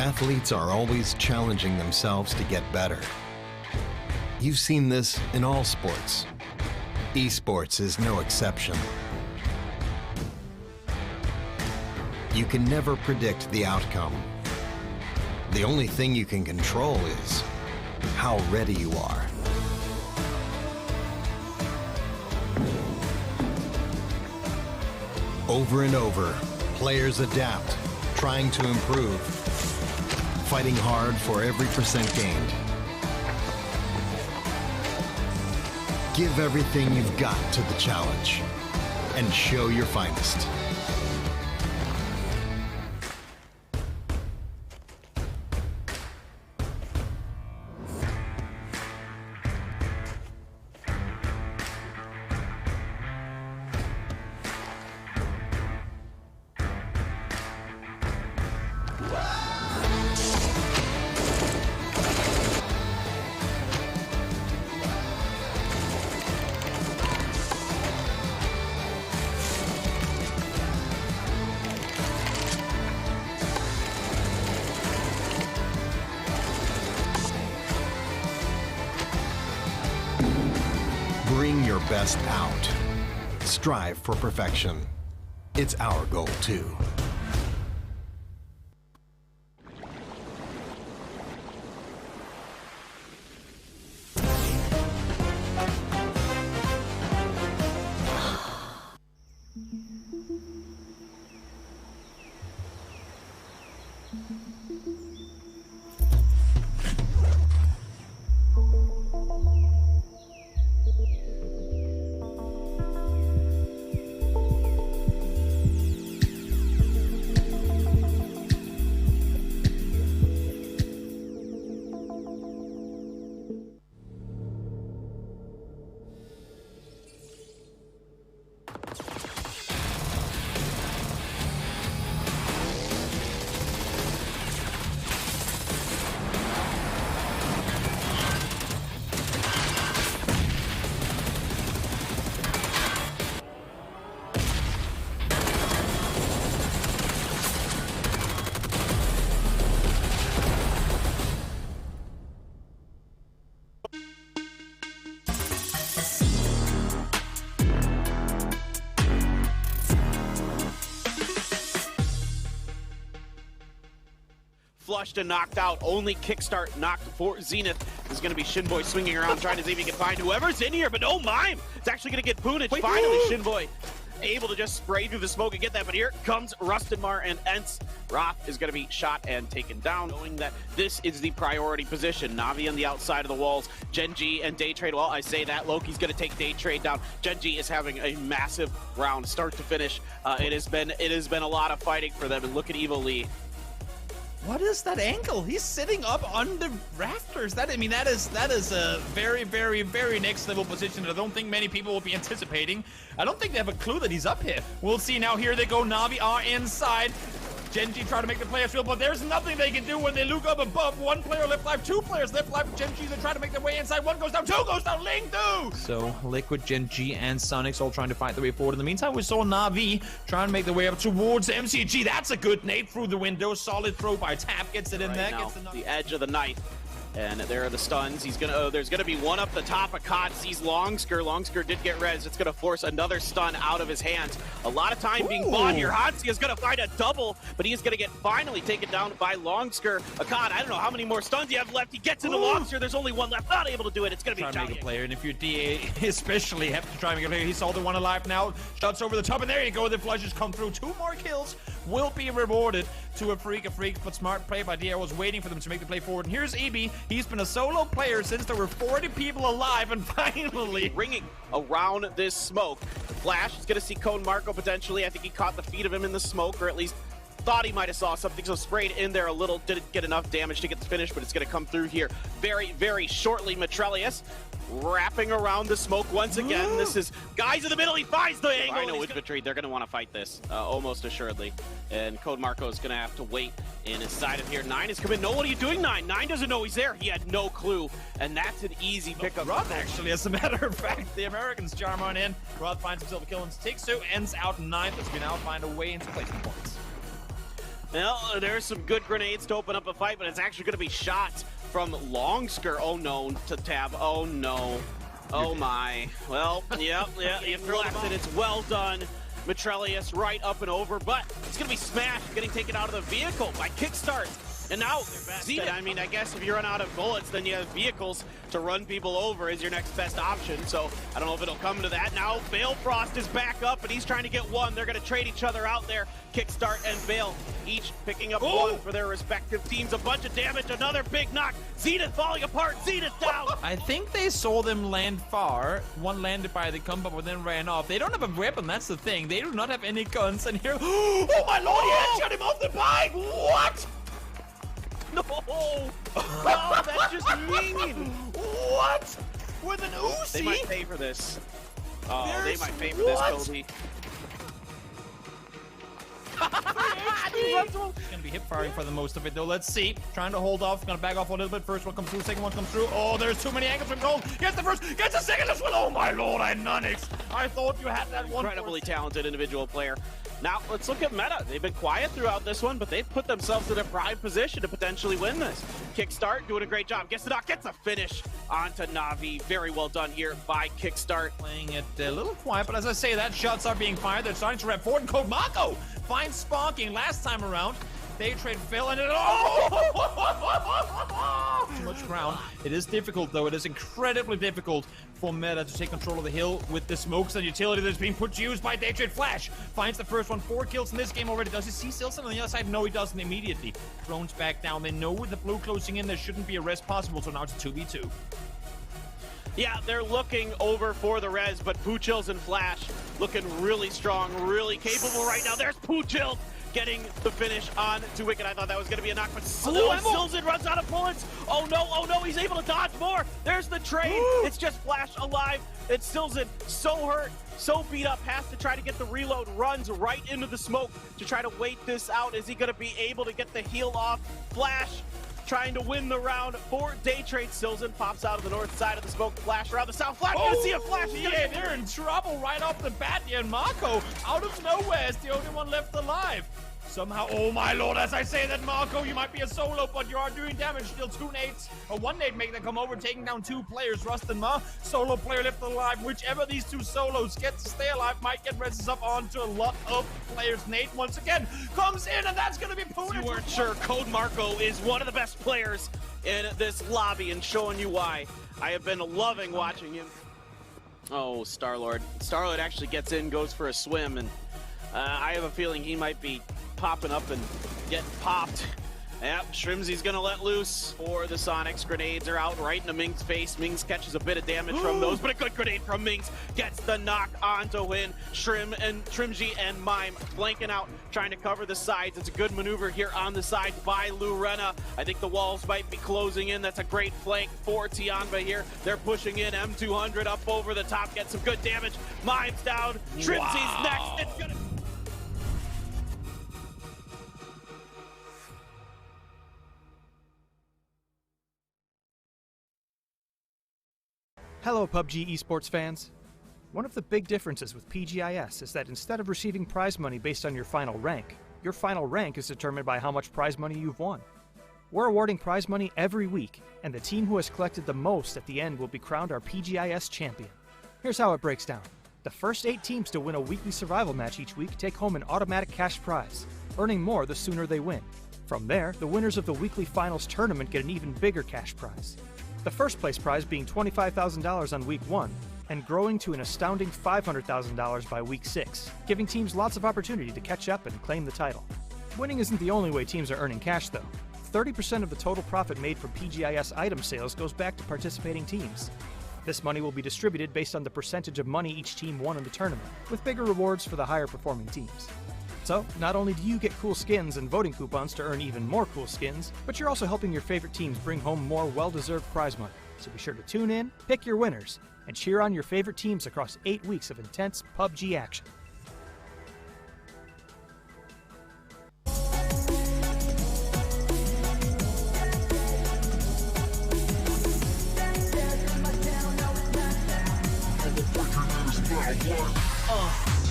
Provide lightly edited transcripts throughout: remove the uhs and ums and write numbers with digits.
Athletes are always challenging themselves to get better. You've seen this in all sports. Esports is no exception. You can never predict the outcome. The only thing you can control is how ready you are. Over and over, players adapt, trying to improve, fighting hard for every percent gained. Give everything you've got to the challenge and show your finest. Bring your best out. Strive for perfection. It's our goal too. Flushed and knocked out. Only kickstart knocked for Zenith. This is going to be Shinboy swinging around trying to see if he can find whoever's in here, but no mime. It's actually going to get Poonage. Finally, Shinboy able to just spray through the smoke and get that, but here comes Rustinmar and Ents. Roth is going to be shot and taken down, knowing that this is the priority position. Na'Vi on the outside of the walls. Gen.G and Daytrade, well, I say that. Loki's going to take Daytrade down. Gen.G is having a massive round, start to finish. It has been a lot of fighting for them, and look at Evo Lee. What is that angle? He's sitting up on the rafters. That is a very, very, very next level position that I don't think many people will be anticipating. I don't think they have a clue that he's up here. We'll see now. Here they go. Na'Vi are inside. Gen.G try to make the players feel, but there's nothing they can do when they look up above. One player left life, two players left life. Gen.G, they try to make their way inside. One goes down, two goes down, Ling do! So Liquid, Gen.G, and Sonics all trying to fight their way forward. In the meantime, we saw Na'Vi trying to make their way up towards MCG. That's a good nade through the window. Solid throw by Tap, gets it in there. Gets the edge of the knife. And there are the stuns. He's gonna. There's gonna be one up the top. Akkad sees Longsker. Longsker did get res. It's gonna force another stun out of his hands. A lot of time being bought here. Hansi is gonna find a double, but he is gonna get finally taken down by Longsker. Akkad, I don't know how many more stuns you have left. He gets into Longsker. There's only one left. Not able to do it. It's gonna be a player, and if you're DA, especially have to try and make a player. He saw the one alive now. Shots over the top, and there you go. The flushes come through. 2 more kills will be rewarded to a freak, but smart play by DA was waiting for them to make the play forward. And here's EB. He's been a solo player since there were 40 people alive, and finally ringing around this smoke. Flash is going to see Cone Marco potentially. I think he caught the feet of him in the smoke, or at least thought he might have saw something, so sprayed in there a little. Didn't get enough damage to get the finish, but it's going to come through here very, very shortly. Metrelius wrapping around the smoke once again. This is guys in the middle. He finds the angle. I know infantry. They're going to want to fight this almost assuredly, and Code Marco is going to have to wait in his side of here. 9 is coming. No, what are you doing, 9? 9 doesn't know he's there. He had no clue, and that's an easy pickup. Roth, actually, as a matter of fact, the Americans charm on in. Roth finds himself a kill, and Tixu ends out 9th as we now find a way into placement points. Well, there's some good grenades to open up a fight, but it's actually going to be shots from Longsker. Oh no, to Tab. Oh no. Oh my. Well, yeah, you left it. It's well done. Matrelius right up and over, but it's going to be smashed, getting taken out of the vehicle by Kickstart. And now, Zenith, I mean, I guess if you run out of bullets, then you have vehicles to run people over as your next best option. So I don't know if it'll come to that. Now, Balefrost is back up, and he's trying to get one. They're going to trade each other out there. Kickstart and Bale, each picking up one for their respective teams. A bunch of damage, another big knock. Zenith falling apart, Zenith down. I think they saw them land far. One landed by the compound, but then ran off. They don't have a weapon, that's the thing. They do not have any guns. And here, oh my lord, he headshot him off the bike. What? No! Oh, that's just mean! What? With an Uzi? They might pay for this. Oh, they might pay for what? this, Kobe. He's gonna be hip firing for the most of it though. Let's see. Trying to hold off. Gonna back off a little bit. First one comes through. Second one comes through. Oh, there's too many angles from gold. Gets the first. Gets the second as well. Oh my lord, Nunix. I thought you had that one. Incredibly talented individual player. Now, let's look at Meta. They've been quiet throughout this one, but they've put themselves in a prime position to potentially win this. Kickstart doing a great job. Gets the knock, gets a finish onto Na'Vi. Very well done here by Kickstart. Playing it a little quiet, but as I say, that shots are being fired. They're starting to rep forward, and Code Mako finds Sparking last time around. They trade Phil, and it too much ground. It is difficult, though. It is incredibly difficult for Meta to take control of the hill with the smokes and utility that's being put to use by Daytrade. Flash finds the first one. 4 kills in this game already. Does he see Silson on the other side? No, he doesn't immediately. Drones back down. They know with the blue closing in, there shouldn't be a rest possible, so now it's a 2v2. Yeah, they're looking over for the res, but Poochills and Flash looking really strong, really capable right now. There's Poochills getting the finish on to Wicked. I thought that was going to be a knock, but Silson runs out of bullets. Oh no, he's able to dodge more. There's the trade. It's just Flash alive. It's Silson so hurt, so beat up, has to try to get the reload, runs right into the smoke to try to wait this out. Is he going to be able to get the heal off? Flash trying to win the round for Daytrade. Silson pops out of the north side of the smoke. Flash around the south. Flash, gonna see a Flash. Yeah, they're in trouble right off the bat. Yeah, and Marco, out of nowhere, is the only one left alive. Somehow, oh my lord, as I say that, Marco, you might be a solo, but you are doing damage. Still 2 nades, or 1 nade make them come over, taking down 2 players, Rust and Ma. Solo player left alive. Whichever these 2 solos get to stay alive might get reses up onto a lot of players. Nate once again comes in, and that's going to be Puna. You weren't sure. Code Marco is one of the best players in this lobby, and showing you why. I have been loving watching him. Oh, Starlord. Starlord actually gets in, goes for a swim, and I have a feeling he might be popping up and getting popped. Yep, Shrimzy's gonna let loose for the Sonics. Grenades are out right into Ming's face. Mings catches a bit of damage from those, but a good grenade from Mings gets the knock onto win. Trimzy and Mime flanking out, trying to cover the sides. It's a good maneuver here on the sides by Lurena. I think the walls might be closing in. That's a great flank for Tianva here. They're pushing in. M200 up over the top, gets some good damage. Mime's down. Trimzy's next. It's gonna... Hello PUBG esports fans. One of the big differences with PGI.S is that instead of receiving prize money based on your final rank is determined by how much prize money you've won. We're awarding prize money every week, and the team who has collected the most at the end will be crowned our PGI.S champion. Here's how it breaks down. The first 8 teams to win a weekly survival match each week take home an automatic cash prize, earning more the sooner they win. From there, the winners of the weekly finals tournament get an even bigger cash prize. The first place prize being $25,000 on week 1, and growing to an astounding $500,000 by week 6, giving teams lots of opportunity to catch up and claim the title. Winning isn't the only way teams are earning cash though. 30% of the total profit made from PGI.S item sales goes back to participating teams. This money will be distributed based on the percentage of money each team won in the tournament, with bigger rewards for the higher performing teams. So, not only do you get cool skins and voting coupons to earn even more cool skins, but you're also helping your favorite teams bring home more well-deserved prize money. So be sure to tune in, pick your winners, and cheer on your favorite teams across 8 weeks of intense PUBG action.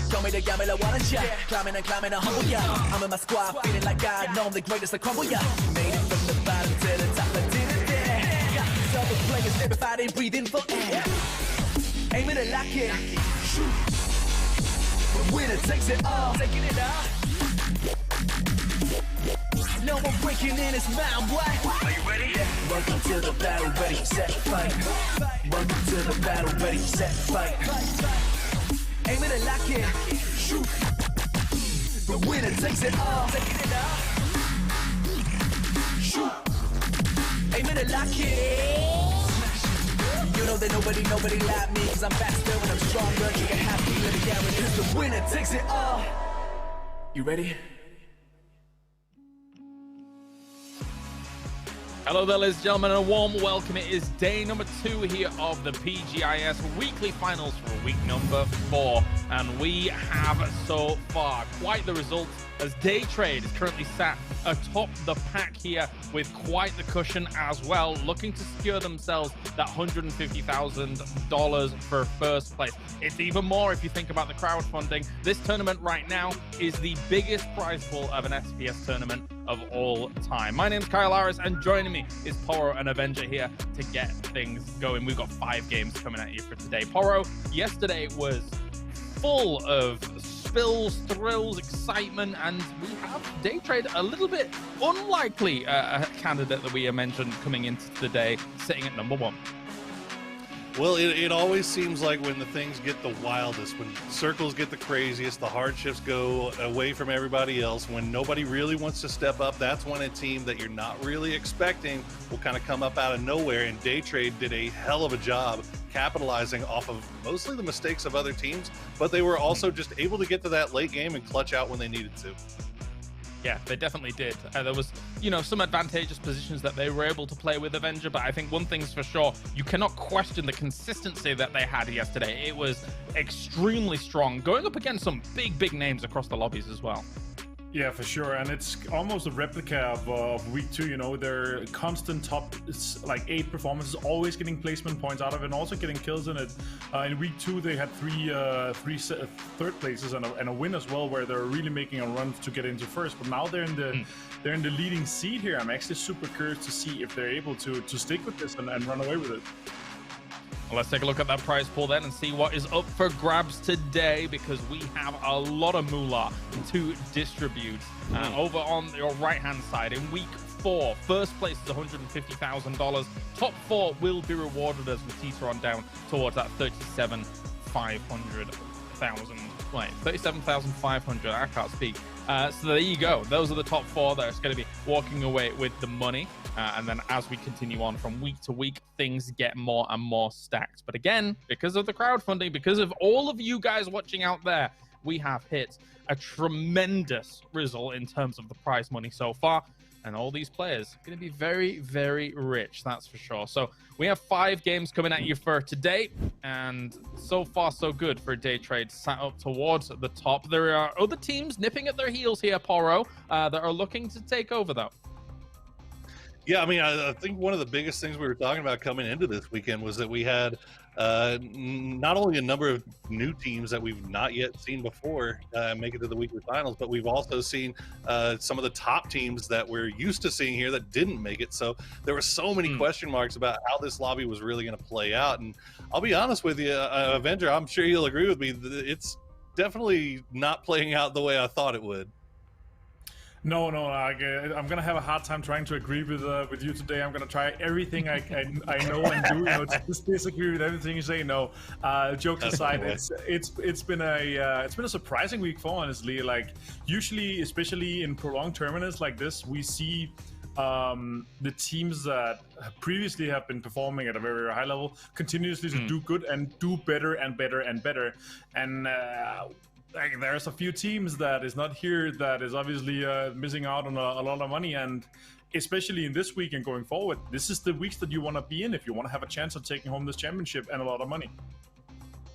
Tell me they got me like one shot. Climbing and climbing a humble, yeah. I'm in my squad, feeling like I know I'm the greatest, I crumble, yeah. Made it from the bottom to the top, I did it there. Yeah, some players never fighting, breathing for air. Aim it and lock it. Shoot. The winner takes it all. Taking it all. No one breaking in his mind, boy. Are you ready? Welcome to the battle, ready, set, fight. Welcome to the battle, ready, set, fight. Aim it and lock it. Shoot. The winner takes it all. Taking it all. Shoot. Aim it and lock it. You know that nobody like me, cause I'm faster and I'm stronger. You can have me, let me down, cause the winner takes it all. You ready? Hello there, ladies and gentlemen, and a warm welcome. It is day number 2 here of the PGI.S weekly finals for week number 4. And we have so far quite the results, as Day Trade is currently sat atop the pack here with quite the cushion as well, looking to secure themselves that $150,000 for first place. It's even more if you think about the crowdfunding. This tournament right now is the biggest prize pool of an SPS tournament of all time. My name's Kyle Harris, and joining me is Poro and Avenger here to get things going. We've got 5 games coming at you for today. Poro, yesterday was full of spills, thrills, excitement, and we have Day Trade a little bit unlikely a candidate that we mentioned coming into the day sitting at number 1. Well, it always seems like when the things get the wildest, when circles get the craziest, the hardships go away from everybody else, when nobody really wants to step up, that's when a team that you're not really expecting will kind of come up out of nowhere. And Day Trade did a hell of a job capitalizing off of mostly the mistakes of other teams, but they were also just able to get to that late game and clutch out when they needed to. Yeah, they definitely did. There was, some advantageous positions that they were able to play with Avenger, but I think one thing's for sure, you cannot question the consistency that they had yesterday. It was extremely strong, going up against some big names across the lobbies as well. Yeah, for sure, and it's almost a replica of week 2. Their constant top 8 performances, always getting placement points out of it, and also getting kills in it. In week 2, they had three third places and a win as well, where they're really making a run to get into first. But now they're in the leading seed here. I'm actually super curious to see if they're able to stick with this and run away with it. Well, let's take a look at that prize pool then and see what is up for grabs today, because we have a lot of moolah to distribute. Over on your right-hand side, in week 4, first place is $150,000. Top 4 will be rewarded as we teeter on down towards that 37,500. I can't speak. So there you go. Those are the top 4 that's going to be walking away with the money. And then as we continue on from week to week, things get more and more stacked. But again, because of the crowdfunding, because of all of you guys watching out there, we have hit a tremendous result in terms of the prize money so far. And all these players are going to be very, very rich, that's for sure. So we have 5 games coming at you for today. And so far, so good for Day Trade sat up towards the top. There are other teams nipping at their heels here, Poro, that are looking to take over, though. Yeah, I mean, I think one of the biggest things we were talking about coming into this weekend was that we had not only a number of new teams that we've not yet seen before make it to the weekly finals, but we've also seen some of the top teams that we're used to seeing here that didn't make it. So there were so many question marks about how this lobby was really going to play out. And I'll be honest with you, Avenger, I'm sure you'll agree with me, it's definitely not playing out the way I thought it would. No, I'm gonna have a hard time trying to agree with you today. I'm gonna try everything I know and do. To just disagree with everything you say. No, jokes aside, it's been a surprising week 4, honestly. Like usually, especially in prolonged tournaments like this, we see the teams that previously have been performing at a very, very high level continuously to do good and do better and better and better. And there's a few teams that is not here that is obviously missing out on a lot of money, and especially in this week and going forward, this is the weeks that you want to be in if you want to have a chance of taking home this championship and a lot of money.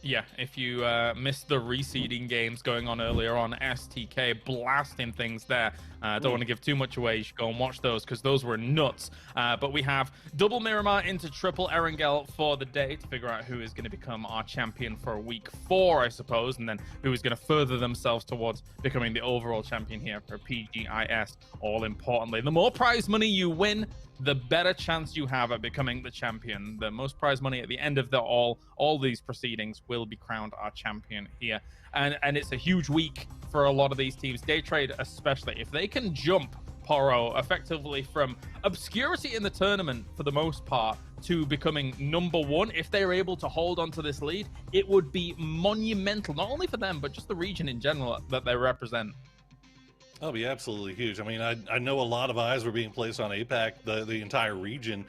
Yeah, if you missed the reseeding games going on earlier on, STK blasting things there. Don't want to give too much away. You should go and watch those because those were nuts. But we have double Miramar into triple Erangel for the day to figure out who is going to become our champion for week 4, I suppose, and then who is going to further themselves towards becoming the overall champion here for PGI.S. All importantly, the more prize money you win, the better chance you have at becoming the champion. The most prize money at the end of all these proceedings will be crowned our champion here. And it's a huge week for a lot of these teams, Day Trade especially. If they can jump Poro effectively from obscurity in the tournament for the most part to becoming #1, if they're able to hold on to this lead, it would be monumental, not only for them, but just the region in general that they represent. That'll be absolutely huge. I mean, I know a lot of eyes were being placed on APAC, the entire region,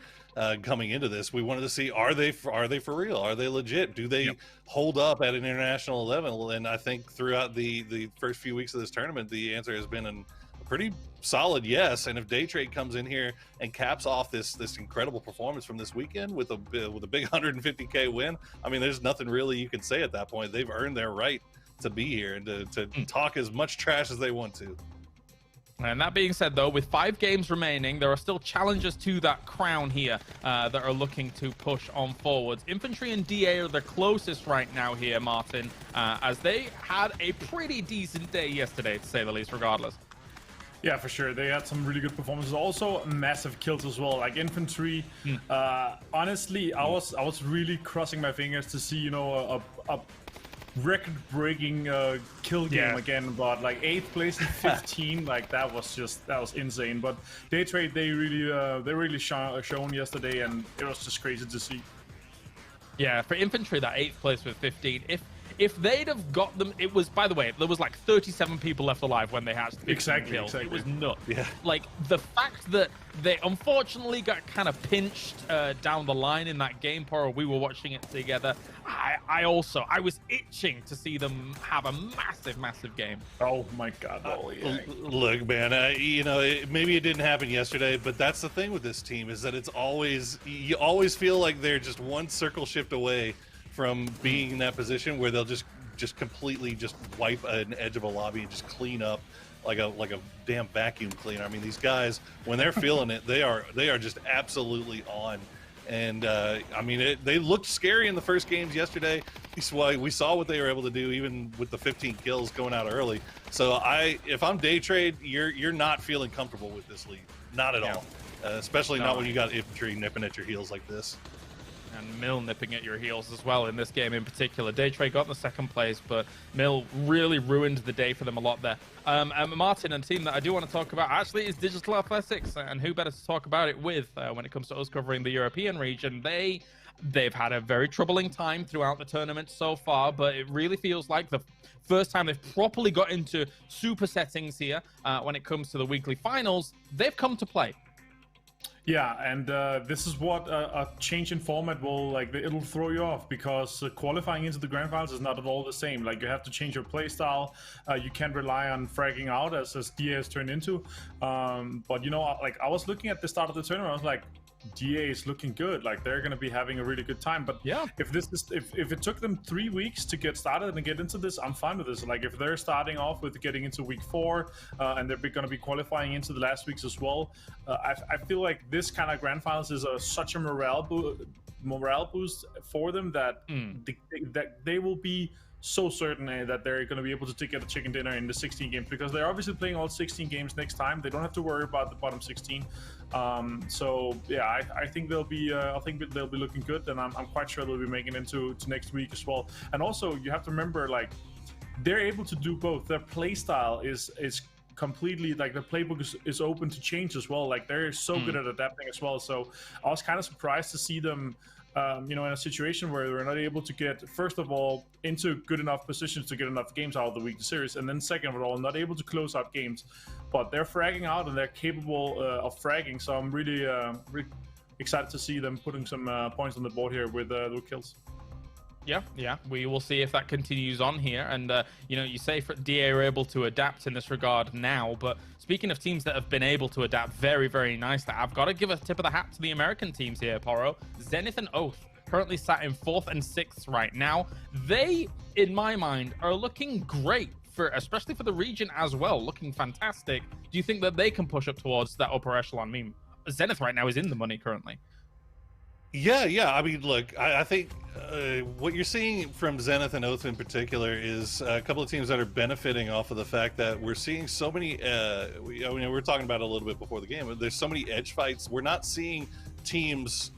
coming into this. We wanted to see, are they for real? Are they legit? Do they hold up at an international level? And I think throughout the first few weeks of this tournament, the answer has been a pretty solid yes. And if Day Trade comes in here and caps off this incredible performance from this weekend with a big 150K win, I mean, there's nothing really you can say at that point. They've earned their right to be here and to talk as much trash as they want to. And that being said, though, with 5 games remaining, there are still challengers to that crown here that are looking to push on forwards. Infantry and DA are the closest right now here, Martin, as they had a pretty decent day yesterday, to say the least, regardless. Yeah, for sure. They had some really good performances. Also, massive kills as well. Like infantry. Honestly, I was really crossing my fingers to see, you know, a record-breaking kill game again, but like 8th place in 15, like that was insane. But Day Trade, they really shown yesterday, and it was just crazy to see. Yeah, for infantry, that 8th place with 15. If they'd have got them, it was, by the way, there was like 37 people left alive when they had 15 kills. It was nuts. Yeah. Like the fact that they unfortunately got kind of pinched down the line in that game, Poro, we were watching it together. I was itching to see them have a massive game. Oh my God. Look, man, you know, maybe it didn't happen yesterday, but that's the thing with this team is that you always feel like they're just one circle shift away from being in that position where they'll just completely just wipe an edge of a lobby and just clean up like a damn vacuum cleaner. I mean, these guys, when they're feeling it, they are just absolutely on. And I mean, they looked scary in the first games yesterday. We saw what they were able to do, even with the 15 kills going out early. So if I'm Day Trade, you're not feeling comfortable with this lead, not at all. Especially not when you got infantry nipping at your heels like this. And Mill nipping at your heels as well in this game in particular. Day Trade got in the 2nd place, but Mill really ruined the day for them a lot there. And Martin, and team that I do want to talk about actually is Digital Athletics, and who better to talk about it with when it comes to us covering the European region. They've had a very troubling time throughout the tournament so far, but it really feels like the first time they've properly got into super settings here when it comes to the weekly finals. They've come to play. Yeah, and this is what a change in format will, it'll throw you off, because qualifying into the grand finals is not at all the same. Like, you have to change your play style. You can't rely on fragging out as DA has turned into. But, you know, like, I was looking at the start of the tournament, I was like, DA is looking good. Like, they're going to be having a really good time. But yeah, if it took them 3 weeks to get started and get into this, I'm fine with this. Like, if they're starting off with getting into week 4 and they're going to be qualifying into the last weeks as well, I feel like this kind of grand finals is such a morale boost for them that they will be so certain that they're going to be able to get a chicken dinner in the 16 games, because they're obviously playing all 16 games next time. They don't have to worry about the bottom 16. So yeah, I think they'll be looking good, and I'm quite sure they'll be making it into next week as well. And also, you have to remember, like, they're able to do both. Their play style is completely, like, the playbook is open to change as well. Like, they're so good at adapting as well. So I was kind of surprised to see them you know, in a situation where they're not able to get, first of all, into good enough positions to get enough games out of the weekly series, and then second of all, not able to close out games. But they're fragging out, and they're capable of fragging, so I'm really excited to see them putting some points on the board here with kills. Yeah, we will see if that continues on here. And, you know, you say DA are able to adapt in this regard now, but speaking of teams that have been able to adapt very, very nicely, I've got to give a tip of the hat to the American teams here, Poro. Zenith and Oath currently sat in 4th and 6th right now. They, in my mind, are looking great, especially for the region as well, looking fantastic. Do you think that they can push up towards that upper echelon? I mean, Zenith right now is in the money currently. Yeah. I mean, look, I think what you're seeing from Zenith and Oath in particular is a couple of teams that are benefiting off of the fact that we're seeing so many. We were talking about it a little bit before the game, but there's so many edge fights. We're not seeing teams,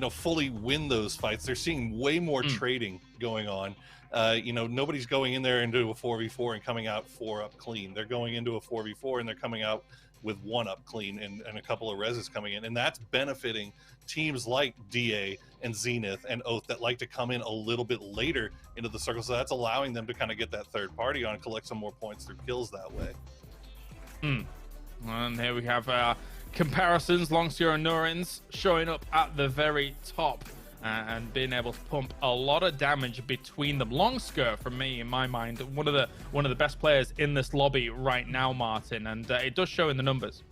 fully win those fights. They're seeing way more trading going on. Nobody's going in there into a 4v4 and coming out 4 up clean. They're going into a 4v4 and they're coming out with 1 up clean and a couple of reses coming in, and that's benefiting teams like DA and Zenith and Oath that like to come in a little bit later into the circle. So that's allowing them to kind of get that third party on and collect some more points through kills that way. And here we have comparisons. Longseer and Nurins showing up at the very top and being able to pump a lot of damage between them. Longseer, for me, in my mind, one of the best players in this lobby right now, Martin, and it does show in the numbers.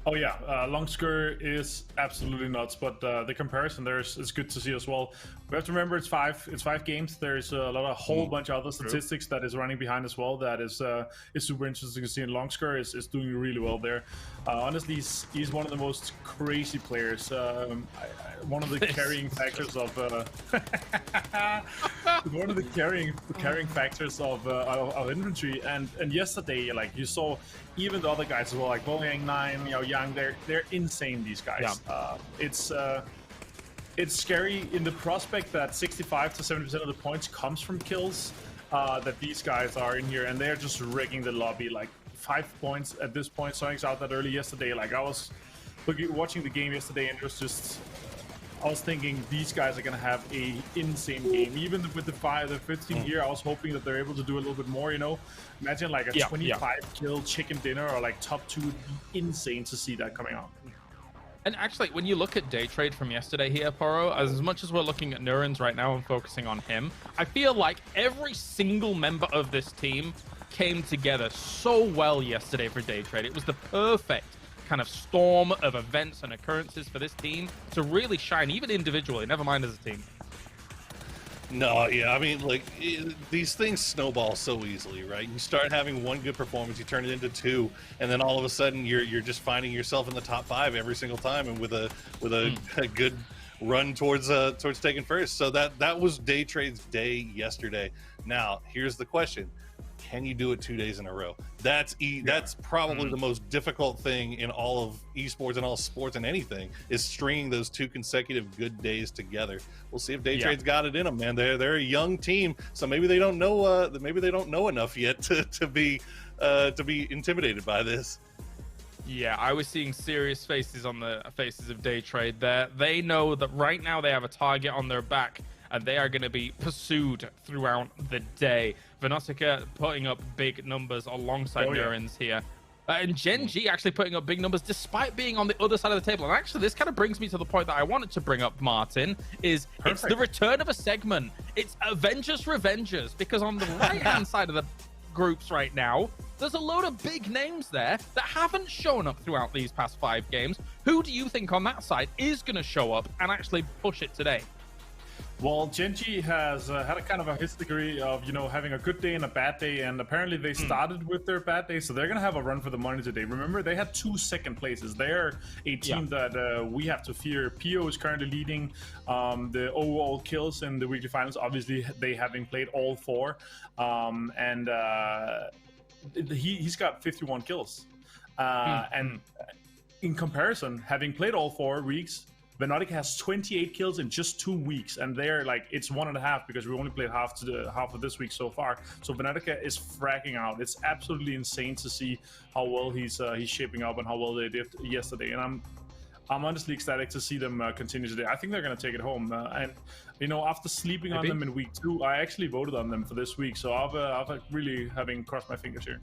Oh yeah, Longseer is absolutely nuts, but the comparison there is good to see as well. We have to remember it's five games. There's a whole bunch of other statistics that is running behind as well. That is super interesting to see. And Longseer is doing really well there. Honestly, he's one of the most crazy players. One of the carrying factors of one of the carrying factors of infantry. And yesterday, like you saw, even the other guys as well, like Bohang 9, Yang, they're insane. These guys. Yeah. It's scary in the prospect that 65 to 70% of the points comes from kills. That these guys are in here, and they're just rigging the lobby. Like 5 points at this point. Sonic's out that early yesterday. Like I was watching the game yesterday, and it was just. I was thinking these guys are going to have a insane game. Even with the 15 here, I was hoping that they're able to do a little bit more, Imagine like a 25 kill chicken dinner or like top 2 would be insane to see that coming out. And actually, when you look at day trade from yesterday here, Poro, as much as we're looking at Nurins right now and focusing on him, I feel like every single member of this team came together so well yesterday for day trade. It was the perfect kind of storm of events and occurrences for this team to really shine, even individually, never mind as a team. No, yeah, I mean, like, these things snowball so easily, right? You start having one good performance, you turn it into 2, and then all of a sudden you're just finding yourself in the top 5 every single time, and with a good run towards taking first. So that was day trade's day yesterday. Now here's the question: can you do it 2 days in a row? That's probably the most difficult thing in all of esports and all sports and anything, is stringing those 2 consecutive good days together. We'll see if Day Trade's got it in them, man. They're a young team, so maybe they don't know enough yet to be intimidated by this. Yeah, I was seeing serious faces on the faces of Day Trade there. They know that right now they have a target on their back, and they are going to be pursued throughout the day. Venotica putting up big numbers alongside Nurins here. And Gen G actually putting up big numbers despite being on the other side of the table. And actually, this kind of brings me to the point that I wanted to bring up, Martin, is it's the return of a segment. It's Avengers Revengers, because on the right-hand side of the groups right now, there's a load of big names there that haven't shown up throughout these past 5 games. Who do you think on that side is going to show up and actually push it today? Well, Genji has had a kind of a history of, having a good day and a bad day, and apparently they started with their bad day, so they're going to have a run for the money today. Remember, they had 2 second places. They're a team that we have to fear. PO is currently leading the overall kills in the weekly finals. Obviously, they having played all 4, and he's got 51 kills. And in comparison, having played all 4 weeks, Venotica has 28 kills in just 2 weeks, and they're like, it's 1.5 because we only played half of this week so far. So Venotica is fracking out. It's absolutely insane to see how well he's shaping up and how well they did yesterday. And I'm honestly ecstatic to see them continue today. I think they're going to take it home. And after sleeping on them in week 2, I actually voted on them for this week. So I've really having crossed my fingers here.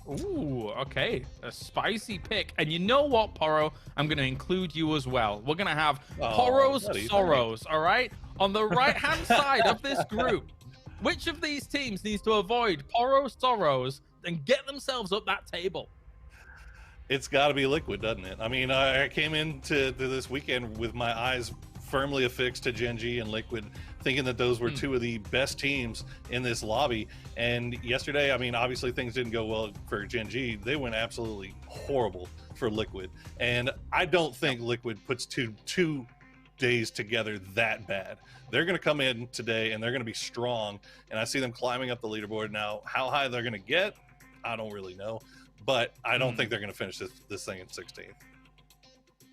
Ooh, okay. A spicy pick. And you know what, Poro? I'm going to include you as well. We're going to have Poro's Sorrows, all right? On the right-hand side of this group, which of these teams needs to avoid Poro's Sorrows and get themselves up that table? It's got to be Liquid, doesn't it? I mean, I came into this weekend with my eyes firmly affixed to Gen G and Liquid, thinking that those were two of the best teams in this lobby. And yesterday, I mean, obviously things didn't go well for Gen G. They went absolutely horrible for Liquid. And I don't think Liquid puts two days together that bad. They're going to come in today and they're going to be strong. And I see them climbing up the leaderboard. Now, how high they're going to get, I don't really know. But I don't think they're going to finish this thing in 16th.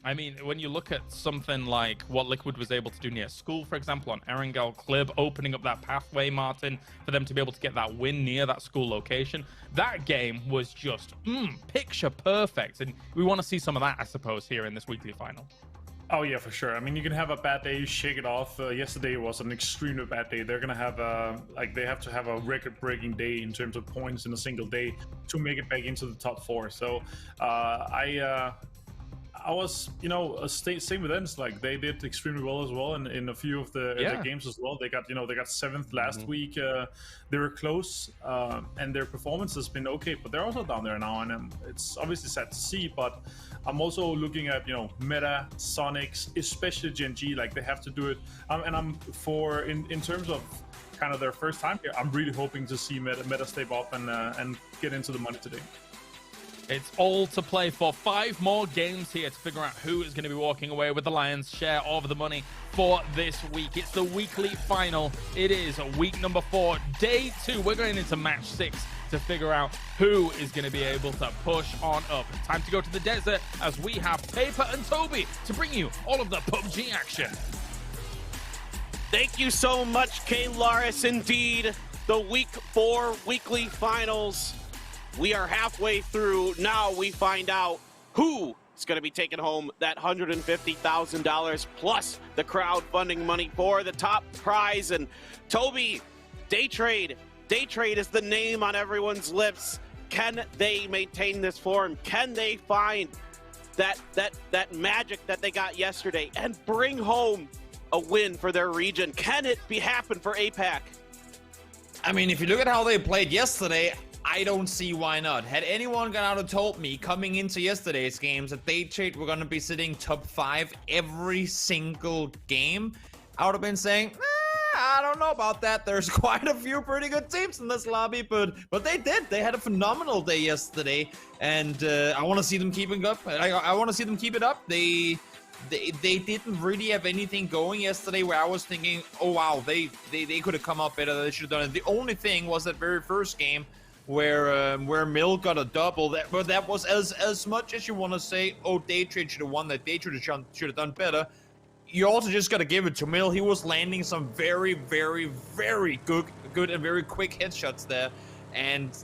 I mean, when you look at something like what Liquid was able to do near school, for example, on Erangel Clib, opening up that pathway, Martin, for them to be able to get that win near that school location, that game was just picture perfect. And we want to see some of that, I suppose, here in this weekly final. Oh yeah, for sure. I mean, you can have a bad day, shake it off. Yesterday was an extremely bad day. They're gonna have they have to have a record-breaking day in terms of points in a single day to make it back into the top 4. So I was, same with Ents. Like they did extremely well as well in a few of the games as well. They got 7th last week. They were close, and their performance has been okay, but they're also down there now, and it's obviously sad to see. But I'm also looking at Meta, Sonics, especially Gen G. Like they have to do it, and in terms of kind of their first time here, I'm really hoping to see Meta step up and get into the money today. It's all to play for. 5 more games here to figure out who is going to be walking away with the lion's share of the money for this week. It's the weekly final. It is week number 4, day 2. We're going into match 6 to figure out who is going to be able to push on up. Time to go to the desert as we have Paper and Toby to bring you all of the PUBG action. Thank you so much, K-Laris. Indeed, the week 4 weekly finals. We are halfway through. Now we find out who is going to be taking home that $150,000 plus the crowdfunding money for the top prize. And Toby, Day Trade is the name on everyone's lips. Can they maintain this form? Can they find that magic that they got yesterday and bring home a win for their region? Can it happen for APAC? I mean, if you look at how they played yesterday, I don't see why not. Had anyone gone out and told me coming into yesterday's games that Day Trade were going to be sitting top 5 every single game, I would have been saying, I don't know about that. There's quite a few pretty good teams in this lobby, but they did. They had a phenomenal day yesterday, and I want to see them keeping up. I want to see them keep it up. They didn't really have anything going yesterday where I was thinking, oh wow, they could have come up better. They should have done it. The only thing was that very first game where Mill got a double. But that was as much as you want to say, oh, Day Trade should have won that. Day Trade should have done better. You also just got to give it to Mill. He was landing some very, very, very good and very quick headshots there. And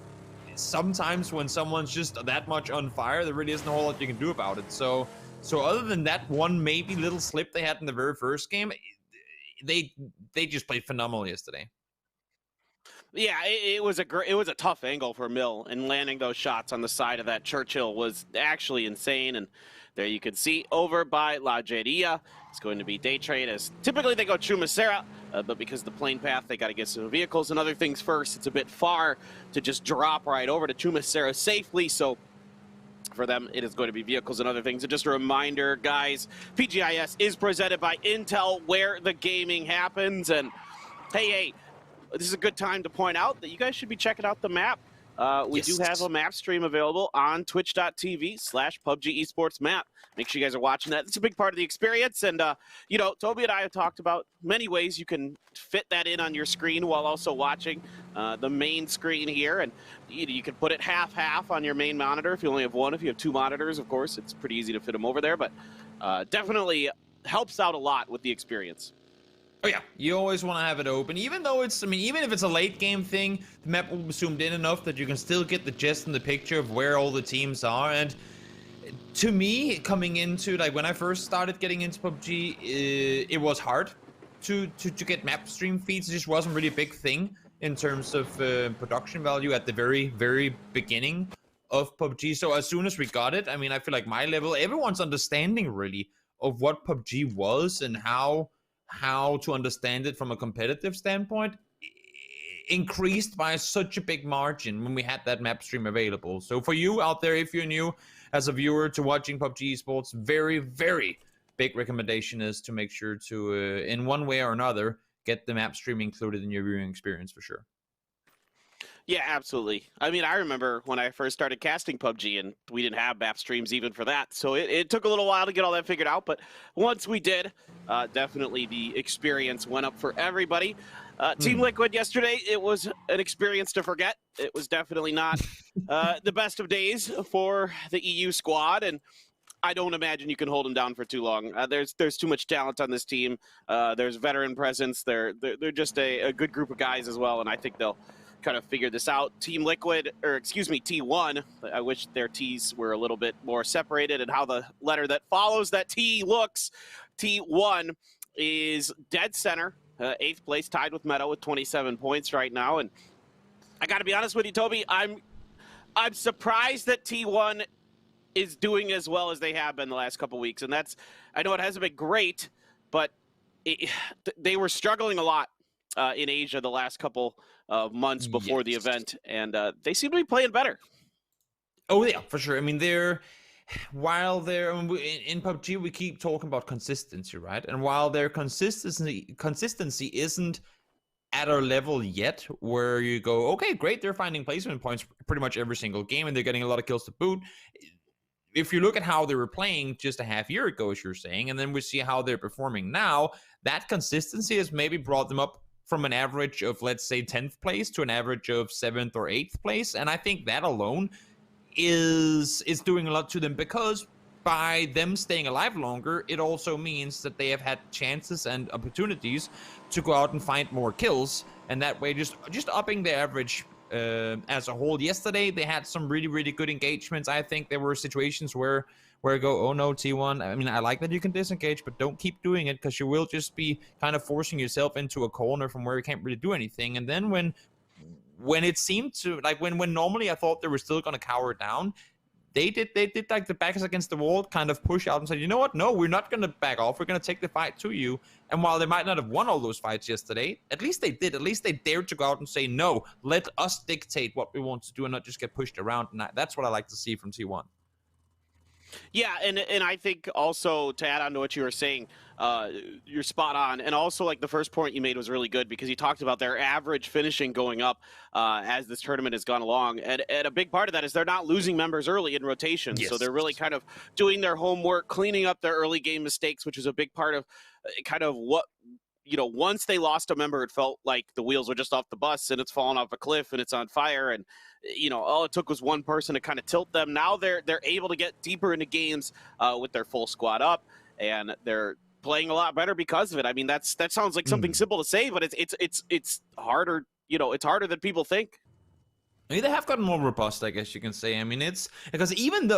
sometimes when someone's just that much on fire, there really isn't a whole lot you can do about it. So other than that one maybe little slip they had in the very first game, they just played phenomenal yesterday. Yeah, it was a tough angle for Mill, and landing those shots on the side of that Churchill was actually insane. And there you can see over by La Jeria, it's going to be Day Trade, as typically they go Chumacera, but because of the plane path, they got to get some vehicles and other things first. It's a bit far to just drop right over to Chumacera safely, so for them, it is going to be vehicles and other things. And just a reminder, guys, PGI.S is presented by Intel, where the gaming happens. And hey, this is a good time to point out that you guys should be checking out the map. We do have a map stream available on twitch.tv/PUBG Esports map. Make sure you guys are watching that. It's a big part of the experience. And, Toby and I have talked about many ways you can fit that in on your screen while also watching the main screen here. And you can put it half-half on your main monitor if you only have one. If you have 2 monitors, of course, it's pretty easy to fit them over there. But definitely helps out a lot with the experience. Oh yeah, you always want to have it open, even though even if it's a late game thing, the map will be zoomed in enough that you can still get the gist and the picture of where all the teams are. And to me, coming into, like, when I first started getting into PUBG, it was hard to get map stream feeds. It just wasn't really a big thing in terms of production value at the very, very beginning of PUBG. So as soon as we got it, I mean, I feel like my level, everyone's understanding really of what PUBG was and how to understand it from a competitive standpoint, increased by such a big margin when we had that map stream available. So for you out there, if you're new as a viewer to watching PUBG Esports, very, very big recommendation is to make sure to, in one way or another, get the map stream included in your viewing experience for sure. Yeah, absolutely. I mean, I remember when I first started casting PUBG, and we didn't have map streams even for that. So it took a little while to get all that figured out. But once we did, definitely the experience went up for everybody. Team Liquid yesterday, it was an experience to forget. It was definitely not the best of days for the EU squad. And I don't imagine you can hold them down for too long. There's too much talent on this team. There's veteran presence. They're just a good group of guys as well. And I think they'll kind of figure this out. Team Liquid, or excuse me, T1, I wish their T's were a little bit more separated and how the letter that follows that T looks. T1 is dead center, 8th place, tied with Meadow with 27 points right now. And I got to be honest with you, Toby, I'm surprised that T1 is doing as well as they have been the last couple weeks. And that's, I know it hasn't been great, but they were struggling a lot in Asia the last couple of months before the event, and they seem to be playing better. Oh yeah, for sure. I mean, while they're in PUBG, we keep talking about consistency, right? And while their consistency isn't at our level yet, where you go, okay, great, they're finding placement points pretty much every single game, and they're getting a lot of kills to boot. If you look at how they were playing just a half year ago, as you're saying, and then we see how they're performing now, that consistency has maybe brought them up from an average of, let's say, 10th place to an average of 7th or 8th place. And I think that alone is doing a lot to them, because by them staying alive longer, it also means that they have had chances and opportunities to go out and find more kills. And that way, just upping the average as a whole. Yesterday, they had some really, really good engagements. I think there were situations where I go, oh no, T1, I mean, I like that you can disengage, but don't keep doing it, because you will just be kind of forcing yourself into a corner from where you can't really do anything. And then when it seemed to, like, when normally I thought they were still going to cower down, they did like the backs against the wall, kind of push out and say, you know what, no, we're not going to back off, we're going to take the fight to you. And while they might not have won all those fights yesterday, at least they did. At least they dared to go out and say, no, let us dictate what we want to do and not just get pushed around. And that's what I like to see from T1. Yeah, and I think also, to add on to what you were saying, you're spot on. And also, like, the first point you made was really good, because you talked about their average finishing going up as this tournament has gone along. And a big part of that is they're not losing members early in rotation. Yes. So they're really kind of doing their homework, cleaning up their early game mistakes, which is a big part of kind of what, you know, once they lost a member, it felt like the wheels were just off the bus and it's fallen off a cliff and it's on fire. And, you know, all it took was one person to kind of tilt them. Now they're able to get deeper into games with their full squad up, and they're playing a lot better because of it. I mean, that sounds like something simple to say, but it's harder. You know, it's harder than people think. I mean, they have gotten more robust, I guess you can say. I mean, it's because even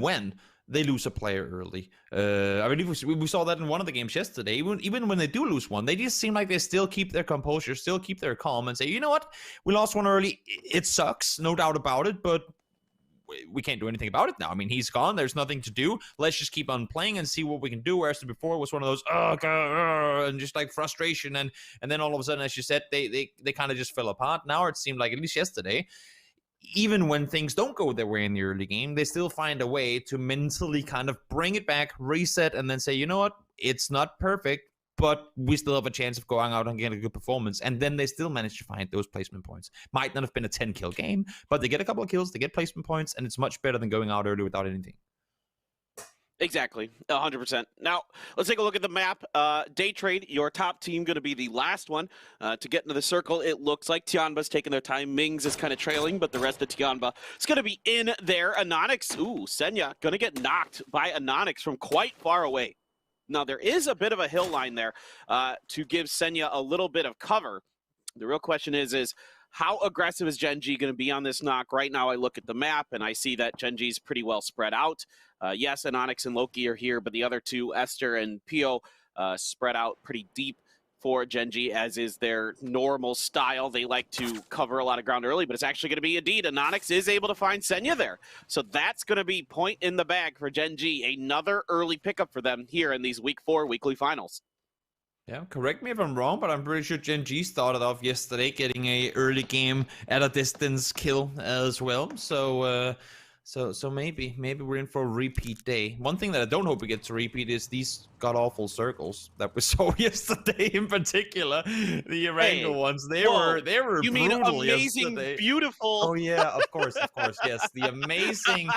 when they lose a player early, I believe we saw that in one of the games yesterday. Even when they do lose one, they just seem like they still keep their composure, still keep their calm, and say, you know what, we lost one early. It sucks, no doubt about it, but we can't do anything about it now. I mean, he's gone. There's nothing to do. Let's just keep on playing and see what we can do. Whereas before it was one of those and just like frustration, and then all of a sudden, as you said, they kind of just fell apart. Now it seemed like, at least yesterday, even when things don't go their way in the early game, they still find a way to mentally kind of bring it back, reset, and then say, you know what, it's not perfect, but we still have a chance of going out and getting a good performance. And then they still manage to find those placement points. Might not have been a 10-kill game, but they get a couple of kills, they get placement points, and it's much better than going out early without anything. Exactly, 100%. Now, let's take a look at the map. Day trade, your top team going to be the last one to get into the circle. It looks like Tianba's taking their time. Mings is kind of trailing, but the rest of Tianba is going to be in there. Anonix, Senya, going to get knocked by Anonix from quite far away. Now, there is a bit of a hill line there to give Senya a little bit of cover. The real question is how aggressive is Gen G going to be on this knock? Right now, I look at the map, and I see that Gen G is pretty well spread out. Yes, Anonix and Loki are here, but the other two, Esther and Pio, spread out pretty deep for Gen G, as is their normal style. They like to cover a lot of ground early, but it's actually going to be Indeed. Anonix is able to find Senya there. So that's going to be point in the bag for Gen G. Another early pickup for them here in these Week 4 weekly finals. Yeah, correct me if I'm wrong, but I'm pretty sure Gen G started off yesterday getting a early game at a distance kill as well. So maybe we're in for a repeat day. One thing that I don't hope we get to repeat is these god awful circles that we saw yesterday in particular. The Erangel Hey, ones. They whoa. were You mean brutal amazing, yesterday. beautiful? Oh yeah, of course, yes. The amazing,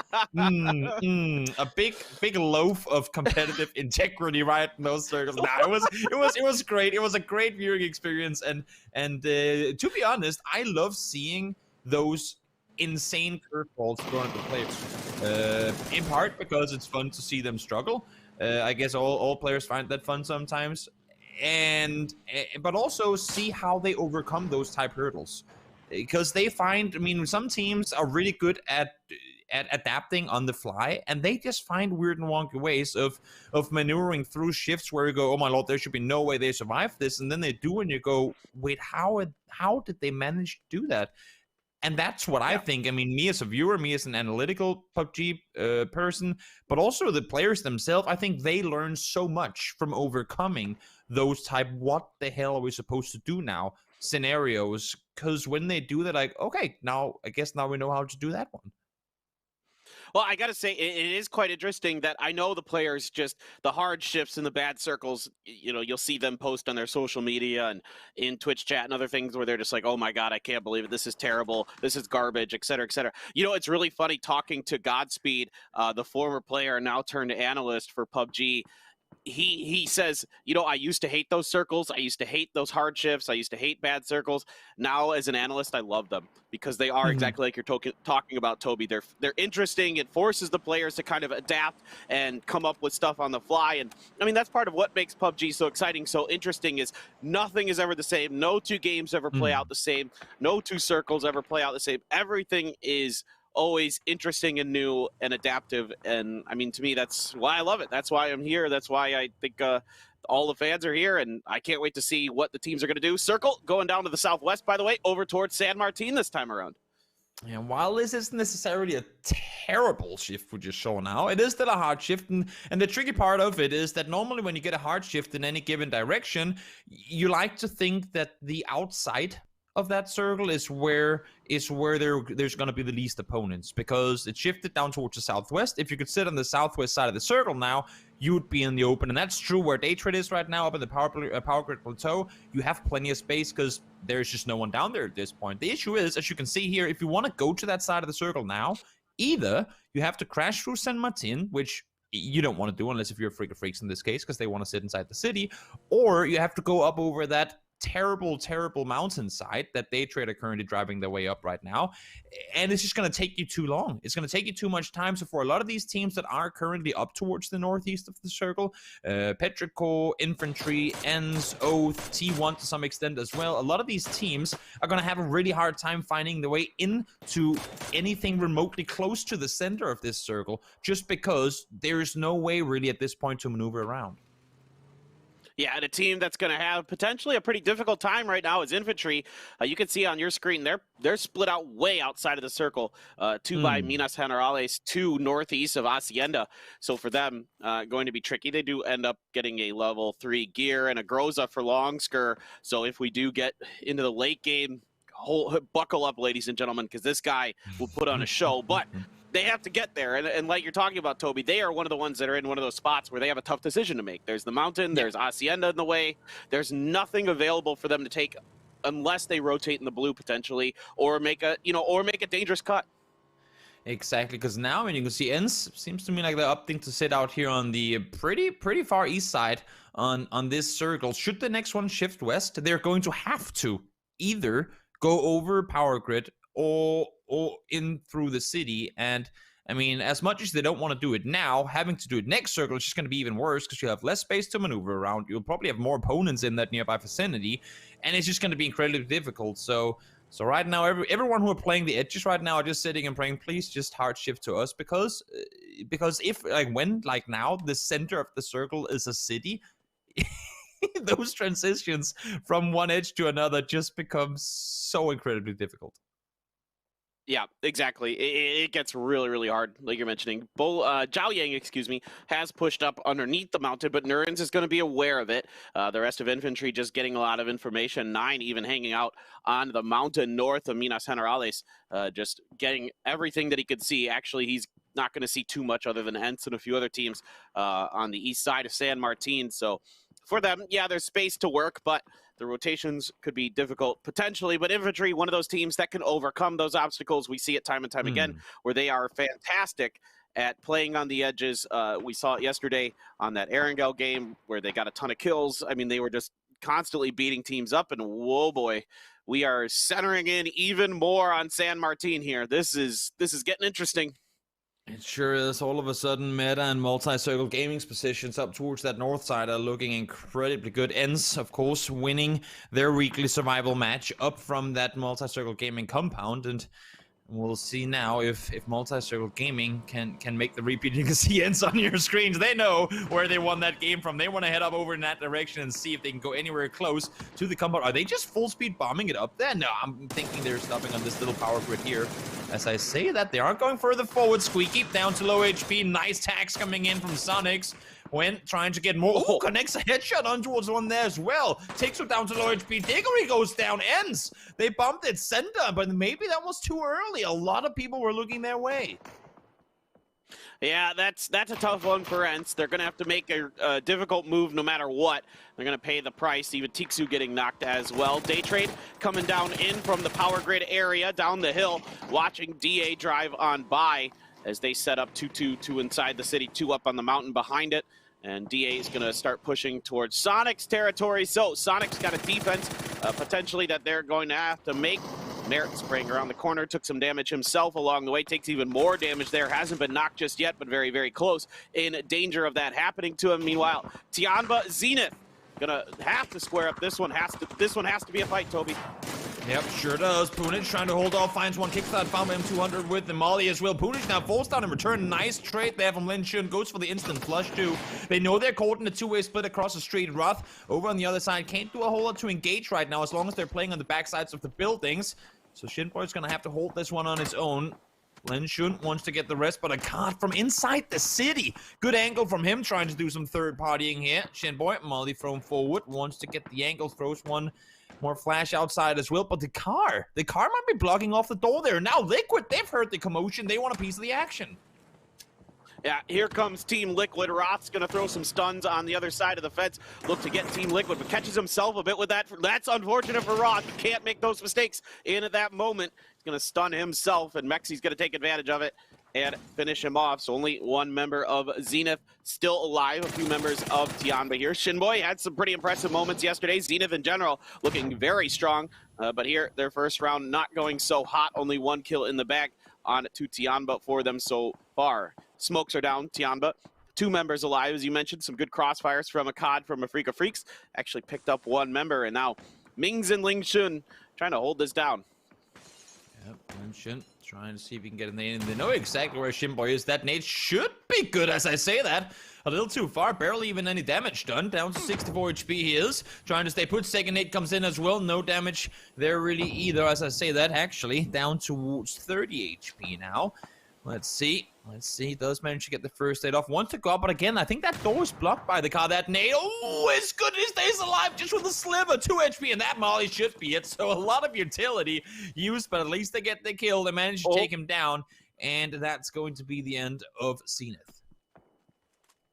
a big loaf of competitive integrity right in those circles. Nah, it was great. It was a great viewing experience, and to be honest, I love seeing those insane curveballs thrown at the players. In part because it's fun to see them struggle. I guess all players find that fun sometimes, and but also see how they overcome those type hurdles because they find, I mean, some teams are really good at adapting on the fly, and they just find weird and wonky ways of maneuvering through shifts where you go, oh my lord, there should be no way they survive this, and then they do, and you go, wait, how did they manage to do that? And that's what I think. I mean, me as a viewer, me as an analytical PUBG person, but also the players themselves, I think they learn so much from overcoming those type, what the hell are we supposed to do now scenarios, because when they do that, like, okay, now I guess now we know how to do that one. Well, I got to say, it is quite interesting that I know the players just the hard shifts and the bad circles. You know, you'll see them post on their social media and in Twitch chat and other things where they're just like, "Oh my God, I can't believe it. This is terrible. This is garbage," et cetera, et cetera. You know, it's really funny talking to Godspeed, the former player now turned analyst for PUBG. He says, you know, I used to hate those circles. I used to hate those hard shifts. I used to hate bad circles. Now, as an analyst, I love them because they are exactly like you're talking about, Toby. They're interesting. It forces the players to kind of adapt and come up with stuff on the fly. And I mean, that's part of what makes PUBG so exciting, so interesting. Is nothing is ever the same. No two games ever play out the same. No two circles ever play out the same. Everything is always interesting and new and adaptive, and I mean, to me, that's why I love it. That's why I'm here. That's why I think all the fans are here, and I can't wait to see what the teams are going to do. Circle going down to the southwest, by the way, over towards San Martin this time around. And while this isn't necessarily a terrible shift we just saw now, it is still a hard shift, and the tricky part of it is that normally when you get a hard shift in any given direction, you like to think that the outside of that circle is where there's going to be the least opponents, because it shifted down towards the southwest. If you could sit on the southwest side of the circle now, you would be in the open, and that's true where Daytrade is right now, up in the power grid plateau. You have plenty of space because there's just no one down there at this point. The issue is, as you can see here, if you want to go to that side of the circle now, either you have to crash through San Martin, which you don't want to do unless if you're a freak of freaks in this case, because they want to sit inside the city, or you have to go up over that terrible mountainside that Daytrade are currently driving their way up right now, and it's just going to take you too long. It's going to take you too much time. So for a lot of these teams that are currently up towards the northeast of the circle, Petrico, Infantry, ENS, Oath, T1 to some extent as well, a lot of these teams are going to have a really hard time finding the way into anything remotely close to the center of this circle, just because there's no way really at this point to maneuver around. Yeah, and a team that's going to have potentially a pretty difficult time right now is Infantry. You can see on your screen they're split out way outside of the circle, 2 by Minas Generales, 2 northeast of Hacienda. So for them, going to be tricky. They do end up getting a level 3 gear and a Groza for Longsker. So if we do get into the late game, buckle up, ladies and gentlemen, because this guy will put on a show. But they have to get there, and like you're talking about, Toby, they are one of the ones that are in one of those spots where they have a tough decision to make. There's the mountain, there's Hacienda in the way, there's nothing available for them to take unless they rotate in the blue potentially, or make a dangerous cut. Exactly, because now, I mean, you can see ENS seems to me like they're opting to sit out here on the pretty far east side on this circle. Should the next one shift west, they're going to have to either go over power grid or in through the city. And I mean, as much as they don't want to do it now, having to do it next circle is just going to be even worse, because you have less space to maneuver around. You'll probably have more opponents in that nearby vicinity, and it's just going to be incredibly difficult. So right now, everyone who are playing the edges right now are just sitting and praying, please just hard shift to us, because if when now the center of the circle is a city, those transitions from one edge to another just become so incredibly difficult. Yeah, exactly. It gets really, really hard, like you're mentioning. Zhao Yang, excuse me, has pushed up underneath the mountain, but Nurens is going to be aware of it. The rest of infantry just getting a lot of information. 9 even hanging out on the mountain north of Minas Generales, just getting everything that he could see. Actually, he's not going to see too much other than Hens and a few other teams on the east side of San Martin. So for them, yeah, there's space to work, but the rotations could be difficult potentially, but infantry, one of those teams that can overcome those obstacles. We see it time and time again, where they are fantastic at playing on the edges. We saw it yesterday on that Erangel game where they got a ton of kills. I mean, they were just constantly beating teams up, and whoa boy, we are centering in even more on San Martin here. This is getting interesting. It sure is. All of a sudden, Meta and Multi-Circle Gaming's positions up towards that north side are looking incredibly good. Ends, of course, winning their weekly survival match up from that Multi-Circle Gaming compound. And we'll see now if Multi-Circle Gaming can make the repeat. You can see Ends on your screens. They know where they won that game from. They want to head up over in that direction and see if they can go anywhere close to the compound. Are they just full speed bombing it up there? No, I'm thinking they're stopping on this little power grid here. As I say that, they aren't going further forward. Squeaky down to low HP. Nice tags coming in from Sonics. When trying to get more. Oh, connects a headshot on towards one there as well. Takes her down to low HP. Diggory goes down. Ends. They bumped it center, but maybe that was too early. A lot of people were looking their way. Yeah, that's a tough one for Ents. They're going to have to make a difficult move no matter what. They're going to pay the price. Even Tixu getting knocked as well. Daytrade coming down in from the power grid area down the hill, watching DA drive on by as they set up 2-2 inside the city, 2 up on the mountain behind it. And DA is going to start pushing towards Sonic's territory. So Sonic's got a defense potentially that they're going to have to make. Merritt spraying around the corner, took some damage himself along the way, takes even more damage there. Hasn't been knocked just yet, but very, very close. In danger of that happening to him. Meanwhile, Tianba Zenith gonna have to square up. This one has to be a fight, Toby. Yep, sure does. Punich trying to hold off, finds one kickstart, found M200 with the Molly as well. Punich now falls down in return. Nice trade there from Lin Shun. Goes for the instant flush too. They know they're caught in a two-way split across the street. Roth over on the other side can't do a whole lot to engage right now as long as they're playing on the backsides of the buildings. So Shinboy's gonna have to hold this one on his own. Lin Shun wants to get the rest, but a card from inside the city. Good angle from him, trying to do some third partying here. Shinboy, Molly thrown forward, wants to get the angle, throws one more flash outside as well. But the car might be blocking off the door there. Now Liquid, they've heard the commotion. They want a piece of the action. Yeah, here comes Team Liquid. Roth's going to throw some stuns on the other side of the fence. Look to get Team Liquid, but catches himself a bit with that. That's unfortunate for Roth. Can't make those mistakes in at that moment. He's going to stun himself, and Mexi's going to take advantage of it and finish him off. So only one member of Zenith still alive. A few members of Tianba here. Shinboy had some pretty impressive moments yesterday. Zenith in general looking very strong. But here, their first round not going so hot. Only one kill in the bag on to Tianba for them so far. Smokes are down, Tianba. 2 members alive, as you mentioned. Some good crossfires from Akkad from Afrika Freaks. Actually picked up 1 member, and now Mings and Ling Shun trying to hold this down. Yep, Ling Shun trying to see if he can get a nade in. They know exactly where Shinboy is. That nade should be good, as I say that. A little too far, barely even any damage done. Down to 64 HP he is. Trying to stay put. Second nade comes in as well. No damage there really either, as I say that. Actually, down towards 30 HP now. Let's see. He does manage to get the first nade off. Wants to go up, but again, I think that door is blocked by the car. That nade, oh, it's good. He stays alive just with a sliver. 2 HP, and that Molly should be it. So a lot of utility used, but at least they get the kill. They manage to take him down, and that's going to be the end of Zenith.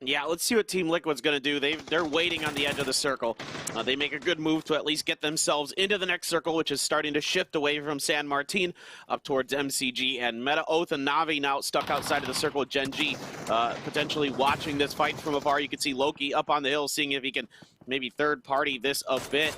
Yeah, let's see what Team Liquid's going to do. They're waiting on the edge of the circle. They make a good move to at least get themselves into the next circle, which is starting to shift away from San Martin up towards MCG and Meta. Oath and Navi now stuck outside of the circle with Gen G, potentially watching this fight from afar. You can see Loki up on the hill, seeing if he can maybe third party this a bit.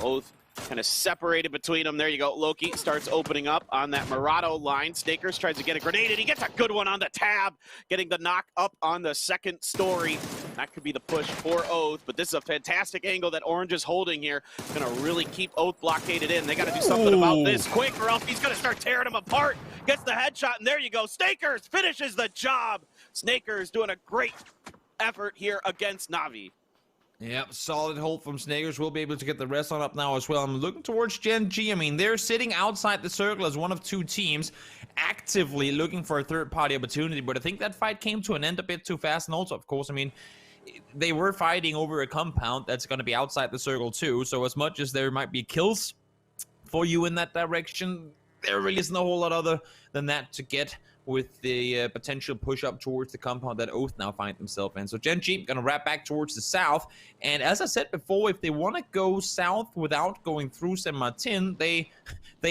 Oath kind of separated between them. There you go. Loki starts opening up on that Murado line. Snakers tries to get a grenade, and he gets a good one on the tab, getting the knock up on the second story. That could be the push for Oath, but this is a fantastic angle that Orange is holding here. Going to really keep Oath blockaded in. They got to do something about this quick, or else he's going to start tearing him apart. Gets the headshot, and there you go. Snakers finishes the job. Snakers doing a great effort here against Navi. Yep, solid hold from Snagers. We'll be able to get the rest on up now as well. I'm looking towards Gen G. I mean, they're sitting outside the circle as one of two teams, actively looking for a third-party opportunity. But I think that fight came to an end a bit too fast. And also, of course, I mean, they were fighting over a compound that's going to be outside the circle too. So as much as there might be kills for you in that direction, there really isn't a whole lot other than that to get with the potential push up towards the compound that Oath now find themselves in. So Gen G gonna wrap back towards the south, and as I said before, if they want to go south without going through San Martin, they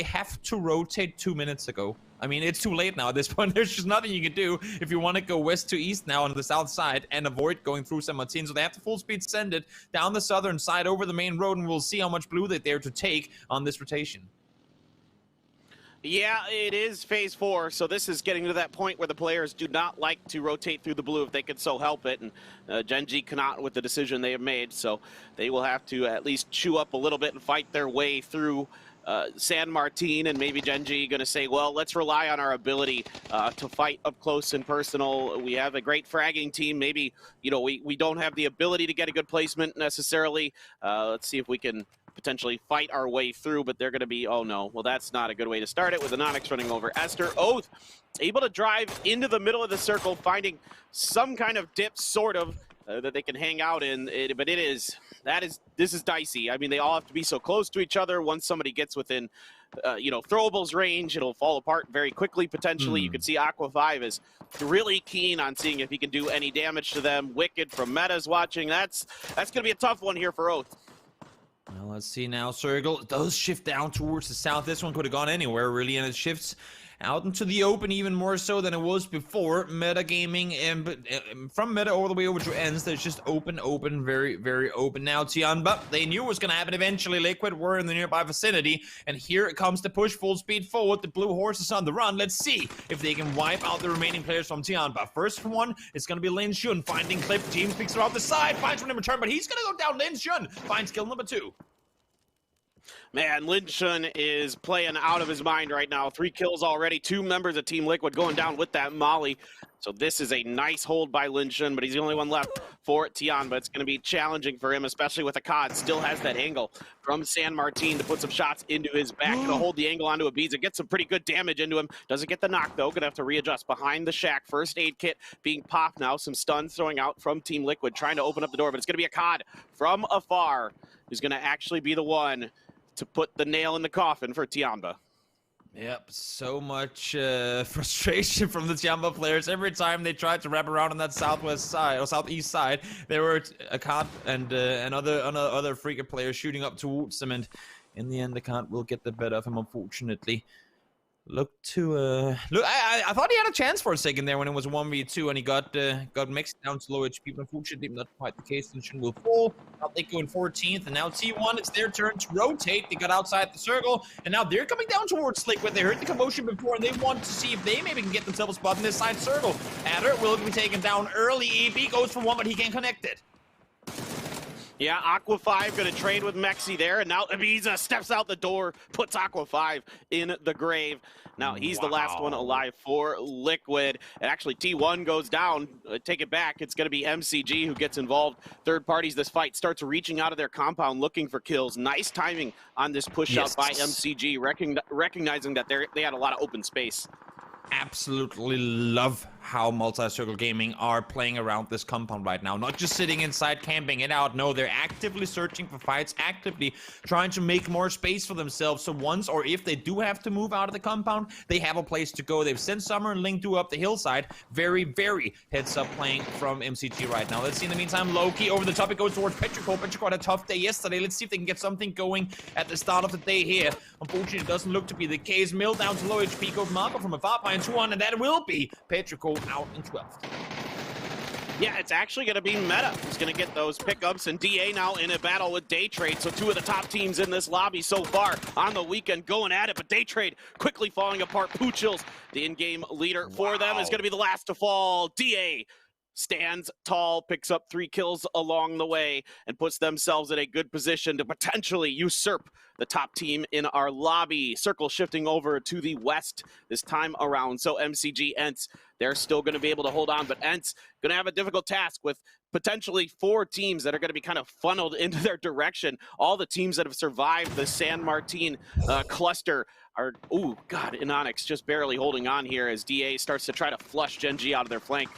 have to rotate 2 minutes ago. I mean, it's too late now at this point. There's just nothing you can do if you want to go west to east now on the south side and avoid going through San Martin. So they have to full speed send it down the southern side over the main road, and we'll see how much blue they dare to take on this rotation. Yeah, it is phase 4, so this is getting to that point where the players do not like to rotate through the blue if they can so help it, and Gen G cannot with the decision they have made, so they will have to at least chew up a little bit and fight their way through San Martin, and maybe Gen G going to say, well, let's rely on our ability to fight up close and personal. We have a great fragging team. Maybe, you know, we don't have the ability to get a good placement necessarily. Let's see if we can potentially fight our way through, but they're going to be, oh no, well, that's not a good way to start it with the Onyx running over Esther. Oath able to drive into the middle of the circle, finding some kind of dip, sort of, that they can hang out in, but this is dicey. I mean, they all have to be so close to each other. Once somebody gets within, you know, throwables range, it'll fall apart very quickly, potentially. You can see Aqua 5 is really keen on seeing if he can do any damage to them. Wicked from Meta's watching. That's going to be a tough one here for Oath. Well, let's see now. Circle does shift down towards the south. This one could have gone anywhere, really, and it shifts out into the open even more so than it was before. Meta gaming, and from Meta all the way over to ends, there's just open, very, very open now. Tianba, they knew it was going to happen eventually. Liquid were in the nearby vicinity, and here it comes to push full speed forward. The blue horse is on the run. Let's see if they can wipe out the remaining players from Tianba. First one is going to be Lin Shun finding Cliff. Team speaks around the side, finds one in return, but he's going to go down. Lin Shun finds kill number 2. Man, Lin Shun is playing out of his mind right now. 3 kills already. 2 members of Team Liquid going down with that molly. So this is a nice hold by Lin Shun, but he's the only one left for Tian. But it's going to be challenging for him, especially with a COD. Still has that angle from San Martin to put some shots into his back. Going to hold the angle onto Ibiza. Get some pretty good damage into him. Doesn't get the knock, though. Going to have to readjust behind the shack. First aid kit being popped now. Some stuns throwing out from Team Liquid, trying to open up the door. But it's going to be a COD from afar who's going to actually be the one to put the nail in the coffin for Tianba. Yep, so much frustration from the Tianba players. Every time they tried to wrap around on that southwest side or southeast side, there were a COD and other freaker players shooting up towards them, and in the end, the COD will get the better of him, unfortunately. I thought he had a chance for a second there when it was 1v2 and he got mixed down to low HP, but unfortunately not quite the case. Lin Shun will fall. Now they go in 14th, and now T1, it's their turn to rotate. They got outside the circle, and now they're coming down towards Liquid. They heard the commotion before, and they want to see if they maybe can get themselves a spot in this side circle. Adder will be taken down early. EB goes for one, but he can't connect it. Yeah, Aqua 5 going to trade with Mexi there, and now Ibiza steps out the door, puts Aqua 5 in the grave. Now he's the last one alive for Liquid. And actually, T1 goes down. Take it back. It's going to be MCG who gets involved. Third parties, this fight starts reaching out of their compound looking for kills. Nice timing on this push out by MCG, recognizing that they had a lot of open space. Absolutely love how Multi-Circle Gaming are playing around this compound right now. Not just sitting inside camping it out. No, they're actively searching for fights, actively trying to make more space for themselves. So once or if they do have to move out of the compound, they have a place to go. They've sent Summer and Ling Du up the hillside. Very, very heads up playing from MCG right now. Let's see in the meantime, Loki over the top. It goes towards Petrico. Petrico had a tough day yesterday. Let's see if they can get something going at the start of the day here. Unfortunately, it doesn't look to be the case. Mill down to low HP. Goes Marco from a far behind 2-1, and that will be Petrico out in 12th. Yeah, it's actually going to be Meta who's going to get those pickups, and DA now in a battle with Daytrade. So 2 of the top teams in this lobby so far on the weekend going at it, but Daytrade quickly falling apart. Poochills, the in-game leader for them, is going to be the last to fall. DA stands tall, picks up 3 kills along the way, and puts themselves in a good position to potentially usurp the top team in our lobby. Circle shifting over to the west this time around. So MCG, ENCE, they're still going to be able to hold on, but ENCE going to have a difficult task with potentially 4 teams that are going to be kind of funneled into their direction. All the teams that have survived the San Martin cluster are, oh God, Inonix just barely holding on here as DA starts to try to flush Gen G out of their flank.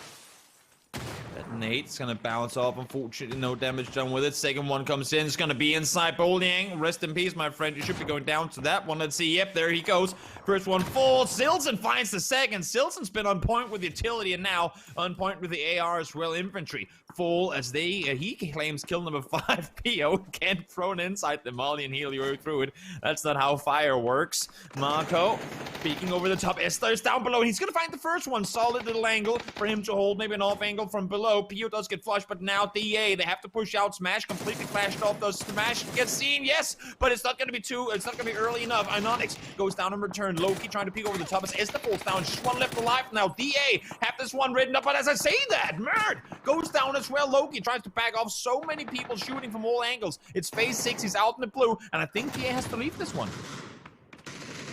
That nade's gonna bounce off. Unfortunately, no damage done with it. Second one comes in. It's gonna be inside Bowling. Rest in peace, my friend. You should be going down to that one. Let's see. Yep, there he goes. First one full. Silson finds the second. Silson's been on point with utility and now on point with the AR as well. Infantry full as they he claims kill number 5. PO can't throw an inside the molly and heal you through it. That's not how fire works. Marco peeking over the top. Esther's down below. He's gonna find the first one. Solid little angle for him to hold. Maybe an off angle from below. PO does get flushed, but now DA, they have to push out. Smash completely flashed off. Does Smash get seen? Yes, but it's not going to be early enough. Inonix goes down in return. Loki trying to peek over the top as Esther falls down. Just one left alive now. DA have this one written up, but as I say that, Mert goes down as well. Loki tries to back off. So many people shooting from all angles. It's phase 6. He's out in the blue, and I think DA has to leave this one.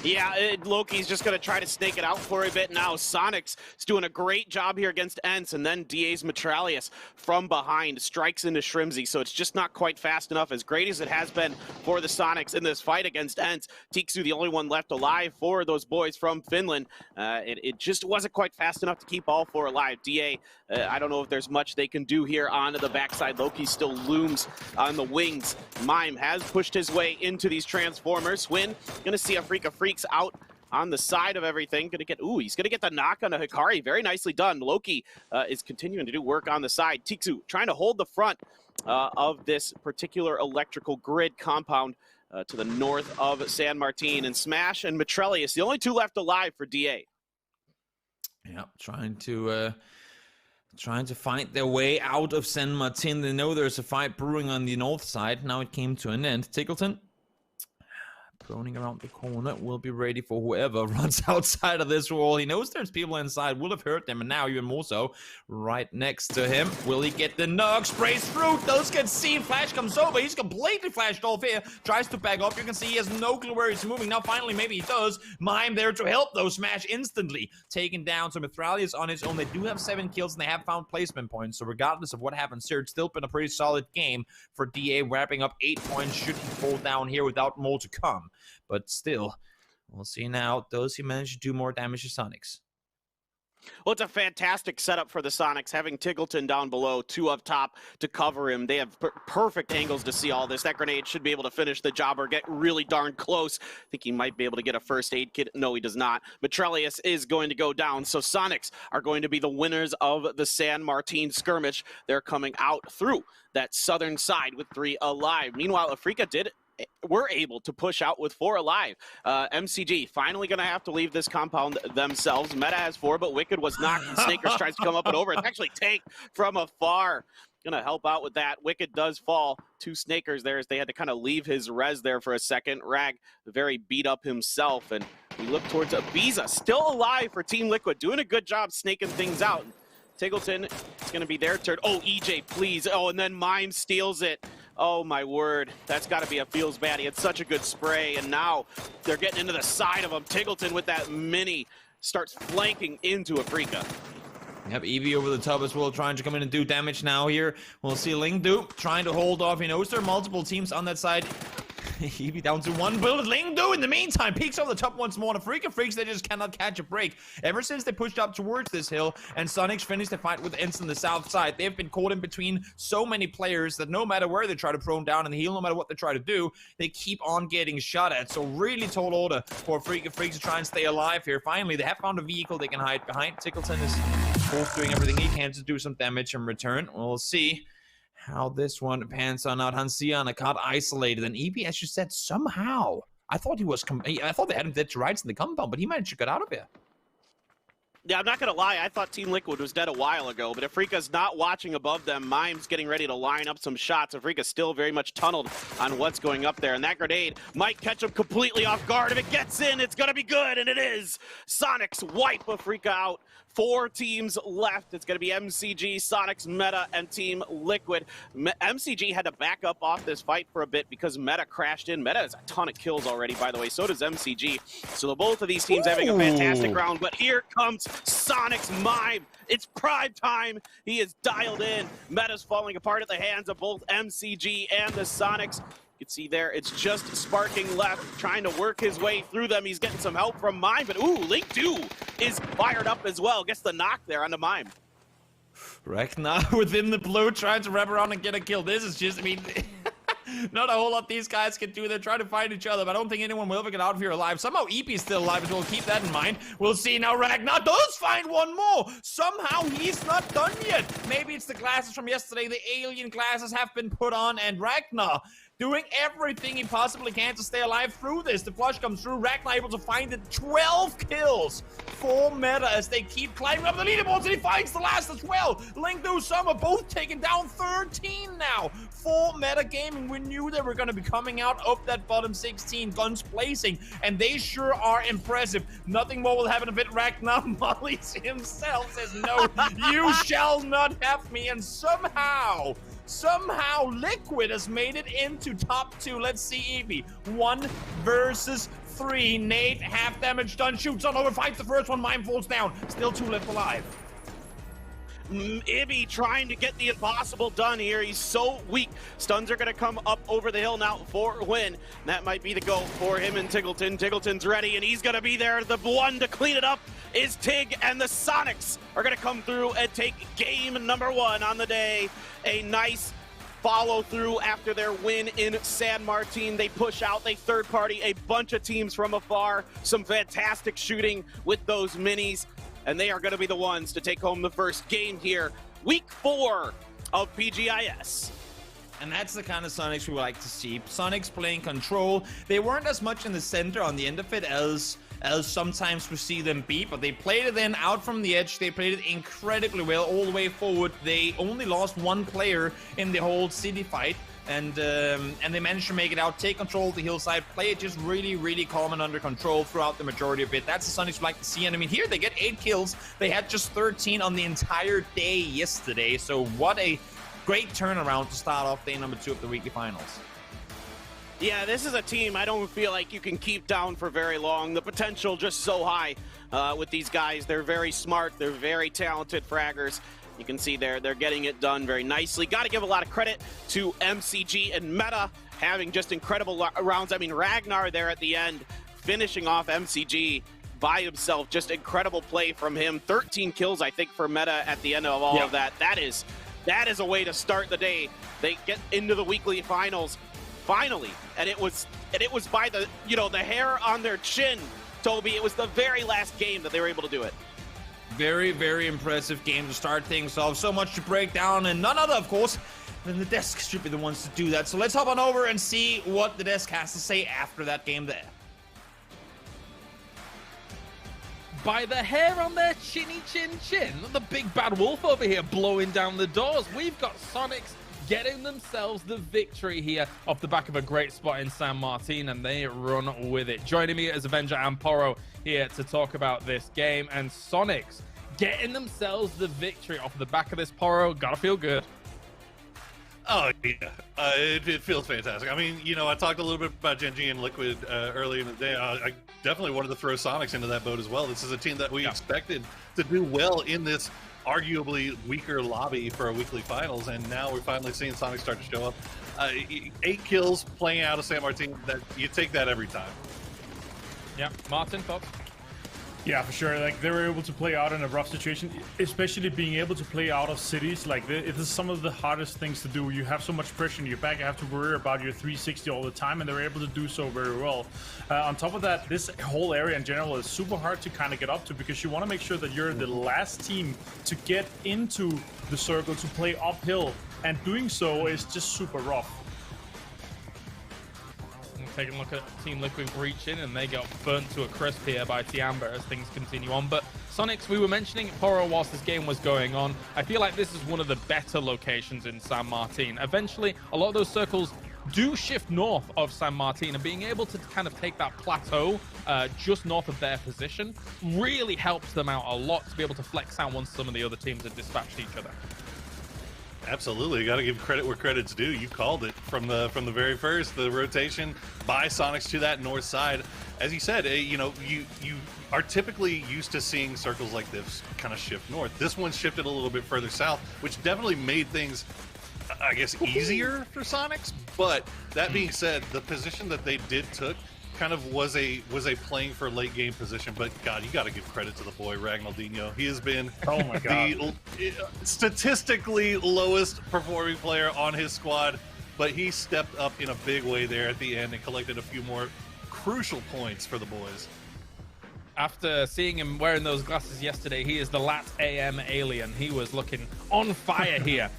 Yeah, Loki's just going to try to snake it out for a bit now. Sonics is doing a great job here against ENCE, and then DA's Metralius from behind strikes into Shrimsy, so it's just not quite fast enough. As great as it has been for the Sonics in this fight against ENCE, Tiksu the only one left alive for those boys from Finland. It just wasn't quite fast enough to keep all 4 alive. DA, I don't know if there's much they can do here on the backside. Loki still looms on the wings. Mime has pushed his way into these Transformers. Swin, going to see Afrika Freaks out on the side of everything. Gonna get, he's gonna get the knock on a Hikari. Very nicely done. Loki is continuing to do work on the side. Tiksu trying to hold the front of this particular electrical grid compound to the north of San Martin. And Smash and Metrelius, the only 2 left alive for DA. Yeah, trying to find their way out of San Martin. They know there's a fight brewing on the north side. Now it came to an end. Tickleton droning around the corner, will be ready for whoever runs outside of this wall. He knows there's people inside, will have heard them, and now even more so, right next to him. Will he get the knock? Sprays through, does get seen. Flash comes over, he's completely flashed off here. Tries to back up, you can see he has no clue where he's moving. Now finally, maybe he does. Mime there to help though. Smash instantly taken down. So Mithralius on his own. They do have 7 kills and they have found placement points. So regardless of what happens here, it's still been a pretty solid game for DA, wrapping up 8 points should he fall down here without more to come. But still, we'll see now. Does he manage to do more damage to Sonics? Well, it's a fantastic setup for the Sonics, having Tiggleton down below, 2 up top to cover him. They have perfect angles to see all this. That grenade should be able to finish the job or get really darn close. I think he might be able to get a first aid kit. No, he does not. Metrelius is going to go down, so Sonics are going to be the winners of the San Martin skirmish. They're coming out through that southern side with 3 alive. Meanwhile, Afrika were able to push out with 4 alive. MCG finally going to have to leave this compound themselves. Meta has 4, but Wicked was knocked. Snakers tries to come up and over. It's actually Take from afar. Going to help out with that. Wicked does fall to Snakers there as they had to kind of leave his res there for a second. Rag very beat up himself, and we look towards Ibiza, still alive for Team Liquid, doing a good job snaking things out. Tiggleton is going to be their turn. Oh, EJ, please. Oh, and then Mime steals it. Oh, my word. That's got to be a feels bad. He had such a good spray, and now they're getting into the side of him. Tiggleton with that mini starts flanking into Afrika. Yep, Eevee over the top as well, trying to come in and do damage now here. We'll see Lingdu trying to hold off. He knows there are multiple teams on that side. Eevee down to 1 bullet. Lingdu in the meantime peeks over the top once more. And Afrika Freaks, they just cannot catch a break. Ever since they pushed up towards this hill and Sonics finished the fight with ENCE on the south side, they've been caught in between so many players that no matter where they try to prone down and heal, no matter what they try to do, they keep on getting shot at. So really tall order for Afrika Freaks to try and stay alive here. Finally, they have found a vehicle they can hide behind. Tickleton is both doing everything he can to do some damage in return. We'll see how this one pans on out. Hansiana got isolated, and EP, as you said, somehow I thought they had him dead to rights in the compound, but he managed to get out of here. Yeah, I'm not going to lie. I thought Team Liquid was dead a while ago, but Afrika's not watching above them. Mime's getting ready to line up some shots. Afrika's still very much tunneled on what's going up there, and that grenade might catch him completely off guard. If it gets in, it's going to be good, and it is. Sonics wipe Afrika out 4 teams left. It's going to be MCG, Sonics, Meta, and Team Liquid. MCG had to back up off this fight for a bit because Meta crashed in. Meta has a ton of kills already, by the way. So does MCG. So both of these teams having a fantastic round. But here comes Sonics Mime. It's prime time. He is dialed in. Meta's falling apart at the hands of both MCG and the Sonics. You can see there, it's just Sparking left, trying to work his way through them. He's getting some help from Mime, but ooh, Link 2 is fired up as well. Gets the knock there on the Mime. Ragnar within the blue, trying to wrap around and get a kill. This is just, I mean, not a whole lot these guys can do. They're trying to find each other, but I don't think anyone will ever get out of here alive. Somehow EP's still alive as well. Keep that in mind. We'll see now. Ragnar does find one more. Somehow he's not done yet. Maybe it's the glasses from yesterday. The alien glasses have been put on, and Ragnar doing everything he possibly can to stay alive through this. The flush comes through. Ragnar able to find it. 12 kills for Meta as they keep climbing up the leaderboards, and he finds the last as well. Link do Summer both taking down 13 now for Meta Gaming. We knew they were going to be coming out of that bottom 16, guns blazing, and they sure are impressive. Nothing more will happen if it. Ragnar mollies himself, says, no, you shall not have me, and somehow Liquid has made it into top 2. Let's see Eevee. 1 versus 3. Nate, half damage done, shoots on over, fights the first one, Mime falls down. Still 2 left alive. Ibby trying to get the impossible done here. He's so weak. Stuns are going to come up over the hill now for a win. That might be the go for him and Tiggleton. Tiggleton's ready, and he's going to be there. The one to clean it up is Tig, and the Sonics are going to come through and take game number 1 on the day. A nice follow through after their win in San Martin. They push out, they third party a bunch of teams from afar. Some fantastic shooting with those minis, and they are going to be the ones to take home the first game here. Week 4 of PGI.S. And that's the kind of Sonics we like to see. Sonics playing control. They weren't as much in the center on the end of it as sometimes we see them be, but they played it in out from the edge. They played it incredibly well all the way forward. They only lost 1 player in the whole city fight, and they managed to make it out, take control of the hillside, play it just really, really calm and under control throughout the majority of it. That's the Sonics we like to see. And I mean, here they get 8 kills. They had just 13 on the entire day yesterday. So what a great turnaround to start off day number 2 of the weekly finals. Yeah, this is a team I don't feel like you can keep down for very long. The potential just so high with these guys. They're very smart. They're very talented fraggers. You can see they're getting it done very nicely. Got to give a lot of credit to MCG and Meta having just incredible rounds. I mean, Ragnar there at the end finishing off MCG by himself. Just incredible play from him. 13 kills, I think, for Meta at the end of all of that. That is a way to start the day. They get into the weekly finals. Finally, and it was by the the hair on their chin, Toby. It was the very last game that they were able to do it. Very, very impressive game to start things off. So much to break down, and none other, of course, than the desk should be the ones to do that. So let's hop on over and see what the desk has to say after that game there. By the hair on their chinny chin, the big bad wolf over here blowing down the doors. We've got Sonics getting themselves the victory here off the back of a great spot in San Martin, and they run with it. Joining me is Avenger and Poro here to talk about this game, and Sonics getting themselves the victory off the back of this. Poro, gotta feel good. Oh, yeah. It feels fantastic. I mean, I talked a little bit about Genji and Liquid earlier in the day. I definitely wanted to throw Sonics into that boat as well. This is a team that we expected to do well in this arguably weaker lobby for a weekly finals, and now we're finally seeing Sonic start to show up. 8 kills playing out of San Martin, that you take that every time. Yeah, Martin, thoughts? Yeah, for sure. Like, they were able to play out in a rough situation, especially being able to play out of cities. Like, it is some of the hardest things to do. You have so much pressure in your back. You have to worry about your 360 all the time, and they were able to do so very well. On top of that, this whole area in general is super hard to kind of get up to, because you want to make sure that you're the last team to get into the circle to play uphill, and doing so is just super rough. Taking a look at Team Liquid breaching, and they got burnt to a crisp here by Tiamba as things continue on. But Sonics, we were mentioning Poro whilst this game was going on. I feel like this is one of the better locations in San Martin. Eventually, a lot of those circles do shift north of San Martin, and being able to kind of take that plateau just north of their position really helps them out a lot to be able to flex out once some of the other teams have dispatched each other. Absolutely, got to give credit where credit's due. You called it from the very first. The rotation by Sonics to that north side, as you said, you know, you are typically used to seeing circles like this kind of shift north. This one shifted a little bit further south, which definitely made things, I guess, easier for Sonics. But that being said, the position that they did took kind of was a playing for late game position. But God, you got to give credit to the boy Ragnaldinho. He has been the statistically lowest performing player on his squad, but he stepped up in a big way there at the end and collected a few more crucial points for the boys. After seeing him wearing those glasses yesterday, he is the Lat AM alien. He was looking on fire here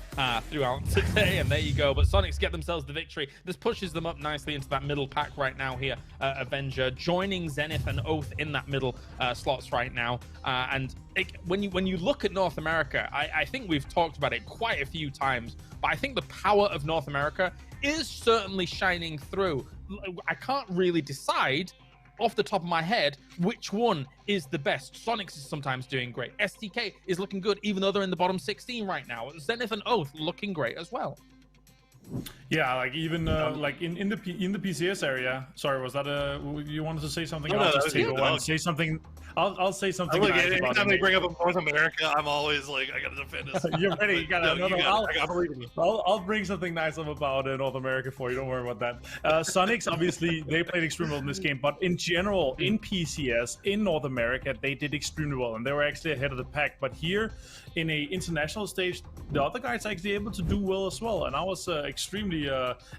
throughout today, and there you go. But Sonics get themselves the victory. This pushes them up nicely into that middle pack right now here. Avenger joining Zenith and Oath in that middle slots right now. When you look at North America, I think we've talked about it quite a few times, but I think the power of North America is certainly shining through. I can't really decide off the top of my head which one is the best. Sonics is sometimes doing great. STK is looking good, even though they're in the bottom 16 right now. Zenith and Oath looking great as well. Yeah, like even like in the PCS area. Sorry, was that you wanted to say something? No, I'll just take over and say something. I'll say something. Look, anytime they bring up North America, I'm always like, I gotta defend us. You're ready. You gotta. I believe in you. I'll bring something nice up about North America for you. Don't worry about that. Sonics, obviously, they played extremely well in this game, but in general, in PCS, in North America, they did extremely well, and they were actually ahead of the pack. But here, in a international stage, the other guys actually able to do well as well, and I was extremely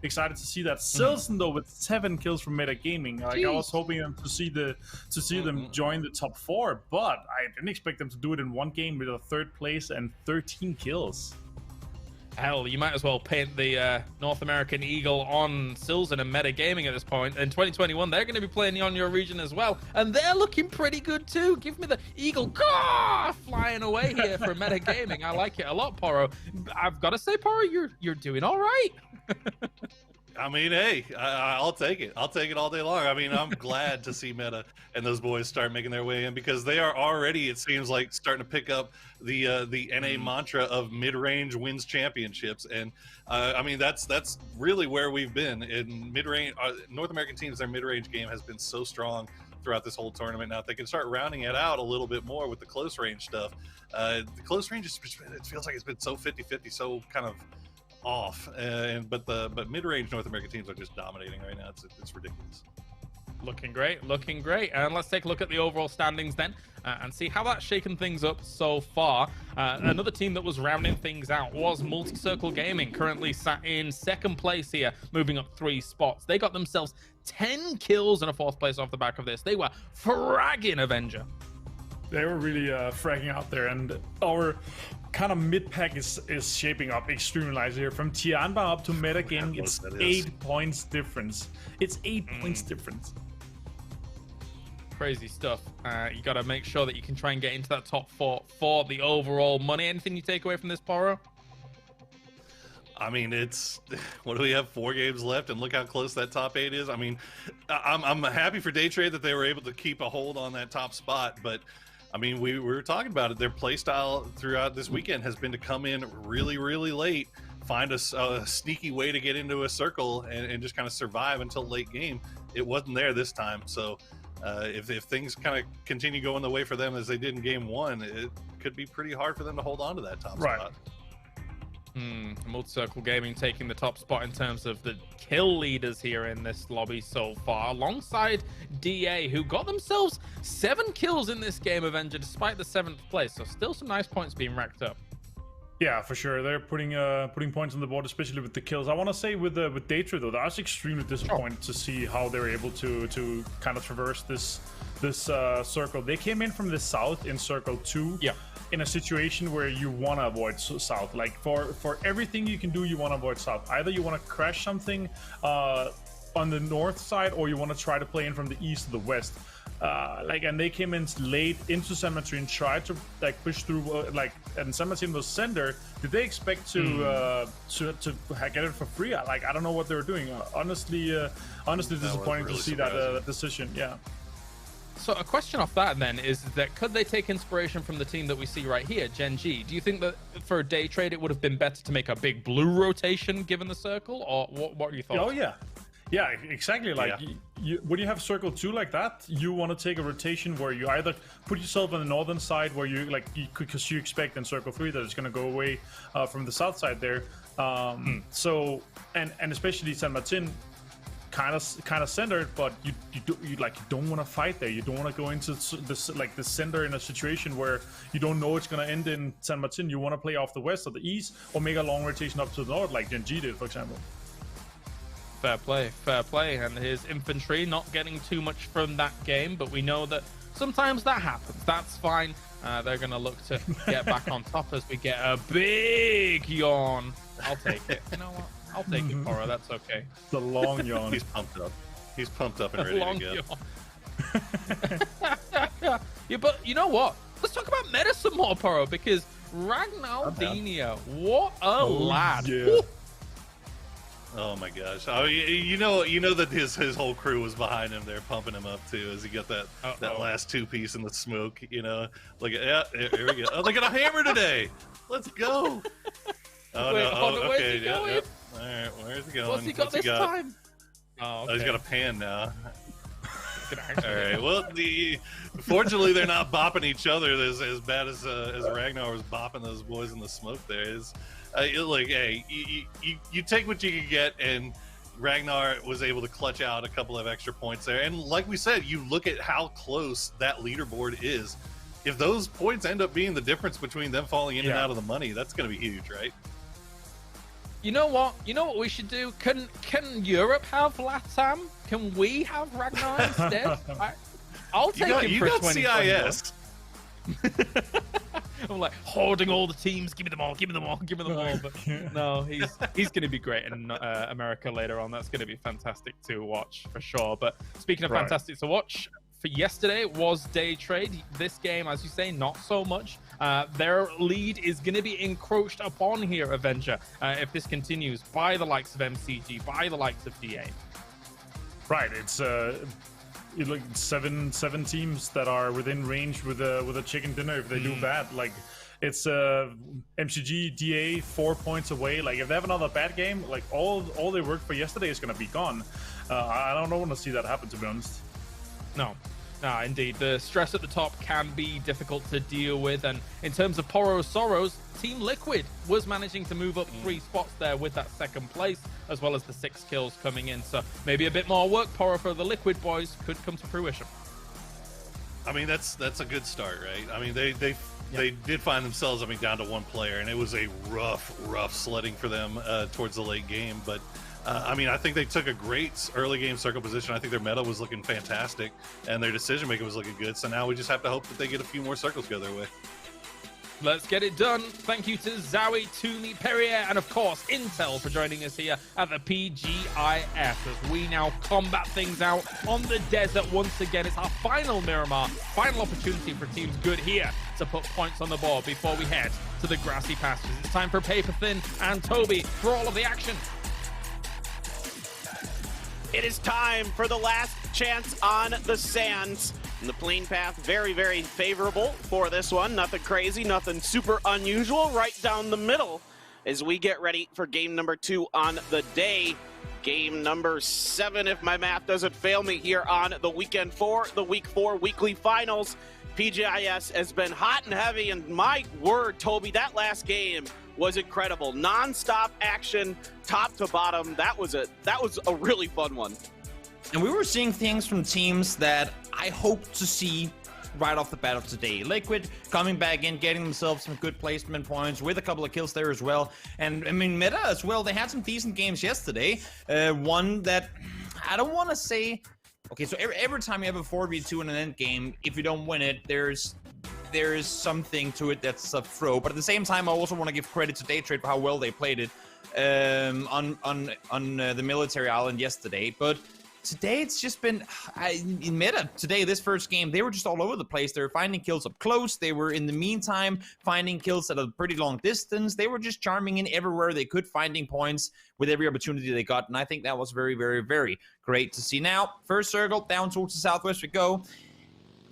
excited to see that. Silson, though, with 7 kills from Meta Gaming, like I was hoping them to see them join the top 4, but I didn't expect them to do it in one game with a 3rd place and 13 kills. Hell, you might as well paint the North American Eagle on Silson and Meta Gaming at this point. In 2021, they're going to be playing on your region as well, and they're looking pretty good too. Give me the Eagle flying away here for Meta Gaming. I like it a lot, Poro. I've got to say, Poro, you're doing all right. I mean, hey, I'll take it. I'll take it all day long. I mean, I'm glad to see Meta and those boys start making their way in, because they are already, it seems like, starting to pick up the NA mantra of mid-range wins championships. And I mean, that's really where we've been in mid-range. North American teams, their mid-range game has been so strong throughout this whole tournament. Now, if they can start rounding it out a little bit more with the close range stuff, the close range, it feels like it's been so 50-50, so kind of off, but mid-range North American teams are just dominating right now. It's ridiculous. Looking great, looking great. And let's take a look at the overall standings then and see how that's shaken things up so far. Another team that was rounding things out was Multi-Circle Gaming, currently sat in 2nd place here, moving up 3 spots. They got themselves 10 kills and a 4th place off the back of this. They were fragging Avenger. They were really fragging out there, and our kind of mid-pack is shaping up extremely nicely here. From Tianba up to Meta Gaming, it's 8 points difference. It's 8 points difference. Crazy stuff. You got to make sure that you can try and get into that top 4 for the overall money. Anything you take away from this, Poro? I mean, it's, what do we have, 4 games left, and look how close that top 8 is. I mean, I'm happy for Daytrade that they were able to keep a hold on that top spot, but I mean, we were talking about it. Their play style throughout this weekend has been to come in really, really late, find a sneaky way to get into a circle and just kind of survive until late game. It wasn't there this time. So if things kind of continue going the way for them as they did in game 1, it could be pretty hard for them to hold on to that top spot. Multi-Circle Gaming taking the top spot in terms of the kill leaders here in this lobby so far, alongside DA, who got themselves 7 kills in this game, Avenger, despite the 7th place. So still some nice points being racked up. Yeah, for sure. They're putting points on the board, especially with the kills. I want to say with Daytrade, though, I was extremely disappointed to see how they were able to kind of traverse this circle. They came in from the south in circle 2. Yeah. In a situation where you want to avoid south, like for everything you can do, you want to avoid south. Either you want to crash something on the north side, or you want to try to play in from the east to the west. and they came in late into San Martin, tried to like push through, and San Martin was center. Did they expect to get it for free? I don't know what they were doing. Honestly disappointing really to see surprising. that decision. Yeah. So a question off that then is that could they take inspiration from the team that we see right here, Gen G? Do you think that for a day trade it would have been better to make a big blue rotation given the circle, or what are your thoughts? Oh yeah. Yeah, exactly. Like when you have circle 2 like that, you want to take a rotation where you either put yourself on the northern side where because you expect in circle 3 that it's going to go away from the south side there. So and especially San Martin kind of centered, but you don't want to fight there. You don't want to go into the center in a situation where you don't know it's going to end in San Martin. You want to play off the west or the east or make a long rotation up to the north like Gen G did, for example. Fair play, and his infantry not getting too much from that game, but we know that sometimes that happens. That's fine. They're going to look to get back on top as we get a big yawn. I'll take it. You know what? I'll take it, Poro. That's okay. The long yawn. He's pumped up. He's pumped up and ready Long to go. yawn. Yeah, but you know what? Let's talk about meta some more, Poro, because Ragnaldinho, what a lad. Yeah. Woo. Oh my gosh! I mean, you know that his whole crew was behind him there, pumping him up too, as he got that last 2-piece in the smoke. You know, like here we go. Oh, they got a hammer today. Let's go. Oh Wait, no! hold on, where's he going? Yep. All right, where's he going? What's he got this time? Oh, he's got a pan now. All right. Well, fortunately, they're not bopping each other as bad as Ragnar was bopping those boys in the smoke. There is, hey, you take what you can get, and Ragnar was able to clutch out a couple of extra points there. And like we said, you look at how close that leaderboard is. If those points end up being the difference between them falling in and out of the money, that's going to be huge, right? You know what? You know what we should do? Can Europe have Latam? Can we have Ragnar instead? I'll take him for 20. CIS. I'm like hoarding all the teams. Give me them all. Give me them all. Give me them all. But no, he's going to be great in America later on. That's going to be fantastic to watch for sure. But speaking of fantastic to watch, for yesterday was day trade. This game, as you say, not so much. Their lead is going to be encroached upon here, Avenger, if this continues by the likes of MCG, by the likes of DA. Right, it's like seven teams that are within range with a chicken dinner if they do bad. Like it's MCG, DA 4 points away. Like if they have another bad game, like all they worked for yesterday is going to be gone. I don't want to see that happen, to be honest. No, indeed. The stress at the top can be difficult to deal with. And in terms of Poro Soros, Team Liquid was managing to move up 3 spots there with that second place, as well as the 6 kills coming in. So maybe a bit more work, Poro, for the Liquid boys could come to fruition. I mean, that's a good start, right? I mean, they did find themselves, down to 1 player, and it was a rough sledding for them towards the late game. But I think they took a great early game circle position. I think their meta was looking fantastic, and their decision making was looking good. So now we just have to hope that they get a few more circles go their way. Let's get it done. Thank you to Zowie, Toomey, Perrier, and of course Intel for joining us here at the PGI.S as we now combat things out on the desert once again. It's our final Miramar, final opportunity for Teams Good here to put points on the board before we head to the grassy pastures. It's time for Paper Thin and Toby for all of the action. It is time for the last chance on the sands. And the plane path, very, very favorable for this one. Nothing crazy, nothing super unusual. Right down the middle as we get ready for game number 2 on the day. Game number 7, if my math doesn't fail me, here on the weekend for the Week 4 weekly finals. PGI.S has been hot and heavy, and my word, Toby, that last game was incredible. Non-stop action, top to bottom. That was a really fun one. And we were seeing things from teams that I hope to see right off the bat of today. Liquid coming back in, getting themselves some good placement points with a couple of kills there as well. And Meta as well, they had some decent games yesterday. One that I don't want to say... Okay, so every time you have a 4v2 in an end game, if you don't win it, there's something to it that's a throw. But at the same time, I also want to give credit to Daytrade for how well they played it on the military island yesterday. But today it's just been in meta today. This first game, they were just all over the place. They were finding kills up close. They were in the meantime finding kills at a pretty long distance. They were just charming in everywhere they could, finding points with every opportunity they got, and I think that was very, very, very great to see. Now, first circle down towards the southwest we go.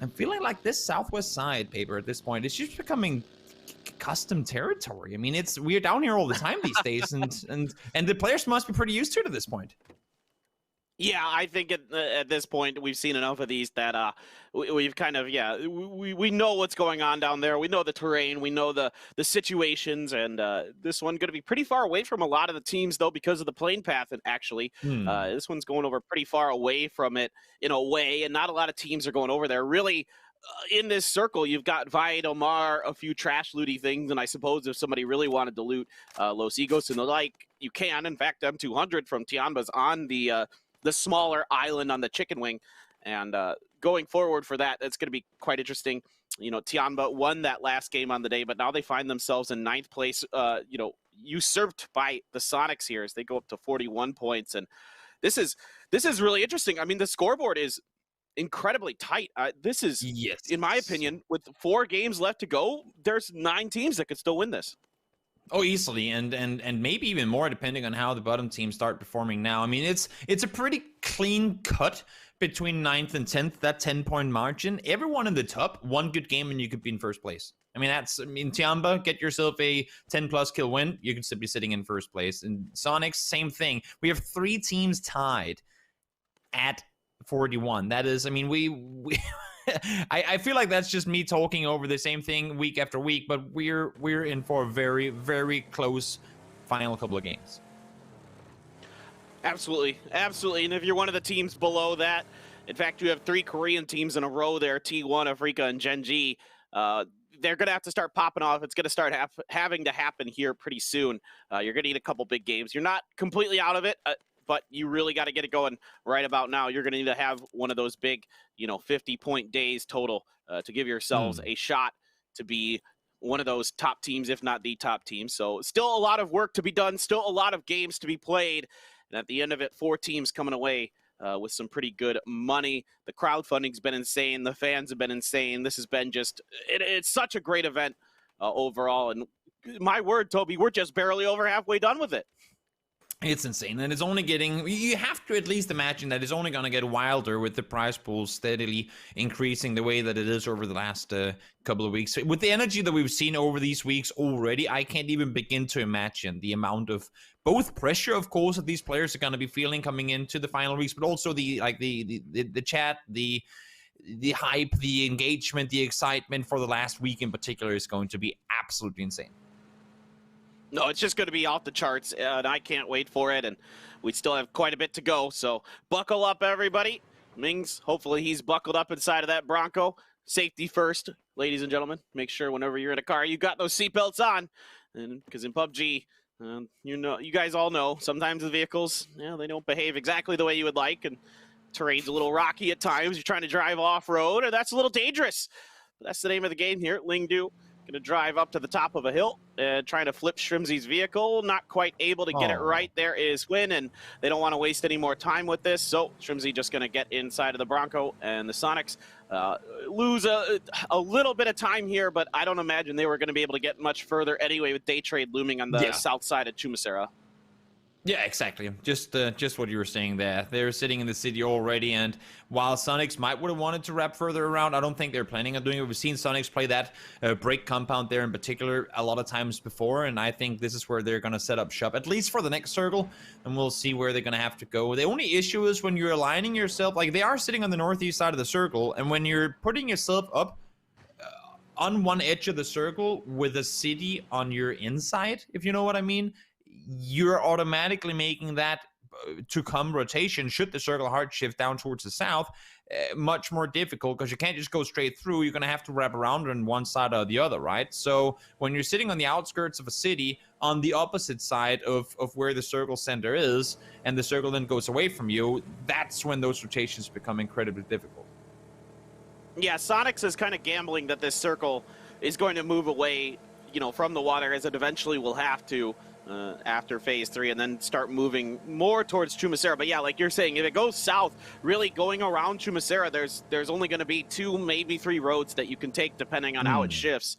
I'm feeling like this southwest side, Paper, at this point, it's just becoming custom territory. I mean, we're down here all the time these days, and the players must be pretty used to it at this point. Yeah, I think at this point we've seen enough of these that we've kind of we know what's going on down there. We know the terrain, we know the situations, and this one going to be pretty far away from a lot of the teams though because of the plane path. And actually, this one's going over pretty far away from it in a way, and not a lot of teams are going over there. Really, in this circle, you've got Vaid Omar, a few trash looty things, and I suppose if somebody really wanted to loot Los Egos and the like, you can. In fact, M200 from Tianba's on the smaller island on the chicken wing, and going forward for that, it's going to be quite interesting. You know, Tianba won that last game on the day, but now they find themselves in 9th place, usurped by the Sonics here as they go up to 41 points. And this is really interesting. I mean, the scoreboard is incredibly tight. This is, yes, in my opinion, with 4 games left to go, there's 9 teams that could still win this. Oh, easily, and maybe even more depending on how the bottom teams start performing now. I mean, it's a pretty clean cut between 9th and 10th, that 10-point margin. Everyone in the top, one good game and you could be in first place. I mean, Tianba, get yourself a 10-plus kill win, you could still be sitting in first place. And Sonics, same thing. We have 3 teams tied at 41. That is, I mean, we I feel like that's just me talking over the same thing week after week, but we're in for a very, very close final couple of games. Absolutely. And if you're one of the teams below that, in fact, you have 3 Korean teams in a row there, T1, Afrika, and Genji. They're going to have to start popping off. It's going to start having to happen here pretty soon. You're going to need a couple big games. You're not completely out of it, but you really got to get it going right about now. You're going to need to have one of those big, 50-point days total to give yourselves a shot to be one of those top teams, if not the top team. So still a lot of work to be done, still a lot of games to be played. And at the end of it, 4 teams coming away with some pretty good money. The crowdfunding's been insane. The fans have been insane. This has been just, it's such a great event overall. And my word, Toby, we're just barely over halfway done with it. It's insane, and it's only getting, you have to at least imagine that it's only going to get wilder with the prize pool steadily increasing the way that it is over the last couple of weeks. With the energy that we've seen over these weeks already, I can't even begin to imagine the amount of both pressure, of course, that these players are going to be feeling coming into the final weeks, but also the chat, the hype, the engagement, the excitement for the last week in particular is going to be absolutely insane. No, it's just going to be off the charts, and I can't wait for it, and we still have quite a bit to go, so buckle up, everybody. Mings, hopefully he's buckled up inside of that Bronco. Safety first, ladies and gentlemen. Make sure whenever you're in a car, you got those seatbelts on, and because in PUBG, you guys all know, sometimes the vehicles, they don't behave exactly the way you would like, and terrain's a little rocky at times. You're trying to drive off-road, or that's a little dangerous. But that's the name of the game here, Lingdu. Going to drive up to the top of a hill and trying to flip Shrimzy's vehicle. Not quite able to get it right. There is Win, and they don't want to waste any more time with this. So Shrimzy just going to get inside of the Bronco, and the Sonics lose a little bit of time here, but I don't imagine they were going to be able to get much further anyway with day trade looming on the south side of Chumasera. Yeah, exactly. Just what you were saying there. They're sitting in the city already, and while Sonics might would have wanted to wrap further around, I don't think they're planning on doing it. We've seen Sonics play that break compound there in particular a lot of times before, and I think this is where they're going to set up shop, at least for the next circle, and we'll see where they're going to have to go. The only issue is when you're aligning yourself, like they are sitting on the northeast side of the circle, and when you're putting yourself up on one edge of the circle with a city on your inside, if you know what I mean, you're automatically making that to come rotation, should the circle hard shift down towards the south, much more difficult because you can't just go straight through. You're going to have to wrap around on one side or the other, right? So when you're sitting on the outskirts of a city on the opposite side of where the circle center is, and the circle then goes away from you, that's when those rotations become incredibly difficult. Yeah, Sonics is kind of gambling that this circle is going to move away, from the water, as it eventually will have to. after phase 3 and then start moving more towards Chumacera. But yeah, like you're saying, if it goes south, really going around Chumacera, there's only going to be 2, maybe 3 roads that you can take depending on how it shifts.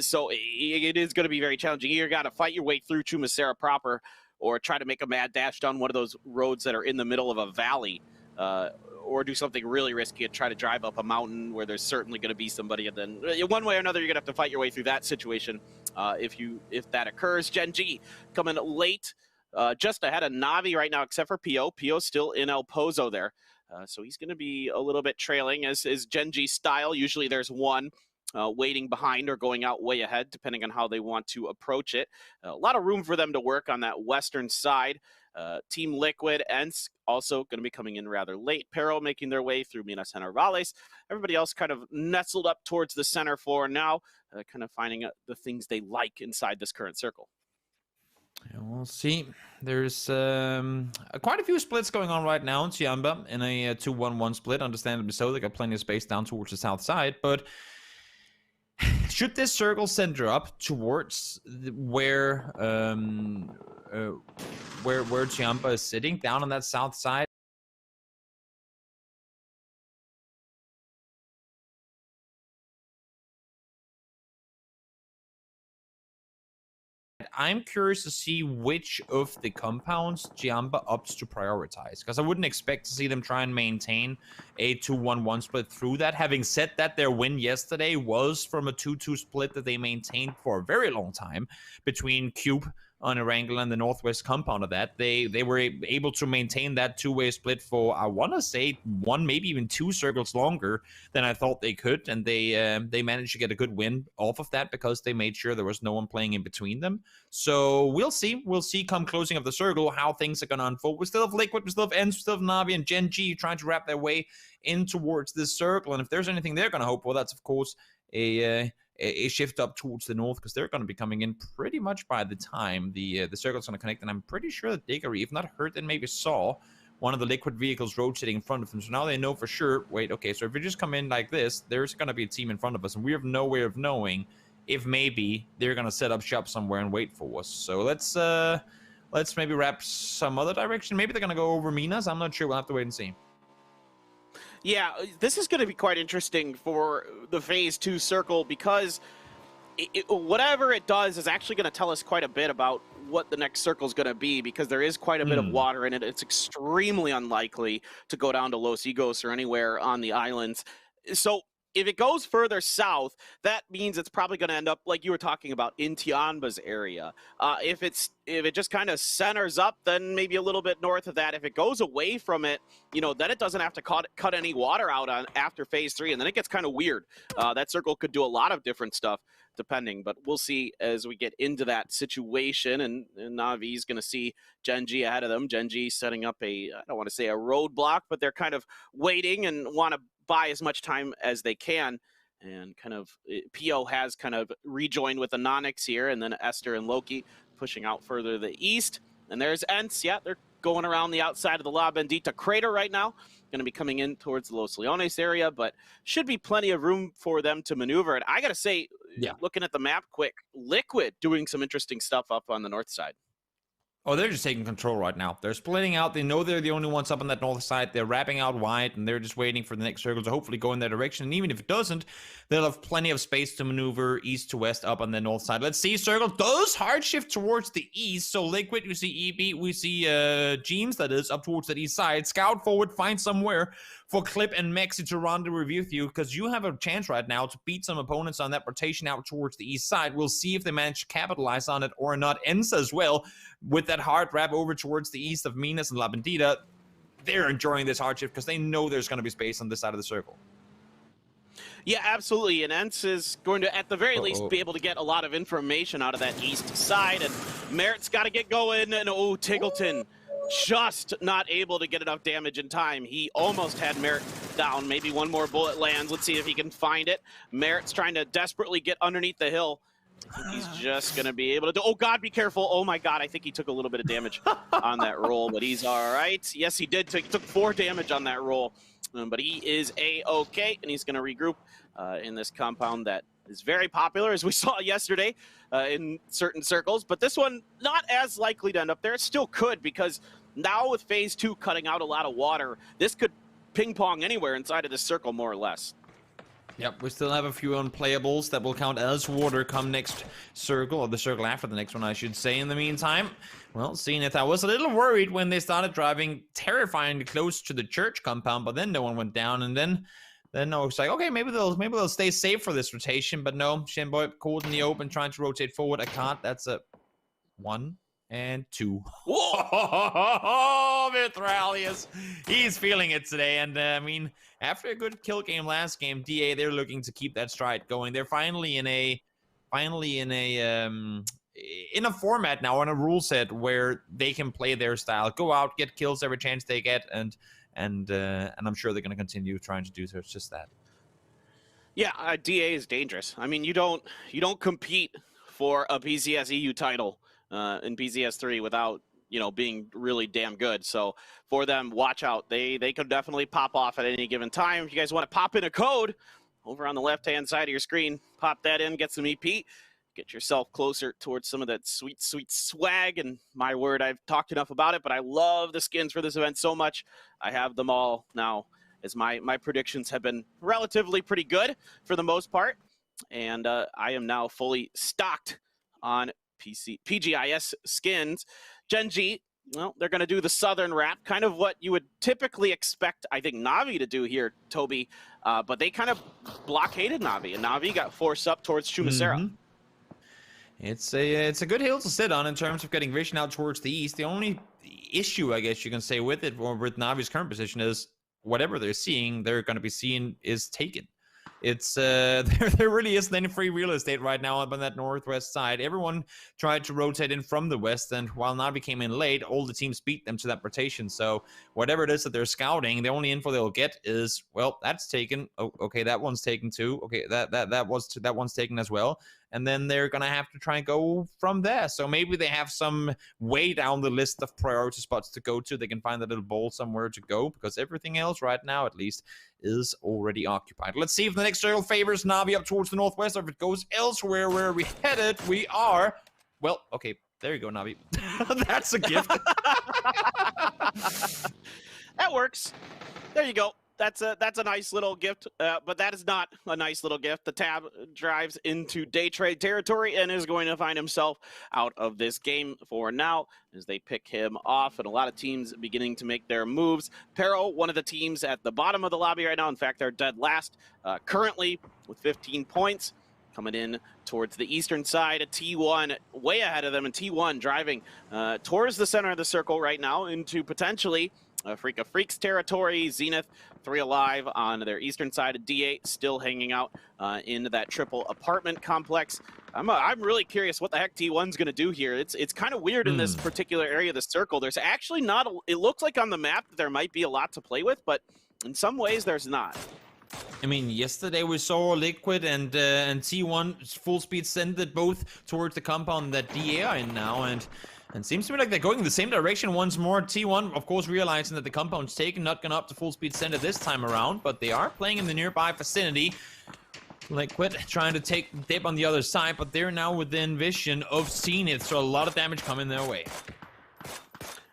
So it is going to be very challenging. You got to fight your way through Chumacera proper or try to make a mad dash down one of those roads that are in the middle of a valley, or do something really risky and try to drive up a mountain where there's certainly going to be somebody, and then one way or another you're going to have to fight your way through that situation if that occurs. Gen G coming late, just ahead of Navi right now, except for PO. PO's still in El Pozo there, so he's going to be a little bit trailing, as is Gen G style. Usually there's one waiting behind or going out way ahead, depending on how they want to approach it. A lot of room for them to work on that western side. Team Liquid and also going to be coming in rather late. Pero making their way through Minas Generales. Everybody else kind of nestled up towards the center for now, kind of finding the things they like inside this current circle. Yeah, we'll see. There's quite a few splits going on right now in Chiamba in a 2-1-1 split. Understandably so. They got plenty of space down towards the south side, but should this circle center up towards where Chiamba is sitting, down on that south side? I'm curious to see which of the compounds Chiamba opts to prioritize, because I wouldn't expect to see them try and maintain a 2-1-1 split through that. Having said that, their win yesterday was from a 2-2 split that they maintained for a very long time between Cube on Erangel and the northwest compound of that. They were able to maintain that 2-way split for, I want to say, 1, maybe even 2 circles longer than I thought they could, and they managed to get a good win off of that because they made sure there was no one playing in between them. So we'll see come closing of the circle how things are going to unfold. We still have Liquid, we still have ENCE, we still have Navi and Gen G trying to wrap their way in towards this circle, and if there's anything they're going to hope for, that's of course a shift up towards the north, because they're going to be coming in pretty much by the time the circle's going to connect. And I'm pretty sure that Diggory, if not heard, then maybe saw one of the Liquid vehicles rotating in front of them. So now they know for sure, wait, okay, so if we just come in like this, there's going to be a team in front of us, and we have no way of knowing if maybe they're going to set up shop somewhere and wait for us. So let's maybe wrap some other direction. Maybe they're going to go over Minas. I'm not sure. We'll have to wait and see. Yeah, this is going to be quite interesting for the phase 2 circle, because whatever it does is actually going to tell us quite a bit about what the next circle is going to be, because there is quite a bit of water in it. It's extremely unlikely to go down to Los Igos or anywhere on the islands. So if it goes further south, that means it's probably going to end up, like you were talking about, in Tianba's area. If it just kind of centers up, then maybe a little bit north of that. If it goes away from it, then it doesn't have to cut any water out on after phase 3, and then it gets kind of weird. That circle could do a lot of different stuff, depending, but we'll see as we get into that situation. And Navi's going to see Gen G ahead of them. Gen G setting up I don't want to say a roadblock, but they're kind of waiting and want to buy as much time as they can, and kind of PO has kind of rejoined with Anonix here, and then Esther and Loki pushing out further to the east. And there's ENCE. Yeah, they're going around the outside of the La Bendita crater right now, going to be coming in towards the Los Leones area, but should be plenty of room for them to maneuver. And I gotta say, looking at the map quick, Liquid doing some interesting stuff up on the north side. Oh, they're just taking control right now. They're splitting out. They know they're the only ones up on that north side. They're wrapping out wide, and they're just waiting for the next circle to hopefully go in their direction. And even if it doesn't, they'll have plenty of space to maneuver east to west up on the north side. Let's see. Circle does hard shift towards the east. So Liquid, we see EB, we see James, that is, up towards that east side. Scout forward, find somewhere for Clip and Mexi to rendezvous with you, because you have a chance right now to beat some opponents on that rotation out towards the east side. We'll see if they manage to capitalize on it or not. ENCE as well, with that hard wrap over towards the east of Minas and La Bendita. They're enjoying this hard shift because they know there's going to be space on this side of the circle. Yeah, absolutely. And ENCE is going to, at the very least, be able to get a lot of information out of that east side. And Merritt's got to get going. And Tiggleton just not able to get enough damage in time. He almost had Merritt down. Maybe one more bullet lands. Let's see if he can find it. Merritt's trying to desperately get underneath the hill. I think he's just going to be able to do... Oh, God, be careful. Oh, my God. I think he took a little bit of damage on that roll, but he's all right. Yes, he did. He took 4 damage on that roll, but he is A-okay, and he's going to regroup in this compound that is very popular, as we saw yesterday in certain circles. But this one, not as likely to end up there. It still could, because now with phase 2 cutting out a lot of water, this could ping pong anywhere inside of this circle, more or less. Yep, we still have a few unplayables that will count as water come next circle, or the circle after the next one, I should say. In the meantime, well, Zenith, I was a little worried when they started driving terrifyingly close to the church compound, but then no one went down, and then I was like, okay, maybe they'll stay safe for this rotation, but no, Shinboy caught in the open, trying to rotate forward. I can't. That's a 1 and 2. Whoa, Vitralius, he's feeling it today, and I mean, after a good kill game last game, DA, they're looking to keep that stride going. They're finally in a format now, in a rule set where they can play their style, go out, get kills every chance they get, and I'm sure they're going to continue trying to do so. It's just that. Yeah, DA is dangerous. I mean, you don't compete for a PCS EU title in PCS 3 without, you know, being really damn good. So for them, watch out. They could definitely pop off at any given time. If you guys want to pop in a code over on the left-hand side of your screen, pop that in, get some EP, get yourself closer towards some of that sweet, sweet swag. And my word, I've talked enough about it, but I love the skins for this event so much. I have them all now, as my predictions have been relatively pretty good for the most part. And I am now fully stocked on PGI.S skins. Gen G, well, they're going to do the Southern wrap, kind of what you would typically expect, I think, Na'Vi to do here, Toby. But they kind of blockaded Na'Vi, and Na'Vi got forced up towards Chumasera. It's a good hill to sit on in terms of getting vision out towards the east. The only issue, I guess you can say, with it, or with Na'Vi's current position, is whatever they're seeing, they're going to be seeing is taken. It's there really isn't any free real estate right now up on that northwest side. Everyone tried to rotate in from the west, and while Na'Vi came in late, all the teams beat them to that rotation. So whatever it is that they're scouting, the only info they'll get is, well, that's taken. Oh, okay, that one's taken too. Okay, that one's taken as well. And then they're gonna have to try and go from there. So maybe they have some way down the list of priority spots to go to. They can find a little bowl somewhere to go, because everything else right now, at least, is already occupied. Let's see if the next circle favors Na'Vi up towards the northwest, or if it goes elsewhere. Where are we headed? We are, well, okay, there you go, Na'Vi. That's a gift. That works. There you go. That's a nice little gift, but that is not a nice little gift. The Tab drives into day trade territory and is going to find himself out of this game for now, as they pick him off, and a lot of teams beginning to make their moves. Pero, one of the teams at the bottom of the lobby right now, in fact, they're dead last, currently with 15 points. Coming in towards the eastern side, T1 way ahead of them, and T1 driving towards the center of the circle right now into potentially Freak of Freaks territory. Zenith 3 alive on their eastern side. D8 still hanging out in that triple apartment complex. I'm really curious what the heck T1's going to do here. It's kind of weird in this particular area of the circle. There's actually not, it looks like on the map that there might be a lot to play with, but in some ways there's not. I mean, yesterday we saw Liquid and T1 full speed send it both towards the compound that DA are in now, and seems to me like they're going in the same direction once more. T1, of course, realizing that the compound's taken, not gonna up to full speed send it this time around, but they are playing in the nearby vicinity. Liquid trying to take dip on the other side, but they're now within vision of Zenith, so a lot of damage coming their way.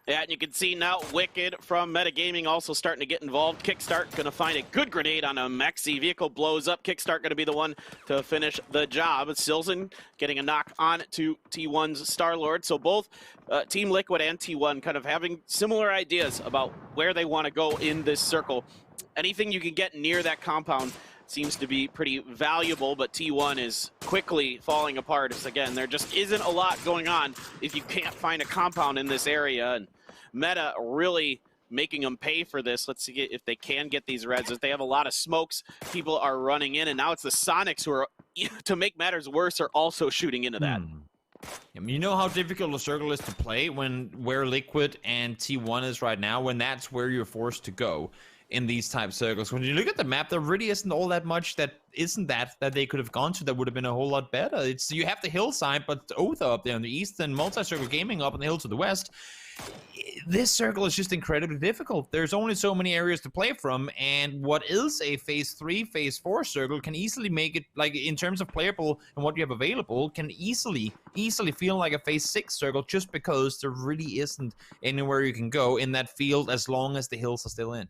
Yeah, and you can see now Wicked from Metagaming also starting to get involved. Kickstart going to find a good grenade on a Maxi. Vehicle blows up. Kickstart going to be the one to finish the job. Silzen getting a knock on to T1's Starlord. So both Team Liquid and T1 kind of having similar ideas about where they want to go in this circle. Anything you can get near that compound seems to be pretty valuable, but T1 is quickly falling apart. It's, again, there just isn't a lot going on if you can't find a compound in this area, and Meta really making them pay for this. Let's see if they can get these reds. If they have a lot of smokes, people are running in, and now it's the Sonics who are, to make matters worse, are also shooting into that. I mean, you know how difficult a circle is to play where Liquid and T1 is right now, when that's where you're forced to go. in these type circles. When you look at the map, there really isn't all that much that they could have gone to that would have been a whole lot better. It's you have the hillside, but Oath up there on the east and Multi-Circle Gaming up on the hill to the west. This circle is just incredibly difficult. There's only so many areas to play from, and what is a phase 3, phase 4 circle can easily make it, like in terms of playable and what you have available, can easily feel like a phase 6 circle, just because there really isn't anywhere you can go in that field as long as the hills are still in.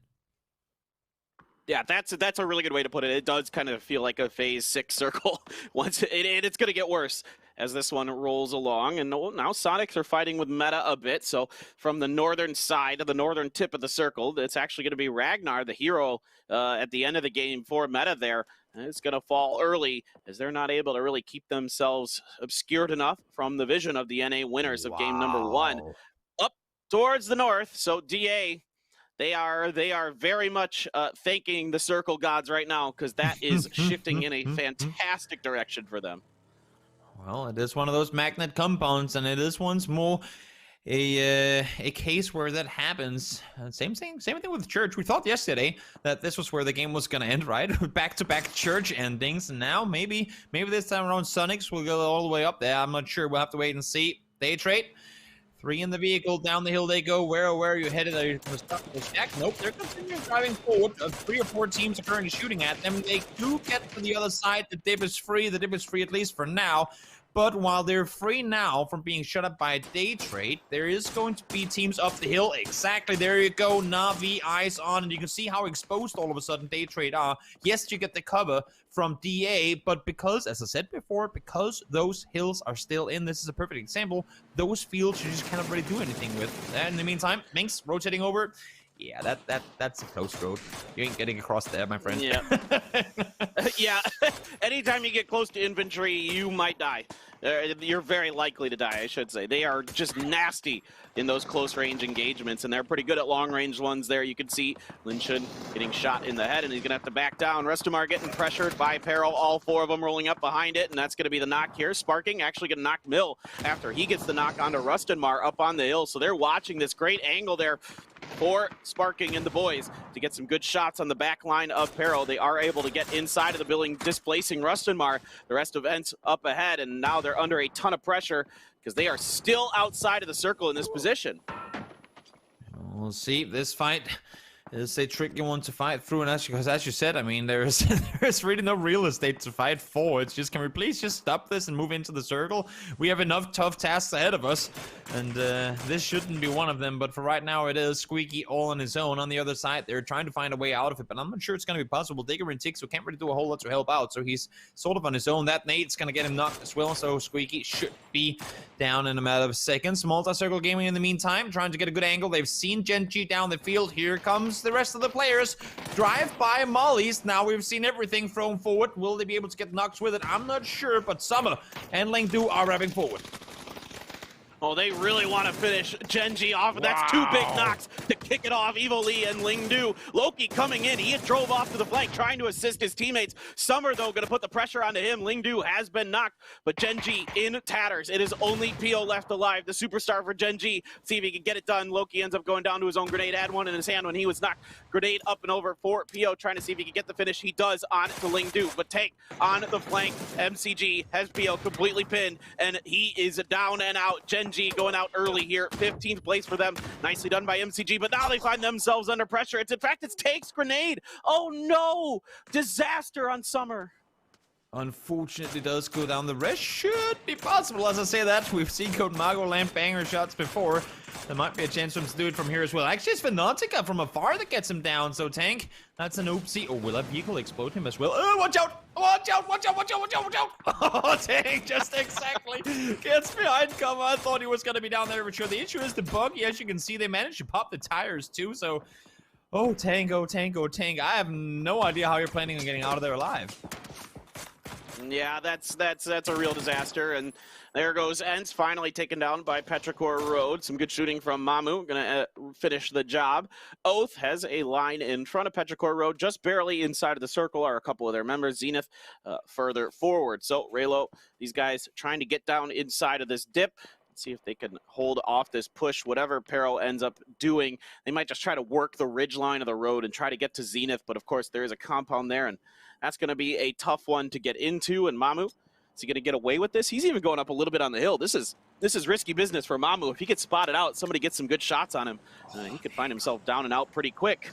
Yeah, that's a really good way to put it. It does kind of feel like a phase 6 circle. It's going to get worse as this one rolls along. And now Sonics are fighting with Meta a bit. So from the northern side of the northern tip of the circle, it's actually going to be Ragnar, the hero at the end of the game for Meta there. And it's going to fall early as they're not able to really keep themselves obscured enough from the vision of the NA winners of game number 1. Up towards the north, so DA... They are very much thanking the circle gods right now, because that is shifting in a fantastic direction for them. Well, it is one of those magnet compounds, and it is once more a case where that happens. Same thing with Church. We thought yesterday that this was where the game was going to end, right? Back-to-back Church endings, and now maybe this time around Sonics will go all the way up there. I'm not sure. We'll have to wait and see. Day trade. 3 in the vehicle, down the hill they go. Where are you headed? Are you stuck in the shack? Nope, they're continuing driving forward. 3 or 4 teams are currently shooting at them. They do get to the other side. The dip is free. The dip is free at least for now. But while they're free now from being shut up by a day trade, there is going to be teams up the hill. Exactly, there you go. Na'Vi, eyes on, and you can see how exposed all of a sudden day trade are. Yes, you get the cover from DA, but because, as I said before, because those hills are still in, this is a perfect example, those fields you just cannot really do anything with. And in the meantime, Minx rotating over. Yeah, that's a close road. You ain't getting across there, my friend. Yeah. Yeah. Anytime you get close to infantry, you might die. You're very likely to die, I should say. They are just nasty in those close-range engagements, and they're pretty good at long-range ones there. You can see Linshun getting shot in the head, and he's going to have to back down. Restamar getting pressured by Peril, all 4 of them rolling up behind it, and that's going to be the knock here. Sparking actually going to knock Mill after he gets the knock onto Rustinmar up on the hill, so they're watching this great angle there for Sparking and the boys to get some good shots on the back line of Peril. They are able to get inside of the building, displacing Rustinmar. The rest of Ents up ahead, and now they're under a ton of pressure because they are still outside of the circle in this position. We'll see. This fight is a tricky one to fight through, and because as you said, I mean, there's really no real estate to fight for. It's just, can we please just stop this and move into the circle? We have enough tough tasks ahead of us, and this shouldn't be one of them, but for right now it is. Squeaky all on his own. On the other side, they're trying to find a way out of it, but I'm not sure it's going to be possible. Digger and Tixo can't really do a whole lot to help out, so he's sort of on his own. That nade's going to get him knocked as well, so Squeaky should be down in a matter of seconds. Multi-Circle Gaming in the meantime, trying to get a good angle. They've seen Genji down the field. Here comes the rest of the players. Drive-by mollies. Now we've seen everything thrown forward. Will they be able to get knocked with it? I'm not sure, but Summer and Lingdu are wrapping forward. Oh, they really want to finish Genji off. Wow. That's 2 big knocks to kick it off. Evo Lee and Lingdu. Loki coming in. He drove off to the flank, trying to assist his teammates. Summer, though, going to put the pressure onto him. Lingdu has been knocked, but Genji in tatters. It is only Pio left alive, the superstar for Genji. See if he can get it done. Loki ends up going down to his own grenade. Had one in his hand when he was knocked. Grenade up and over for Pio, trying to see if he can get the finish. He does on to Lingdu, but Tank on the flank. MCG has Pio completely pinned, and he is down and out. Genji going out early here, 15th place for them. Nicely done by MCG, but now they find themselves under pressure. In fact, it's Take's grenade. Oh no! Disaster on Summer. Unfortunately, does go down. The rest should be possible. As I say that, we've seen Code Mago land banger shots before. There might be a chance for him to do it from here as well. Actually, it's Fnatica from afar that gets him down. So Tank, that's an oopsie. Oh, will that vehicle explode him as well? Oh, watch out! Watch out! Watch out! Watch out! Watch out! Watch out! Oh, Tank just exactly gets behind cover. I thought he was going to be down there for sure. The issue is the buggy. As you can see, they managed to pop the tires too. So, oh, Tank, oh, Tank, oh, Tank. I have no idea how you're planning on getting out of there alive. Yeah, that's a real disaster, and there goes Ents, finally taken down by Petrichor Road. Some good shooting from Mamu, gonna finish the job. Oath has a line in front of Petrichor Road, just barely inside of the circle are a couple of their members. Zenith further forward. So Raylo, these guys trying to get down inside of this dip. Let's see if they can hold off this push. Whatever Pero ends up doing, they might just try to work the ridge line of the road and try to get to Zenith. But of course, there is a compound there, and that's going to be a tough one to get into. And Mamu, is he going to get away with this? He's even going up a little bit on the hill. This is risky business for Mamu. If he gets spotted out, somebody gets some good shots on him, he could find himself down and out pretty quick.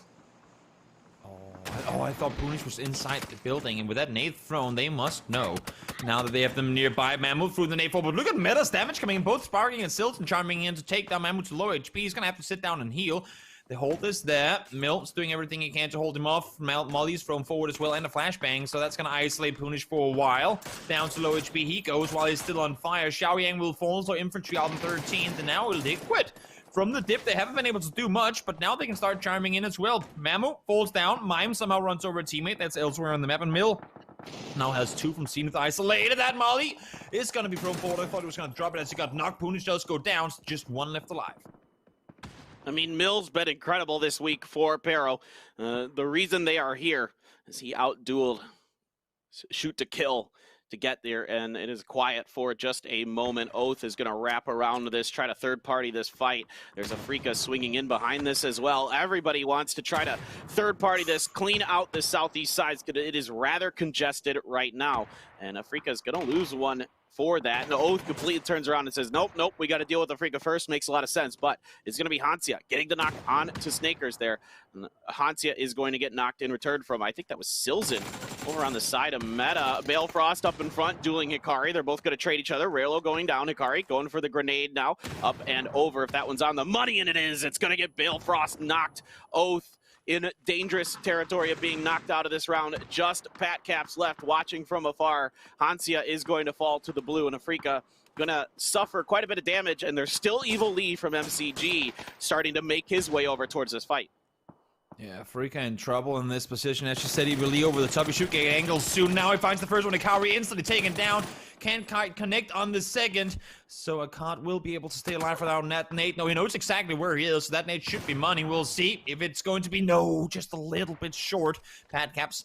Oh, I thought Punish was inside the building, and with that nade thrown, they must know now that they have them nearby. Mamu through the nade forward. Look at Meta's damage coming in, both Sparking and Silton chiming in to take down Mamu to low HP. He's gonna have to sit down and heal. They hold this there. Milt's doing everything he can to hold him off. Molly's thrown forward as well, and a flashbang, so that's gonna isolate Punish for a while. Down to low HP he goes while he's still on fire. Xiaoyang will fall, so infantry out in 13th, and now will Liquid. From the dip, they haven't been able to do much, but now they can start chiming in as well. Mamu falls down. Mime somehow runs over a teammate that's elsewhere on the map, and Mill now has 2 from Zenith isolated. That Molly is going to be thrown forward. I thought he was going to drop it as he got knocked. Punish does go down. Just 1 left alive. I mean, Mill's been incredible this week for Pero. The reason they are here is he outdueled shoot to kill to get there, and it is quiet for just a moment. Oath is going to wrap around this, try to third-party this fight. There's a Afrika swinging in behind this as well. Everybody wants to try to third-party this, clean out the southeast side. It is rather congested right now, and Afrika is going to lose one for that. And Oath completely turns around and says, nope, we got to deal with Afrika first. Makes a lot of sense, but it's going to be Hansia getting the knock on to Snakers there. And Hansia is going to get knocked in return from, I think that was Silzen over on the side of Meta. Balefrost up in front, dueling Hikari. They're both going to trade each other. Raylo going down, Hikari going for the grenade now. Up and over. If that one's on the money, and it is, it's going to get Balefrost knocked. Oath in dangerous territory of being knocked out of this round. Just Pat Caps left watching from afar. Hansia is going to fall to the blue, and Afrika gonna suffer quite a bit of damage, and there's still Evil Lee from MCG starting to make his way over towards this fight. Yeah, Afrika in trouble in this position. As she said, Evil Lee over the top. He should get angles soon. Now he finds the first one. Hikari instantly taken down. Can't connect on the second. So Akkad will be able to stay alive without that nade. No, he knows exactly where he is. So that nade should be money. We'll see if it's going to be no, just a little bit short. Pat Caps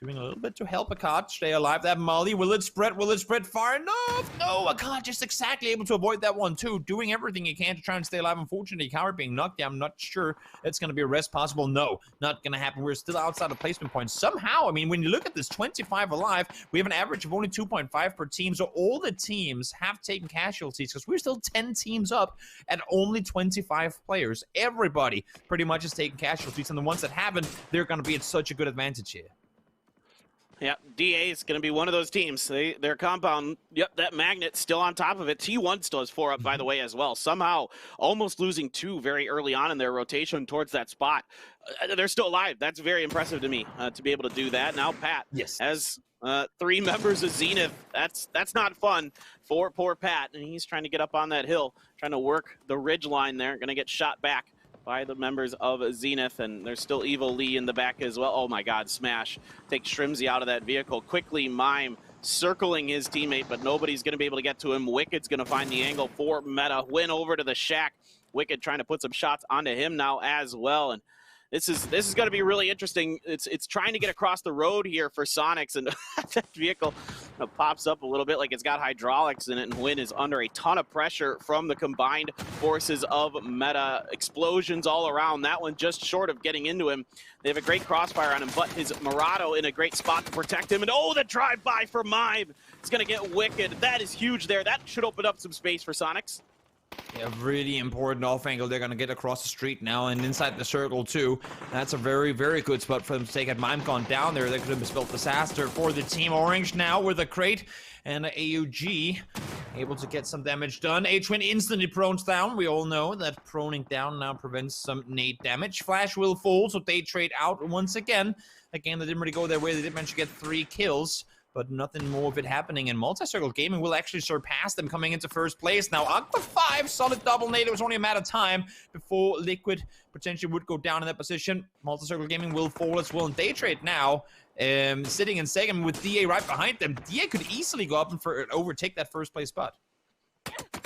doing a little bit to help Akkad stay alive. That Molly, will it spread? Will it spread far enough? No, Akkad just exactly able to avoid that one too. Doing everything he can to try and stay alive. Unfortunately, Hikari being knocked down. I'm not sure it's going to be a rest possible. No, not going to happen. We're still outside of placement points. Somehow, I mean, when you look at this 25 alive, we have an average of only 2.5 per team. So all the teams have taken casualties because we're still 10 teams up at only 25 players. Everybody pretty much is taking casualties. And the ones that haven't, they're going to be at such a good advantage here. Yeah, DA is going to be one of those teams. Their compound, yep, that magnet still on top of it. T1 still has 4 up, by the way, as well. Somehow almost losing 2 very early on in their rotation towards that spot. They're still alive. That's very impressive to me to be able to do that. Now Pat has 3 members of Zenith. That's not fun for poor Pat, and he's trying to get up on that hill, trying to work the ridge line there. Going to get shot back by the members of Zenith, and there's still Evil Lee in the back as well. Oh my God, Smash takes Shrimsy out of that vehicle. Quickly, Mime circling his teammate, but nobody's gonna be able to get to him. Wicked's gonna find the angle for Meta. Win over to the shack. Wicked trying to put some shots onto him now as well, and this is going to be really interesting. It's trying to get across the road here for Sonics, and that vehicle pops up a little bit like it's got hydraulics in it, and Win is under a ton of pressure from the combined forces of Meta. Explosions all around. That one just short of getting into him. They have a great crossfire on him, but his Murado in a great spot to protect him. And oh, the drive-by for Mime. It's going to get Wicked. That is huge there. That should open up some space for Sonics. Yeah, really important off angle. They're going to get across the street now and inside the circle too. That's a very, very good spot for them to take it. Mime gone down there. That could have been spelled disaster for the team. Orange now with a crate and AUG able to get some damage done. H-Win instantly prones down. We all know that proning down now prevents some nade damage. Flash will fall, so they trade out once again. Again, they didn't really go their way. They did manage to get 3 kills. But nothing more of it happening, and Multi-Circle Gaming will actually surpass them coming into first place. Now, Aqua 5, solid double nade. It was only a matter of time before Liquid potentially would go down in that position. Multi-Circle Gaming will fall as well, and they trade now. Sitting in second with DA right behind them. DA could easily go up and overtake that first place spot.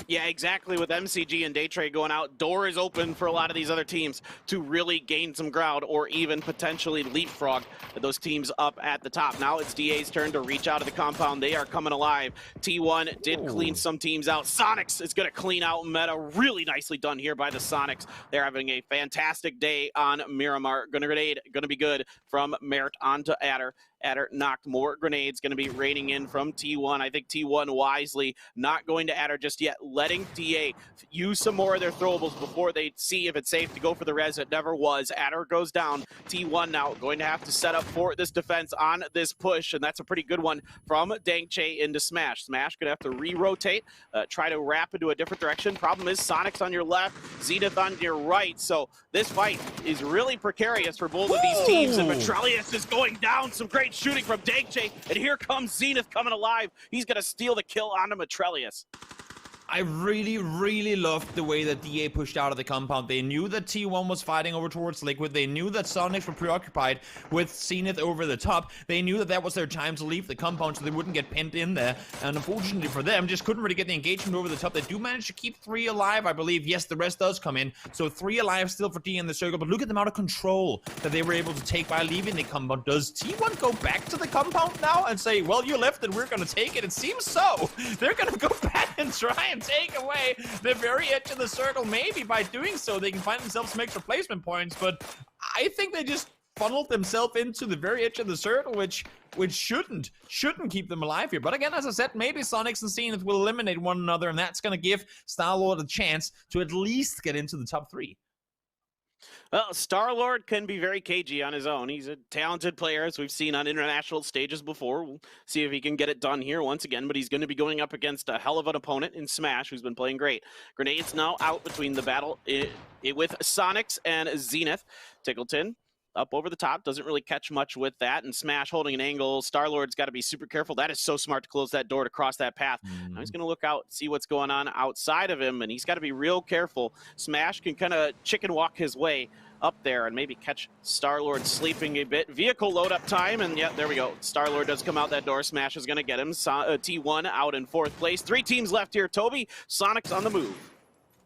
Yeah, exactly. With MCG and Day Trade going out, door is open for a lot of these other teams to really gain some ground or even potentially leapfrog those teams up at the top. Now it's DA's turn to reach out of the compound. They are coming alive. T1 did clean some teams out. Sonics is going to clean out Meta. Really nicely done here by the Sonics. They're having a fantastic day on Miramar. Grenade, going to be good from Merit onto Adder. Adder knocked more grenades, going to be raining in from T1. I think T1 wisely not going to Adder just yet, letting DA use some more of their throwables before they see if it's safe to go for the res. It never was. Adder goes down. T1 now going to have to set up for this defense on this push, and that's a pretty good one from Dangche into Smash. Smash going to have to re-rotate, try to wrap into a different direction. Problem is Sonic's on your left, Zenith on your right, so this fight is really precarious for both of these teams, and Metrelius is going down. Some great shooting from Dangche, and here comes Zenith coming alive. He's going to steal the kill onto Metrelius. I really loved the way that DA pushed out of the compound. They knew that T1 was fighting over towards Liquid. They knew that Sonics were preoccupied with Zenith over the top. They knew that that was their time to leave the compound so they wouldn't get pinned in there. And unfortunately for them, just couldn't really get the engagement over the top. They do manage to keep 3 alive, I believe. Yes, the rest does come in. So 3 alive still for DA in the circle. But look at the amount of control that they were able to take by leaving the compound. Does T1 go back to the compound now and say, well, you left it, we're going to take it? It seems so. They're going to go back and try and take away the very edge of the circle. Maybe by doing so they can find themselves some extra placement points, but I think they just funneled themselves into the very edge of the circle, which shouldn't keep them alive here. But again, as I said, maybe Sonics and Zenith will eliminate one another, and that's going to give Star-Lord a chance to at least get into the top 3. Well, Star-Lord can be very cagey on his own. He's a talented player, as we've seen on international stages before. We'll see if he can get it done here once again, but he's going to be going up against a hell of an opponent in Smash, who's been playing great. Grenades now out between the battle with Sonics and Zenith. Tickleton up over the top, doesn't really catch much with that, and Smash holding an angle. Star-Lord's got to be super careful. That is so smart to close that door to cross that path. Now he's going to look out, see what's going on outside of him, and he's got to be real careful. Smash can kind of chicken walk his way up there and maybe catch Star-Lord sleeping a bit. Vehicle load up time, and yeah, there we go. Star-Lord does come out that door. Smash is going to get him. T1 out in 4th place. 3 teams left here. Toby, Sonic's on the move.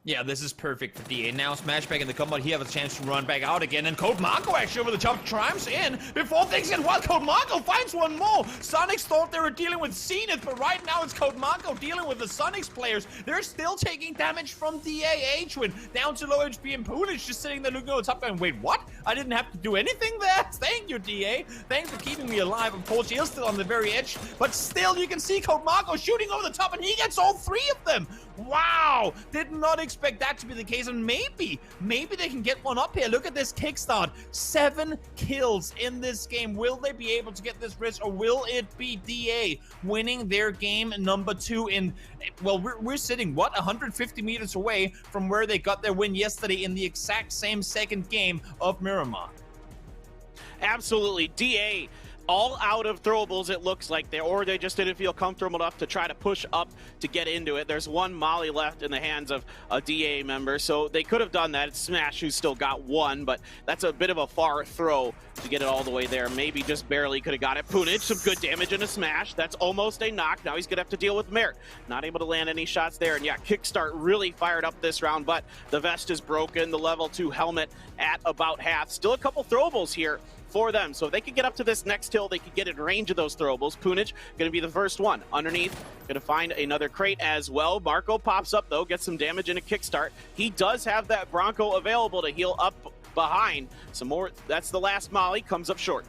Yeah, this is perfect for DA. Now Smash back in the combat. He has a chance to run back out again. And Code Marco actually over the top chimes in before things get wild. Code Marco finds one more. Sonics thought they were dealing with Zenith, but right now it's Code Marco dealing with the Sonics players. They're still taking damage from DA. H-Win down to low HP, and Poonage just sitting there looking over the top going, wait, what? I didn't have to do anything there? Thank you, DA. Thanks for keeping me alive. Of course, he is still on the very edge, but still you can see Code Marco shooting over the top, and he gets all 3 of them. Wow! Did not expect that to be the case, and maybe they can get one up here. Look at this kickstart. 7 kills in this game. Will they be able to get this wrist, or will it be DA winning their game number 2 in, well, we're sitting, what, 150 meters away from where they got their win yesterday in the exact same second game of Miramar. Absolutely. DA all out of throwables, it looks like, or they just didn't feel comfortable enough to try to push up to get into it. There's 1 molly left in the hands of a DA member, so they could have done that. It's Smash who's still got 1, but that's a bit of a far throw to get it all the way there. Maybe just barely could have got it. Poonage, some good damage in a Smash. That's almost a knock. Now he's going to have to deal with Merit. Not able to land any shots there, and yeah, Kickstart really fired up this round, but the vest is broken. The level 2 helmet at about half. Still a couple throwables here for them. So if they could get up to this next hill, they could get in range of those throwables. Poonage going to be the first one. Underneath, going to find another crate as well. Marco pops up, though, gets some damage in a kickstart. He does have that Bronco available to heal up behind. Some more. That's the last molly. Comes up short.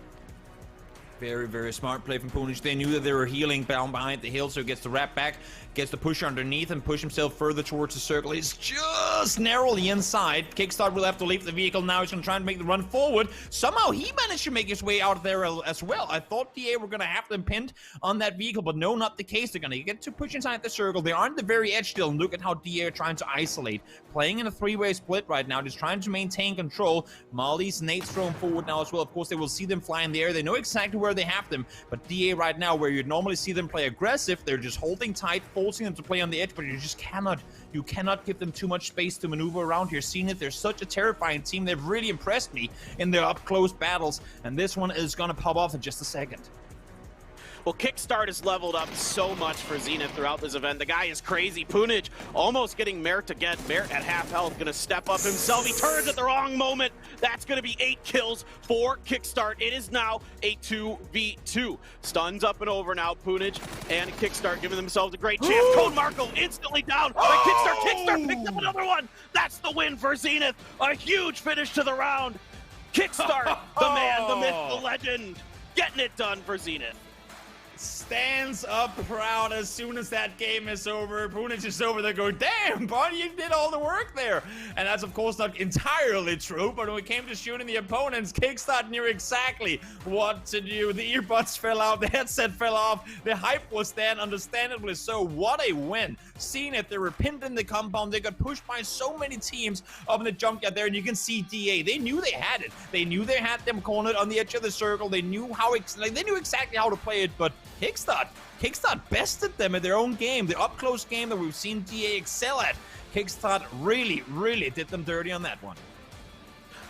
Very smart play from Poonage. They knew that they were healing down behind the hill, so he gets the wrap back, gets the push underneath, and push himself further towards the circle. He's just narrowly inside. Kickstart will have to leave the vehicle now. He's going to try and make the run forward. Somehow he managed to make his way out there as well. I thought DA were going to have them pinned on that vehicle, but no, not the case. They're going to get to push inside the circle. They are on the very edge still, and look at how DA are trying to isolate. Playing in a 3-way split right now, just trying to maintain control. Molly's, Nate's thrown forward now as well. Of course, they will see them fly in the air. They know exactly where they have them, but DA right now, where you'd normally see them play aggressive, they're just holding tight, forcing them to play on the edge, but you just cannot give them too much space to maneuver around here. Zenith, they're such a terrifying team. They've really impressed me in their up-close battles, and this one is gonna pop off in just a second. Well, Kickstart has leveled up so much for Zenith throughout this event. The guy is crazy. Punij almost getting Mert again. Mert at half health, gonna step up himself. He turns at the wrong moment. That's gonna be 8 kills for Kickstart. It is now a 2v2. Stuns up and over now. Punij and Kickstart giving themselves a great chance. Code Marco instantly down by Kickstart. Kickstart picked up another one. That's the win for Zenith. A huge finish to the round. Kickstart, the man, the myth, the legend, getting it done for Zenith. Stands up proud as soon as that game is over. Punij is over there going, damn, Bonnie, you did all the work there. And that's, of course, not entirely true, but when it came to shooting the opponents, Kickstart knew exactly what to do. The earbuds fell out, the headset fell off, the hype was there, understandably so. What a win. Zenith, they were pinned in the compound, they got pushed by so many teams up in the junkyard there, and you can see DA. They knew they had it. They knew they had them cornered on the edge of the circle. They knew how, they knew exactly how to play it, but Kickstart bested them in their own game, the up-close game that we've seen DA excel at. Kickstart really, really did them dirty on that one.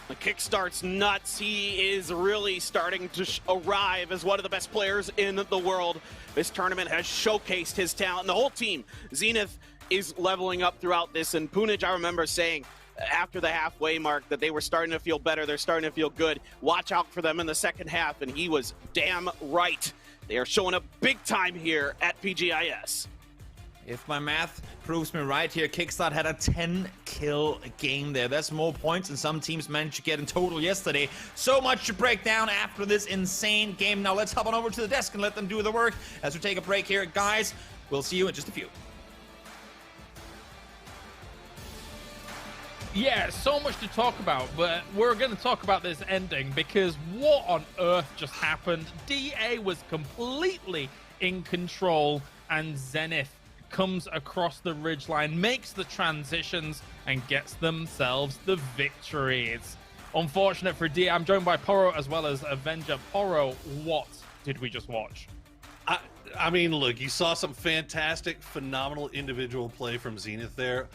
The Kickstart's nuts. He is really starting to arrive as one of the best players in the world. This tournament has showcased his talent, and the whole team, Zenith, is leveling up throughout this. And Punij, I remember saying after the halfway mark that they were starting to feel better. They're starting to feel good. Watch out for them in the second half, and he was damn right. They are showing up big time here at PGI.S. If my math proves me right here, Kickstart had a 10-kill game there. That's more points than some teams managed to get in total yesterday. So much to break down after this insane game. Now let's hop on over to the desk and let them do the work as we take a break here. Guys, we'll see you in just a few. Yeah, so much to talk about, but we're going to talk about this ending because what on earth just happened? DA was completely in control, and Zenith comes across the ridgeline, makes the transitions, and gets themselves the victory. It's unfortunate for DA. I'm joined by Poro as well as Avenger. Poro, what did we just watch? I mean, look, you saw some fantastic, phenomenal individual play from Zenith there.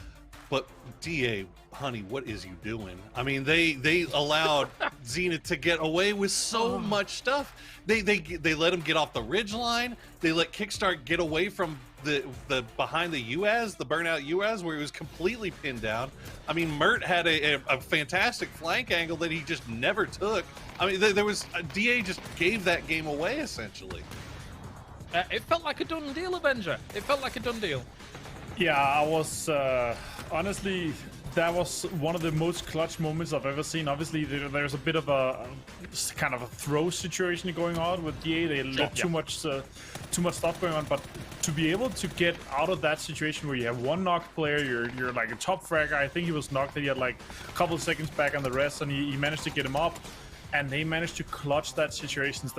But DA, honey, what is you doing? I mean, they allowed Zenith to get away with so much stuff. They let him get off the ridge line. They let Kickstart get away from the behind the UAS, the burnout UAS, where he was completely pinned down. I mean, Mert had a fantastic flank angle that he just never took. I mean, there was DA just gave that game away essentially. It felt like a done deal, Avenger. It felt like a done deal. Yeah, I was honestly, that was one of the most clutch moments I've ever seen. Obviously, there's a bit of a kind of a throw situation going on with DA. They let too much stuff going on, but to be able to get out of that situation where you have one knocked player, you're like a top fragger. I think he was knocked, and he had like a couple of seconds back on the rest, and he managed to get him up, and they managed to clutch that situation.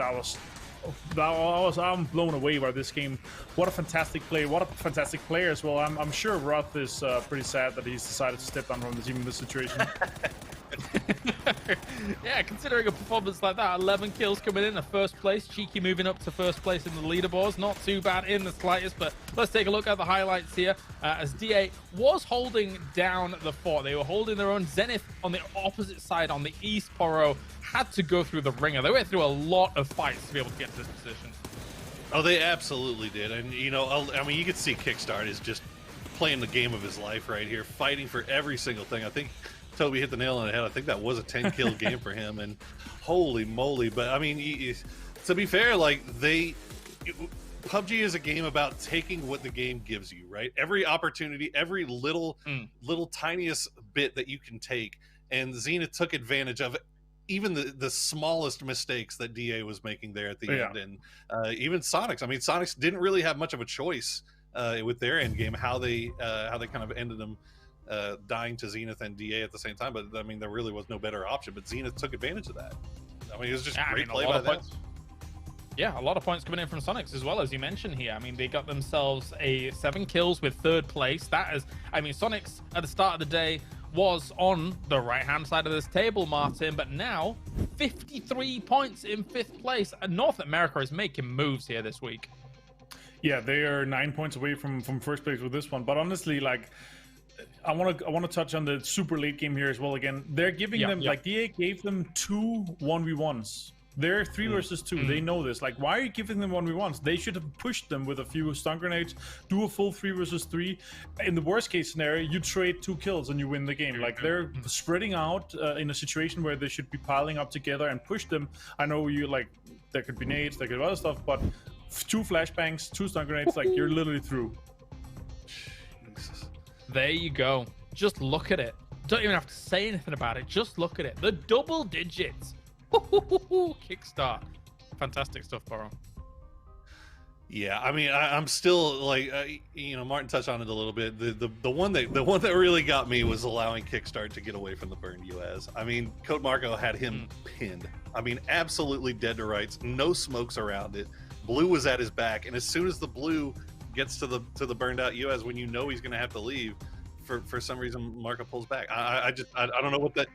I'm blown away by this game. What a fantastic play. What a fantastic player as well. I'm sure Roth is pretty sad that he's decided to step down from the team in this situation. Yeah, considering a performance like that, 11 kills coming in, a first place. Cheeky moving up to first place in the leaderboards. Not too bad in the slightest, but let's take a look at the highlights here. As DA was holding down the fort. They were holding their own. Zenith on the opposite side, on the east, Poro, had to go through the ringer. They went through a lot of fights to be able to get to this position. Oh, they absolutely did. And, you know, I mean, you could see Kickstart is just playing the game of his life right here, fighting for every single thing. I think Toby hit the nail on the head. I think that was a 10-kill game for him, and holy moly. But, I mean, to be fair, like, PUBG is a game about taking what the game gives you, right? Every opportunity, every little tiniest bit that you can take, and Zenith took advantage of it. Even the smallest mistakes that DA was making there at the end, and even Sonics. I mean, Sonics didn't really have much of a choice with their end game, how they kind of ended them dying to Zenith and DA at the same time. But I mean, there really was no better option. But Zenith took advantage of that. I mean, it was just great play by them. Yeah, a lot of points coming in from Sonics as well, as you mentioned here. I mean, they got themselves 7 kills with 3rd place. That is, I mean, Sonics at the start of the day was on the right-hand side of this table, Martin, but now 53 points in 5th place. And North America is making moves here this week. Yeah, they are 9 points away from first place with this one. But honestly, like, I want to touch on the super late game here as well. Again, they're giving them like DA gave them 2 1v1s. They're 3 versus 2. They know this. Like, why are you giving them 1v1s? They should have pushed them with a few stun grenades, do a full 3 versus 3. In the worst case scenario, you trade 2 kills and you win the game. Like, they're spreading out in a situation where they should be piling up together and push them. I know you, like, there could be nades, there could be other stuff, but 2 flashbangs, 2 stun grenades, like, you're literally through. There you go. Just look at it. Don't even have to say anything about it. Just look at it. The double digits. Kickstart. Fantastic stuff, Boro. Yeah, I mean, I'm still like, you know, Martin touched on it a little bit. The one that really got me was allowing Kickstart to get away from the burned US. I mean, Code Marco had him pinned. I mean, absolutely dead to rights. No smokes around it. Blue was at his back, and as soon as the blue gets to the burned out US, when you know he's going to have to leave, for some reason Marco pulls back. I don't know what that.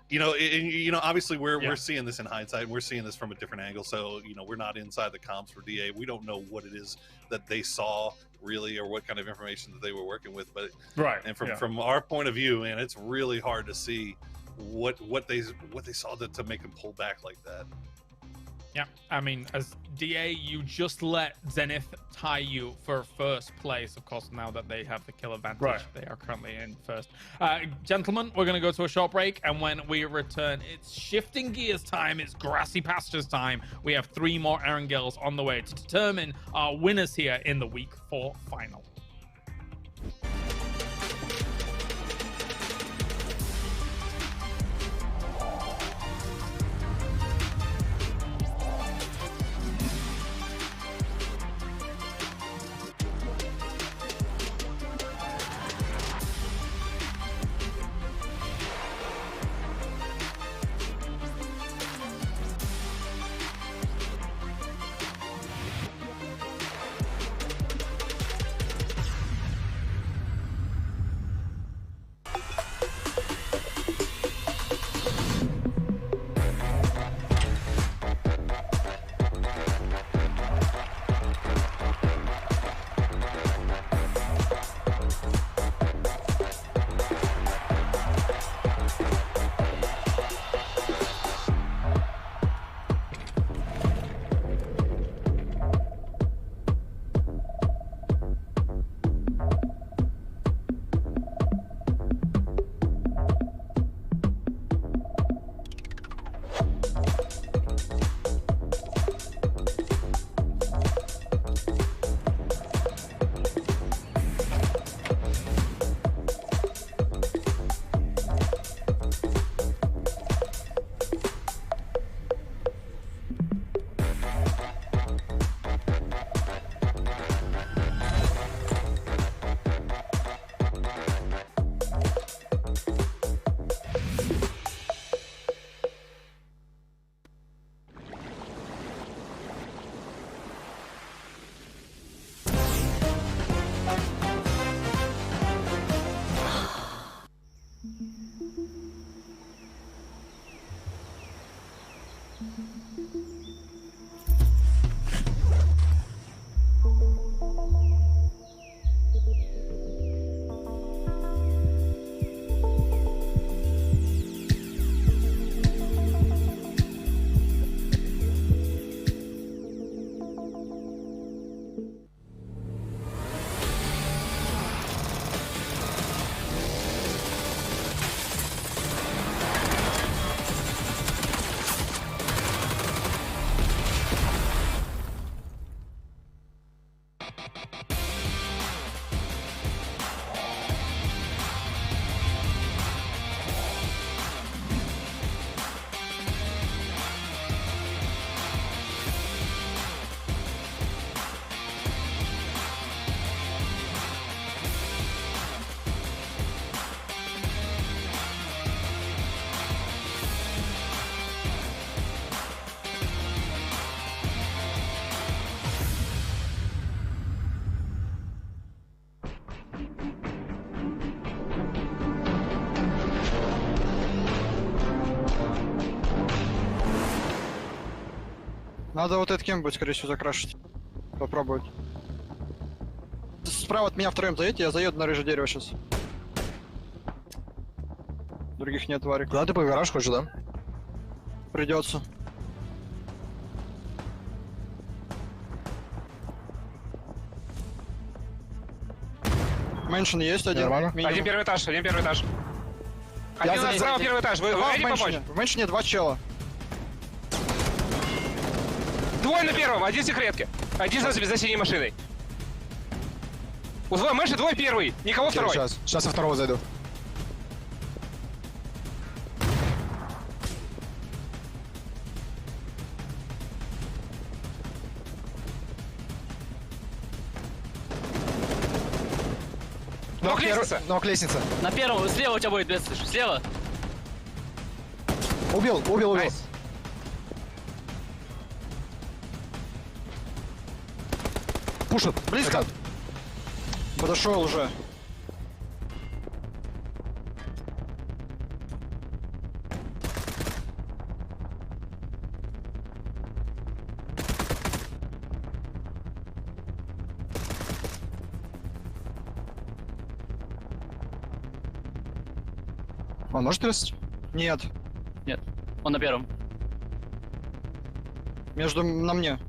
You know, obviously we're seeing this in hindsight. We're seeing this from a different angle. So, you know, we're not inside the comms for DA. We don't know what it is that they saw really, or what kind of information that they were working with. But and from our point of view, man, it's really hard to see what they saw to make them pull back like that. Yeah, I mean, as DA, you just let Zenith tie you for first place. Of course, now that they have the kill advantage, they are currently in first. Gentlemen, we're going to go to a short break, and when we return, it's shifting gears time. It's grassy pastures time. We have 3 more Erangels on the way to determine our winners here in the Week 4 final. Надо вот этот кем будет, скорее всего, закрашить. Попробовать. Справа от меня втроем заедьте, я заеду на рыжее дерево сейчас. Других нет, Варик. Куда ты по гараж хочешь, да? Придется. Мэншн есть один. Нормально. Минимум. Один первый этаж. Один у нас справа первый этаж. Вы Два в хотите помочь? Мэншне. В Мэншне 2 чела. Двое на первом, один в секретке. Один за синей машиной. У двое Мэншн, двое первый. Никого второй. Сейчас я второго зайду. Ног лестница. Ног лестница. На первом, слева у тебя будет, Бес, слева. Убил. Найс. Пушит. Близко. Подошел уже. Он может трясти? Нет. Нет, он на первом. На мне.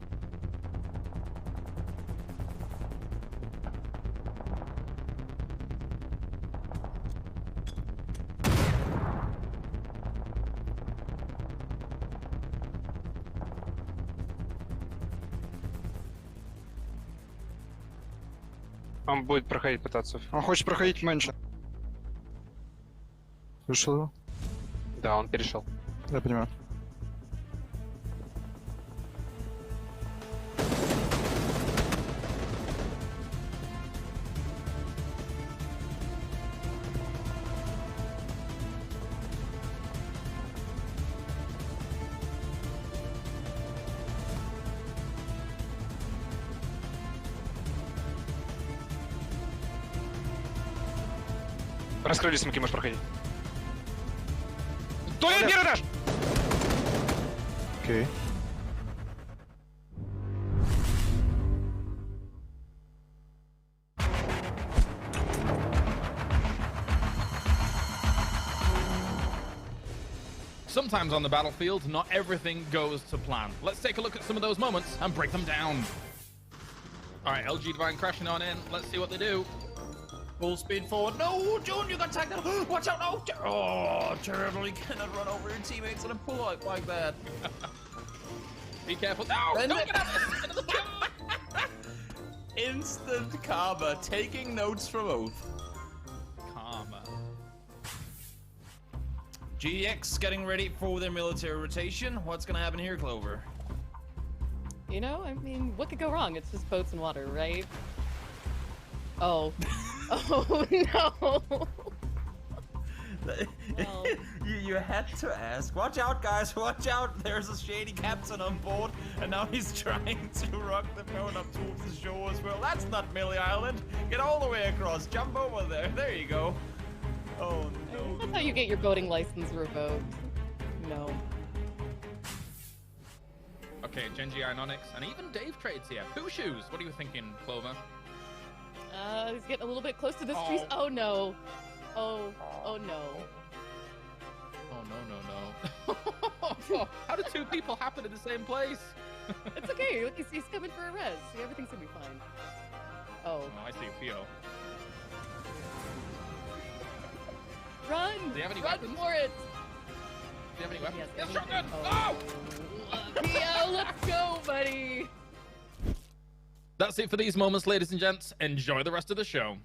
Он будет проходить пытаться. Он хочет проходить Мэншн. Решил его? Да, он перешел. Я понимаю. Раскрыли смоки, можешь проходить. Туалет, первый этаж! Окей. Sometimes on the battlefield, not everything goes to plan. Let's take a look at some of those moments and break them down. All right, LG Divine crashing on in. Let's see what they do. Full speed forward. No, June, you got tagged out. Watch out. No. Oh, terrible. You cannot run over your teammates on a pull-out like that. Be careful. No, don't get out of this. Instant karma. Taking notes from Oath. Karma. GX getting ready for their military rotation. What's gonna happen here, Clover? You know, I mean, what could go wrong? It's just boats and water, right? Oh. Oh, no. Well. You had to ask. Watch out, guys. Watch out. There's a shady captain on board, and now he's trying to rock the boat up towards the shore as well. That's not Millie Island. Get all the way across. Jump over there. There you go. Oh, no. That's how you get your boating license revoked. No. Okay, Genji Iononyx, and even Dave trades here. Poo shoes. What are you thinking, Clover? He's getting a little bit close to the trees. Oh, no. Oh no. Oh, no. How did two people happen in the same place? It's okay. Look, he's coming for a res. See, everything's gonna be fine. Oh. Oh, I see Theo. Run! Do you have any Run weapons? for it! Do you have any weapons? Yes, Yes, shotgun! Oh! Theo, let's go, buddy! That's it for these moments, ladies and gents. Enjoy the rest of the show.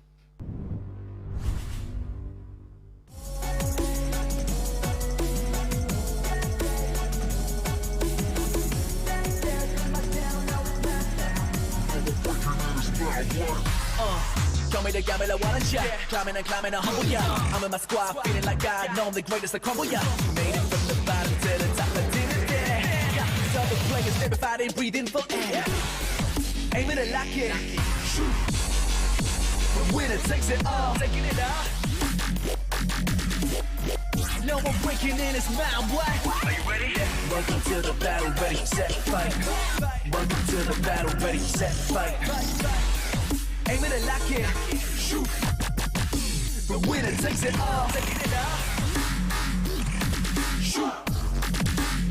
Got me like one shot. Climbing and climbing, humble, yeah. I'm in my squad, feeling like I know I'm the greatest, I crumble, yeah. Made it from the bottom to the top, I did it, yeah. So the players, everybody breathing for air. Aiming it like it. Shoot. The winner takes it all. Taking it all. No one breaking in his mind, what? Are you ready? Welcome to the battle, ready, set, fight. Welcome to the battle, ready, set, fight. Aiming it like it. Shoot. The winner takes it all. Taking it all. Shoot.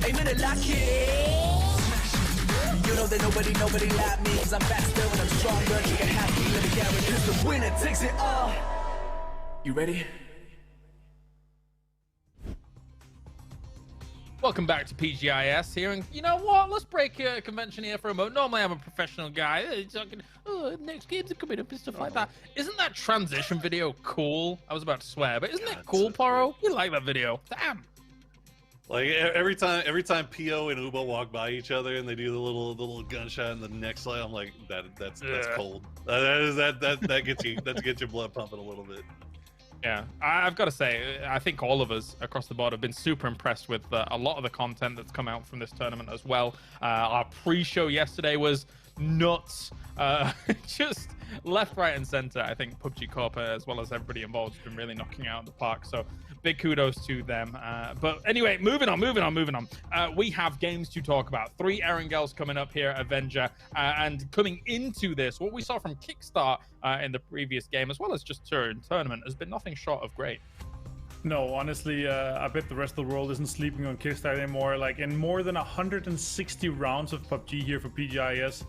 Aiming it like it. You know that nobody like me, cause I'm faster and I'm stronger. You can have me, let me guarantee, cause the winner takes it all. You ready? Welcome back to PGI.S here, and you know what? Let's break convention here for a moment. Normally, I'm a professional guy talking, oh, next games are coming up and stuff like that. Isn't that transition video cool? I was about to swear, but isn't it cool, Poro? You like that video? Damn. Like every time PO and Ubo walk by each other and they do the little gunshot in the next slide, I'm like, that's cold. That gets your blood pumping a little bit. Yeah, I've got to say, I think all of us across the board have been super impressed with a lot of the content that's come out from this tournament as well. Our pre-show yesterday was nuts. Just left, right, and center. I think PUBG Corp, as well as everybody involved, has been really knocking out the park. So big kudos to them. But anyway, moving on. We have games to talk about. 3 Erangels coming up here, Avenger, and coming into this, what we saw from Kickstart in the previous game, as well as just tournament, has been nothing short of great. No, honestly, I bet the rest of the world isn't sleeping on Kickstart anymore. Like, in more than 160 rounds of PUBG here for PGI.S,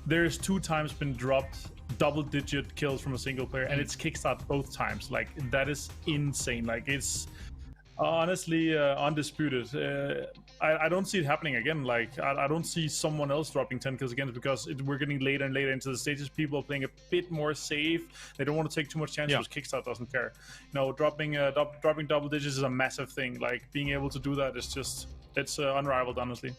there's 2 times been dropped double-digit kills from a single player, and it's Kickstart both times. Like, that is insane. Like, it's honestly undisputed. I don't see it happening again. Like, I don't see someone else dropping 10 kills again, because we're getting later and later into the stages. People are playing a bit more safe. They don't want to take too much chances, because Kickstart doesn't care. You know, dropping double digits is a massive thing. Like, being able to do that is just, it's unrivaled, honestly.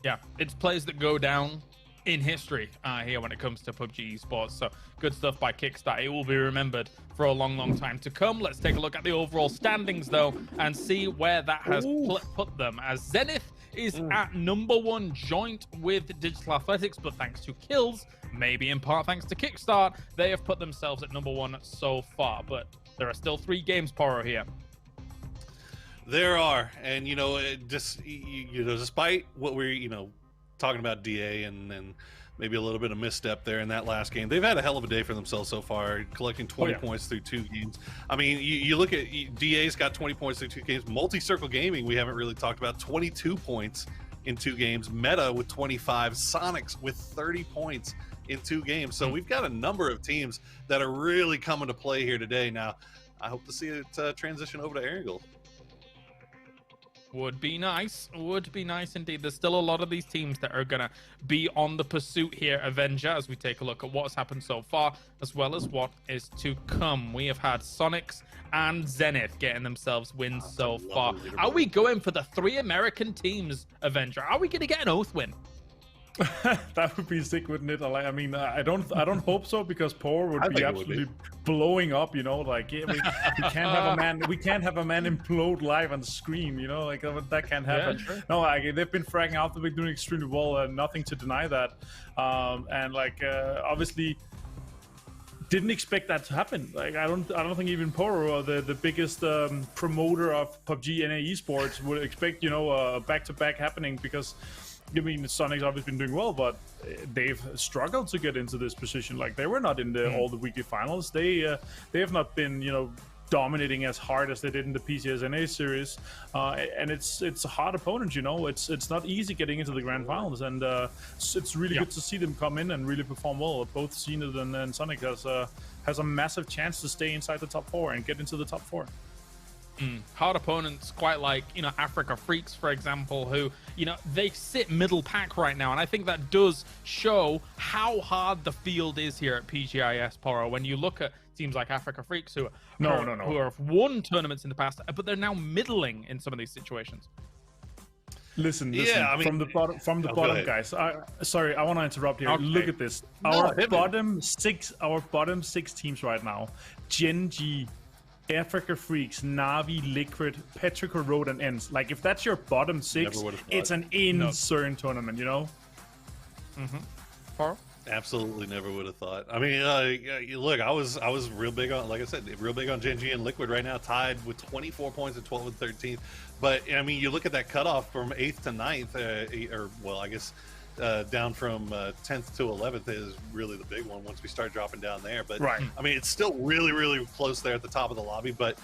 Yeah, it's plays that go down in history here when it comes to PUBG esports. So good stuff by Kickstart. It will be remembered for a long time to come. Let's take a look at the overall standings though and see where that has put them, as Zenith is at #1 joint with Digital Athletics, but thanks to kills, maybe in part thanks to Kickstart, they have put themselves at #1 so far. But there are still 3 games, Poro, here. There are, and you know, despite what we're talking about DA and maybe a little bit of misstep there in that last game, they've had a hell of a day for themselves so far, collecting 20 points through 2 games. I mean, you look at DA's got 20 points through 2 games. Multi-Circle Gaming, we haven't really talked about, 22 points in 2 games. Meta with 25, Sonics with 30 points in 2 games. So we've got a number of teams that are really coming to play here today. Now, I hope to see it transition over to Erangel. Would be nice indeed. There's still a lot of these teams that are gonna be on the pursuit here, Avenger, as we take a look at what's happened so far, as well as what is to come. We have had Sonics and Zenith getting themselves wins so far. Are we going for the 3 American teams, Avenger? Are we gonna get an oath win? That would be sick, wouldn't it? I mean, I don't hope so, because Power would be absolutely blowing up. You know, like we can't have a man implode live on screen. You know, like that can't happen. Yeah, sure. No, like, they've been fragging out. They've been doing extremely well. Nothing to deny that. And like obviously didn't expect that to happen. Like I don't think even Poro, the biggest promoter of PUBG NA esports, would expect back-to-back happening, because I mean, Sonic's obviously been doing well, but they've struggled to get into this position. Like, they were not in all the weekly finals. They have not been, dominating as hard as they did in the PCSNA series. And it's a hard opponent, It's not easy getting into the grand finals, and it's really good to see them come in and really perform well. Both Zenith and Sonic has a massive chance to stay inside the top 4 and get into the top 4. Hard opponents, quite like Africa Freaks, for example, who they sit middle pack right now, and I think that does show how hard the field is here at PGI.S, Poro. When you look at teams like Africa Freaks, who have won tournaments in the past, but they're now middling in some of these situations. Listen, I mean, from the bottom, guys. Sorry, I want to interrupt here. Okay. Look at this. Our bottom 6 teams right now: Gen.G, Africa Freaks, Navi, Liquid, Petrichor Road, and Ends. Like, if that's your bottom 6, it's an insane tournament, Poro? Absolutely never would have thought. I mean, look, I was real big on, like I said, real big on Gen.G and Liquid right now, tied with 24 points at 12th and 13th. But I mean, you look at that cutoff from 8th to 9th, down from 10th to 11th is really the big one once we start dropping down there. But I mean, it's still really, really close there at the top of the lobby. But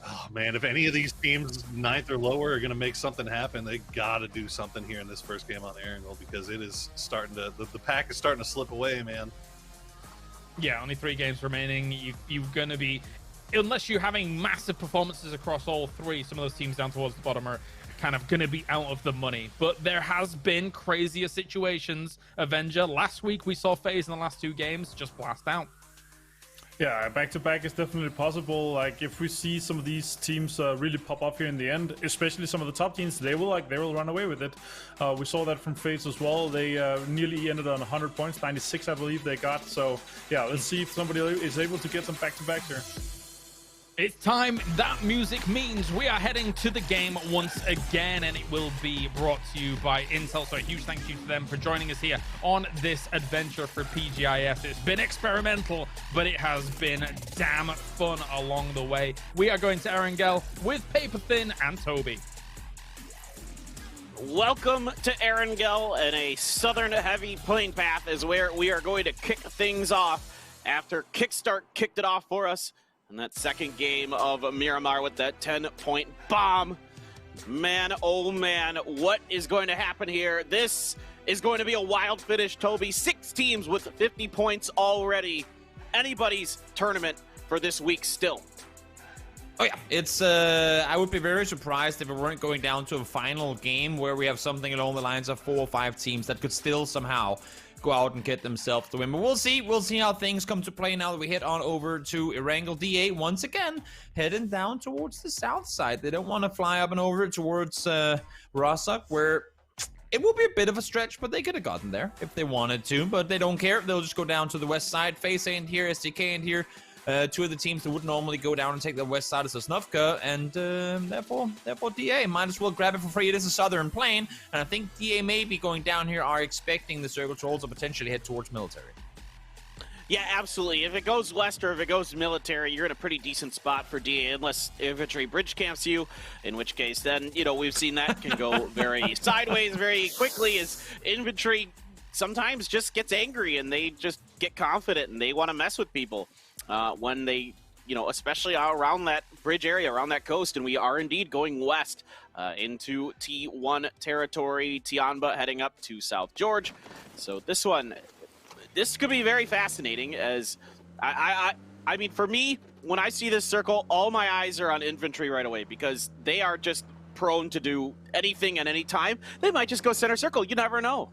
Oh man, if any of these teams 9th or lower are going to make something happen, they got to do something here in this first game on Erangel, because it is starting to the pack is starting to slip away, man. Yeah, only 3 games remaining. You're going to be, unless you're having massive performances across all 3, some of those teams down towards the bottom are kind of going to be out of the money. But there has been crazier situations. Avenger, last week we saw FaZe in the last 2 games just blast out. Yeah, back-to-back is definitely possible. Like, if we see some of these teams really pop up here in the end, especially some of the top teams, they will run away with it. We saw that from FaZe as well. They nearly ended on 100 points, 96 I believe they got. So yeah, let's see if somebody is able to get some back-to-back here. It's time. That music means we are heading to the game once again, and it will be brought to you by Intel. So a huge thank you to them for joining us here on this adventure for PGI.S. It's been experimental, but it has been damn fun along the way. We are going to Erangel with Paper Thin and Toby. Welcome to Erangel, and a southern heavy playing path is where we are going to kick things off after Kickstart kicked it off for us. And that second game of Miramar with that 10-point bomb. Man, oh man, what is going to happen here? This is going to be a wild finish, Toby. 6 teams with 50 points already. Anybody's tournament for this week still. Oh yeah, it's I would be very surprised if it weren't going down to a final game where we have something along the lines of 4 or 5 teams that could still somehow go out and get themselves the win. But we'll see how things come to play now that we head on over to Erangel. DA once again heading down towards the south side. They don't want to fly up and over towards Rostock, where it will be a bit of a stretch, but they could have gotten there if they wanted to, but they don't care. They'll just go down to the west side. FaZe ain't here, SDK ain't here. 2 of the teams that would normally go down and take the west side is Sosnovka, and therefore DA might as well grab it for free. It is a southern plane, and I think DA may be going down here, are expecting the circle to also potentially head towards military. Yeah, absolutely. If it goes west or if it goes military, you're in a pretty decent spot for DA, unless infantry bridge camps you, in which case then, you know, we've seen that can go very sideways very quickly, as infantry sometimes just gets angry and they just get confident and they want to mess with people. When they, you know, especially around that bridge area, around that coast, and we are indeed going west into T1 territory, Tianba heading up to South George. So this could be very fascinating, as I mean, for me, when I see this circle, all my eyes are on infantry right away, because they are just prone to do anything at any time. They might just go center circle. You never know.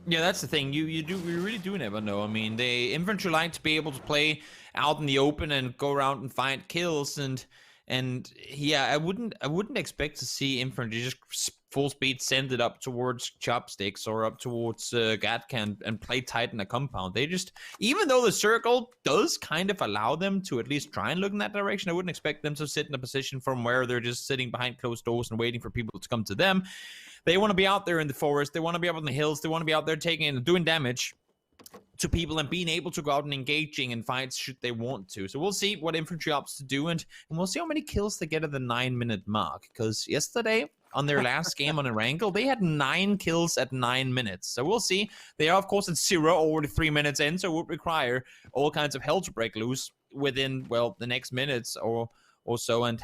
Yeah, that's the thing. You really do never know. I mean, the infantry like to be able to play out in the open and go around and find kills, and yeah, I wouldn't expect to see infantry just full speed send it up towards Chopsticks or up towards Gatka and play tight in a compound. They just, even though the circle does kind of allow them to at least try and look in that direction, I wouldn't expect them to sit in a position from where they're just sitting behind closed doors and waiting for people to come to them. They want to be out there in the forest. They want to be up on the hills. They want to be out there taking and doing damage to people and being able to go out and engaging in fights should they want to. So we'll see what infantry opts to do, and we'll see how many kills they get at the 9-minute mark. Because yesterday, on their last game on Erangel, they had 9 kills at 9 minutes. So we'll see. They are, of course, at 0 already 3 minutes in, so it would require all kinds of hell to break loose within, well, the next minutes or so. And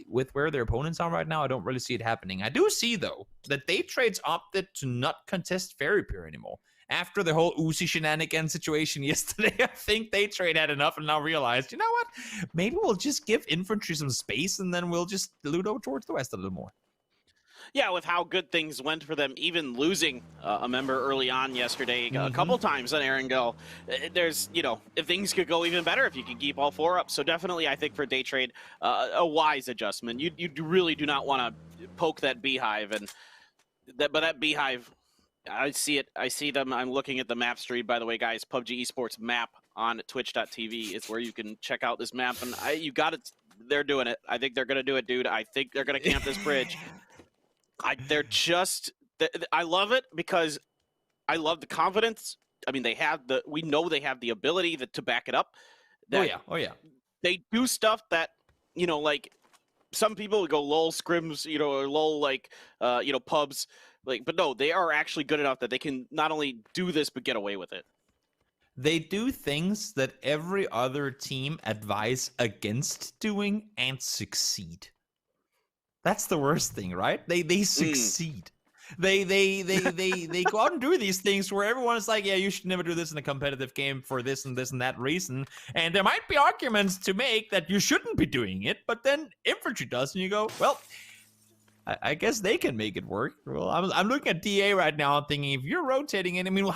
with where their opponents are right now, I don't really see it happening. I do see, though, that Daytrade's opted to not contest Fairy Pier anymore. After the whole Uzi shenanigan situation yesterday, I think Daytrade had enough and now realized, you know what? Maybe we'll just give infantry some space and then we'll just loot over towards the west a little more. Yeah, with how good things went for them, even losing a member early on yesterday, a couple times on Erangel, there's, you know, if things could go even better if you could keep all 4 up. So definitely, I think for Daytrade, a wise adjustment. You really do not want to poke that beehive, and but that beehive, I see it. I see them. I'm looking at the map stream, by the way, guys. PUBG Esports map on twitch.tv is where you can check out this map, and you got it. They're doing it. I think they're gonna do it, dude. I think they're gonna camp this bridge. They're just, I love it because I love the confidence. I mean, we know they have the ability to back it up. Oh yeah. They do stuff that, you know, like some people would go lol scrims, you know, or lol like, you know, pubs. Like, but no, they are actually good enough that they can not only do this, but get away with it. they do things that every other team advise against doing and succeed. That's the worst thing, right? They succeed. They go out and do these things where everyone is like, yeah, you should never do this in a competitive game for this and that reason. And there might be arguments to make that you shouldn't be doing it, but then infantry does, and you go, well, I guess they can make it work. Well, I'm looking at DA right now and thinking, if you're rotating it, I mean,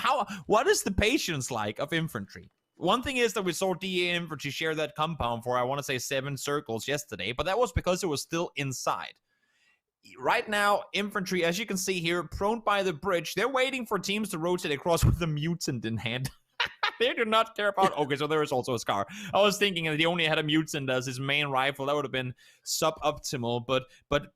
what is the patience like of infantry? One thing is that we saw DA and infantry share that compound for, I want to say, 7 circles yesterday, but that was because it was still inside. Right now, infantry, as you can see here, prone by the bridge, they're waiting for teams to rotate across with a mutant in hand. They do not care about... Okay, so there is also a Scar. I was thinking that he only had a mutant as his main rifle. That would have been suboptimal. But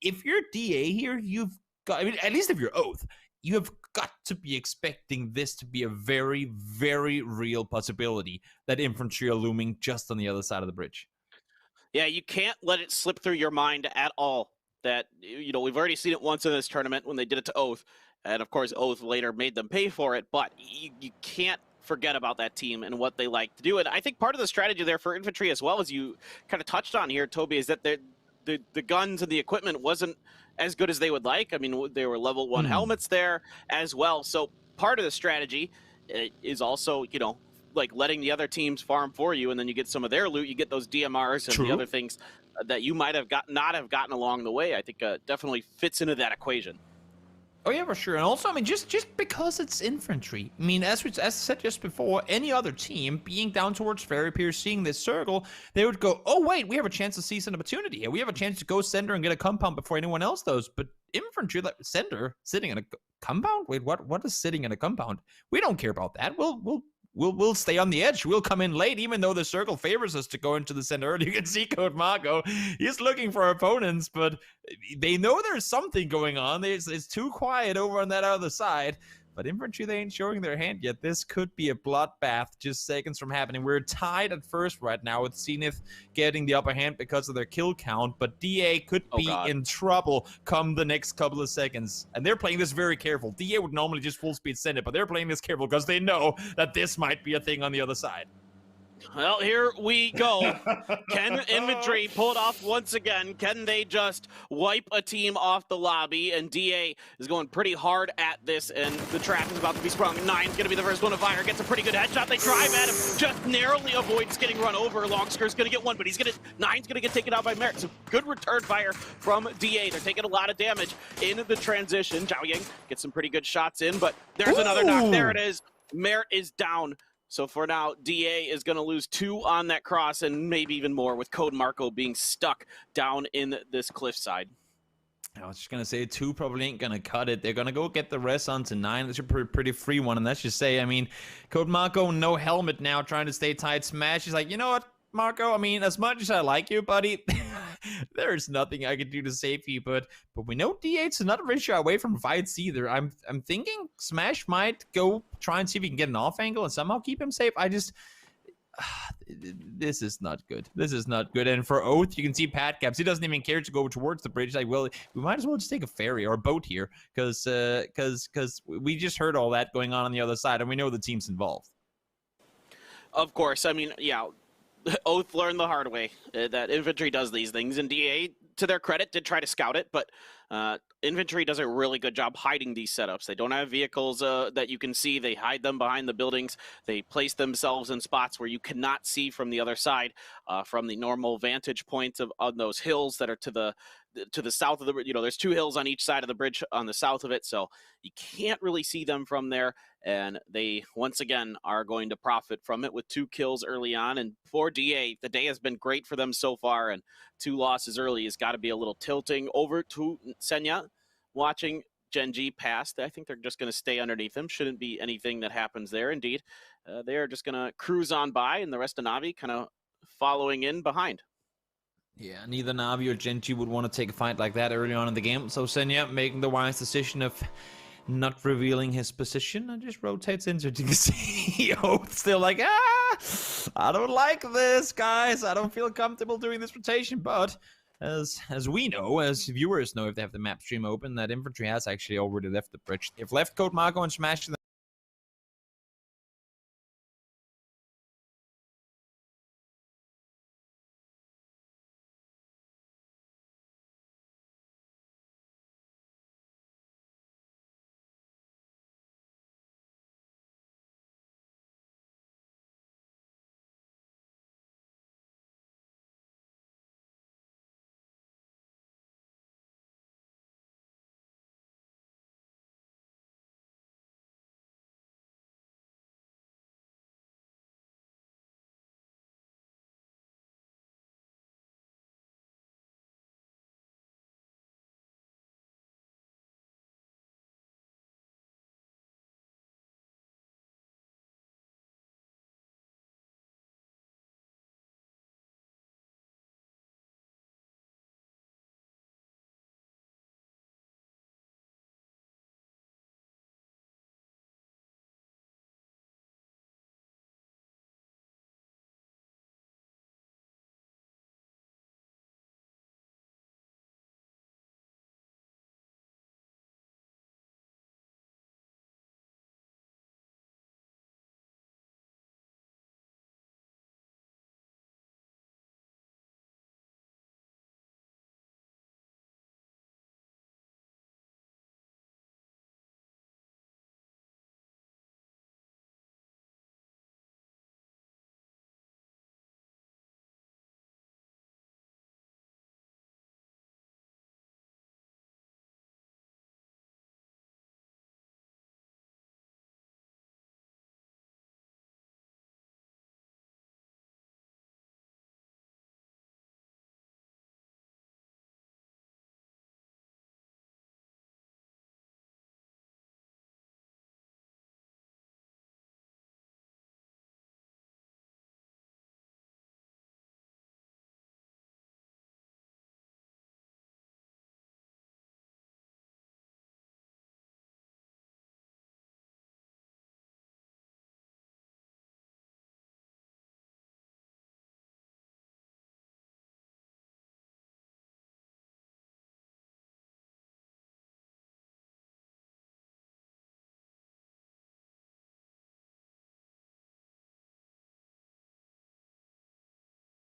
if you're DA here, you've got... I mean, at least if you're Oath, you have got to be expecting this to be a very, very real possibility that infantry are looming just on the other side of the bridge. Yeah, you can't let it slip through your mind at all that, you know, we've already seen it once in this tournament when they did it to Oath. And of course, Oath later made them pay for it, but you can't forget about that team and what they like to do. And I think part of the strategy there for infantry, as well as you kind of touched on here, Toby, is that the guns and the equipment wasn't as good as they would like. I mean, there were level 1 helmets there as well. So part of the strategy is also, you know, like letting the other teams farm for you, and then you get some of their loot. You get those DMRs and the other things that you might have not have gotten along the way. I think definitely fits into that equation. Oh yeah, for sure. And also, I mean, just because it's infantry. I mean, as I said just before, any other team being down towards Fairy Pier, seeing this circle, they would go, oh wait, we have a chance to seize an opportunity here. We have a chance to go center and get a compound before anyone else does. But infantry, like center, sitting in a compound? Wait, what is sitting in a compound? We don't care about that. We'll stay on the edge. We'll come in late, even though the circle favors us to go into the center early. You can see Code Marco. He's looking for opponents, but they know there's something going on. It's too quiet over on that other side. But infantry, they ain't showing their hand yet. This could be a bloodbath just seconds from happening. We're tied at first right now with Zenith getting the upper hand because of their kill count, but DA could be in trouble come the next couple of seconds. And they're playing this very careful. DA would normally just full speed send it, but they're playing this careful because they know that this might be a thing on the other side. Well, here we go. Can infantry pull it off once again? Can they just wipe a team off the lobby? And DA is going pretty hard at this, and the trap is about to be sprung. Nine's going to be the first one to fire. Gets a pretty good headshot. They drive at him. Just narrowly avoids getting run over. Longskir's going to get one, but Nine's going to get taken out by Merritt. So good return fire from DA. They're taking a lot of damage in the transition. Zhao Ying gets some pretty good shots in, but there's another knock. There it is. Merritt is down. So for now, DA is going to lose 2 on that cross, and maybe even more with Code Marco being stuck down in this cliffside. I was just going to say 2 probably ain't going to cut it. They're going to go get the rest onto 9. That's a pretty free one. And let's just say, I mean, Code Marco, no helmet now, trying to stay tight. Smash. He's like, you know what, Marco? I mean, as much as I like you, buddy, there's nothing I can do to save you. But we know D8's not very shy away from fights either. I'm thinking Smash might go try and see if he can get an off angle and somehow keep him safe. This is not good. This is not good. And for Oath, you can see Pat Caps. He doesn't even care to go towards the bridge. He's like, well, we might as well just take a ferry or a boat here because we just heard all that going on the other side, and we know the team's involved. Of course. I mean, yeah, Oath learned the hard way that infantry does these things, and DA, to their credit, did try to scout it, but infantry does a really good job hiding these setups. They don't have vehicles that you can see. They hide them behind the buildings. They place themselves in spots where you cannot see from the other side, from the normal vantage points on those hills that are to the south of the, there's 2 hills on each side of the bridge on the south of it, so you can't really see them from there. And they once again are going to profit from it with 2 kills early on. And for DA, the day has been great for them so far, and 2 losses early has got to be a little tilting. Over to Senya, watching Genji pass. I think they're just going to stay underneath him. Shouldn't be anything that happens there. Indeed, they are just going to cruise on by, and the rest of Na'Vi kind of following in behind. Yeah, neither Na'Vi or Genji would want to take a fight like that early on in the game. So Senya making the wise decision of not revealing his position and just rotates into the CEO. Still like, I don't like this, guys. I don't feel comfortable doing this rotation. But as we know, as viewers know, if they have the map stream open, that infantry has actually already left the bridge. They've left Code Marco and smashed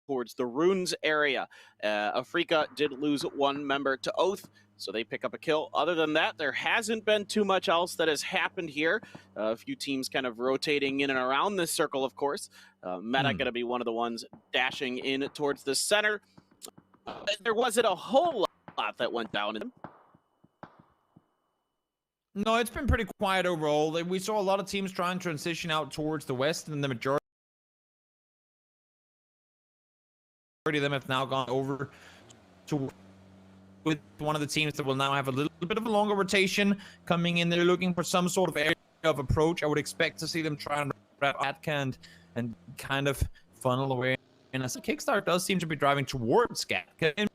towards the runes area. Afrika did lose one member to Oath, so they pick up a kill. Other than that, there hasn't been too much else that has happened here. A few teams kind of rotating in and around this circle, of course. Meta going to be one of the ones dashing in towards the center. There wasn't a whole lot that went down in them. No, it's been pretty quiet overall. We saw a lot of teams trying to transition out towards the west, and the majority of them have now gone over to with one of the teams that will now have a little bit of a longer rotation coming in. They're looking for some sort of area of approach. I would expect to see them try and wrap Atka and kind of funnel away. And as a Kickstart does seem to be driving towards Gatka,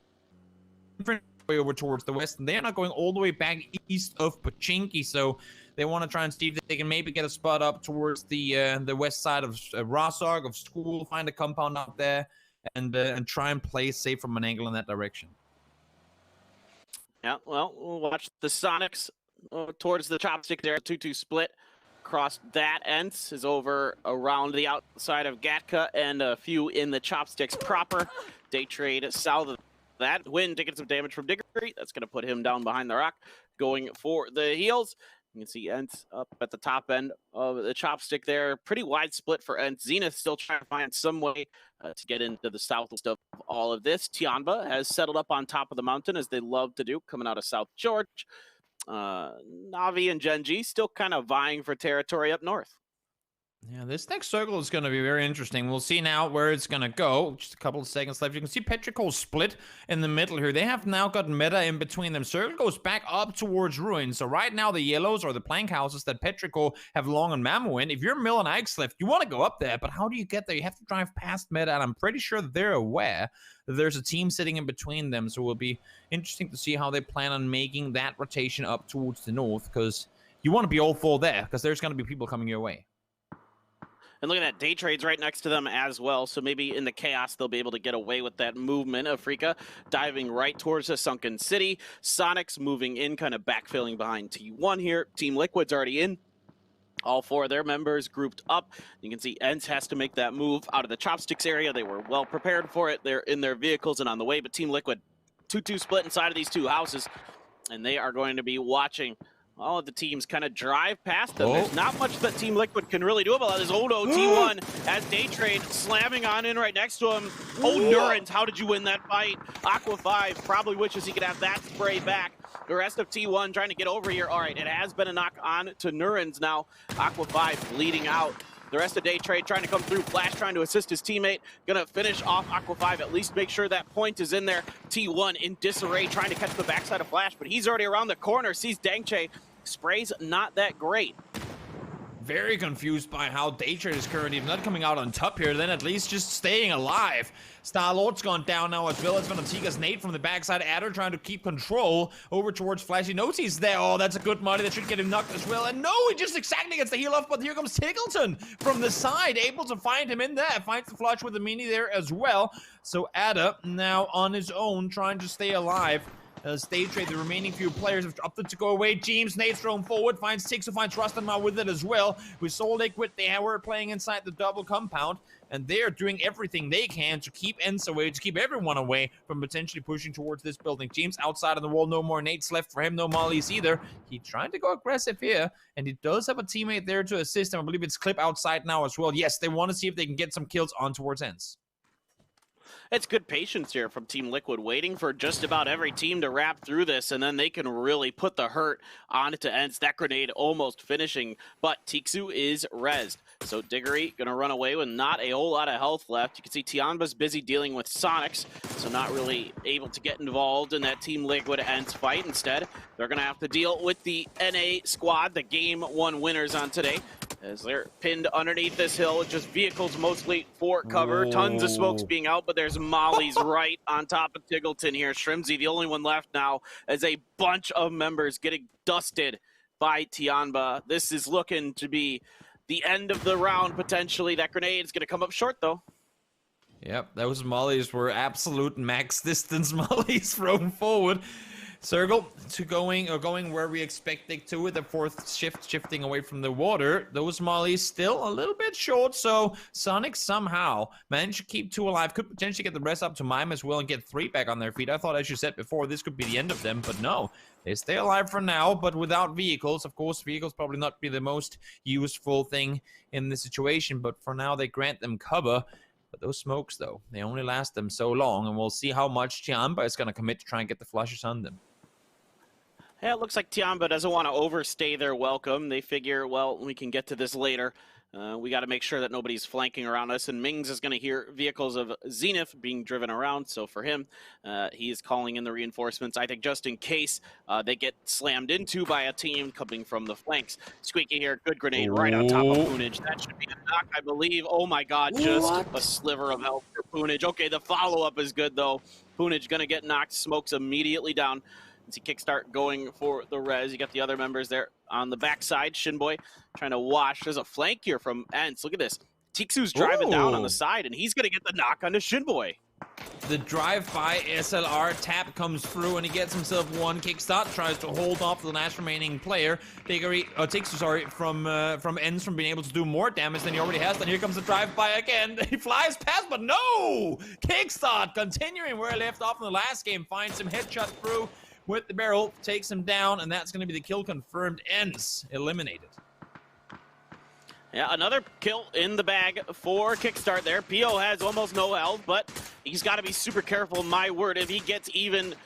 way over towards the west, and they're not going all the way back east of Pochinki, so they want to try and see if they can maybe get a spot up towards the west side of Rosog, of school, find a compound out there, and try and play safe from an angle in that direction. Yeah, well, we'll watch the Sonics towards the chopstick there. 2-2 split across that end is over around the outside of Gatka and a few in the chopsticks proper. Day trade south of that. Win taking some damage from Diggory. That's going to put him down behind the rock. Going for the heals. You can see Ent up at the top end of the chopstick there. Pretty wide split for Ent. Zenith still trying to find some way to get into the southwest of all of this. Tianba has settled up on top of the mountain, as they love to do, coming out of South George. Navi and Genji still kind of vying for territory up north. Yeah, this next circle is going to be very interesting. We'll see now where it's going to go. Just a couple of seconds left. You can see Petrichor split in the middle here. They have now got meta in between them. Circle goes back up towards ruins. So right now the yellows are the plank houses that Petrichor have long and Mammo in. If you're Mill and Eichsleft, you want to go up there, but how do you get there? You have to drive past meta, and I'm pretty sure that they're aware that there's a team sitting in between them. So it will be interesting to see how they plan on making that rotation up towards the north, because you want to be all four there, because there's going to be people coming your way. And look at that, Day Trade's right next to them as well, so maybe in the chaos they'll be able to get away with that movement. Afrika diving right towards the Sunken City. Sonics moving in, kind of backfilling behind T1 here. Team Liquid's already in. All four of their members grouped up. You can see Ents has to make that move out of the chopsticks area. They were well prepared for it. They're in their vehicles and on the way, but Team Liquid 2-2 split inside of these two houses, and they are going to be watching all of the teams kind of drive past them. There's not much that Team Liquid can really do about this. Oh no, T1 as Day Trade slamming on in right next to him. Oh, Nurens, how did you win that fight? Aqua 5 probably wishes he could have that spray back. The rest of T1 trying to get over here. All right, it has been a knock on to Nurens now. Aqua 5 bleeding out. The rest of Day Trade trying to come through. Flash trying to assist his teammate. Gonna finish off Aqua 5, at least make sure that point is in there. T1 in disarray trying to catch the backside of Flash, but he's already around the corner. Sees Dangche. Spray's not that great. Very confused by how Day Trade is currently not coming out on top here, then at least just staying alive. Star-Lord's gone down now as well as Vanatiga's nade from the backside. Adder trying to keep control over towards Flash. He knows he's there. Oh, that's a good money. That should get him knocked as well. And no, he just exactly gets the heal off, but here comes Tiggleton from the side, able to find him in there. Finds the flush with the mini there as well. So Adder now on his own trying to stay alive. Day Trade, the remaining few players have opted to go away. James nade thrown forward, finds Six, who finds Rustenmar with it as well. We saw Liquid, they were playing inside the double compound, and they are doing everything they can to keep Ents away, to keep everyone away from potentially pushing towards this building. James outside of the wall, no more nades left for him, no mollies either. He's trying to go aggressive here, and he does have a teammate there to assist him. I believe it's Clip outside now as well. Yes, they want to see if they can get some kills on towards Ents. It's good patience here from Team Liquid, waiting for just about every team to wrap through this, and then they can really put the hurt on it to Ents. That grenade almost finishing, but Tixu is rezzed. So Diggory gonna run away with not a whole lot of health left. You can see Tianba's busy dealing with Sonics, so not really able to get involved in that Team Liquid Ents fight. Instead, they're gonna have to deal with the NA squad, the Game 1 winners on today, as they're pinned underneath this hill with just vehicles mostly for cover. Tons of smokes being out, but there's mollies right on top of Tiggleton here. Shrimzy, the only one left now, as a bunch of members getting dusted by Tianba. This is looking to be the end of the round, potentially. That grenade is going to come up short, though. Yep, those mollies were absolute max distance mollies thrown forward. Circle to going where we expected to, with the fourth shift shifting away from the water. Those mollies still a little bit short, so Sonic somehow managed to keep 2 alive. Could potentially get the rest up to Mime as well and get 3 back on their feet. I thought, as you said before, this could be the end of them, but no. They stay alive for now, but without vehicles. Of course, vehicles probably not be the most useful thing in this situation, but for now they grant them cover. But those smokes, though, they only last them so long, and we'll see how much Tiamba is going to commit to try and get the flushes on them. Yeah, it looks like Tiamba doesn't want to overstay their welcome. They figure, well, we can get to this later. We got to make sure that nobody's flanking around us, and Mings is going to hear vehicles of Zenith being driven around, so for him, he is calling in the reinforcements, I think, just in case they get slammed into by a team coming from the flanks. Squeaky here, good grenade right on top of Poonage. That should be a knock, I believe. Oh my god, just a sliver of health for Poonage. Okay, the follow-up is good, though. Poonage going to get knocked, smokes immediately down. See Kickstart going for the res. You got the other members there on the backside. Shinboy trying to wash. There's a flank here from Ents. Look at this. Tiksu's driving down on the side, and he's going to get the knock onto Shinboy. The drive-by SLR tap comes through, and he gets himself 1. Kickstart tries to hold off the last remaining player. Tiksu, from Ends from being able to do more damage than he already has. Then here comes the drive-by again. He flies past, but no! Kickstart continuing where he left off in the last game. Finds some headshot through with the barrel, takes him down, and that's going to be the kill confirmed. Ends eliminated. Yeah, another kill in the bag for Kickstart there. PO has almost no health, but he's got to be super careful. My word, if he gets even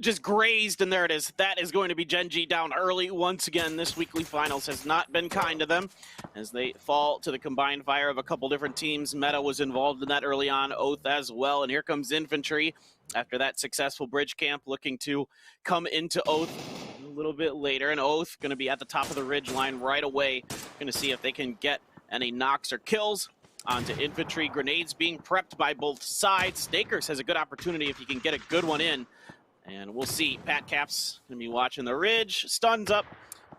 just grazed, and there it is, that is going to be Gen G down early once again. This weekly finals has not been kind to them as they fall to the combined fire of a couple different teams. Meta was involved in that early on, Oath as well, and here comes Infantry after that successful bridge camp, looking to come into Oath a little bit later, and Oath going to be at the top of the ridge line right away. Going to see if they can get any knocks or kills onto Infantry. Grenades being prepped by both sides. Snakers has a good opportunity if he can get a good one in. And we'll see. Pat Cap's going to be watching the ridge. Stuns up.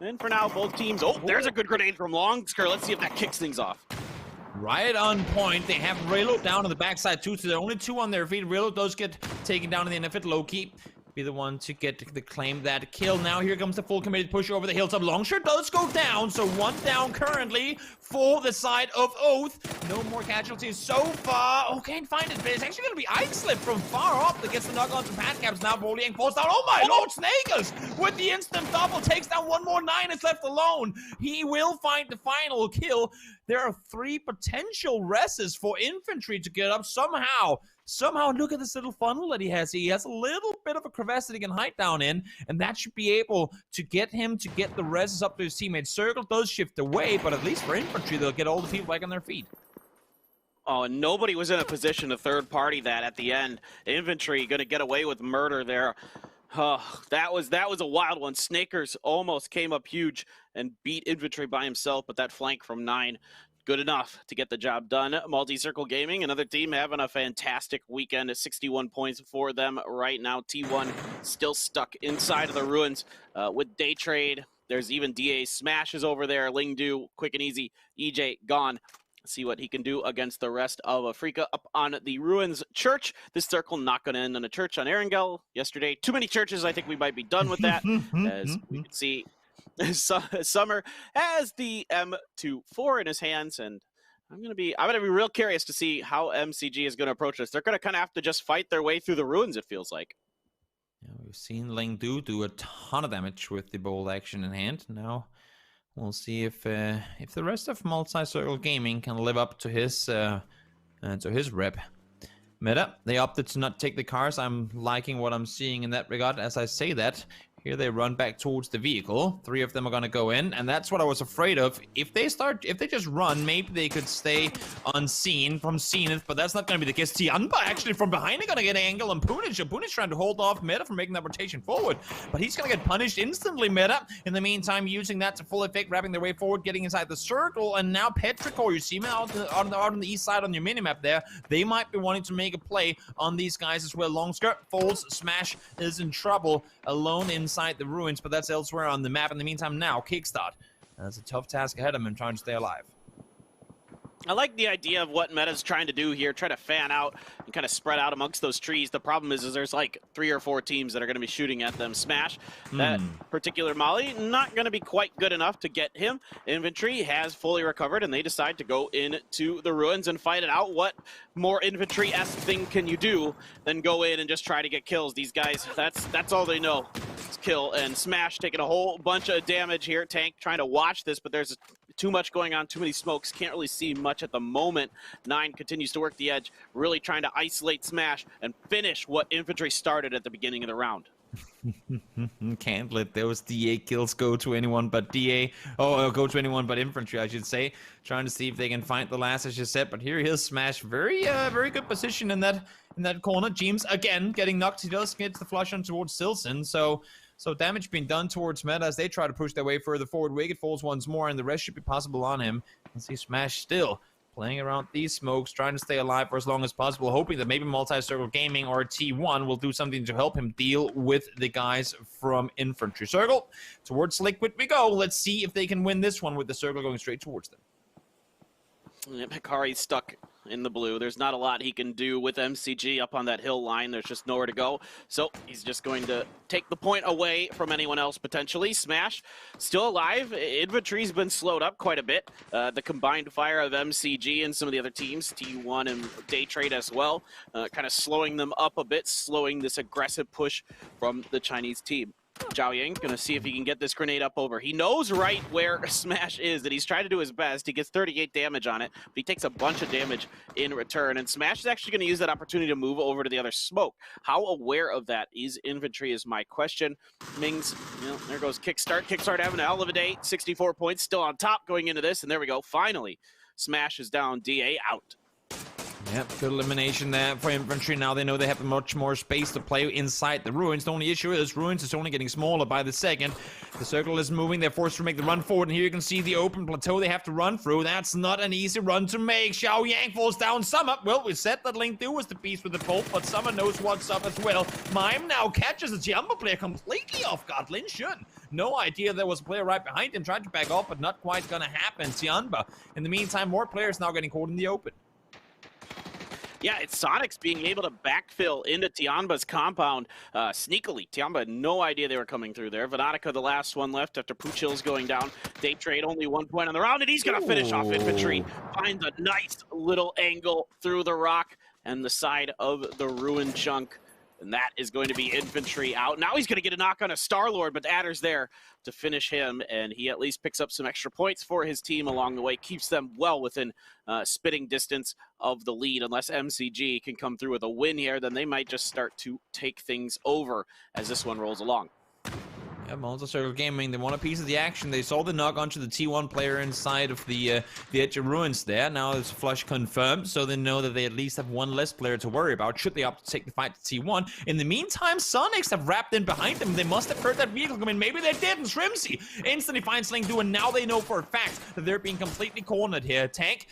And for now, both teams... Oh, there's a good grenade from Longsker. Let's see if that kicks things off. Right on point. They have Relo down on the backside too, so they're only 2 on their feet. Relo does get taken down in the end of it. Low-key be the one to get the claim that kill. Now here comes the full committed push over the hilltop. Longshot does go down, so 1 down currently for the side of Oath. No more casualties so far. Oh, can't find it, but it's actually going to be Slip from far up that gets the knock on to Pat Caps. Now Boliang falls down. Oh my lord, Snakers with the instant double takes down 1 more. 9 is left alone. He will find the final kill. There are 3 potential reses for Infantry to get up somehow. Look at this little funnel that he has. He has a little bit of a crevice that he can hide down in, and that should be able to get him to get the reses up to his teammates. Circle does shift away, but at least for Infantry, they'll get all the people back on their feet. Oh, and nobody was in a position to third party that at the end. Infantry going to get away with murder there. Oh, that was a wild one. Snakers almost came up huge and beat Infantry by himself, but that flank from 9, good enough to get the job done. Multi-Circle Gaming, another team having a fantastic weekend at 61 points for them right now. T1 still stuck inside of the ruins with Day Trade. There's even DA Smashes over there. Lingdu, quick and easy. EJ gone. See what he can do against the rest of Afrika up on the Ruins Church. This circle not going to end on a church on Erangel yesterday. Too many churches. I think we might be done with that. As we can see, Summer has the M24 in his hands, and I'm gonna be real curious to see how MCG is going to approach this. They're going to kind of have to just fight their way through the ruins, it feels like. Yeah, we've seen Lingdu do a ton of damage with the bold action in hand. Now we'll see if the rest of Multi-Circle Gaming can live up to his rep. Meta, they opted to not take the cars. I'm liking what I'm seeing in that regard. As I say that, here they run back towards the vehicle. 3 of them are gonna go in, and that's what I was afraid of. If they just run, maybe they could stay unseen from Zenith, but that's not gonna be the case. Tiamba actually from behind are gonna get an angle on Poonage. Poonage trying to hold off Meta from making that rotation forward, but he's gonna get punished instantly, Meta. In the meantime, using that to full effect, wrapping their way forward, getting inside the circle, and now Petrichor, you see him out on the east side on your minimap there. They might be wanting to make a play on these guys as well. Longskirt falls, Smash is in trouble, alone inside the ruins, but that's elsewhere on the map. In the meantime, now Kickstart has a tough task ahead of him trying to stay alive. I like the idea of what Meta's trying to do here, try to fan out and kind of spread out amongst those trees. The problem is there's like 3 or 4 teams that are going to be shooting at them. Smash, that particular Molly, not going to be quite good enough to get him. Infantry has fully recovered, and they decide to go into the ruins and fight it out. What more infantry-esque thing can you do than go in and just try to get kills? These guys, that's all they know. It's kill, and Smash taking a whole bunch of damage here. Tank trying to watch this, but there's too much going on, too many smokes, can't really see much at the moment. 9 continues to work the edge, really trying to isolate Smash and finish what Infantry started at the beginning of the round. Can't let those DA kills go to anyone but DA. Go to anyone but Infantry, I should say. Trying to see if they can find the last, as you said. But here he is, Smash. Very good position in that corner. James again getting knocked. He does get the flush on towards Silson. So damage being done towards Meta as they try to push their way further forward. Wicked falls once more, and the rest should be possible on him. Let's see Smash still playing around these smokes, trying to stay alive for as long as possible, hoping that maybe Multi-Circle Gaming or T1 will do something to help him deal with the guys from Infantry. Circle, towards Liquid we go. Let's see if they can win this one with the Circle going straight towards them. Yeah, Hikari's stuck in the blue. There's not a lot he can do with MCG up on that hill line. There's just nowhere to go. So he's just going to take the point away from anyone else potentially. Smash still alive. Infantry's been slowed up quite a bit. The combined fire of MCG and some of the other teams, T1 and Day Trade as well, kind of slowing them up a bit, slowing this aggressive push from the Chinese team. Zhao Yang gonna see if he can get this grenade up over. He knows right where Smash is, that he's trying to do his best. He gets 38 damage on it, but he takes a bunch of damage in return. And Smash is actually gonna use that opportunity to move over to the other smoke. How aware of that is Infantry is my question. Mings, you know, there goes Kickstart. Kickstart having a hell of a day. 64 points, still on top going into this, and there we go. Finally, Smash is down, DA out. Yep, good elimination there for Infantry. Now they know they have much more space to play inside the ruins. The only issue is ruins is only getting smaller by the second. The circle is moving. They're forced to make the run forward, and here you can see the open plateau they have to run through. That's not an easy run to make. Xiao Yang falls down. Summer, well, we said that Link Do was the beast with the bolt, but Summer knows what's up as well. Mime now catches the Tiamba player completely off guard. Lin Shun, no idea there was a player right behind him, tried to back off, but not quite gonna happen. Tiamba, in the meantime, more players now getting caught in the open. Yeah, it's Sonics being able to backfill into Tianba's compound sneakily. Tiamba had no idea they were coming through there. Veronica, the last one left after Poochill's going down. Day Trade, only 1 point on the round, and he's going to finish off Infantry. Finds a nice little angle through the rock and the side of the ruined chunk. And that is going to be Infantry out. Now he's going to get a knock on a Star-Lord, but Adder's there to finish him, and he at least picks up some extra points for his team along the way, keeps them well within spitting distance of the lead. Unless MCG can come through with a win here, then they might just start to take things over as this one rolls along. Yeah, Multi-Circle Gaming, they want a piece of the action. They saw the knock onto the T1 player inside of the edge of ruins there. Now there's a flush confirmed, so they know that they at least have one less player to worry about should they opt to take the fight to T1. In the meantime, Sonics have wrapped in behind them. They must have heard that vehicle come in. Maybe they didn't. Shrimsy instantly finds Link Do, and now they know for a fact that they're being completely cornered here. Tank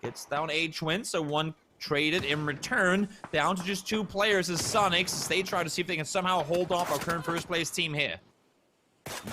gets down H-Win, so one traded in return. Down to just 2 players as Sonics as they try to see if they can somehow hold off our current first place team here.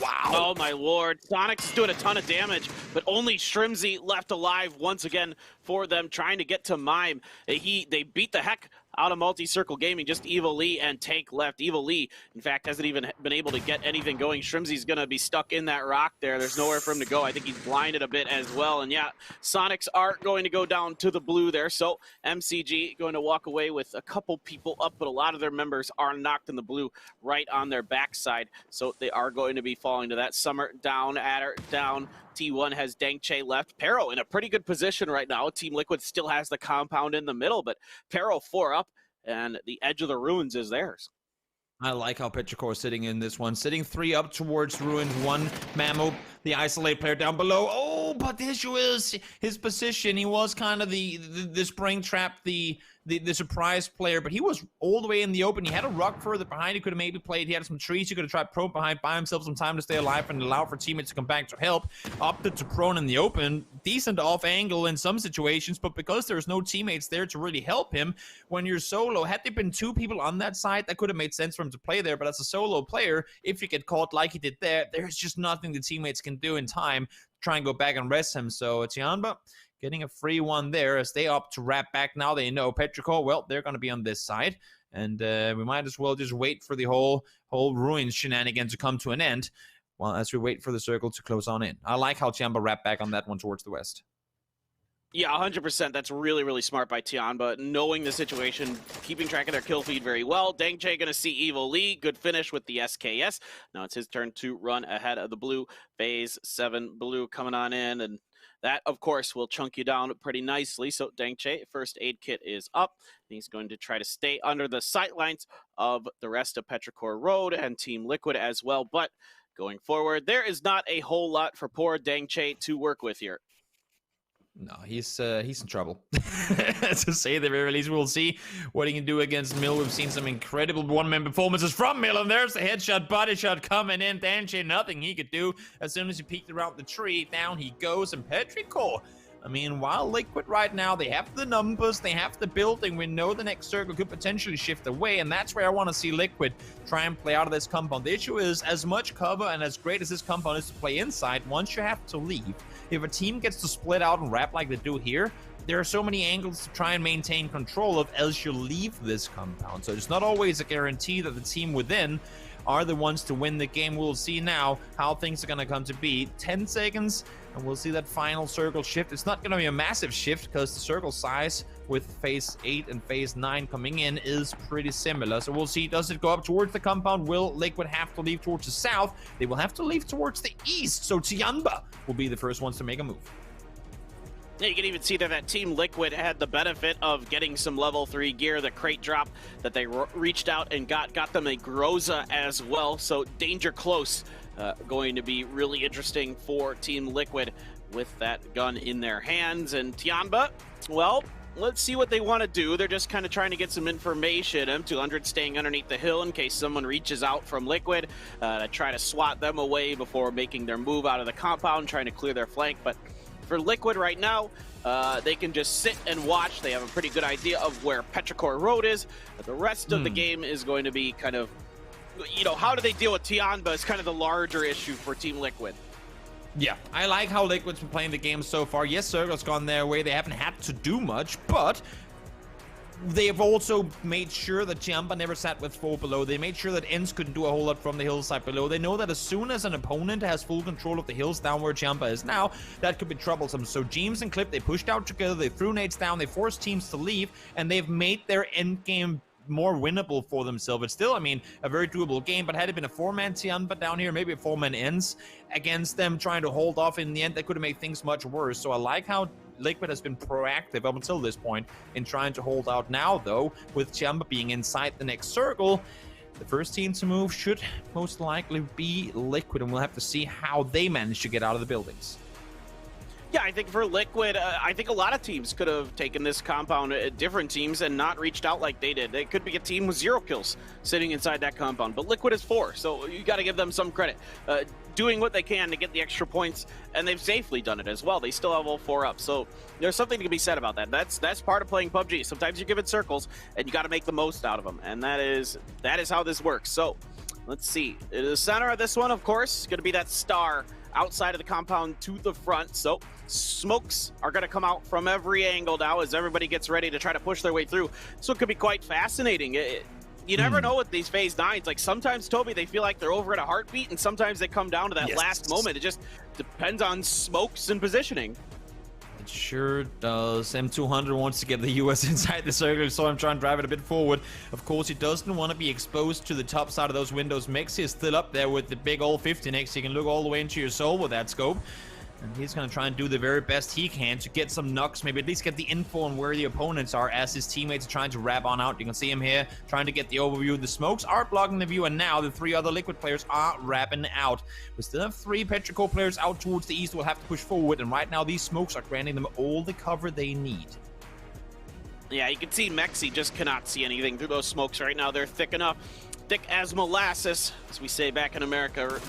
Wow. Oh my lord. Sonics is doing a ton of damage, but only Shrimsy left alive once again for them, trying to get to Mime. They beat the heck out of Multi-Circle Gaming, just Evil Lee and Tank left. Evil Lee, in fact, hasn't even been able to get anything going. Shrimsy's going to be stuck in that rock there. There's nowhere for him to go. I think he's blinded a bit as well. And yeah, Sonics are going to go down to the blue there. So MCG going to walk away with a couple people up, but a lot of their members are knocked in the blue right on their backside. So they are going to be falling to that. Summer down, Adder down. T1 has Dangche left. Pero in a pretty good position right now. Team Liquid still has the compound in the middle, but Pero 4 up, and the edge of the ruins is theirs. I like how Petrichor is sitting in this one. Sitting 3 up towards ruins. 1 Mammo, the isolate player down below. Oh, but the issue is his position. He was kind of the spring trap, the surprise player, but he was all the way in the open. He had a rock further behind. He could have maybe played. He had some trees. He could have tried prone behind, buy himself some time to stay alive and allow for teammates to come back to help. Opted to prone in the open. Decent off angle in some situations, but because there's no teammates there to really help him when you're solo, had there been 2 people on that side, that could have made sense for him to play there. But as a solo player, if you get caught like he did there, there's just nothing the teammates can do in time to try and go back and rest him. So Tianba getting a free one there as they opt to wrap back. Now they know Petrichor, well, they're going to be on this side. And we might as well just wait for the whole Ruins shenanigans to come to an end, well, as we wait for the circle to close on in. I like how Tiamba wrapped back on that one towards the west. Yeah, 100%. That's really, really smart by Tiamba, knowing the situation, keeping track of their kill feed very well. Dangche going to see Evil Lee. Good finish with the SKS. Now it's his turn to run ahead of the blue. Phase 7 blue coming on in, and that, of course, will chunk you down pretty nicely. So Dangche, first aid kit is up. He's going to try to stay under the sightlines of the rest of Petrichor Road and Team Liquid as well. But going forward, there is not a whole lot for poor Dangche to work with here. No, he's in trouble. To say the very least, we'll see what he can do against Mill. We've seen some incredible one-man performances from Mill, and there's the headshot, body shot coming in. Dangche, nothing he could do. As soon as he peeked around the tree, down he goes, and Petrichor. I mean, while Liquid right now, they have the numbers, they have the building, we know the next circle could potentially shift away, and that's where I want to see Liquid try and play out of this compound. The issue is, as much cover and as great as this compound is to play inside, once you have to leave, if a team gets to split out and wrap like they do here, there are so many angles to try and maintain control of, else you leave this compound. So it's not always a guarantee that the team within are the ones to win the game. We'll see now how things are going to come to be. 10 seconds, and we'll see that final circle shift. It's not going to be a massive shift because the circle size with phase 8 and phase 9 coming in is pretty similar. So we'll see, does it go up towards the compound? Will Liquid have to leave towards the south? They will have to leave towards the east. So Tiamba will be the first ones to make a move. Yeah, you can even see that Team Liquid had the benefit of getting some level 3 gear, the crate drop that they reached out and got them a Groza as well. So danger close, going to be really interesting for Team Liquid with that gun in their hands. And Tiamba, well, let's see what they want to do. They're just kind of trying to get some information. M200 staying underneath the hill in case someone reaches out from Liquid to try to swat them away before making their move out of the compound, trying to clear their flank. But for Liquid right now, they can just sit and watch. They have a pretty good idea of where Petrichor Road is. But the rest of the game is going to be kind of, you know, how do they deal with Tiamba is kind of the larger issue for Team Liquid. Yeah, I like how Liquid's been playing the game so far. Yes, Circle's gone their way. They haven't had to do much, but they have also made sure that Tiamba never sat with 4 below. They made sure that Ents couldn't do a whole lot from the hillside below. They know that as soon as an opponent has full control of the hills down where Tiamba is now, that could be troublesome. So James and Clip, they pushed out together, they threw nades down, they forced teams to leave, and they've made their end game more winnable for themselves. It's still, I mean, a very doable game, but had it been a 4-man Tiamba down here, maybe a 4-man Ents against them trying to hold off in the end, that could have made things much worse. So I like how Liquid has been proactive up until this point in trying to hold out. Now, though, with Tiamba being inside the next circle, the first team to move should most likely be Liquid, and we'll have to see how they manage to get out of the buildings. Yeah, I think for Liquid, I think a lot of teams could have taken this compound, different teams, and not reached out like they did. It could be a team with 0 kills sitting inside that compound, but Liquid is 4, so you got to give them some credit. Doing what they can to get the extra points, and they've safely done it as well. They still have all 4 up, so there's something to be said about that. That's part of playing PUBG. Sometimes you're given circles, and you got to make the most out of them, and that is how this works. So let's see. The center of this one, of course, is going to be that star outside of the compound to the front. So smokes are going to come out from every angle now as everybody gets ready to try to push their way through. So it could be quite fascinating. You never know with these phase 9s. Like sometimes, Toby, they feel like they're over at a heartbeat, and sometimes they come down to that last moment. It just depends on smokes and positioning. It sure does. M200 wants to get the US inside the circle, so I'm trying to drive it a bit forward. Of course, he doesn't want to be exposed to the top side of those windows. Mexi is still up there with the big old 15x. You can look all the way into your soul with that scope. And he's going to try and do the very best he can to get some knocks, maybe at least get the info on where the opponents are as his teammates are trying to wrap on out. You can see him here trying to get the overview. The smokes are blocking the view, and now the 3 other Liquid players are wrapping out. We still have 3 Petrichor players out towards the east who will have to push forward, and right now these smokes are granting them all the cover they need. Yeah, you can see Mexi just cannot see anything through those smokes right now. They're thick enough. thick as molasses, as we say back in America.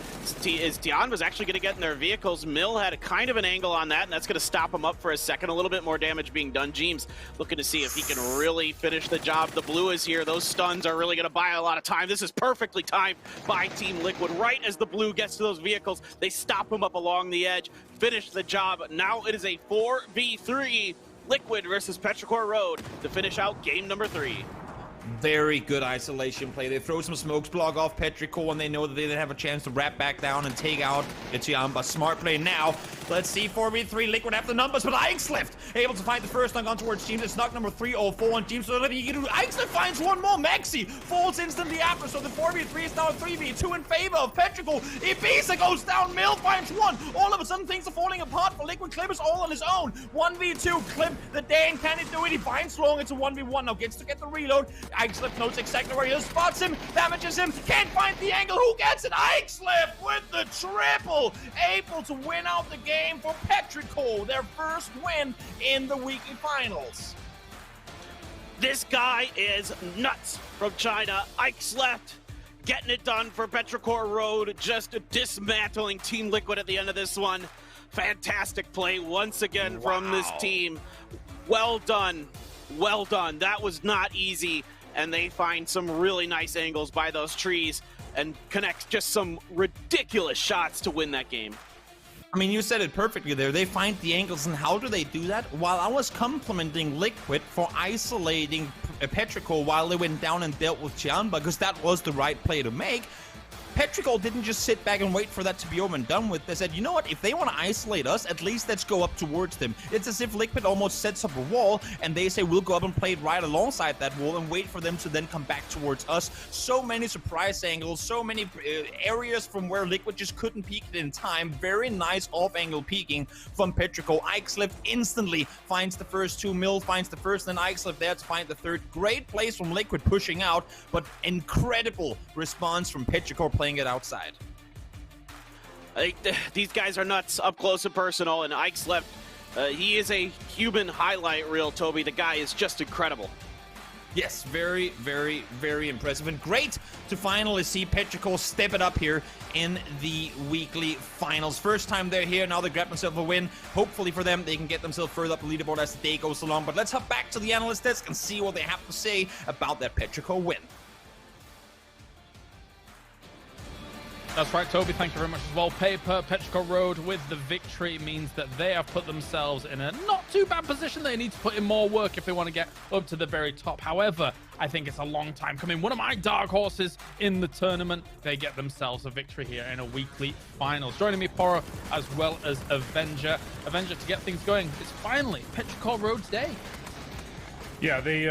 Is Tian was actually going to get in their vehicles. Mill had a kind of an angle on that, and that's going to stop him up for a second. A little bit more damage being done. Jeems looking to see if he can really finish the job. The blue is here. Those stuns are really going to buy a lot of time. This is perfectly timed by Team Liquid. Right as the blue gets to those vehicles, they stop him up along the edge, finish the job. Now it is a 4v3 Liquid versus Petrichor Road to finish out game number 3. Very good isolation play. They throw some smokes, block off Petrichor, and they know that they didn't have a chance to wrap back down and take out Itiamba. Smart play now. Let's see, 4v3, Liquid have the numbers, but Ixlift able to find the first knock on towards Teams. It's knock number 304 on Teams. So Ixlift finds one more. Maxi falls instantly after, so the 4v3 is now a 3v2 in favor of Petrichor. Ibiza goes down, Mill finds one. All of a sudden, things are falling apart for Liquid. Clip is all on his own. 1v2, Clip, the Dan, can he do it? He finds Long, it's a 1v1, now gets to get the reload. Ixlift knows exactly where he is, spots him, damages him, can't find the angle. Who gets it? Ixlift with the triple, able to win out the game for Petrichor, their first win in the weekly finals. This guy is nuts from China. Ixlift getting it done for Petrichor Road, just dismantling Team Liquid at the end of this one. Fantastic play once again from this team. Well done. Well done. That was not easy, and they find some really nice angles by those trees and connect just some ridiculous shots to win that game. I mean, you said it perfectly there. They find the angles, and how do they do that? While I was complimenting Liquid for isolating Petrichor while they went down and dealt with Chiamba, because that was the right play to make, Petrichor didn't just sit back and wait for that to be over and done with. They said, you know what, if they want to isolate us, at least let's go up towards them. It's as if Liquid almost sets up a wall, and they say, we'll go up and play it right alongside that wall and wait for them to then come back towards us. So many surprise angles, so many areas from where Liquid just couldn't peek it in time. Very nice off-angle peeking from Petrichor. Ixlift instantly finds the first two. Mill finds the first, and Ixlift there to find the third. Great plays from Liquid pushing out, but incredible response from Petrichor playing it outside. I think these guys are nuts up close and personal, and Ixlift, he is a human highlight reel, Toby. The guy is just incredible. Yes, very, very, very impressive, and great to finally see Petrichor step it up here in the weekly finals. First time they're here, now they grab themselves a win. Hopefully for them, they can get themselves further up the leaderboard as the day goes along. But let's hop back to the analyst desk and see what they have to say about that Petrichor win. That's right, Toby. Thank you very much as well. Paper, Petrichor Road with the victory means that they have put themselves in a not too bad position. They need to put in more work if they want to get up to the very top. However, I think it's a long time coming. One of my dark horses in the tournament, they get themselves a victory here in a weekly finals. Joining me, Poro, as well as Avenger. Avenger, to get things going, it's finally Petrichor Road's day. Yeah, they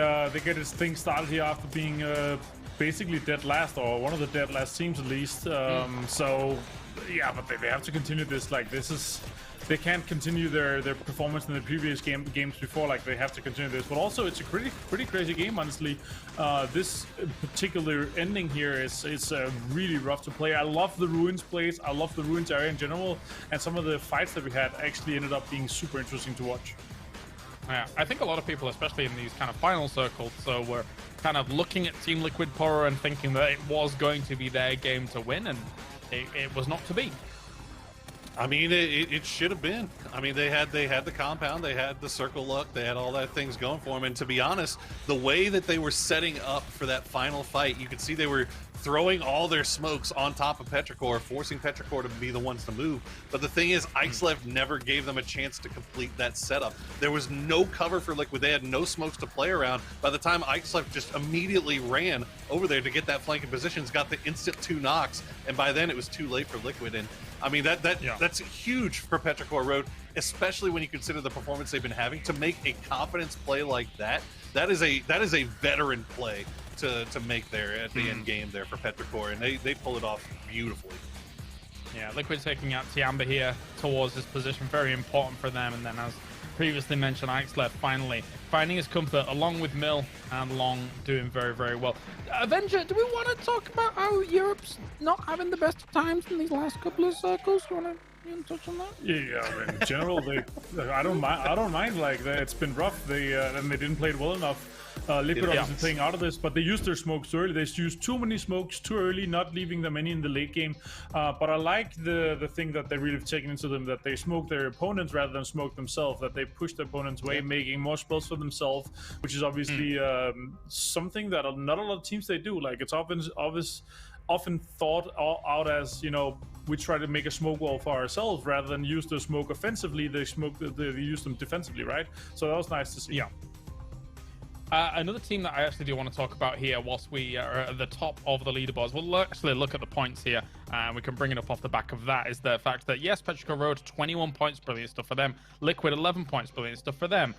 get this thing started here after being basically dead last, or one of the dead last teams at least. So yeah, but they have to continue this. Like, this is, they can't continue their performance in the previous games before. Like, they have to continue this. But also, it's a pretty crazy game, honestly. This particular ending here is really rough to play. I love the Ruins place. I love the Ruins area in general, and some of the fights that we had actually ended up being super interesting to watch. Yeah, I think a lot of people, especially in these kind of final circles, so were kind of looking at Team Liquid Poro and thinking that it was going to be their game to win, and it was not to be. I mean, it should have been. I mean, they had the compound, they had the circle luck, they had all that things going for them. And to be honest, the way that they were setting up for that final fight, you could see they were throwing all their smokes on top of Petrichor, forcing Petrichor to be the ones to move. But the thing is, Ixlift never gave them a chance to complete that setup. There was no cover for Liquid. They had no smokes to play around. By the time Ixlift just immediately ran over there to get that flanking positions, got the instant 2 knocks, and by then it was too late for Liquid. And I mean, that's huge for Petrichor Road, especially when you consider the performance they've been having. To make a confidence play like that, that is a veteran play to make there at the end game there for Petrichor, and they pull it off beautifully. Yeah, Liquid taking out Tiamba here towards this position, very important for them. And then, as previously mentioned, Ixlift finally finding his comfort along with Mill and Long doing very, very well. Avenger, do we want to talk about how Europe's not having the best of times in these last couple of circles? You want to You touch on that? Yeah, I mean, in general, I don't mind. Like it's been rough. And they didn't play it well enough. Liquid obviously playing out of this, but they used their smokes too early. They used too many smokes too early, not leaving them any in the late game. But I like the thing that they really have taken into them, that they smoke their opponents rather than smoke themselves, that they push their opponents away, making more spells for themselves, which is obviously something that not a lot of teams they do. Like it's often thought out as, you know, we try to make a smoke wall for ourselves rather than use the smoke offensively. They use them defensively, right? So that was nice to see. Yeah. Another team that I actually do want to talk about here whilst we are at the top of the leaderboards, we'll actually look at the points here, and we can bring it up off the back of that, is the fact that, yes, Petrico Road, 21 points, brilliant stuff for them. Liquid, 11 points, brilliant stuff for them.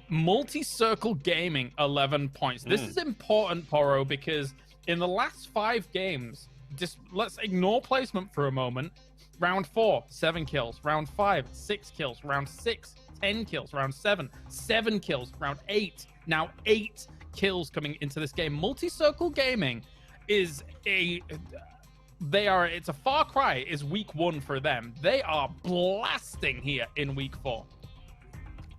Multi-Circle Gaming, 11 points. This is important, Poro, because in the last 5 games, just let's ignore placement for a moment. Round 4, 7 kills. Round 5, 6 kills. Round 6, 10 kills. Round 7, 7 kills. Round 8, now 8 kills coming into this game. Multi-Circle Gaming is it's a far cry is week 1 for them. They are blasting here in week 4.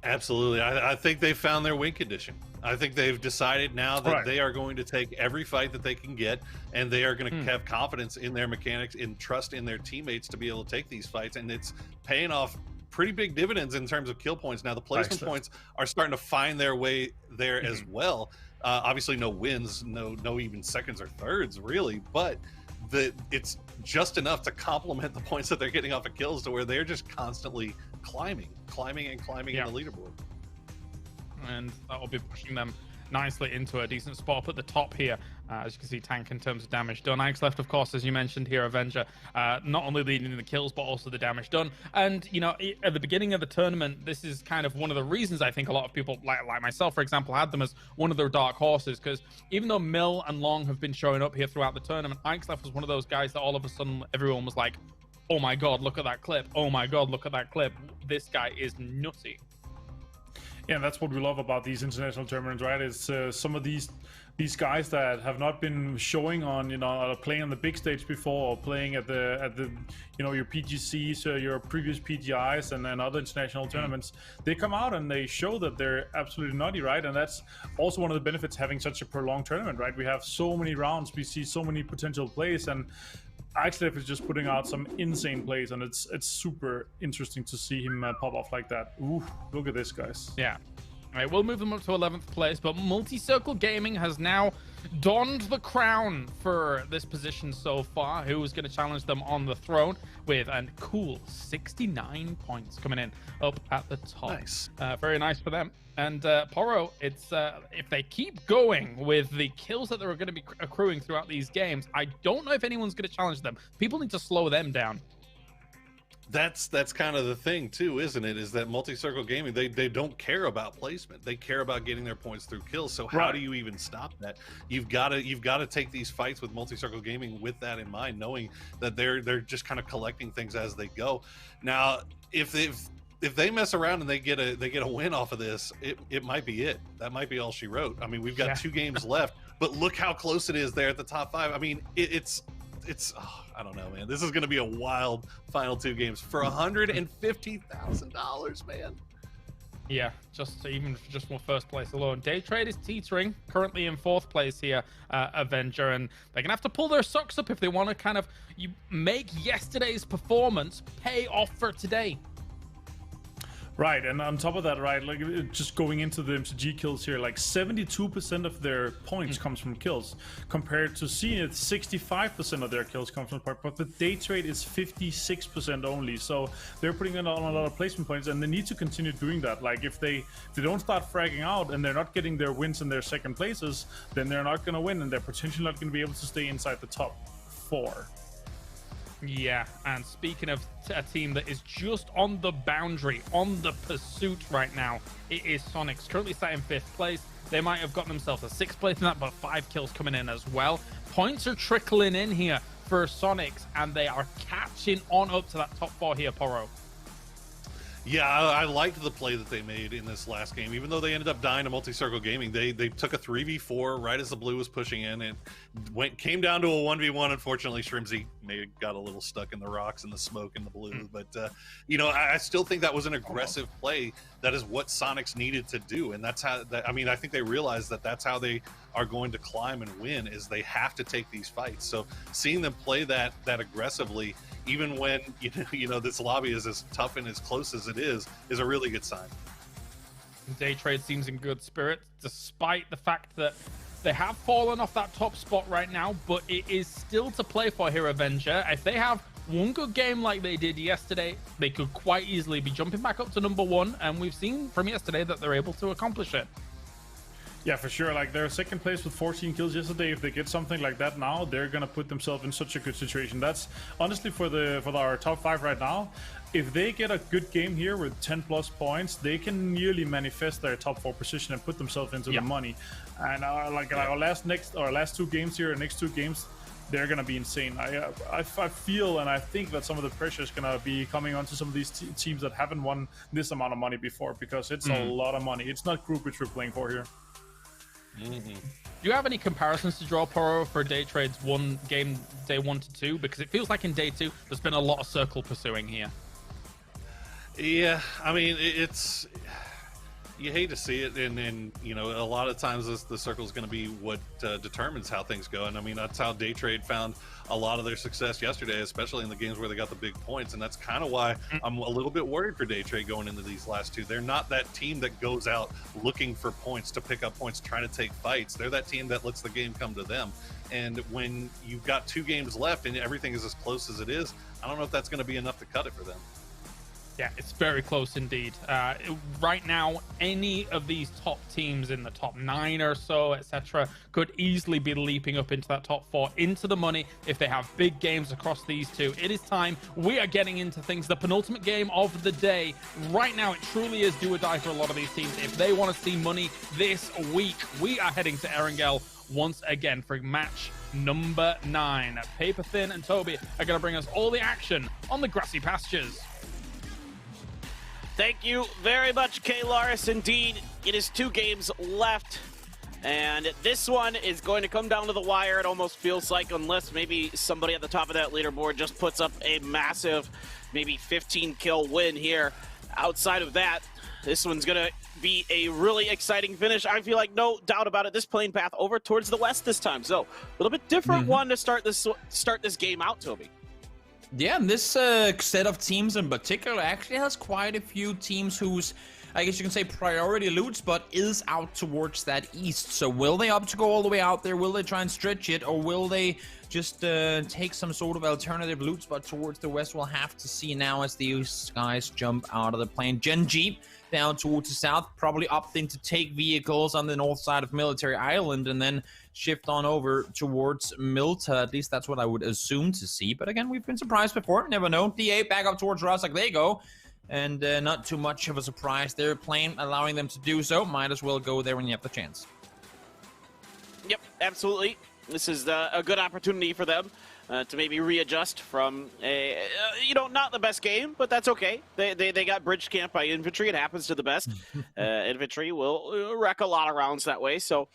Absolutely. I think they found their win condition. I think they've decided now that they are going to take every fight that they can get, and they are going to have confidence in their mechanics and trust in their teammates to be able to take these fights, and it's paying off pretty big dividends in terms of kill points. Now the placement points are starting to find their way there as well. Obviously no wins, no even seconds or thirds really, but it's just enough to complement the points that they're getting off of kills to where they're just constantly climbing in the leaderboard. And that will be pushing them nicely into a decent spot up at the top here. As you can see, tank in terms of damage done. Ike's left, of course, as you mentioned here, Avenger, not only leading the kills, but also the damage done. And, you know, at the beginning of the tournament, this is kind of one of the reasons I think a lot of people, like myself, for example, had them as one of their dark horses, because even though Mill and Long have been showing up here throughout the tournament, Ike's left was one of those guys that all of a sudden everyone was like, oh my God, look at that clip. Oh my God, look at that clip. This guy is nutty. Yeah, and that's what we love about these international tournaments, right? Is some of these guys that have not been showing on, you know, playing on the big stage before, or playing at the you know, your PGCs, your previous PGI.S, and other international tournaments. They come out and they show that they're absolutely nutty, right? And that's also one of the benefits having such a prolonged tournament, right? We have so many rounds, we see so many potential plays, and Ike's is just putting out some insane plays, and it's super interesting to see him pop off like that. Ooh, look at this, guys. Yeah. All right, we'll move them up to 11th place, but Multi-Circle Gaming has now donned the crown for this position so far. Who's going to challenge them on the throne with a cool 69 points coming in up at the top. Nice. Very nice for them. And Poro, it's if they keep going with the kills that they're going to be accruing throughout these games, I don't know if anyone's going to challenge them. People need to slow them down. That's kind of the thing too, isn't it? Is that Multi-Circle Gaming, they don't care about placement. They care about getting their points through kills. So how do you even stop that? You've got to take these fights with Multi-Circle Gaming with that in mind, knowing that they're just kind of collecting things as they go. Now, if they mess around and they get a win off of this, it might be it. That might be all she wrote. I mean, we've got 2 games left, but look how close it is there at the top 5. I mean, it's I don't know, man. This is going to be a wild final 2 games for $150,000, man. Yeah, just for first place alone. Day Trade is teetering, currently in 4th place here, Avenger, and they're gonna have to pull their socks up if they want to kind of make yesterday's performance pay off for today. Right, and on top of that, right, like just going into the MCG kills here, like 72% of their points comes from kills, compared to Zenith, 65% of their kills comes from points, but the Day Trade is 56% only, so they're putting in on a lot of placement points, and they need to continue doing that. Like if they don't start fragging out and they're not getting their wins in their second places, then they're not going to win, and they're potentially not going to be able to stay inside the top 4. Yeah, and speaking of a team that is just on the boundary, on the pursuit right now, it is Sonics, currently sat in 5th place. They might have gotten themselves a 6th place in that, but 5 kills coming in as well. Points are trickling in here for Sonics, and they are catching on up to that top 4 here, Poro. Yeah, I liked the play that they made in this last game. Even though they ended up dying to multi-circle gaming, they took a 3v4 right as the blue was pushing in, and came down to a 1v1. Unfortunately, Shrimzy may have got a little stuck in the rocks and the smoke in the blue. But you know, I still think that was an aggressive play. That is what Sonics needed to do, and that's how. I mean, I think they realized that that's how they are going to climb and win. Is they have to take these fights. So seeing them play that aggressively, even when you know this lobby is as tough and as close as it is a really good sign. Day Trade seems in good spirits, despite the fact that they have fallen off that top spot right now, but it is still to play for here, Avenger. If they have one good game like they did yesterday, they could quite easily be jumping back up to #1, and we've seen from yesterday that they're able to accomplish it. Yeah, for sure. Like, they're second place with 14 kills yesterday. If they get something like that now, they're gonna put themselves in such a good situation. That's honestly for our top 5 right now. If they get a good game here with 10+ points, they can nearly manifest their top 4 position and put themselves into the money. And our last 2 games here, next 2 games, they're gonna be insane. I feel and I think that some of the pressure is gonna be coming onto some of these teams that haven't won this amount of money before, because it's a lot of money. It's not group which we're playing for here. Do you have any comparisons to draw, Poro, for Day Trade's game day 1 to 2? Because it feels like in day 2 there's been a lot of circle pursuing here. Yeah, I mean, it's, you hate to see it, and you know, a lot of times the circle is going to be what determines how things go. And I mean, that's how Day Trade found a lot of their success yesterday, especially in the games where they got the big points. And that's kind of why I'm a little bit worried for Day Trade going into these last 2. They're not that team that goes out looking for points to pick up points, trying to take fights. They're that team that lets the game come to them. And when you've got 2 games left and everything is as close as it is, I don't know if that's going to be enough to cut it for them. Yeah, it's very close indeed. Right now, any of these top teams in the top 9 or so, etc., could easily be leaping up into that top 4, into the money, if they have big games across these 2. It is time. We are getting into things. The penultimate game of the day. Right now, it truly is do or die for a lot of these teams. If they want to see money this week, we are heading to Erangel once again for match number 9. Paper Thin and Toby are going to bring us all the action on the grassy pastures. Thank you very much, K. Laris. Indeed, it is 2 games left, and this one is going to come down to the wire. It almost feels like, unless maybe somebody at the top of that leaderboard just puts up a massive, maybe 15-kill win here. Outside of that, this one's going to be a really exciting finish. I feel like, no doubt about it, this plane path over towards the west this time. So, a little bit different one to start this game out, Toby. Yeah, and this set of teams in particular actually has quite a few teams whose, I guess you can say, priority loot spot is out towards that east. So will they opt to go all the way out there? Will they try and stretch it? Or will they just take some sort of alternative loot spot towards the west? We'll have to see now as these guys jump out of the plane. Gen Jeep down towards the south, probably opting to take vehicles on the north side of Military Island and then shift on over towards Milta. At least that's what I would assume to see. But again, we've been surprised before. Never know. DA back up towards Rostock. They go. And not too much of a surprise. Their plane allowing them to do so. Might as well go there when you have the chance. Yep, absolutely. This is a good opportunity for them to maybe readjust from a, not the best game, but that's okay. They got bridge camp by infantry. It happens to the best. Infantry will wreck a lot of rounds that way, so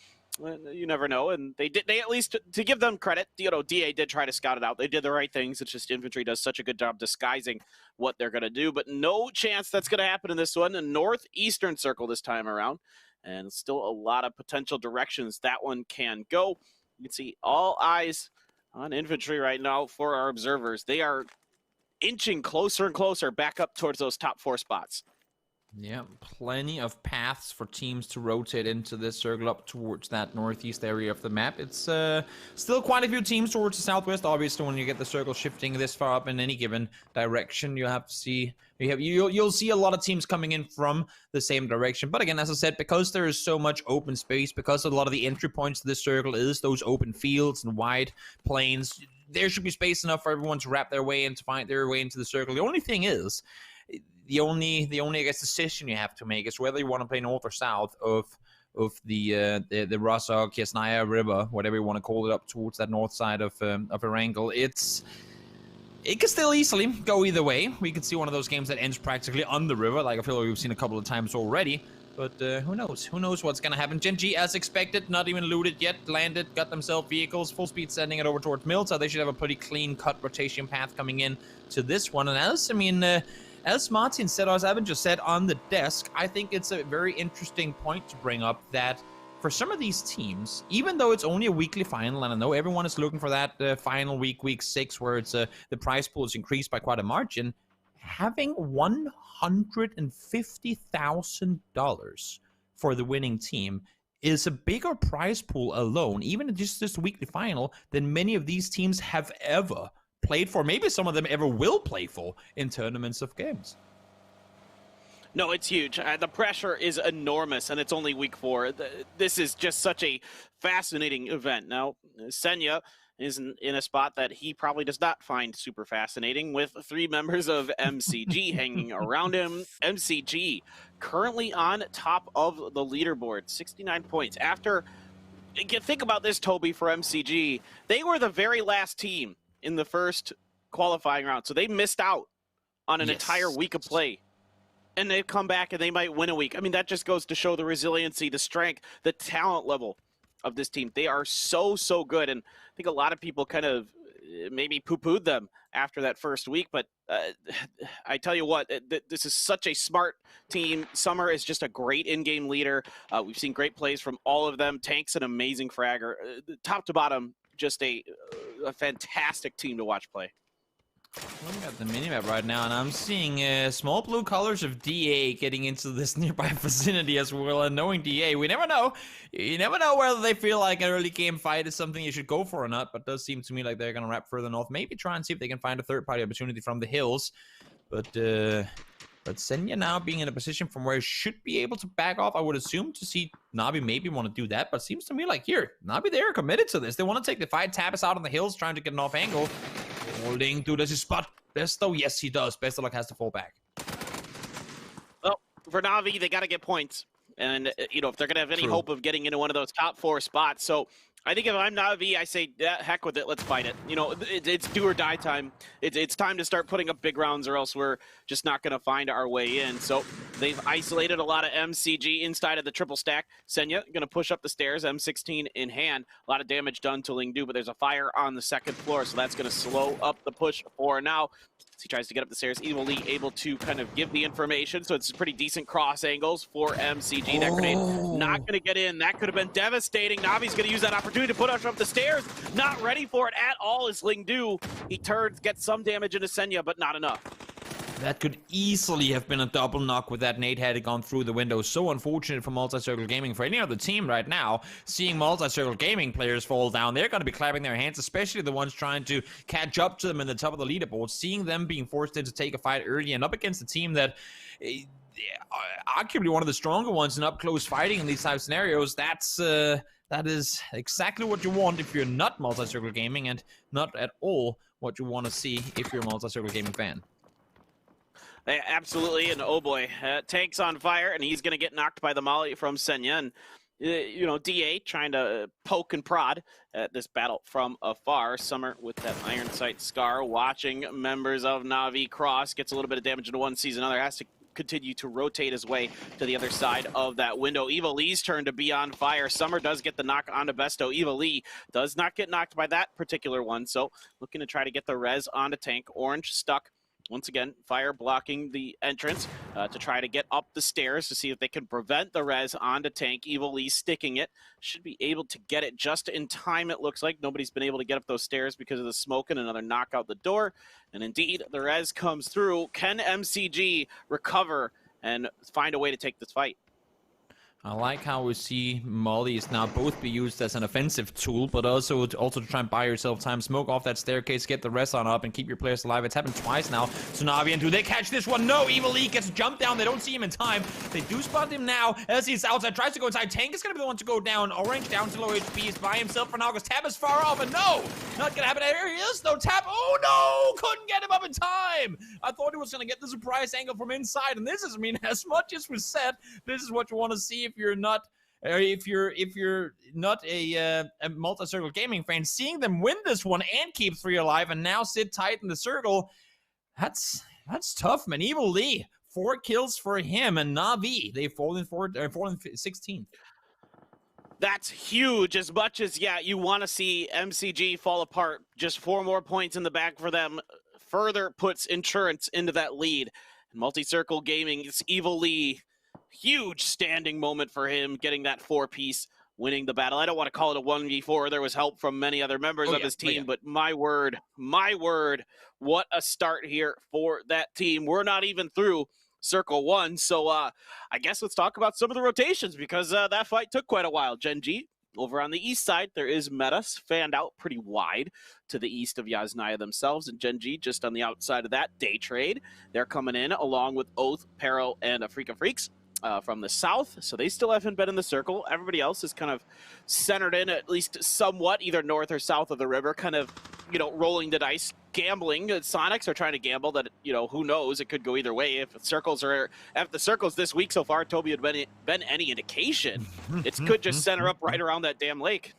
you never know. And they at least, to give them credit, DA did try to scout it out. They did the right things. It's just infantry does such a good job disguising what they're going to do, but no chance that's going to happen in this one. A northeastern circle this time around, and still a lot of potential directions that one can go. You can see all eyes on infantry right now for our observers. They are inching closer and closer back up towards those top 4 spots. Yeah, plenty of paths for teams to rotate into this circle up towards that northeast area of the map. It's still quite a few teams towards the southwest. Obviously, when you get the circle shifting this far up in any given direction, you'll have to see you'll see a lot of teams coming in from the same direction. But again, as I said, because there is so much open space, because a lot of the entry points to this circle is those open fields and wide plains, there should be space enough for everyone to wrap their way in, to find their way into the circle. The only thing is, the only I guess decision you have to make is whether you want to play north or south of the Rostock, Yasnaya River, whatever you want to call it, up towards that north side of Erangel. it could still easily go either way. We could see one of those games that ends practically on the river, like I feel like we've seen a couple of times already. But who knows? Who knows what's gonna happen? Gen G, as expected, not even looted yet. Landed, got themselves vehicles, full speed sending it over towards Milta. They should have a pretty clean-cut rotation path coming in to this one. And as Martin said, or as Evan just said on the desk, I think it's a very interesting point to bring up that for some of these teams, even though it's only a weekly final, and I know everyone is looking for that final week 6, where it's the prize pool is increased by quite a margin, having $150,000 for the winning team is a bigger prize pool alone, even in just this weekly final, than many of these teams have ever played for. Maybe some of them ever will play for in tournaments of games. No, it's huge. The pressure is enormous, and it's only week 4. This is just such a fascinating event. Now, Senya is in a spot that he probably does not find super fascinating, with 3 members of MCG hanging around him. MCG currently on top of the leaderboard, 69 points. Think about this, Toby, for MCG. They were the very last team in the first qualifying round, so they missed out on an entire week of play. And they've come back and they might win a week. I mean, that just goes to show the resiliency, the strength, the talent level of this team. They are so, so good. And I think a lot of people kind of maybe poo-pooed them after that first week. But I tell you what, this is such a smart team. Summer is just a great in-game leader. We've seen great plays from all of them. Tank's an amazing fragger. Top to bottom, just a fantastic team to watch play. Looking at the minimap right now, and I'm seeing small blue colors of DA getting into this nearby vicinity as well. And knowing DA, we never know. You never know whether they feel like an early game fight is something you should go for or not. But it does seem to me like they're going to wrap further north. Maybe try and see if they can find a third-party opportunity from the hills. But Senya now being in a position from where he should be able to back off, I would assume, to see Navi maybe want to do that. But it seems to me like, here, Navi, they're committed to this. They want to take the fight. Tab is out on the hills trying to get an off angle. Holding, does he spot Besto? Yes, he does. Besto has to fall back. Well, for Navi, they got to get points. And, if they're going to have any hope of getting into one of those top 4 spots. So I think if I'm Navi, I say, yeah, heck with it. Let's fight it. It's do or die time. It's time to start putting up big rounds, or else we're just not going to find our way in. So they've isolated a lot of MCG inside of the triple stack. Senya going to push up the stairs, M16 in hand. A lot of damage done to Lingdu, but there's a fire on the 2nd floor, so that's going to slow up the push for now. As he tries to get up the stairs, Evil Lee able to kind of give the information, so it's pretty decent cross angles for MCG. That grenade not going to get in. That could have been devastating. Navi's going to use that opportunity to put us up the stairs. Not ready for it at all is Lingdu. He turns, gets some damage into Senya, but not enough. That could easily have been a double knock with that nade had it gone through the window. So unfortunate for Multi-Circle Gaming. For any other team right now, seeing Multi-Circle Gaming players fall down, they're going to be clapping their hands, especially the ones trying to catch up to them in the top of the leaderboard. Seeing them being forced into take a fight early and up against a team that arguably one of the stronger ones in up-close fighting in these type of scenarios, that is exactly what you want if you're not Multi-Circle Gaming, and not at all what you want to see if you're a Multi-Circle Gaming fan. Absolutely, and oh boy, Tank's on fire, and he's going to get knocked by the molly from Senya. And, DA trying to poke and prod at this battle from afar. Summer with that iron sight scar, watching members of Navi cross, gets a little bit of damage into one, sees another, has to continue to rotate his way to the other side of that window. Evil Lee's turn to be on fire. Summer does get the knock onto Besto. Evil Lee does not get knocked by that particular one, so looking to try to get the res onto Tank. Orange stuck. Once again, fire blocking the entrance to try to get up the stairs to see if they can prevent the res onto Tank. Evil Lee sticking it. Should be able to get it just in time, it looks like. Nobody's been able to get up those stairs because of the smoke, and another knock out the door. And indeed, the res comes through. Can MCG recover and find a way to take this fight? I like how we see mollies now both be used as an offensive tool, but also to try and buy yourself time. Smoke off that staircase, get the rest on up, and keep your players alive. It's happened twice now. So Navi, and do they catch this one? No, Evil Lee gets jumped down. They don't see him in time. They do spot him now as he's outside. Tries to go inside. Tank is going to be the one to go down. Orange down to low HP. He's by himself for now because Tab is far off. And no, not going to happen. Here he is, though. Tab, oh no, couldn't get him up in time. I thought he was going to get the surprise angle from inside. And this is, as much as we said, this is what you want to see if you're not or if you're not a multi-circle gaming fan, seeing them win this one and keep 3 alive and now sit tight in the circle, that's tough, man. Evil Lee, 4 kills for him, and Na'Vi, they've fallen 16th. That's huge. As much as, yeah, you want to see MCG fall apart, just 4 more points in the back for them further puts insurance into that lead. And Multi-Circle Gaming, it's Evil Lee, huge standing moment for him, getting that 4-piece, winning the battle. I don't want to call it a 1v4. There was help from many other members of his team, but my word, what a start here for that team. We're not even through Circle 1, so I guess let's talk about some of the rotations, because that fight took quite a while. Gen G, over on the east side, there is Metas fanned out pretty wide to the east of Yasnaya themselves, and Gen G just on the outside of that. Day Trade, they're coming in along with Oath, Peril, and Afrika Freaks from the south, so they still haven't been in the circle. Everybody else is kind of centered in at least somewhat, either north or south of the river, kind of, you know, rolling the dice, gambling. Sonics are trying to gamble that, you know, who knows, it could go either way. If the circles this week so far, Toby, had been any indication, it could just center up right around that damn lake.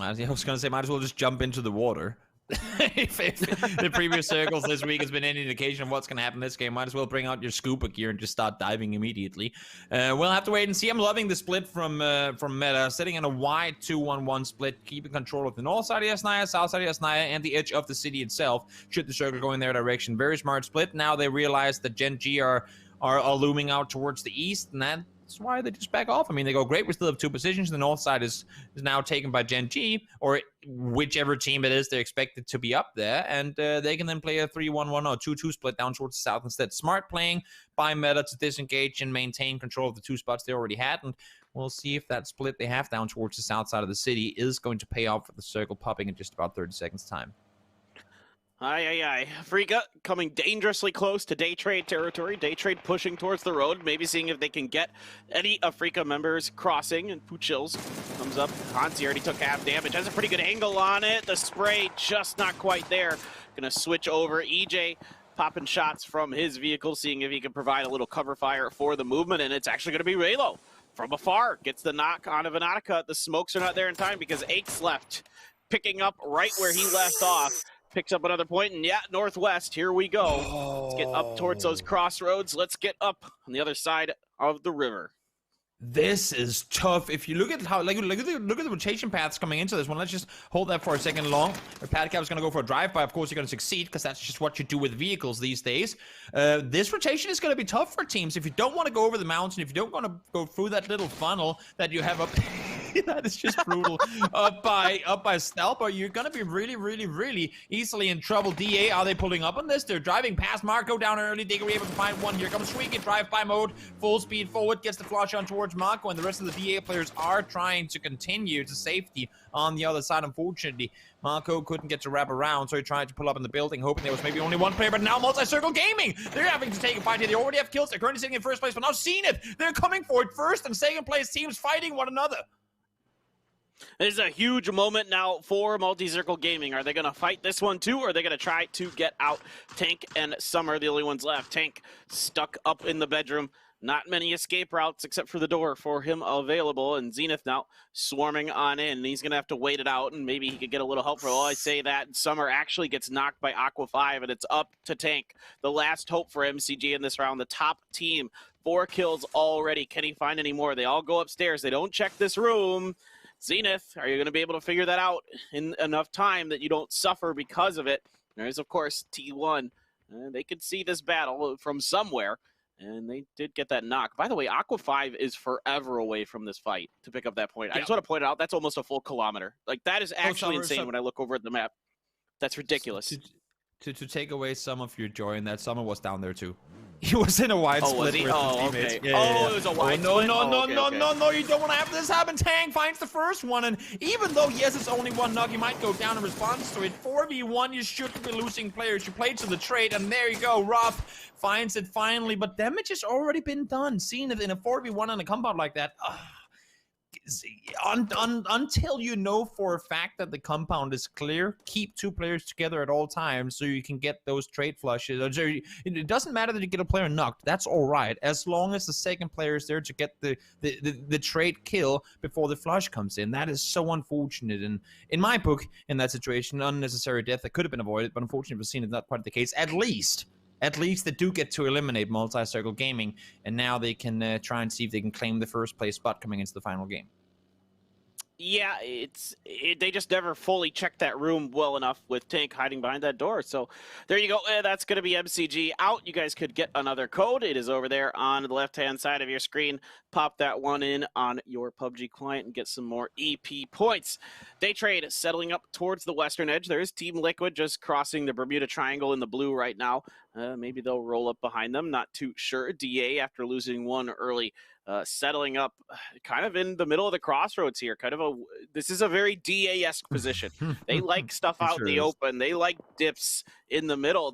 I was gonna say, might as well just jump into the water. if the previous circles this week has been any indication of what's going to happen this game, might as well bring out your scuba gear and just start diving immediately. We'll have to wait and see. I'm loving the split from Meta, sitting in a wide 2-1-1 split, keeping control of the north side of Yasnaya, south side of Yasnaya, and the edge of the city itself, should the circle go in their direction. Very smart split. Now they realize that Gen G are looming out towards the east, and that's why they just back off. I mean, they go, great, we still have 2 positions. The north side is now taken by Gen G, or whichever team it is they're expected to be up there, and they can then play a 3-1-1 or 2-2 split down towards the south instead. Smart playing by Meta to disengage and maintain control of the 2 spots they already had, and we'll see if that split they have down towards the south side of the city is going to pay off for the circle popping in just about 30 seconds time. Afrika coming dangerously close to Day Trade territory. Day Trade pushing towards the road, maybe seeing if they can get any Afrika members crossing, and Puchills comes up. Hansi already took half damage, has a pretty good angle on it. The spray just not quite there. Gonna switch over. EJ popping shots from his vehicle, seeing if he can provide a little cover fire for the movement, and it's actually gonna be Raylo from afar. Gets the knock on Venatica. The smokes are not there in time because Aches left, picking up right where he left off. Picks up another point, and yeah, northwest, here we go. Let's get up towards those crossroads. Let's get up on the other side of the river. This is tough. If you look at how, look at the rotation paths coming into this one. Let's just hold that for a second long. Padcap is going to go for a drive-by. Of course, you're going to succeed because that's just what you do with vehicles these days. This rotation is going to be tough for teams. If you don't want to go over the mountain, if you don't want to go through that little funnel that you have up, that is just brutal. up by Stelpa, you're going to be really easily in trouble. DA, are they pulling up on this? They're driving past Marco down early. They were able to find one. Here comes Squeaky, drive-by mode, full speed forward, gets the flush on towards Marco, and the rest of the DA players are trying to continue to safety on the other side. Unfortunately, Marco couldn't get to wrap around, so he tried to pull up in the building, hoping there was maybe only one player, but now Multi-Circle Gaming, they're having to take a fight here. They already have kills. They're currently sitting in first place, but now Zenith, they're coming for it. First and second place teams fighting one another. This is a huge moment now for Multi-Circle Gaming. Are they going to fight this one too, or are they going to try to get out? Tank and Summer are the only ones left. Tank stuck up in the bedroom. Not many escape routes except for the door for him available, and Zenith now swarming on in. He's going to have to wait it out, and maybe he could get a little help for all I say that. Summer actually gets knocked by Aqua 5, and it's up to Tank. The last hope for MCG in this round, the top team. 4 kills already. Can he find any more? They all go upstairs. They don't check this room. Zenith, are you going to be able to figure that out in enough time that you don't suffer because of it? There's, of course, T1. They could see this battle from somewhere, and they did get that knock. By the way, Aqua 5 is forever away from this fight to pick up that point. I just want to point out, that's almost a full kilometer. Like, that is actually insane when I look over at the map. That's ridiculous. To take away some of your joy in that, Summer was down there too. He was in a wide split. Okay. It was a wide split. No, you don't want to have this happen. Tang finds the first one, and even though, yes, it's only one knock, you might go down in response to it. 4v1, you shouldn't be losing players. You played to the trade, and there you go. Roth finds it finally, but damage has already been done. Seeing it in a 4v1 on a compound like that, until you know for a fact that the compound is clear, keep 2 players together at all times so you can get those trade flushes. It doesn't matter that you get a player knocked. That's all right, as long as the second player is there to get the trade kill before the flush comes in. That is so unfortunate. And in my book, in that situation, unnecessary death that could have been avoided, but unfortunately, we've seen it's not part of the case. At least they do get to eliminate Multi-Circle Gaming, and now they can try and see if they can claim the first place spot coming into the final game. Yeah, they just never fully checked that room well enough with Tank hiding behind that door. So there you go. That's going to be MCG out. You guys could get another code. It is over there on the left-hand side of your screen. Pop that one in on your PUBG client and get some more EP points. Day Trade settling up towards the western edge. There is Team Liquid just crossing the Bermuda Triangle in the blue right now. Maybe they'll roll up behind them. Not too sure. DA, after losing one early, settling up kind of in the middle of the crossroads here. This is a very DA-esque position. They like stuff out in the open. They like dips in the middle.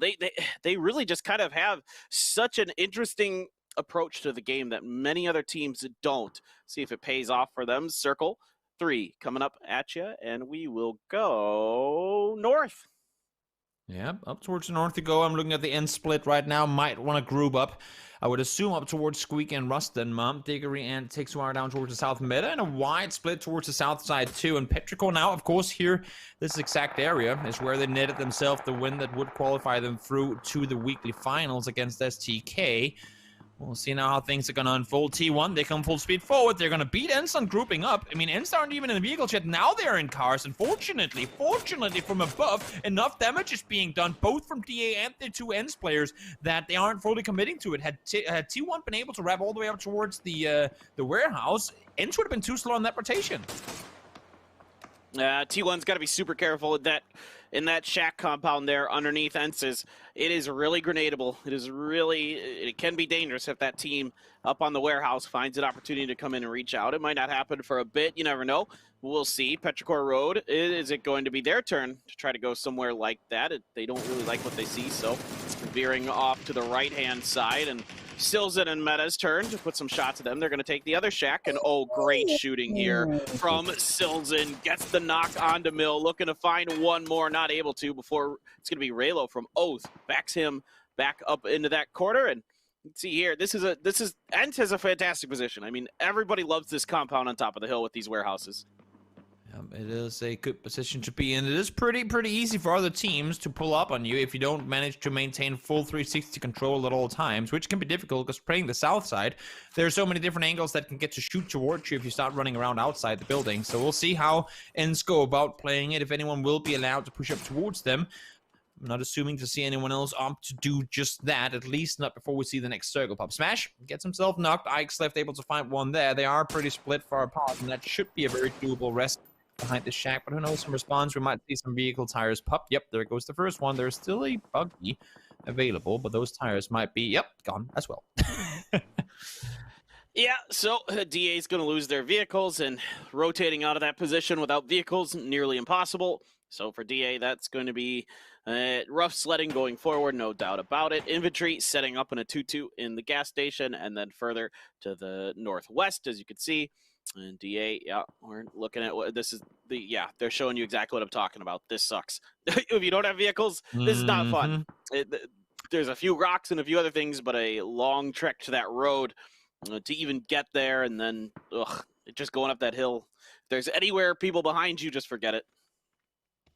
They really just kind of have such an interesting approach to the game that many other teams don't. See if it pays off for them. Circle 3 coming up at you, and we will go north. Yeah, up towards the north to go. I'm looking at the end split right now. Might want to group up. I would assume up towards Squeak and Rustin, Mom, Diggory, and Tixwire down towards the south meta, and a wide split towards the south side too. And Petrichor now, of course, here, this exact area is where they netted themselves the win that would qualify them through to the weekly finals against STK. We'll see now how things are going to unfold. T1, they come full speed forward. They're going to beat ENCE on grouping up. I mean, ENCE aren't even in the vehicle yet. Now they're in cars. And fortunately from above, enough damage is being done, both from DA and the 2 ENCE players, that they aren't fully committing to it. Had T1 been able to wrap all the way up towards the warehouse, ENCE would have been too slow in that rotation. T1's got to be super careful in that shack compound there underneath ENCE's. It is really grenadable. It can be dangerous if that team up on the warehouse finds an opportunity to come in and reach out. It might not happen for a bit. You never know. We'll see. Petrichor Road, is it going to be their turn to try to go somewhere like that? They don't really like what they see, so veering off to the right-hand side, and Silzen and Meta's turn to put some shots at them. They're going to take the other shack, and great shooting here from Silzen. Gets the knock onto Mill, looking to find one more, not able to before it's going to be Raylo from Oath. Backs him back up into that corner, and you can see here, ENCE has a fantastic position. I mean, everybody loves this compound on top of the hill with these warehouses. It is a good position to be in. It is pretty easy for other teams to pull up on you if you don't manage to maintain full 360 control at all times, which can be difficult because playing the south side, there are so many different angles that can get to shoot towards you if you start running around outside the building. So we'll see how ENCE go about playing it, if anyone will be allowed to push up towards them. I'm not assuming to see anyone else opt to do just that, at least not before we see the next circle pop. Smash gets himself knocked. Ike's left able to find one there. They are pretty split far apart, and that should be a very doable rest behind the shack, but who knows, some response. We might see some vehicle tires pop. Yep, there goes the first one. There's still a buggy available, but those tires might be, gone as well. Yeah, so DA is going to lose their vehicles, and rotating out of that position without vehicles, nearly impossible. So for DA, that's going to be rough sledding going forward, no doubt about it. Infantry setting up in a 2-2 in the gas station, and then further to the northwest, as you can see. And DA, we're looking at what this is. They're showing you exactly what I'm talking about. This sucks. If you don't have vehicles, this is not fun. There's a few rocks and a few other things, but a long trek to that road to even get there, and then just going up that hill. If there's anywhere people behind you, just forget it.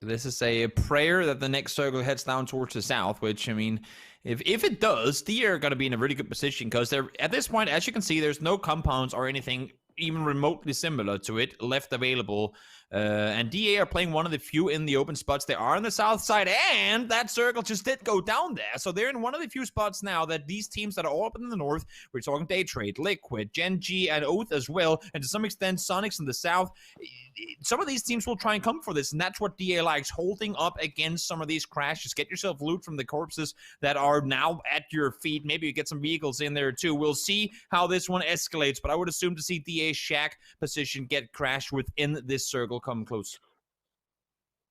This is a prayer that the next circle heads down towards the south, which, I mean, if it does, they are going to be in a really good position, because they're at this point, as you can see, there's no compounds or anything even remotely similar to it left available. And DA are playing one of the few in the open spots. They are on the south side, and that circle just did go down there. So they're in one of the few spots now that these teams that are all up in the north, we're talking Day Trade, Liquid, Gen G, and Oath as well, and to some extent Sonics in the south, some of these teams will try and come for this, and that's what DA likes, holding up against some of these crashes. Get yourself loot from the corpses that are now at your feet. Maybe you get some vehicles in there too. We'll see how this one escalates, but I would assume to see DA's shack position get crashed within this circle come close.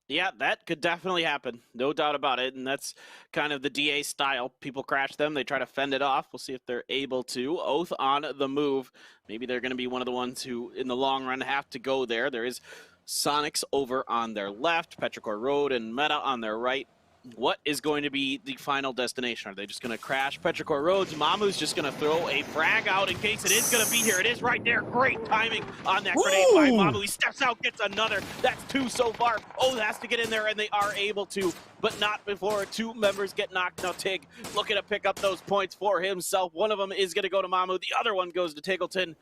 Yeah, that could definitely happen. No doubt about it. And that's kind of the DA style. People crash them. They try to fend it off. We'll see if they're able to. Oath on the move. Maybe they're going to be one of the ones who, in the long run, have to go there. There is Sonics over on their left, Petrichor Road and Meta on their right. What is going to be the final destination? Are they just going to crash Petrichor Roads? Mamu's just going to throw a frag out in case it is going to be here. It is right there. Great timing on that grenade by Mamu. He steps out, gets another. That's 2 so far. Oh, has to get in there, and they are able to, but not before 2 members get knocked. Now Tig looking to pick up those points for himself. One of them is going to go to Mamu. The other one goes to Tiggleton.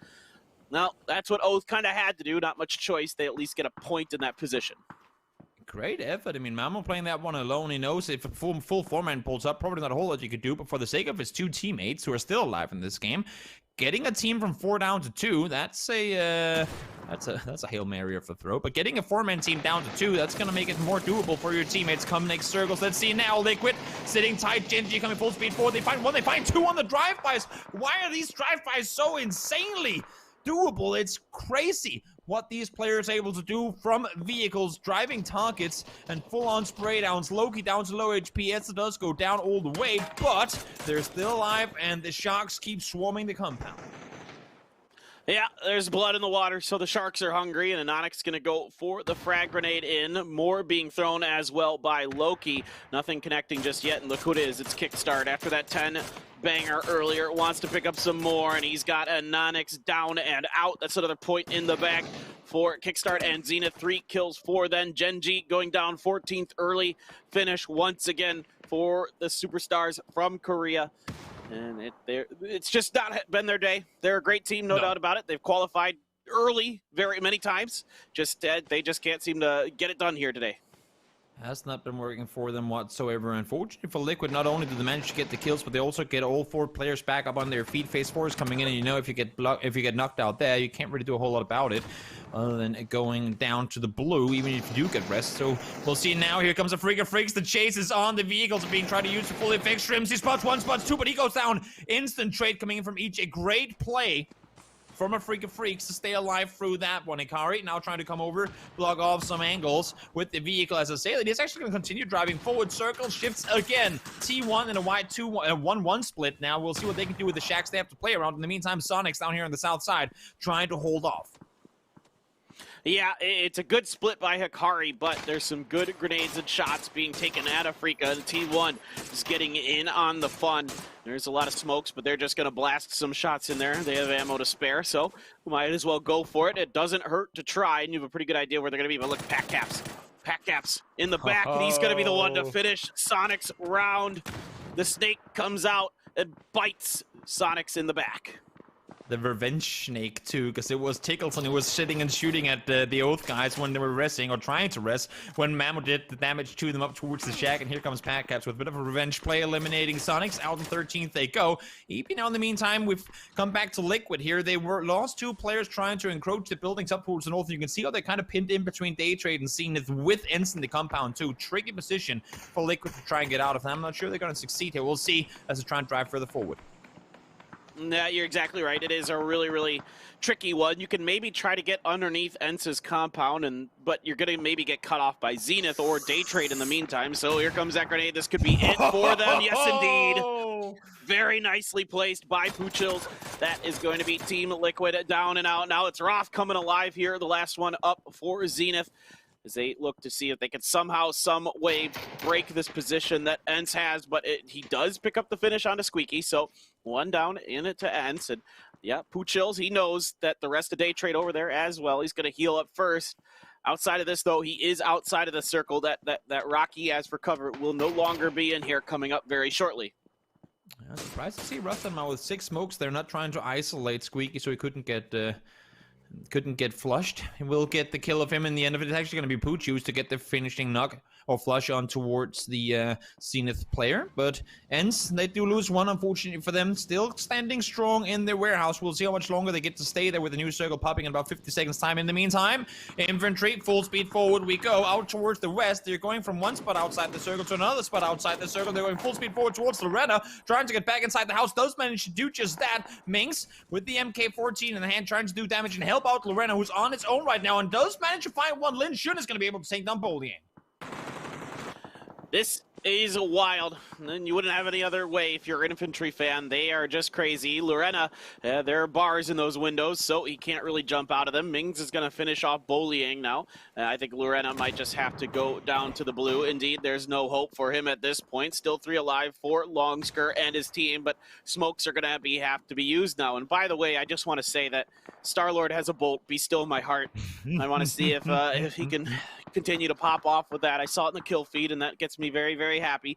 Now, that's what Oath kind of had to do. Not much choice. They at least get a point in that position. Great effort. I mean, Mamo playing that one alone. He knows if a full 4-man pulls up, probably not a whole lot you could do, but for the sake of his 2 teammates who are still alive in this game, getting a team from 4 down to 2, that's a Hail Mary of the throw. But getting a 4-man team down to 2, that's going to make it more doable for your teammates come next circles. Let's see now, Liquid sitting tight, Genji coming full speed forward. They find 1, they find 2 on the drive-bys. Why are these drive-bys so insanely doable? It's crazy what these players are able to do from vehicles, driving targets, and full-on spray downs. Loki down to low HP, Etsa does go down all the way, but they're still alive, and the Sharks keep swarming the compound. Yeah, there's blood in the water, so the Sharks are hungry, and Anonyx going to go for the frag grenade in. More being thrown as well by Loki. Nothing connecting just yet, and look who it is. It's Kickstart. After that 10 banger earlier, wants to pick up some more, and he's got Anonyx down and out. That's another point in the bag for Kickstart and Zenith. 3 kills for then. Genji going down 14th early finish once again for the superstars from Korea. And it's just not been their day. They're a great team, no doubt about it. They've qualified early very many times. They just can't seem to get it done here today. Has not been working for them whatsoever. Unfortunately for Liquid, not only do they manage to get the kills, but they also get all 4 players back up on their feet. Phase 4 is coming in, and you know if you get knocked out there, you can't really do a whole lot about it, other than going down to the blue, even if you do get rest. So we'll see now. Here comes a Freak of Freaks. The chase is on. The vehicles are being tried to use to full effect. Shrimps, he spots 1, spots 2, but he goes down. Instant trade coming in from each. A great play from a Freak of Freaks to stay alive through that one. Ikari now trying to come over, block off some angles with the vehicle as a sailor. He's actually going to continue driving forward. Circle shifts again. T1 and a Y2, a 1-1 split now. We'll see what they can do with the Shacks they have to play around. In the meantime, Sonic's down here on the south side trying to hold off. Yeah, it's a good split by Hikari, but there's some good grenades and shots being taken at Afrika. T1 is getting in on the fun. There's a lot of smokes, but they're just going to blast some shots in there. They have ammo to spare, so might as well go for it. It doesn't hurt to try, and you have a pretty good idea where they're going to be. But look, Pack Caps in the back, and he's going to be the one to finish Sonic's round. The snake comes out and bites Sonic's in the back. The revenge snake too, because it was Tickleton who was sitting and shooting at the Oath guys when they were resting or trying to rest when Mamo did the damage to them up towards the shack. And here comes Pack Caps with a bit of a revenge play, eliminating Sonics. Out in 13th they go. EP now in the meantime, we've come back to Liquid here. They lost 2 players trying to encroach the buildings up towards the north. You can see how they kind of pinned in between Day Trade and Zenith with Ensign the compound too. Tricky position for Liquid to try and get out of them. I'm not sure they're going to succeed here. We'll see as they try and drive further forward. Yeah, you're exactly right. It is a really, really tricky one. You can maybe try to get underneath Ensa's compound, but you're going to maybe get cut off by Zenith or Day Trade in the meantime. So here comes that grenade. This could be it for them. Yes, indeed. Very nicely placed by Poochills. That is going to be Team Liquid down and out. Now it's Roth coming alive here. The last one up for Zenith, as they look to see if they can somehow, some way break this position that Ents has, but he does pick up the finish onto Squeaky, so 1 down in it to Ents, and yeah, Poochills, he knows that the rest of Day Trade over there as well. He's going to heal up first. Outside of this, though, he is outside of the circle that Rocky has for cover. Will no longer be in here coming up very shortly. I'm surprised to see Rutherman with 6 smokes. They're not trying to isolate Squeaky so he couldn't get flushed. He will get the kill of him in the end of it. It's actually going to be Poochills to get the finishing knock or flush on towards the Zenith player. But Ents, they do lose 1, unfortunately for them. Still standing strong in their warehouse. We'll see how much longer they get to stay there with the new circle popping in about 50 seconds time. In the meantime, infantry, full speed forward we go. Out towards the west. They're going from 1 spot outside the circle to another spot outside the circle. They're going full speed forward towards Loretta, trying to get back inside the house. Does manage to do just that. Minx with the MK14 in the hand, trying to do damage and help out Lorena, who's on its own right now, and does manage to find one. Lin Shun is going to be able to take down Boldian. This is wild. And you wouldn't have any other way if you're an infantry fan. They are just crazy. Lorena, there are bars in those windows, so he can't really jump out of them. Mings is going to finish off Liang now. I think Lorena might just have to go down to the blue. Indeed, there's no hope for him at this point. Still 3 alive for Longsker and his team, but smokes are going to have to be used now. And by the way, I just want to say that Star-Lord has a bolt. Be still my heart. I want to see if he can continue to pop off with that. I saw it in the kill feed, and that gets me very, very happy.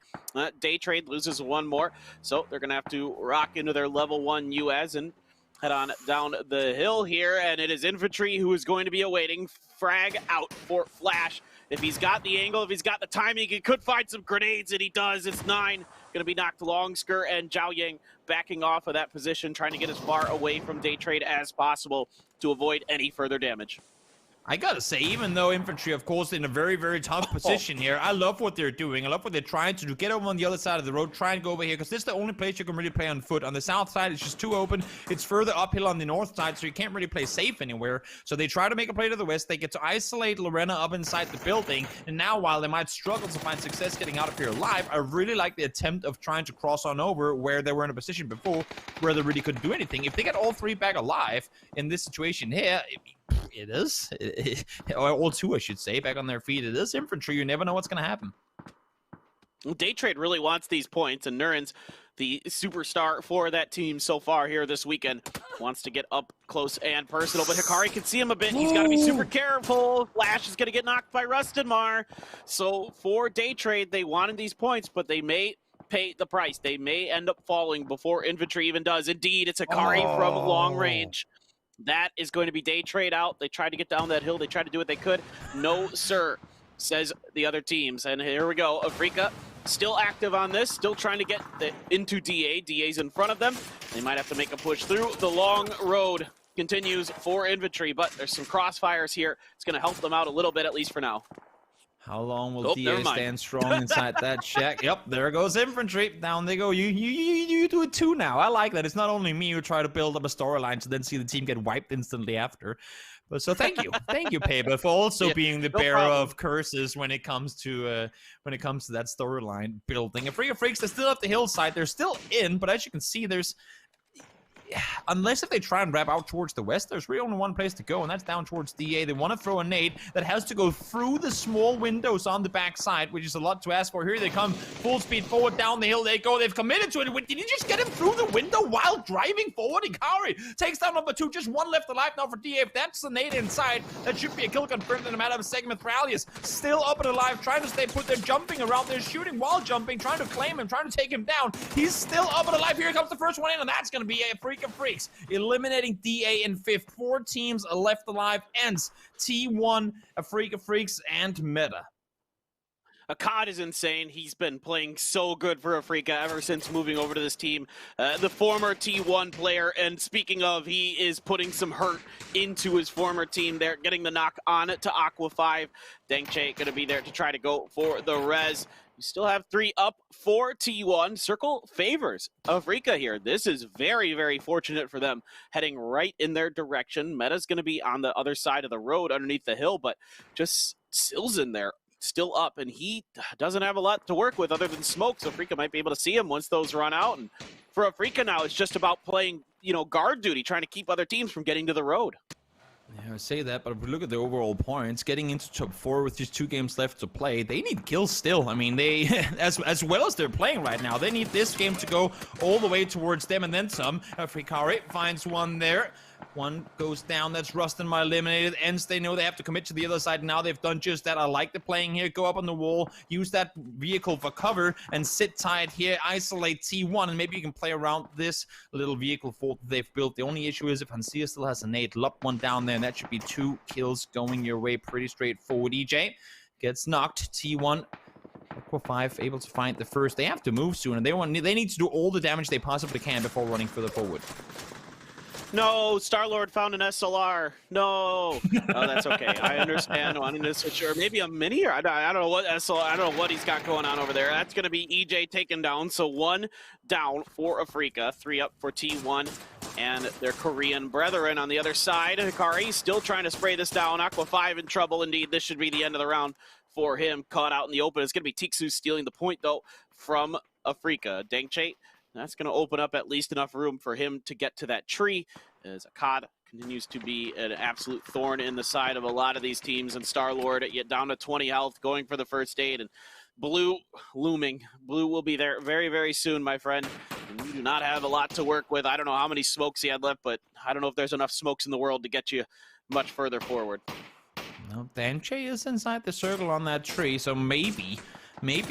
Day Trade loses 1 more, so they're going to have to rock into their level 1 US and head on down the hill here, and it is infantry who is going to be awaiting frag out for Flash. If he's got the angle, if he's got the timing, he could find some grenades, and he does. It's 9. Going to be knocked Longsker, and Zhao Yang backing off of that position, trying to get as far away from Day Trade as possible to avoid any further damage. I gotta say, even though infantry, of course, in a very, very tough position here, I love what they're doing. I love what they're trying to do. Get over on the other side of the road, try and go over here, because this is the only place you can really play on foot. On the south side, it's just too open. It's further uphill on the north side, so you can't really play safe anywhere. So they try to make a play to the west. They get to isolate Lorena up inside the building. And now, while they might struggle to find success getting out of here alive, I really like the attempt of trying to cross on over where they were in a position before where they really couldn't do anything. If they get all 3 back alive in this situation here, or all 2, I should say, back on their feet. It is infantry. You never know what's going to happen. Day Trade really wants these points, and Nuren's the superstar for that team so far here this weekend. Wants to get up close and personal, but Hikari can see him a bit. He's got to be super careful. Flash is going to get knocked by Rustenmar. So for Day Trade, they wanted these points, but they may pay the price. They may end up falling before infantry even does. Indeed, it's Hikari from long range. That is going to be Day Trade out. They tried to get down that hill. They tried to do what they could. No, sir, says the other teams. And here we go. Afrika still active on this, still trying to get into DA. DA's in front of them. They might have to make a push through. The long road continues for infantry, but there's some crossfires here. It's going to help them out a little bit, at least for now. How long will DA stand strong inside that shack? Yep, there goes infantry. Down they go. You do it too now. I like that. It's not only me who try to build up a storyline to then see the team get wiped instantly after. But so thank you, Paper, for also being the bearer of curses when it comes to that storyline building. Afrika Freaks, they're still up the hillside. They're still in, but as you can see, there's. Unless if they try and wrap out towards the west, there's really only one place to go, and that's down towards DA. They want to throw a nade that has to go through the small windows on the back side, which is a lot to ask for. Here they come, full speed forward down the hill they go. They've committed to it. Did you just get him through the window while driving forward? Hikari takes down number 2, just 1 left alive now for DA. If that's the nade inside, that should be a kill confirmed in a matter of a second. Thralius still up and alive, trying to stay put. They're jumping around, they're shooting while jumping, trying to claim him, trying to take him down. He's still up and alive. Here comes the first one in, and that's going to be a Afrika Freaks, eliminating DA in 5th. 4 teams left alive. Ends T1, Afrika Freaks, and Meta. Akkad is insane. He's been playing so good for Afrika ever since moving over to this team. The former T1 player, and speaking of, he is putting some hurt into his former team there, getting the knock on to Aqua 5. Dengche going to be there to try to go for the res. You still have 3 up for T1. Circle favors Afrika here. This is very, very fortunate for them, heading right in their direction. Meta's going to be on the other side of the road underneath the hill, but just Sil's in there, still up, and he doesn't have a lot to work with other than smoke, so Afrika might be able to see him once those run out. And for Afrika now, it's just about playing, guard duty, trying to keep other teams from getting to the road. Yeah, I say that, but if we look at the overall points, getting into top 4 with just 2 games left to play, they need kills still. I mean, they, as well as they're playing right now, they need this game to go all the way towards them and then some. Hikari finds one there. One goes down. That's Rustenmar eliminated. Ends, they know they have to commit to the other side. Now they've done just that. I like the playing here. Go up on the wall, use that vehicle for cover, and sit tight here. Isolate T1, and maybe you can play around this little vehicle fort they've built. The only issue is if Hansia still has a nade, lock one down there, and that should be 2 kills going your way. Pretty straightforward. EJ gets knocked. T1. Aqua 5 able to find the first. They have to move soon, and they need to do all the damage they possibly can before running further forward. No, Star-Lord found an SLR. No. Oh, that's okay. I understand. Wanting to switch, or maybe a mini, or I don't know what SLR. I don't know what he's got going on over there. That's going to be EJ taken down. So 1 down for Afrika, 3 up for T1, and their Korean brethren on the other side. Hikari still trying to spray this down. Aqua 5 in trouble indeed. This should be the end of the round for him. Caught out in the open. It's going to be Tiksu stealing the point, though, from Afrika. Dengche, that's going to open up at least enough room for him to get to that tree, as Akkad continues to be an absolute thorn in the side of a lot of these teams, and Star-Lord yet down to 20 health, going for the first aid, and Blue looming. Blue will be there very, very soon, my friend. And you do not have a lot to work with. I don't know how many smokes he had left, but I don't know if there's enough smokes in the world to get you much further forward. No, Dengche is inside the circle on that tree, so maybe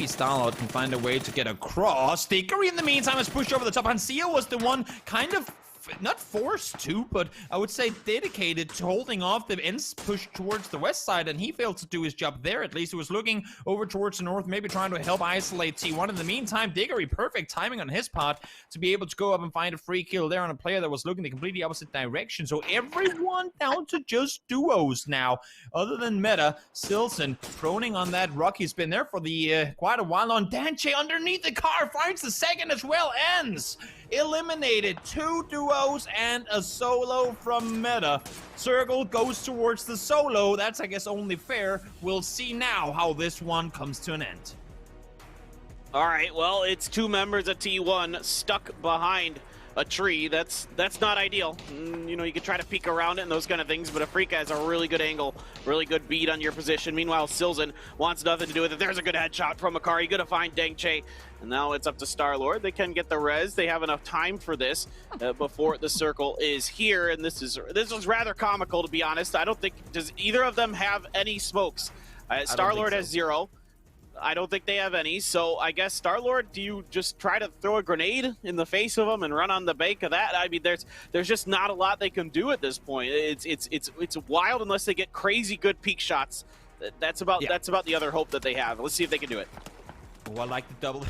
Star-Lord can find a way to get across. Dickory, in the meantime, has pushed over the top. Hancia was the one kind of not forced to, but I would say dedicated to holding off the ends push towards the west side, and he failed to do his job there. At least he was looking over towards the north, maybe trying to help isolate T1. In the meantime, Dickory, perfect timing on his part to be able to go up and find a free kill there on a player that was looking the completely opposite direction. So everyone down to just duos now, other than Meta. Silson proning on that rock. He's been there for the quite a while on. Dengche underneath the car finds the second as well. Ends eliminated. 2 duos and a solo from Meta. Circle goes towards the solo. That's, I guess, only fair. We'll see now how this one comes to an end. All right, well, it's 2 members of T1 stuck behind a tree. That's not ideal. You know, you could try to peek around it and those kind of things, but Afrika has a really good angle, really good beat on your position. Meanwhile, Silson wants nothing to do with it. There's a good headshot from Akari. Gonna find Dengche. And now it's up to Star-Lord. They can get the res. They have enough time for this before the circle is here. And this was rather comical, to be honest. I don't think, does either of them have any smokes? Star-Lord has 0. I don't think they have any, so I guess Star-Lord, do you just try to throw a grenade in the face of them and run on the bank of that? I mean, there's just not a lot they can do at this point. It's wild unless they get crazy good peak shots. That's about the other hope that they have. Let's see if they can do it. Oh, I like the double.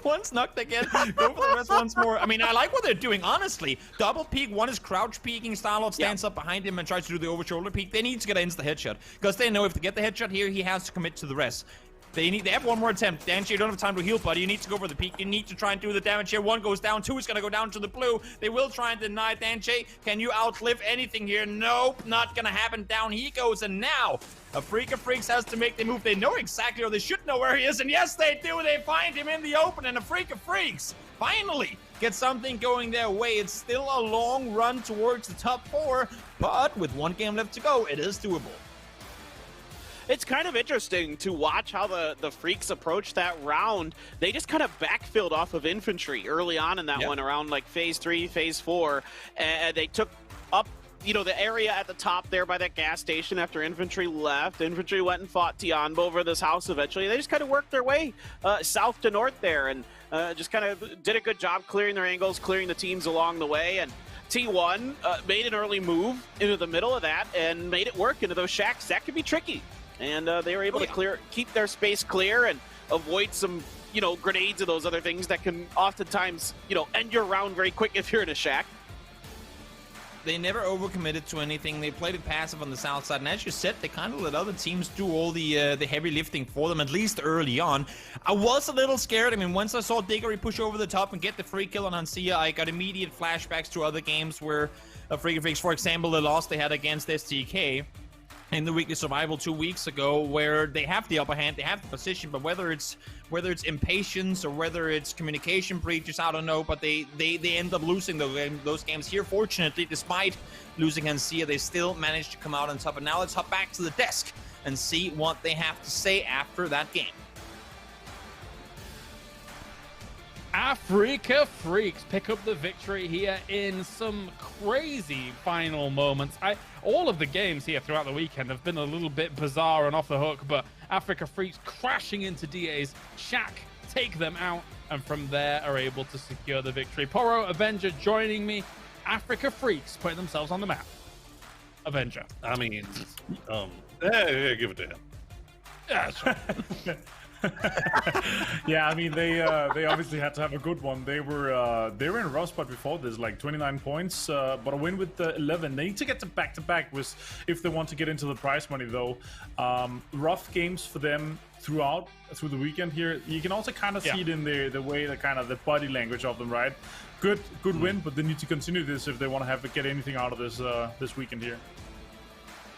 Once knocked again. Go for the rest once more. I mean, I like what they're doing, honestly. Double peek. One is crouch peeking. Star-Lord stands up behind him and tries to do the over-shoulder peek. They need to get an insta headshot because they know if they get the headshot here, he has to commit to the rest. They have one more attempt. Dengche, you don't have time to heal, buddy. You need to go for the peek. You need to try and do the damage here. 1 goes down. 2 is going to go down to the blue. They will try and deny Dengche. Can you outlive anything here? Nope, not going to happen. Down he goes. And now, Afrika Freaks has to make the move. They know exactly, or they should know where he is. And yes, they do. They find him in the open. And Afrika Freaks finally get something going their way. It's still a long run towards the top 4. But with 1 game left to go, it is doable. It's kind of interesting to watch how the Freaks approach that round. They just kind of backfilled off of infantry early on in that one, around like phase 3, phase 4, and they took up, you know, the area at the top there by that gas station after infantry left. Infantry went and fought Tianbo over this house eventually. They just kind of worked their way south to north there, and just kind of did a good job clearing their angles, clearing the teams along the way, and T1 made an early move into the middle of that and made it work into those shacks. That could be tricky. And they were able to keep their space clear and avoid some, you know, grenades and those other things that can oftentimes, you know, end your round very quick if you're in a shack. They never overcommitted to anything. They played it passive on the south side, and as you said, they kind of let other teams do all the heavy lifting for them, at least early on. I was a little scared. I mean, once I saw Dickory push over the top and get the free kill on Hancia, I got immediate flashbacks to other games where Afrika Freaks, for example, the loss they had against STK in the weekly survival 2 weeks ago, where they have the upper hand, they have the position, but whether it's impatience or whether it's communication breaches, I don't know, but they end up losing those games. Here, fortunately, despite losing Hancia, they still managed to come out on top. And now let's hop back to the desk and see what they have to say after that game. Afrika Freaks pick up the victory here in some crazy final moments. All of the games here throughout the weekend have been a little bit bizarre and off the hook, but Afrika Freaks crashing into DA's shack, take them out, and from there are able to secure the victory. Poro, Avenger joining me. Afrika Freaks putting themselves on the map. Avenger. I mean, yeah, give it to him. Yeah, sure. Yeah, I mean they obviously had to have a good one. They were in a rough spot before this, like 29 points, but a win with 11. They need to get to back-to-back if they want to get into the prize money, though. Rough games for them through the weekend here. You can also kind of see it in the way, the kind of the body language of them, right? Good win, but they need to continue this if they want to get anything out of this weekend here.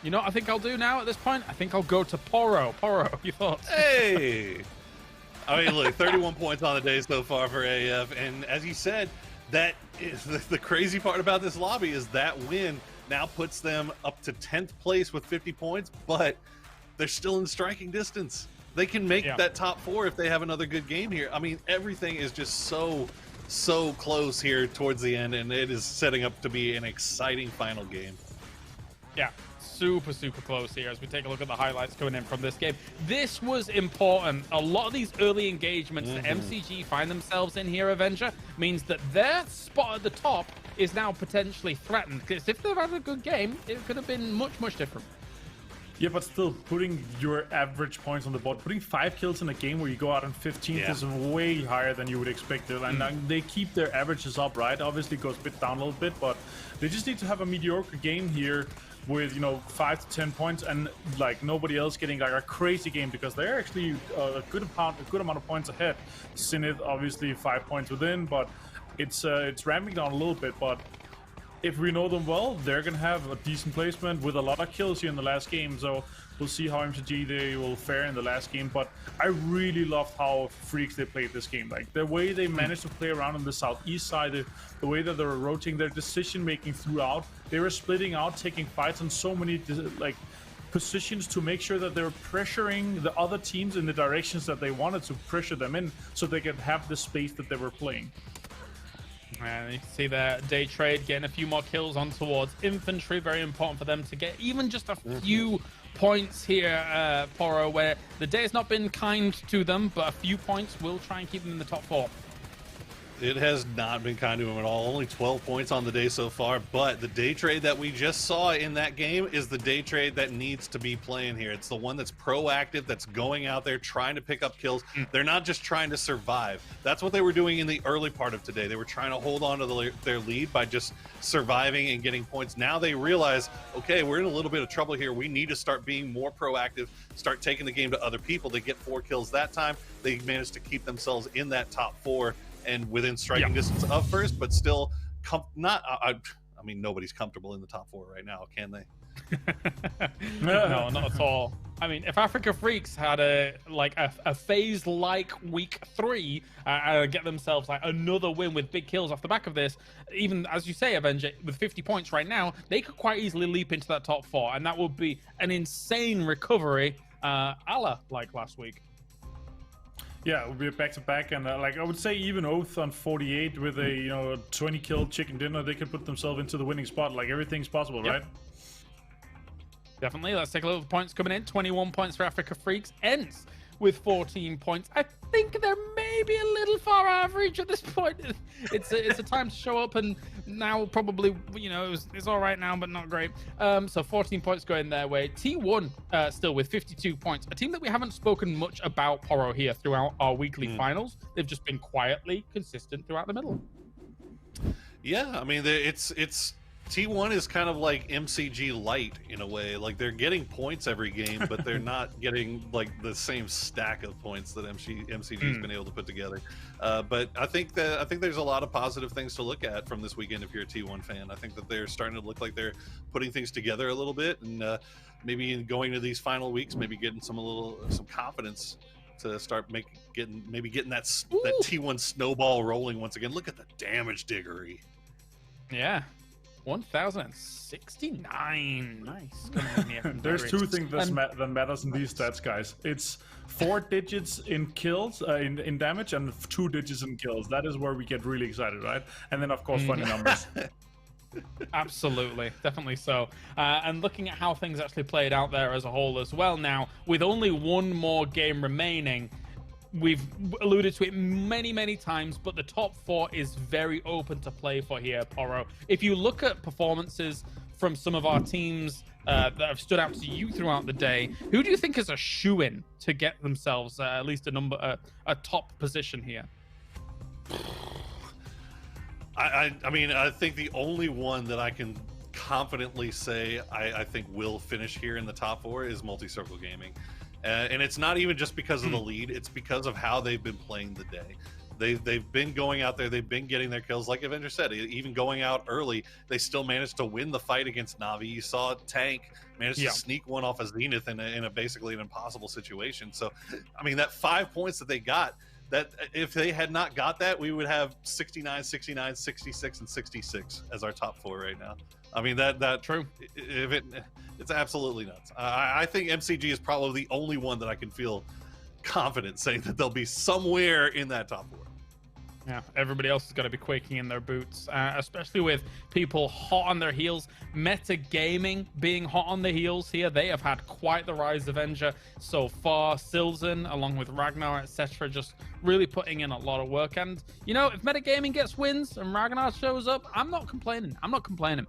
You know what I think I'll do now at this point? I think I'll go to Poro. Poro, your thoughts? Hey! I mean, look, 31 points on the day so far for AF, and as you said, that is the crazy part about this lobby is that win now puts them up to 10th place with 50 points, but they're still in striking distance. They can make that top 4 if they have another good game here. I mean, everything is just so close here towards the end, and it is setting up to be an exciting final game. Yeah, super close here as we take a look at the highlights coming in from this game. This was important. A lot of these early engagements that MCG find themselves in here, Avenger, means that their spot at the top is now potentially threatened, because if they've had a good game, it could have been much different. Yeah, but still, putting your average points on the board, putting 5 kills in a game where you go out on 15th is way higher than you would expect it. And they keep their averages up, right? Obviously, it goes a bit down a little bit, but they just need to have a mediocre game here with, 5 to 10 points, and like nobody else getting like a crazy game, because they're actually a good amount of points ahead. Zenith obviously 5 points within, but it's ramping down a little bit. But if we know them well, they're gonna have a decent placement with a lot of kills here in the last game. So we'll see how MCG they will fare in the last game. But I really loved how Freaks they played this game. Like the way they managed to play around on the southeast side, the way that they were rotating, their decision making throughout. They were splitting out, taking fights on so many like positions to make sure that they were pressuring the other teams in the directions that they wanted to pressure them in, so they could have the space that they were playing. And you can see there, Day Trade getting a few more kills on towards infantry. Very important for them to get even just a few points here, Poro, where the day has not been kind to them, but a few points will try and keep them in the top 4. It has not been kind to him at all. Only 12 points on the day so far, but the day trade that we just saw in that game is the day trade that needs to be playing here. It's the one that's proactive, that's going out there trying to pick up kills. They're not just trying to survive. That's what they were doing in the early part of today. They were trying to hold on to their lead by just surviving and getting points. Now they realize, okay, we're in a little bit of trouble here. We need to start being more proactive, start taking the game to other people. They get 4 kills that time. They managed to keep themselves in that top 4 and within striking distance of first, but still I mean, nobody's comfortable in the top 4 right now, can they? No, not at all. I mean, if Africa Freaks had a phase like week 3, get themselves like another win with big kills off the back of this, even as you say, Avenger, with 50 points right now, they could quite easily leap into that top 4, and that would be an insane recovery, a la like last week. Yeah, it would be a back-to-back, and like I would say, even Oath on 48 with a 20-kill chicken dinner, they could put themselves into the winning spot. Like everything's possible, right? Definitely. Let's take a look at the points coming in. 21 points for Africa Freaks. Ends with 14 points. I think they're maybe a little far average at this point. It's a time to show up, and now probably, it's all right now, but not great. So 14 points going their way. T1 still with 52 points. A team that we haven't spoken much about, Poro, here throughout our weekly finals. They've just been quietly consistent throughout the middle. Yeah, I mean, it's T1 is kind of like MCG light in a way. Like they're getting points every game, but they're not getting like the same stack of points that MCG's been able to put together. But I think there's a lot of positive things to look at from this weekend if you're a T1 fan. I think that they're starting to look like they're putting things together a little bit, and maybe in going to these final weeks, maybe getting some confidence to start getting that T1 snowball rolling once again. Look at the damage diggery. Yeah. 1,069. Nice. There's 2 things that matters in these stats, guys. It's 4 digits in kills, in damage, and 2 digits in kills. That is where we get really excited, right? And then, of course, funny numbers. Absolutely, definitely so. And looking at how things actually played out there as a whole as well now, with only 1 more game remaining, we've alluded to it many times, but the top 4 is very open to play for here, Poro. If you look at performances from some of our teams that have stood out to you throughout the day, who do you think is a shoo-in to get themselves at least a top position here? I mean, I think the only one that I can confidently say I think will finish here in the top 4 is Multi-Circle Gaming. And it's not even just because of the lead, it's because of how they've been playing the day. They've been going out there, they've been getting their kills. Like Avenger said, even going out early, they still managed to win the fight against Na'Vi. You saw Tank managed to sneak one off of Zenith in a basically an impossible situation. So, I mean, that 5 points that they got, that if they had not got that, we would have 69, 69, 66, and 66 as our top 4 right now. I mean, that true. It's absolutely nuts. I think MCG is probably the only one that I can feel confident saying that they'll be somewhere in that top 4. Yeah, everybody else is going to be quaking in their boots, especially with people hot on their heels. Meta Gaming being hot on the heels here. They have had quite the rise of Avenger so far. Silzen, along with Ragnar, etc., just really putting in a lot of work. And, you know, if Meta Gaming gets wins and Ragnar shows up, I'm not complaining. I'm not complaining.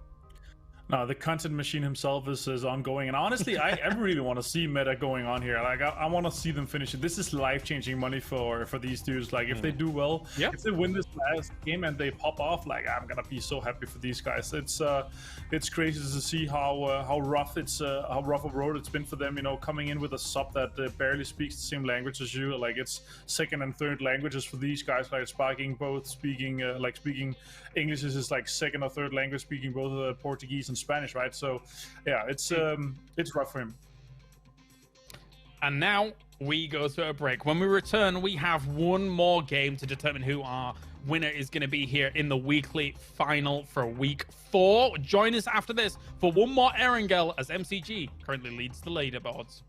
No, the content machine himself is ongoing, and honestly, I really want to see Meta going on here. Like, I want to see them finish it. This is life-changing money for these dudes. Like, if they do well, if they win this last game and they pop off, like, I'm gonna be so happy for these guys. It's crazy to see how rough how rough a road it's been for them. You know, coming in with a sub that barely speaks the same language as you. Like, it's second and third languages for these guys. Like, speaking English is like second or third language, speaking both Portuguese and Spanish, right? So yeah, it's rough for him. And now we go to a break. When we return, we have one more game to determine who our winner is going to be here in the weekly final for week 4. Join us after this for one more Erangel as MCG currently leads the leaderboards.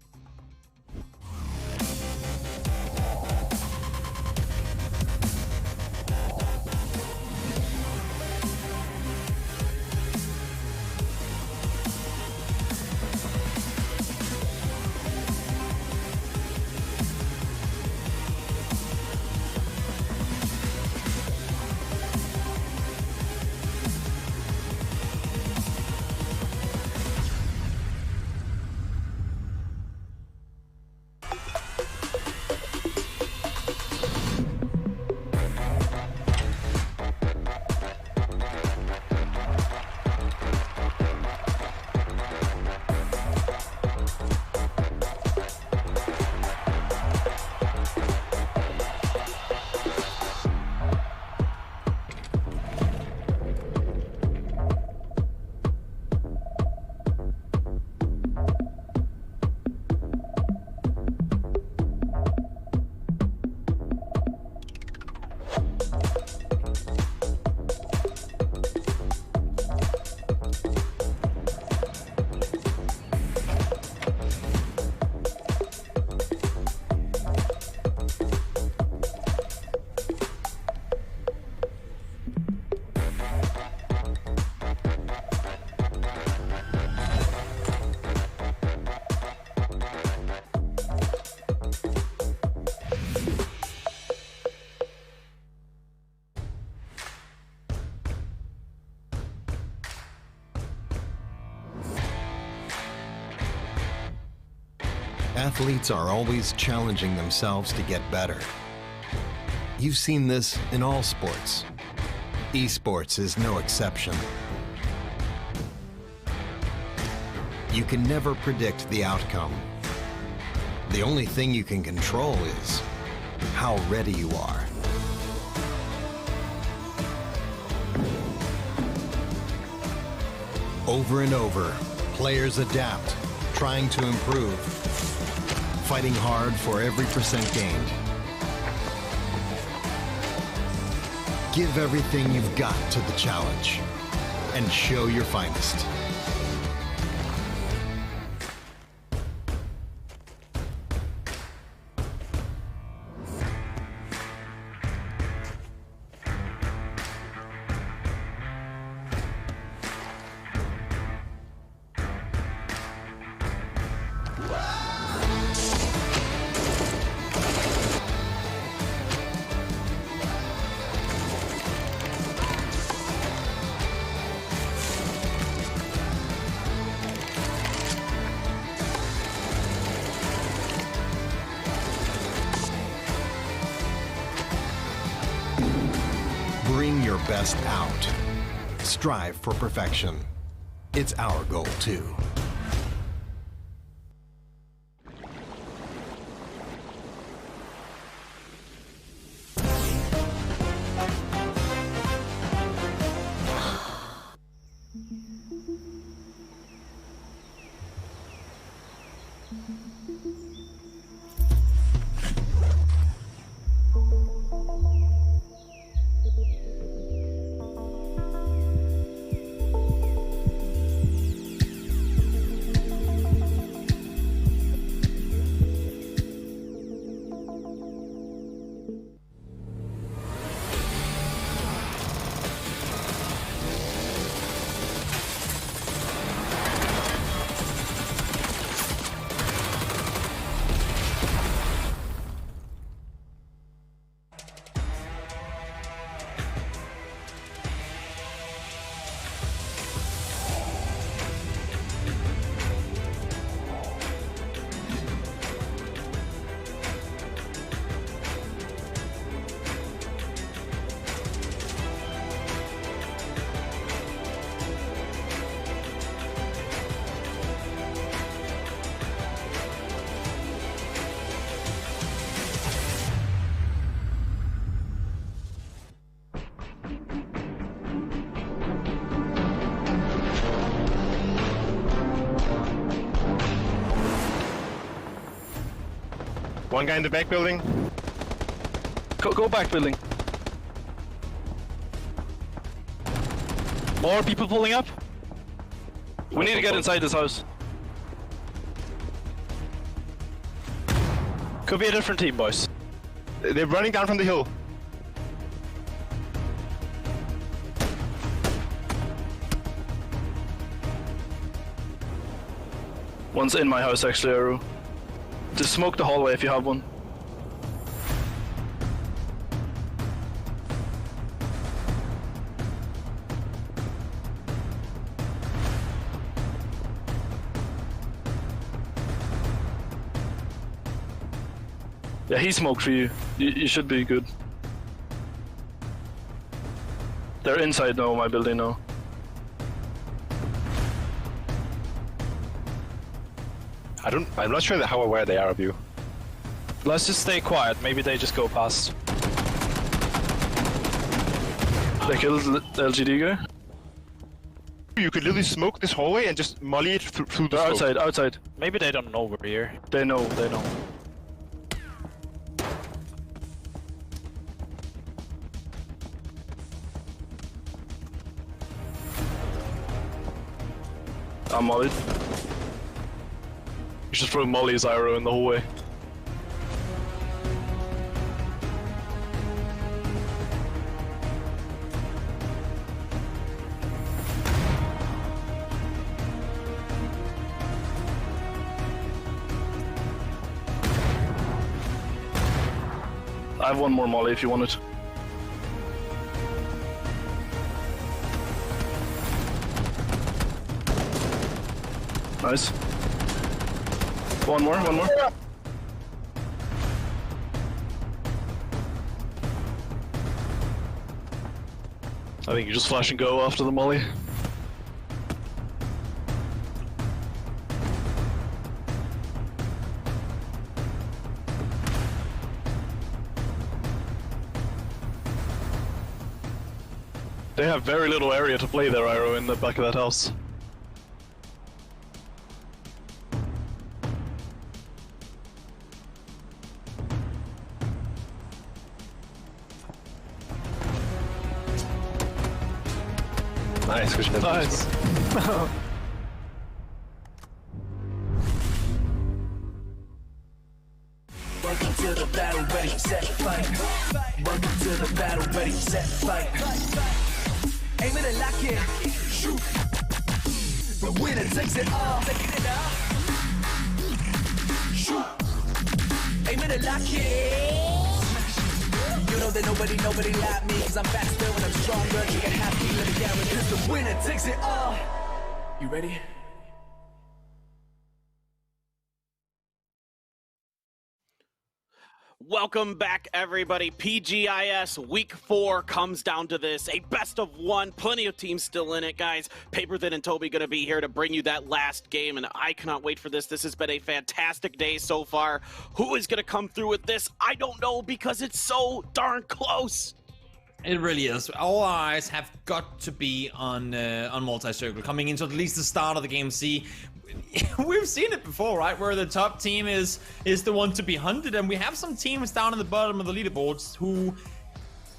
Athletes are always challenging themselves to get better. You've seen this in all sports. Esports is no exception. You can never predict the outcome. The only thing you can control is how ready you are. Over and over, players adapt, trying to improve, fighting hard for every percent gained. Give everything you've got to the challenge and show your finest. Bring your best out. Strive for perfection. It's our goal too. One guy in the back building. Go back building. More people pulling up. We need to get inside this house. Could be a different team, boys. They're running down from the hill. One's in my house, actually, Aru. Just smoke the hallway if you have one. Yeah, he smoked for you. You should be good. They're inside now, my building now. I'm not sure how aware they are of you. Let's just stay quiet. Maybe they just go past. They killed the LGD guy. You could literally smoke this hallway and just molly it through the smoke. Outside. Maybe they don't know we're here. They know. I'm mollied. You should throw Molly's arrow in the hallway. I have one more Molly if you want it. Nice. One more. I think you just flash and go after the Molly. They have very little area to play their arrow in the back of that house. Nice, good shot. Nice. Welcome to the battle, ready, set, fight. Welcome to the battle, ready, set, fight. Aim it and lock it, shoot. The winner takes it all. Shoot. Aim it and lock it. You know that nobody like me, cause I'm faster when I'm stronger. You get happy, let me down with this. The winner takes it all. You ready? Welcome back, everybody. PGI.S. Week 4 comes down to this. A best of one. Plenty of teams still in it, guys. Paperthin and Toby going to be here to bring you that last game, and I cannot wait for this. This has been a fantastic day so far. Who is going to come through with this? I don't know, because it's so darn close. It really is. All eyes have got to be on multi-circle coming into at least the start of the game. See, we've seen it before, right? Where the top team is the one to be hunted, and we have some teams down in the bottom of the leaderboards who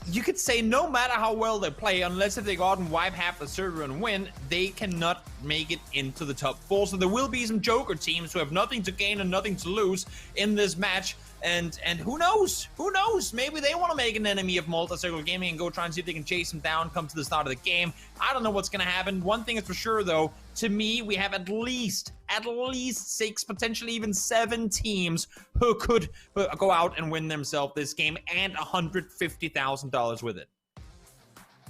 you could say no matter how well they play, unless if they go out and wipe half the server and win, they cannot make it into the top 4. So there will be some joker teams who have nothing to gain and nothing to lose in this match. And who knows? Who knows? Maybe they want to make an enemy of multi-circle gaming and go try and see if they can chase him down, come to the start of the game. I don't know what's going to happen. One thing is for sure, though. To me, we have at least 6, potentially even 7 teams who could go out and win themselves this game and $150,000 with it.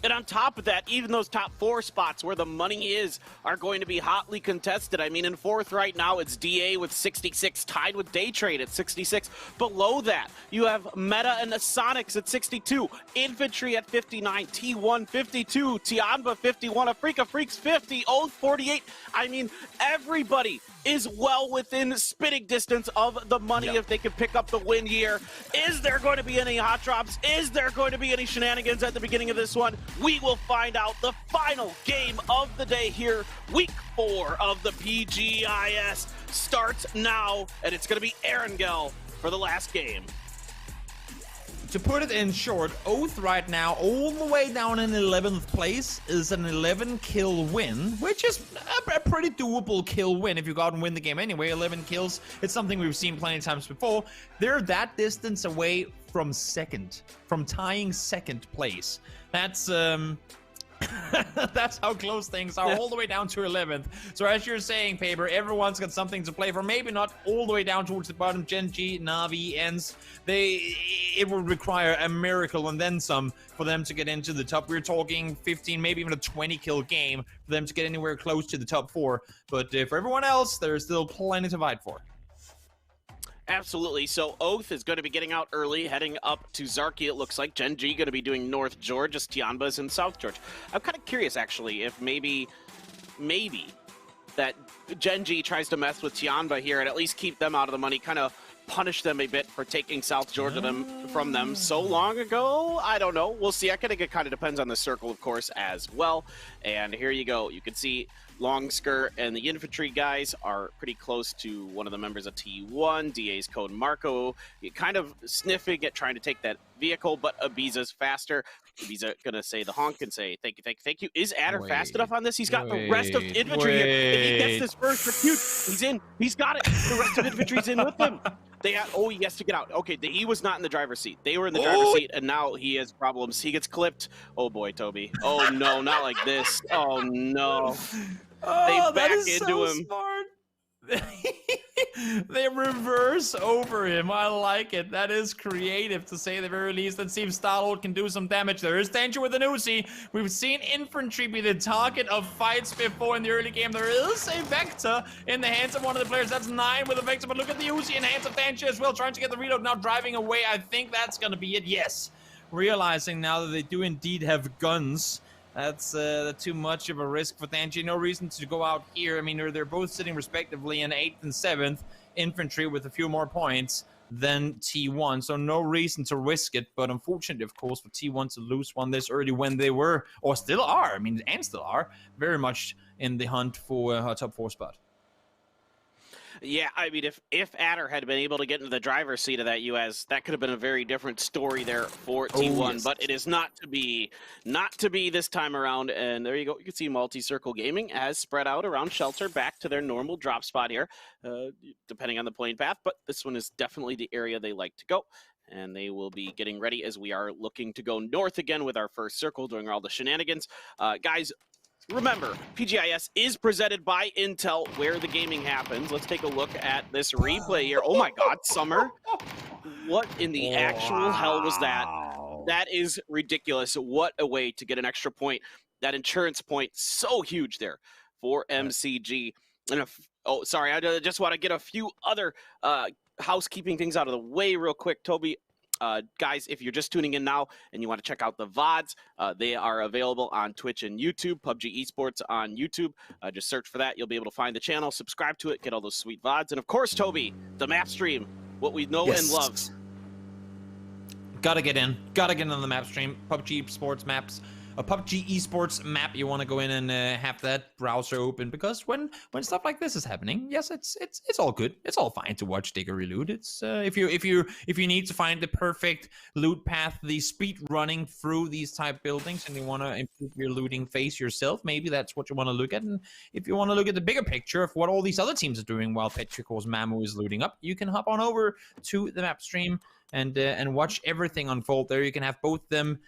And on top of that, even those top 4 spots where the money is are going to be hotly contested. I mean, in 4th right now, it's DA with 66, tied with Daytrade at 66. Below that, you have Meta and the Sonics at 62, Infantry at 59, T1 52, Tianba 51, Afrika Freaks 50, Oath 48. I mean, everybody is well within spitting distance of the money if they can pick up the win here. Is there going to be any hot drops? Is there going to be any shenanigans at the beginning of this one? We will find out. The final game of the day here. Week 4 of the PGI.S. starts now, and it's going to be Erangel for the last game. To put it in short, Oath right now, all the way down in 11th place, is an 11-kill win, which is a pretty doable kill win if you go out and win the game anyway. 11 kills, it's something we've seen plenty of times before. They're that distance away from second, from tying second place. That's that's how close things are, all the way down to 11th. So as you're saying, Paper, everyone's got something to play for. Maybe not all the way down towards the bottom. Gen.G, Na'Vi, ENCE, it will require a miracle and then some for them to get into the top. We're talking 15, maybe even a 20-kill game for them to get anywhere close to the top 4. But for everyone else, there's still plenty to fight for. Absolutely. So Oath is going to be getting out early, heading up to Zarki, it looks like. Gen.G going to be doing North George, as Tianba's in South George. I'm kind of curious, actually, if maybe that Gen.G tries to mess with Tianba here and at least keep them out of the money, kind of punish them a bit for taking South Georgia from them so long ago. I don't know. We'll see. I think it kind of depends on the circle, of course, as well. And here you go. You can see Long Skirt and the infantry guys are pretty close to one of the members of T1, DA's Code Marco. You're kind of sniffing at trying to take that vehicle, but Ibiza's faster. Ibiza gonna say the honk and say, thank you, thank you, thank you. Is Adder fast enough on this? He's got the rest of infantry here. If he gets this first recruit, he's in. He's got it. The rest of infantry's in with him. He has to get out. Okay, he was not in the driver's seat. They were in the driver's seat, and now he has problems. He gets clipped. Oh boy, Toby. Oh no, not like this. Oh no. They back into him. Smart. They reverse over him. I like it. That is creative, to say the very least. Let's see if Starlord can do some damage. There is danger with an Uzi. We've seen infantry be the target of fights before in the early game. There is a Vector in the hands of one of the players. That's 9 with a Vector, but look at the Uzi in the hands of danger as well, trying to get the reload, now driving away. I think that's going to be it. Yes. Realizing now that they do indeed have guns. That's too much of a risk for Tanji. No reason to go out here. I mean, they're both sitting respectively in 8th and 7th. Infantry with a few more points than T1. So no reason to risk it. But unfortunately, of course, for T1 to lose one this early when they were, or still are, I mean, and still are, very much in the hunt for a top 4 spot. Yeah, I mean, if Adder had been able to get into the driver's seat of that US, that could have been a very different story there for T1. Yes. But it is not to be this time around. And there you go. You can see Multi-Circle Gaming has spread out around Shelter, back to their normal drop spot here, depending on the plane path. But this one is definitely the area they like to go. And they will be getting ready as we are looking to go north again with our first circle, doing all the shenanigans. Guys, remember, PGI.S is presented by Intel, where the gaming happens. Let's take a look at this replay here. Oh my God, Summer. What in the actual hell was that? That is ridiculous. What a way to get an extra point. That insurance point, so huge there for MCG. And sorry, I just want to get a few other housekeeping things out of the way real quick, Toby. Guys, if you're just tuning in now and you want to check out the VODs, they are available on Twitch and YouTube. PUBG Esports on YouTube. Just search for that. You'll be able to find the channel, subscribe to it, get all those sweet VODs. And of course, Toby, the map stream, what we know and love. Gotta get in on the map stream. PUBG Esports maps. A PUBG Esports map, you want to go in and have that browser open, because when stuff like this is happening, yes, it's all good. It's all fine to watch Diggery loot. It's if you need to find the perfect loot path, the speed running through these type buildings, and you want to improve your looting phase yourself, maybe that's what you want to look at. And if you want to look at the bigger picture of what all these other teams are doing while Petrichor's Mamu is looting up, you can hop on over to the map stream and watch everything unfold there. You can have both them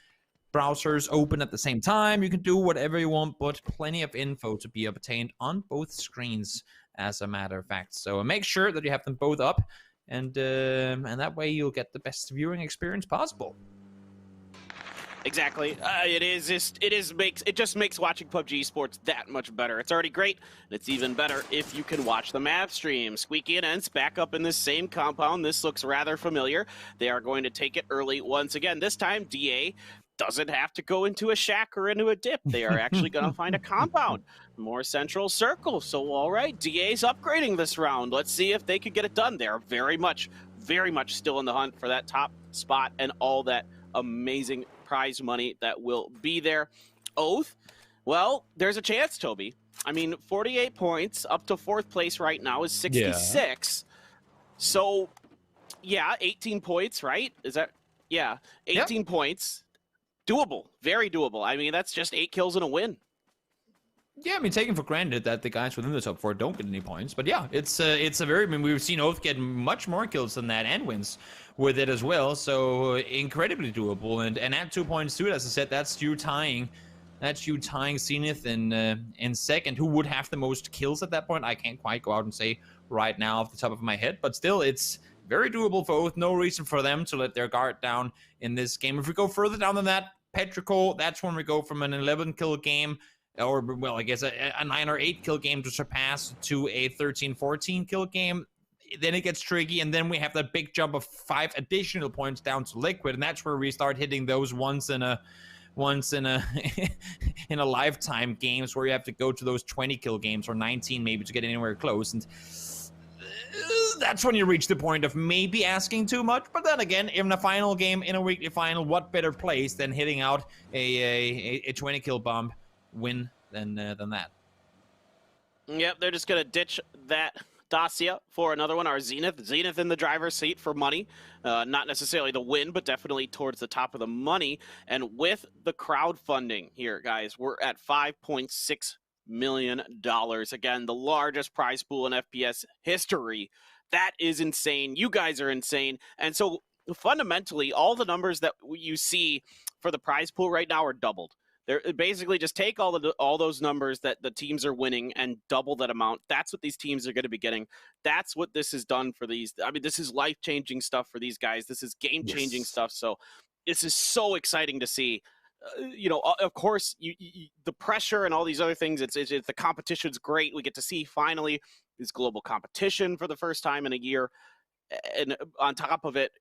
browsers open at the same time. You can do whatever you want, but plenty of info to be obtained on both screens, as a matter of fact. So make sure that you have them both up, and that way you'll get the best viewing experience possible. Exactly. It just makes watching PUBG Esports that much better. It's already great, and it's even better if you can watch the map stream. Squeaky and ENCE back up in this same compound. This looks rather familiar. They are going to take it early once again. This time, DA doesn't have to go into a shack or into a dip. They are actually going to find a compound, more central circle. So, all right, DA's upgrading this round. Let's see if they could get it done. They are very much still in the hunt for that top spot and all that amazing prize money that will be there. Oath, well, there's a chance, Toby. I mean, 48 points up to 4th place right now is 66. Yeah. So Yeah, 18 points, right? Is that? Yeah, 18 points. Doable, very doable. I mean, that's just 8 kills and a win. Yeah, I mean, taking for granted that the guys within the top 4 don't get any points, but yeah, it's a very. I mean, we've seen Oath get much more kills than that and wins with it as well, so incredibly doable. And add 2 points to it, as I said, that's you tying Zenith in second. Who would have the most kills at that point? I can't quite go out and say right now off the top of my head, but still, it's very doable for Oath. No reason for them to let their guard down in this game. If we go further down than that, Petrichor, that's when we go from an 11 kill game, or well, I guess a 9 or 8 kill game to surpass to a 13-14 kill game. Then it gets tricky, and then we have that big jump of 5 additional points down to Liquid, and that's where we start hitting those once in a in a lifetime games where you have to go to those 20 kill games or 19 maybe to get anywhere close. And that's when you reach the point of maybe asking too much. But then again, in a final game, in a weekly final, what better place than hitting out a 20 kill bomb win than that? Yep, they're just going to ditch that Dacia for another one. Our Zenith. Zenith in the driver's seat for money. Not necessarily the win, but definitely towards the top of the money. And with the crowdfunding here, guys, we're at $5.6 million. Again, the largest prize pool in FPS history. That is insane. You guys are insane. And so fundamentally, all the numbers that you see for the prize pool right now are doubled. They're basically just take all those numbers that the teams are winning and double that amount. That's what these teams are going to be getting. That's what this has done for these. I mean, this is life-changing stuff for these guys. This is game-changing stuff. So this is so exciting to see. Of course, the pressure and all these other things, it's the competition's great. We get to see finally this global competition for the first time in a year. And on top of it,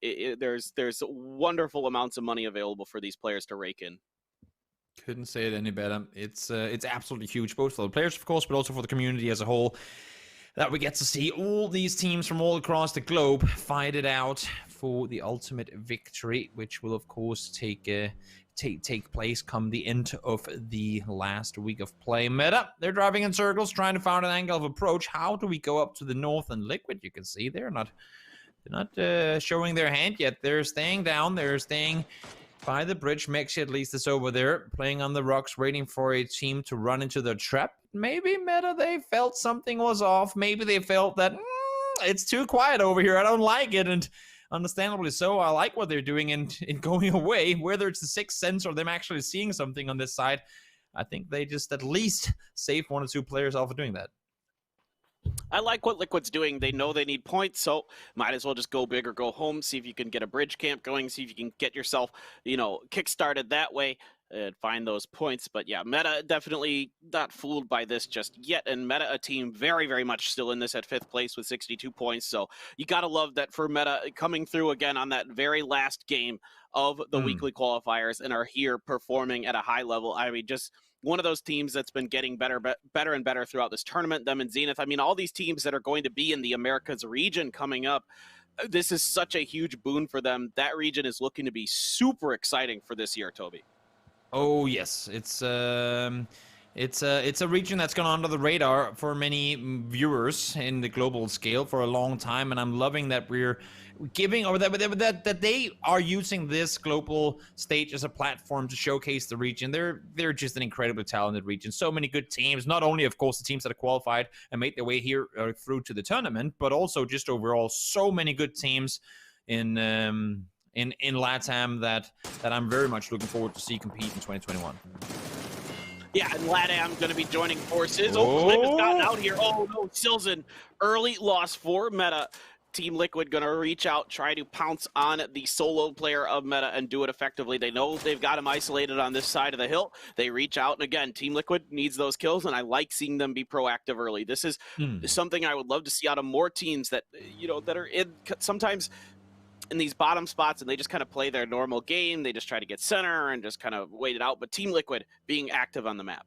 there's wonderful amounts of money available for these players to rake in. Couldn't say it any better. It's absolutely huge, both for the players, of course, but also for the community as a whole, that we get to see all these teams from all across the globe fight it out for the ultimate victory, which will, of course, take place come the end of the last week of play. Meta, they're driving in circles, trying to find an angle of approach. How do we go up to the north? And Liquid, you can see they're not showing their hand yet. They're staying down. They're staying by the bridge. Mexi at least is over there, playing on the rocks, waiting for a team to run into their trap. Maybe Meta, they felt something was off. Maybe they felt that it's too quiet over here. I don't like it, and understandably so. I like what they're doing in going away. Whether it's the sixth sense or them actually seeing something on this side, I think they just at least save 1 or 2 players off of doing that. I like what Liquid's doing. They know they need points, so might as well just go big or go home, see if you can get a bridge camp going, see if you can get yourself, kick-started that way and find those points. But yeah, Meta definitely not fooled by this just yet, and Meta, a team very, very much still in this at 5th place with 62 points, so you gotta love that for Meta coming through again on that very last game of the weekly qualifiers and are here performing at a high level. I mean, just one of those teams that's been getting better and better throughout this tournament, them and Zenith. I mean, all these teams that are going to be in the Americas region coming up, this is such a huge boon for them. That region is looking to be super exciting for this year, Toby. Oh, yes. It's a region that's gone under the radar for many viewers in the global scale for a long time, and I'm loving that we're giving, or that they are using this global stage as a platform to showcase the region. They're just an incredibly talented region. So many good teams, not only, of course, the teams that are qualified and made their way here through to the tournament, but also just overall so many good teams in LATAM that I'm very much looking forward to see compete in 2021. Yeah, and LATAM going to be joining forces. Oh, Flip has gotten out here. Oh, no, Silzen. Early loss for Meta. Team Liquid going to reach out, try to pounce on the solo player of Meta and do it effectively. They know they've got him isolated on this side of the hill. They reach out, and again, Team Liquid needs those kills, and I like seeing them be proactive early. This is something I would love to see out of more teams that, that are in sometimes in these bottom spots, and they just kind of play their normal game. They just try to get center and just kind of wait it out. But Team Liquid being active on the map.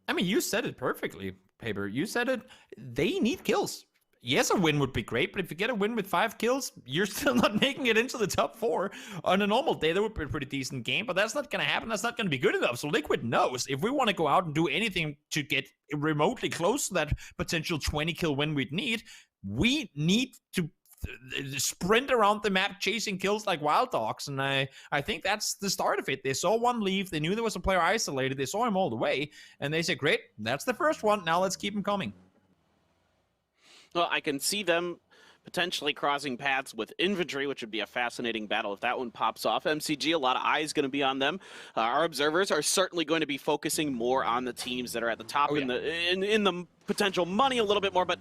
I mean, you said it perfectly, Paper. You said it. They need kills. Yes, a win would be great, but if you get a win with 5 kills, you're still not making it into the top 4. On a normal day, that would be a pretty decent game, but that's not going to happen. That's not going to be good enough. So Liquid knows if we want to go out and do anything to get remotely close to that potential 20-kill win we'd need, we need to sprint around the map chasing kills like wild dogs, and I think that's the start of it. They saw one leave, they knew there was a player isolated, they saw him all the way, and they said, great, that's the first one, now let's keep him coming. Well, I can see them potentially crossing paths with infantry, which would be a fascinating battle if that one pops off. MCG, a lot of eyes going to be on them. Our observers are certainly going to be focusing more on the teams that are at the top in the potential money a little bit more, but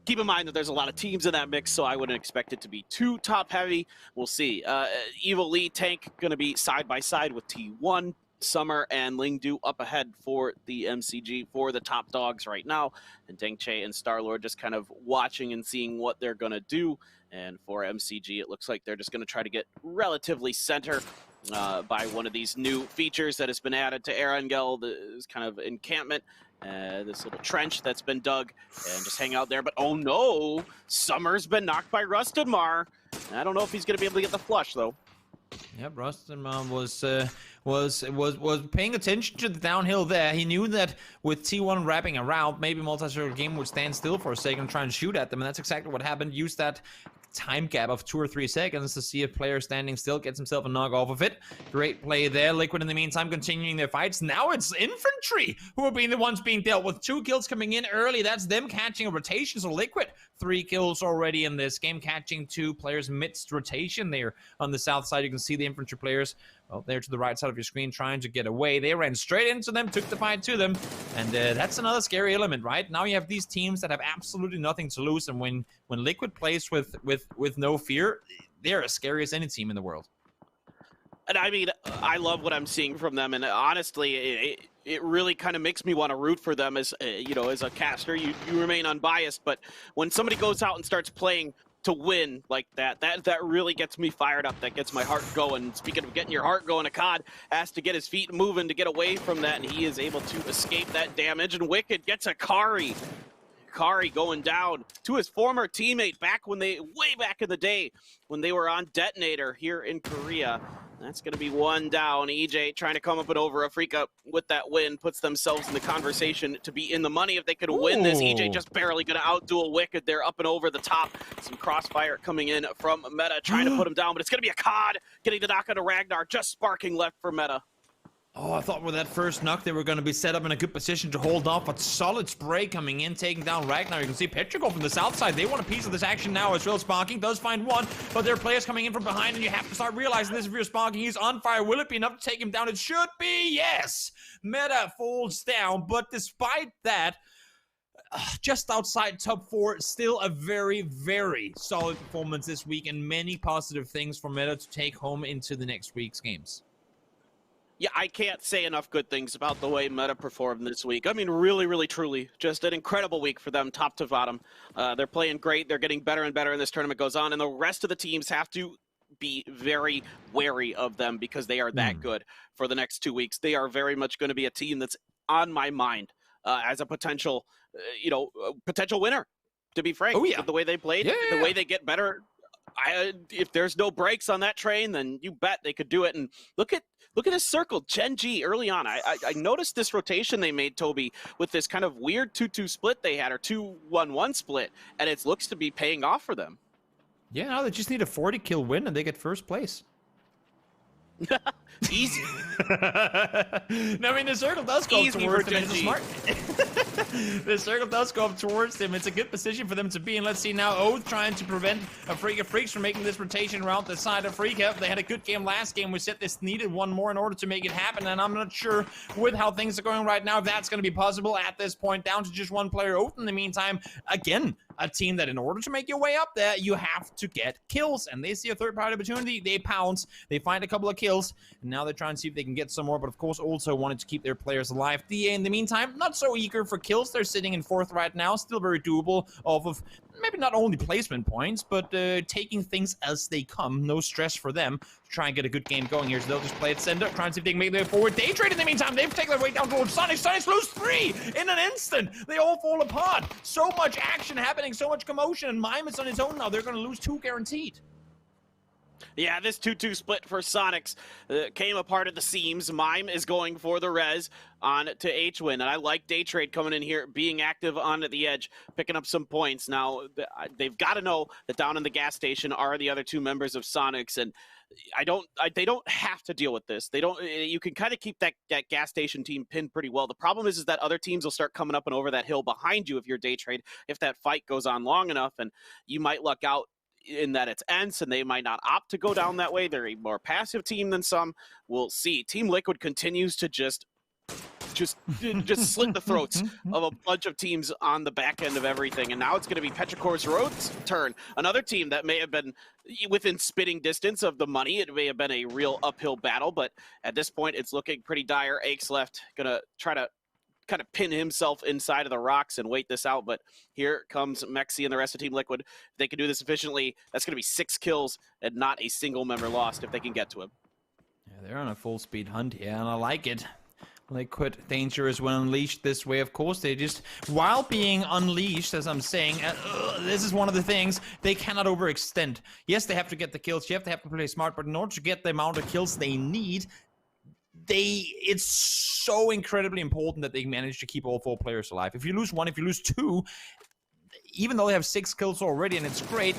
keep in mind that there's a lot of teams in that mix, so I wouldn't expect it to be too top heavy. We'll see. Evil Lee Tank going to be side by side with T1. Summer and Lingdu up ahead for the MCG for the top dogs right now, and Dengche and Starlord just kind of watching and seeing what they're going to do. And for MCG, it looks like they're just going to try to get relatively center by one of these new features that has been added to Erangel, this kind of encampment, this little trench that's been dug, and just hang out there. But oh no, Summer's been knocked by Rustedmar. I don't know if he's going to be able to get the flush though. Yep, Rustedmar was paying attention to the downhill there. He knew that with T1 wrapping around, maybe Multi-Circle Game would stand still for a second and try and shoot at them, and that's exactly what happened. Used that time gap of 2 or 3 seconds to see a player standing still, gets himself a knock off of it. Great play there. Liquid in the meantime continuing their fights. Now it's infantry who are being the ones being dealt with. 2 kills coming in early. That's them catching a rotation. So Liquid, 3 kills already in this game, catching 2 players midst rotation there on the south side. You can see the infantry players, well, there to the right side of your screen trying to get away. They ran straight into them, took the fight to them, and that's another scary element, right? Now you have these teams that have absolutely nothing to lose, and when Liquid plays with no fear, they're as scary as any team in the world. And I mean, I love what I'm seeing from them, and honestly, it really kind of makes me want to root for them as as a caster. You remain unbiased, but when somebody goes out and starts playing to win like that really gets me fired up. That gets my heart going. Speaking of getting your heart going, Akkad has to get his feet moving to get away from that, and he is able to escape that damage. And Wicked gets a Kari going down to his former teammate way back in the day when they were on Detonator here in Korea. That's going to be 1 down. EJ trying to come up and over. Afrika with that win puts themselves in the conversation to be in the money if they could win this. EJ just barely going to outduel Wicked. They're up and over the top. Some crossfire coming in from Meta trying to put him down, but it's going to be a Akkad getting the knock on to Ragnar, just sparking left for Meta. Oh, I thought with that first knock they were going to be set up in a good position to hold off, but solid spray coming in, taking down Ragnar. You can see Petrikov from the south side. They want a piece of this action now as well. Sparking does find one, but there are players coming in from behind, and you have to start realizing this if you're Sparking. He's on fire. Will it be enough to take him down? It should be, yes! Meta falls down, but despite that, just outside top 4, still a very, very solid performance this week, and many positive things for Meta to take home into the next week's games. Yeah, I can't say enough good things about the way Meta performed this week. I mean, really, really, truly, just an incredible week for them, top to bottom. They're playing great. They're getting better and better as this tournament goes on, and the rest of the teams have to be very wary of them because they are that good for the next 2 weeks. They are very much going to be a team that's on my mind as a potential, potential winner, to be frank. Oh, yeah. With the way they played, the way they get better. If there's no brakes on that train, then you bet they could do it. And look at this circle, Gen G early on. I noticed this rotation they made, Toby, with this kind of weird 2-2 split they had, or 2-1-1 split, and it looks to be paying off for them. Yeah, now they just need a 40-kill win and they get first place. Easy. No, I mean, the circle does go up towards him. It's smart. The circle does go up towards him. It's a good position for them to be in. Let's see now, Oath trying to prevent Afrika Freaks from making this rotation around the side of Afrika. They had a good game last game. We said this needed one more in order to make it happen, and I'm not sure with how things are going right now if that's going to be possible at this point. Down to just one player. Oath in the meantime, again, a team that in order to make your way up there, you have to get kills, and they see a third-party opportunity. They pounce. They find a couple of kills, and now they're trying to see if they can get some more, but of course also wanted to keep their players alive. DA in the meantime, not so eager for kills. They're sitting in 4th right now, still very doable off of maybe not only placement points, but taking things as they come. No stress for them to try and get a good game going here. So they'll just play it center, try and see if they can make their forward. Day trade in the meantime, they've taken their way down towards Sonic. Sonic lose 3 in an instant. They all fall apart. So much action happening, so much commotion, and Mime is on his own now. They're going to lose 2 guaranteed. Yeah, this 2-2 split for Sonics came apart at the seams. Mime is going for the res on to H-Win, and I like Day Trade coming in here, being active on the edge, picking up some points. Now, they've got to know that down in the gas station are the other two members of Sonics, and they don't have to deal with this. They don't. You can kind of keep that gas station team pinned pretty well. The problem is that other teams will start coming up and over that hill behind you if you're Day Trade, if that fight goes on long enough, and you might luck out in that it's ENCE, and they might not opt to go down that way. They're a more passive team than some. We'll see. Team Liquid continues to just slit the throats of a bunch of teams on the back end of everything. And now it's going to be Petrichor's Road's turn. Another team that may have been within spitting distance of the money. It may have been a real uphill battle, but at this point, it's looking pretty dire. Aches left, going to try to kind of pin himself inside of the rocks and wait this out. But here comes Mexi and the rest of Team Liquid. If they can do this efficiently, that's going to be 6 kills and not a single member lost if they can get to him. Yeah, they're on a full speed hunt here, and I like it. Liquid dangerous when unleashed this way. Of course, they just, while being unleashed, as I'm saying, this is one of the things, they cannot overextend. Yes, they have to get the kills, you have to play smart, but in order to get the amount of kills they need, it's so incredibly important that they manage to keep all 4 players alive. If you lose 1, if you lose 2, even though they have 6 kills already, and it's great,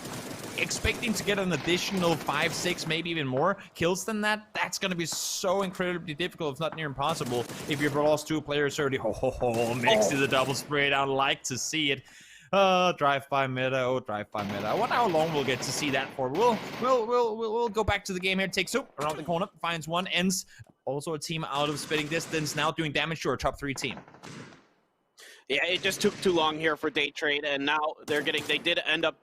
expecting to get an additional 5, 6, maybe even more kills than that, that's going to be so incredibly difficult, if not near impossible, if you've lost 2 players already. Mixy the double spray down, like to see it. Drive by meta, drive by meta. I wonder how long we'll get to see that for. We'll go back to the game here. Takes two around the corner, finds one, ends. Also a team out of spitting distance, now doing damage to our top 3 team. Yeah, it just took too long here for Day Trade, and now they did end up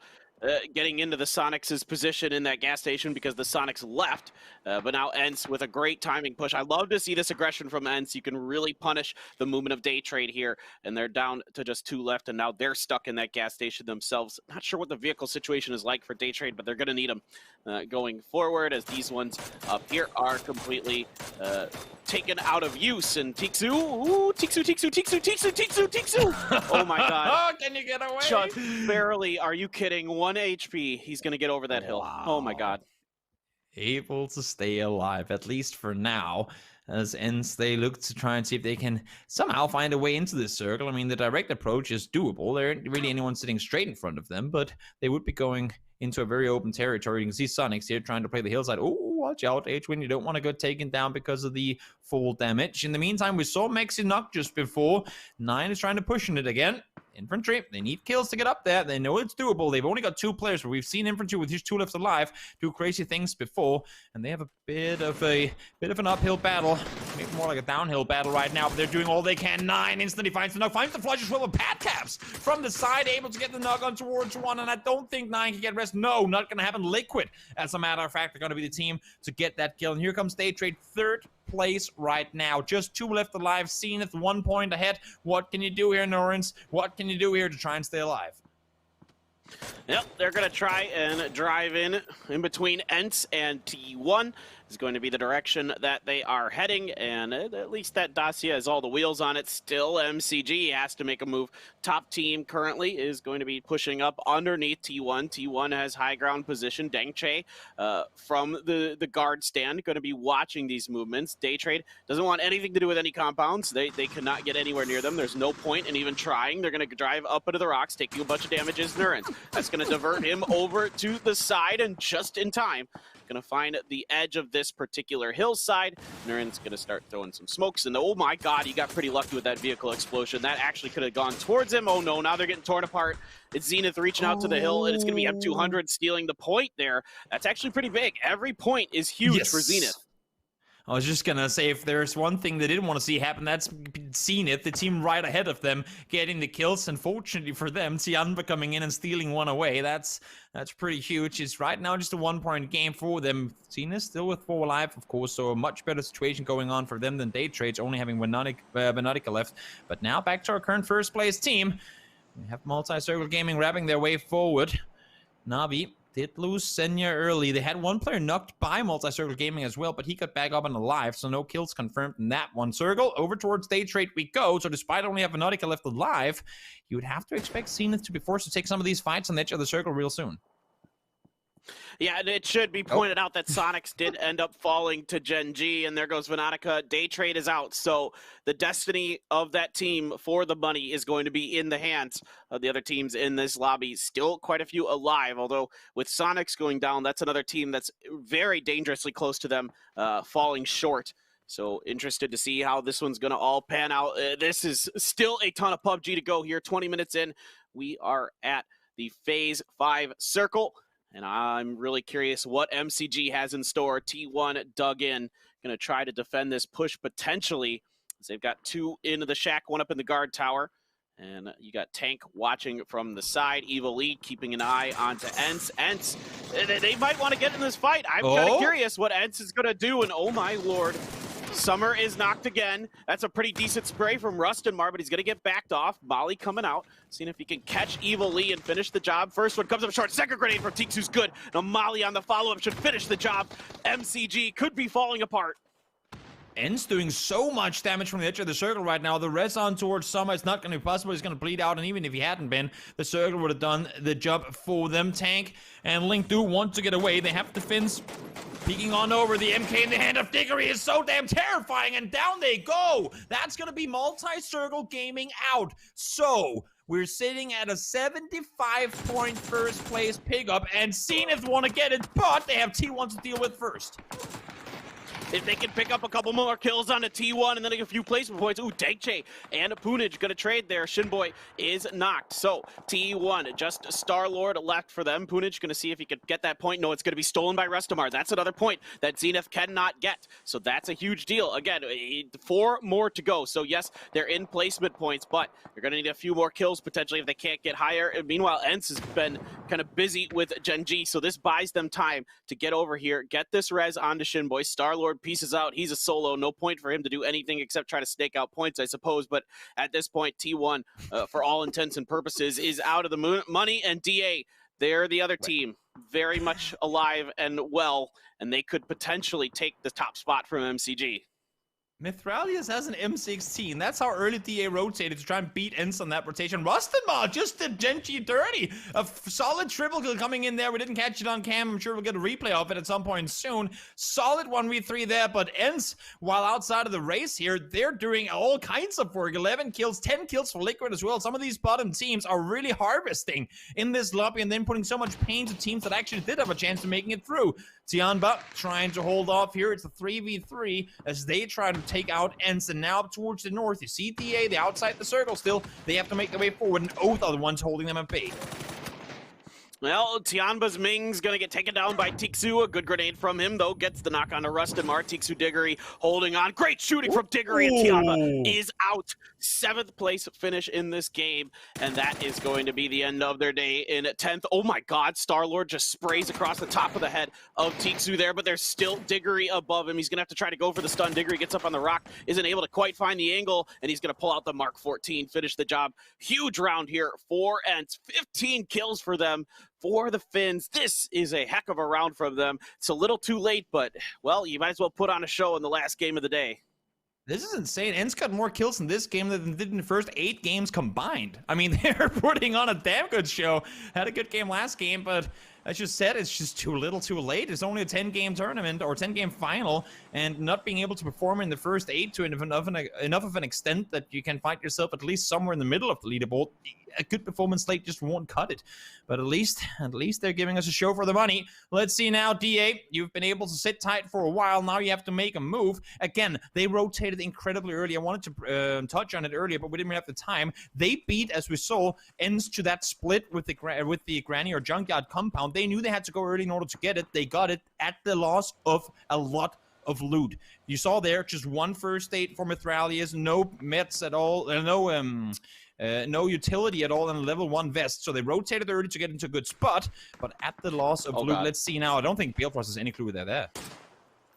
getting into the Sonics' position in that gas station because the Sonics left, but now ENCE with a great timing push. I love to see this aggression from ENCE. You can really punish the movement of Day Trade here, and they're down to just 2 left, and now they're stuck in that gas station themselves. Not sure what the vehicle situation is like for Day Trade, but they're going to need them going forward, as these ones up here are completely taken out of use. And Tixu, Tixu. Oh my god. Can you get away? Just barely. Are you kidding? 1 HP. He's going to get over that hill. Oh my god. Able to stay alive, at least for now. As ENCE, they look to try and see if they can somehow find a way into this circle. I mean, the direct approach is doable. There isn't really anyone sitting straight in front of them, but they would be going into a very open territory. You can see Sonics here trying to play the hillside. Oh, watch out, H-Win. You don't want to get taken down because of the full damage. In the meantime, we saw Mexi knock just before. 9 is trying to push in it again. Infantry, they need kills to get up there. They know it's doable. They've only got 2 players, but we've seen Infantry with just 2 left alive do crazy things before, and they have a bit of an uphill battle, maybe more like a downhill battle right now. But they're doing all they can. 9 instantly finds the knock, finds the flush as well with pad caps from the side, able to get the knock on towards 1, and I don't think 9 can get rest. No, not going to happen. Liquid, as a matter of fact, are going to be the team to get that kill. And here comes Day Trade, 3rd place right now. Just 2 left alive. Zenith 1 point ahead. What can you do here, Norrens? What can you do here to try and stay alive? Yep, they're going to try and drive in between ENCE and T1 is going to be the direction that they are heading, and at least that Dacia has all the wheels on it. Still, MCG has to make a move. Top team currently is going to be pushing up underneath T1. T1 has high ground position. Dengche from the guard stand going to be watching these movements. Day Trade doesn't want anything to do with any compounds. They cannot get anywhere near them. There's no point in even trying. They're going to drive up into the rocks, taking a bunch of damages. Nurens. That's going to divert him over to the side, and just in time, going to find the edge of this particular hillside. Nuren's going to start throwing some smokes, and oh my god, he got pretty lucky with that vehicle explosion. That actually could have gone towards him. Oh no, now they're getting torn apart. It's Zenith reaching out to the hill, and it's going to be M200 stealing the point there. That's actually pretty big. Every point is huge for Zenith. I was just gonna say, if there's one thing they didn't want to see happen, that's Zenith, the team right ahead of them, getting the kills. Unfortunately for them, Tianba coming in and stealing 1 away. That's pretty huge. It's right now just a 1-point game for them. Zenith still with 4 alive, of course, so a much better situation going on for them than Day Trades, only having Venutica left. But now back to our current first place team. We have Multi-Circle Gaming wrapping their way forward. Navi did lose Senya early. They had 1 player knocked by Multi-Circle Gaming as well, but he got back up and alive, so no kills confirmed in that one. Circle, over towards Day Trade we go. So despite only having Venutica left alive, you would have to expect Zenith to be forced to take some of these fights on the edge of the circle real soon. Yeah, and it should be pointed out that Sonics did end up falling to Gen G, and there goes Veronica. Day trade is out, so the destiny of that team for the money is going to be in the hands of the other teams in this lobby. Still quite a few alive, although with Sonics going down, that's another team that's very dangerously close to them, falling short. So interested to see how this one's going to all pan out. This is still a ton of PUBG to go here. 20 minutes in, we are at the Phase 5 circle. And I'm really curious what MCG has in store. T1 dug in, going to try to defend this push potentially, as they've got two into the shack, one up in the guard tower. And you got Tank watching from the side. Evil Lead keeping an eye onto Ents. Ents, they might want to get in this fight. I'm kind of curious what Ents is going to do. And oh my lord, Summer is knocked again. That's a pretty decent spray from Rustinmar, but he's going to get backed off. Molly coming out, seeing if he can catch Evil Lee and finish the job. First one comes up short. Second grenade from Tixu's good. Now Molly on the follow-up should finish the job. MCG could be falling apart. Ents doing so much damage from the edge of the circle right now. The res on towards Summer is not going to be possible. He's going to bleed out, and even if he hadn't been, the circle would have done the job for them. Tank and Link do want to get away. They have the Finns peeking on over. The MK in the hand of Diggory is so damn terrifying, and down they go. That's going to be multi-circle gaming out. So we're sitting at a 75-point first place pickup, and Zenith want to get it, but they have T1 to deal with first. If they can pick up a couple more kills on a T1 and then a few placement points. Ooh, Dankche and Punij gonna trade there. Shinboy is knocked. So T1, just Star-Lord left for them. Punij gonna see if he could get that point. No, it's gonna be stolen by Rustamar. That's another point that Zenith cannot get. So that's a huge deal. Again, 4 more to go. So yes, they're in placement points, but you're gonna need a few more kills potentially if they can't get higher. And meanwhile, Ents has been kind of busy with Gen G, so this buys them time to get over here, get this res onto Shinboy. Star-Lord pieces out. He's a solo. No point for him to do anything except try to snake out points, I suppose. But at this point, T1, for all intents and purposes, is out of the money. And DA, they're the other team, very much alive and well, and they could potentially take the top spot from MCG. Mithralius has an M16. That's how early DA rotated to try and beat Ents on that rotation. Rustinmar just did Genji dirty. A solid triple kill coming in there. We didn't catch it on cam. I'm sure we'll get a replay of it at some point soon. Solid 1v3 there, but Ents, while outside of the race here, they're doing all kinds of work. 11 kills, 10 kills for Liquid as well. Some of these bottom teams are really harvesting in this lobby and then putting so much pain to teams that actually did have a chance of making it through. Tianba trying to hold off here. It's a 3v3 as they try to take out Ents, and now up towards the north. You see DA, they outside the circle still. They have to make their way forward, and Oath are the ones holding them at bay. Well, Tianba's Ming's gonna get taken down by Tixu. A good grenade from him, though, gets the knock on to Rustinmar. Tixu Diggory holding on. Great shooting from Diggory, and Tianba is out. 7th place finish in this game, and that is going to be the end of their day in 10th. Oh my god, Star-Lord just sprays across the top of the head of Tixu there, but there's still Diggory above him. He's gonna have to try to go for the stun. Diggory gets up on the rock, isn't able to quite find the angle, and he's gonna pull out the Mark 14, finish the job. Huge round here for Ents. 15 kills for them. For the Finns, this is a heck of a round from them. It's a little too late, but, well, you might as well put on a show in the last game of the day. This is insane. Ents got more kills in this game than they did in the first 8 games combined. I mean, they're putting on a damn good show. Had a good game last game, but as you said, it's just too little too late. It's only a 10-game tournament or 10-game final, and not being able to perform in the first 8 to enough of an extent that you can find yourself at least somewhere in the middle of the leaderboard. A good performance late just won't cut it. But at least they're giving us a show for the money. Let's see now, DA. You've been able to sit tight for a while. Now you have to make a move. Again, they rotated incredibly early. I wanted to touch on it earlier, but we didn't have the time. They beat, as we saw, Ends to that split with the Granny or Junkyard compound. They knew they had to go early in order to get it. They got it at the loss of a lot of loot. You saw there just one first aid for Mithralius, no meds at all, no utility at all, and a level 1 vest. So they rotated early to get into a good spot, but at the loss of loot. Let's see now. I don't think Balefrost has any clue they're there.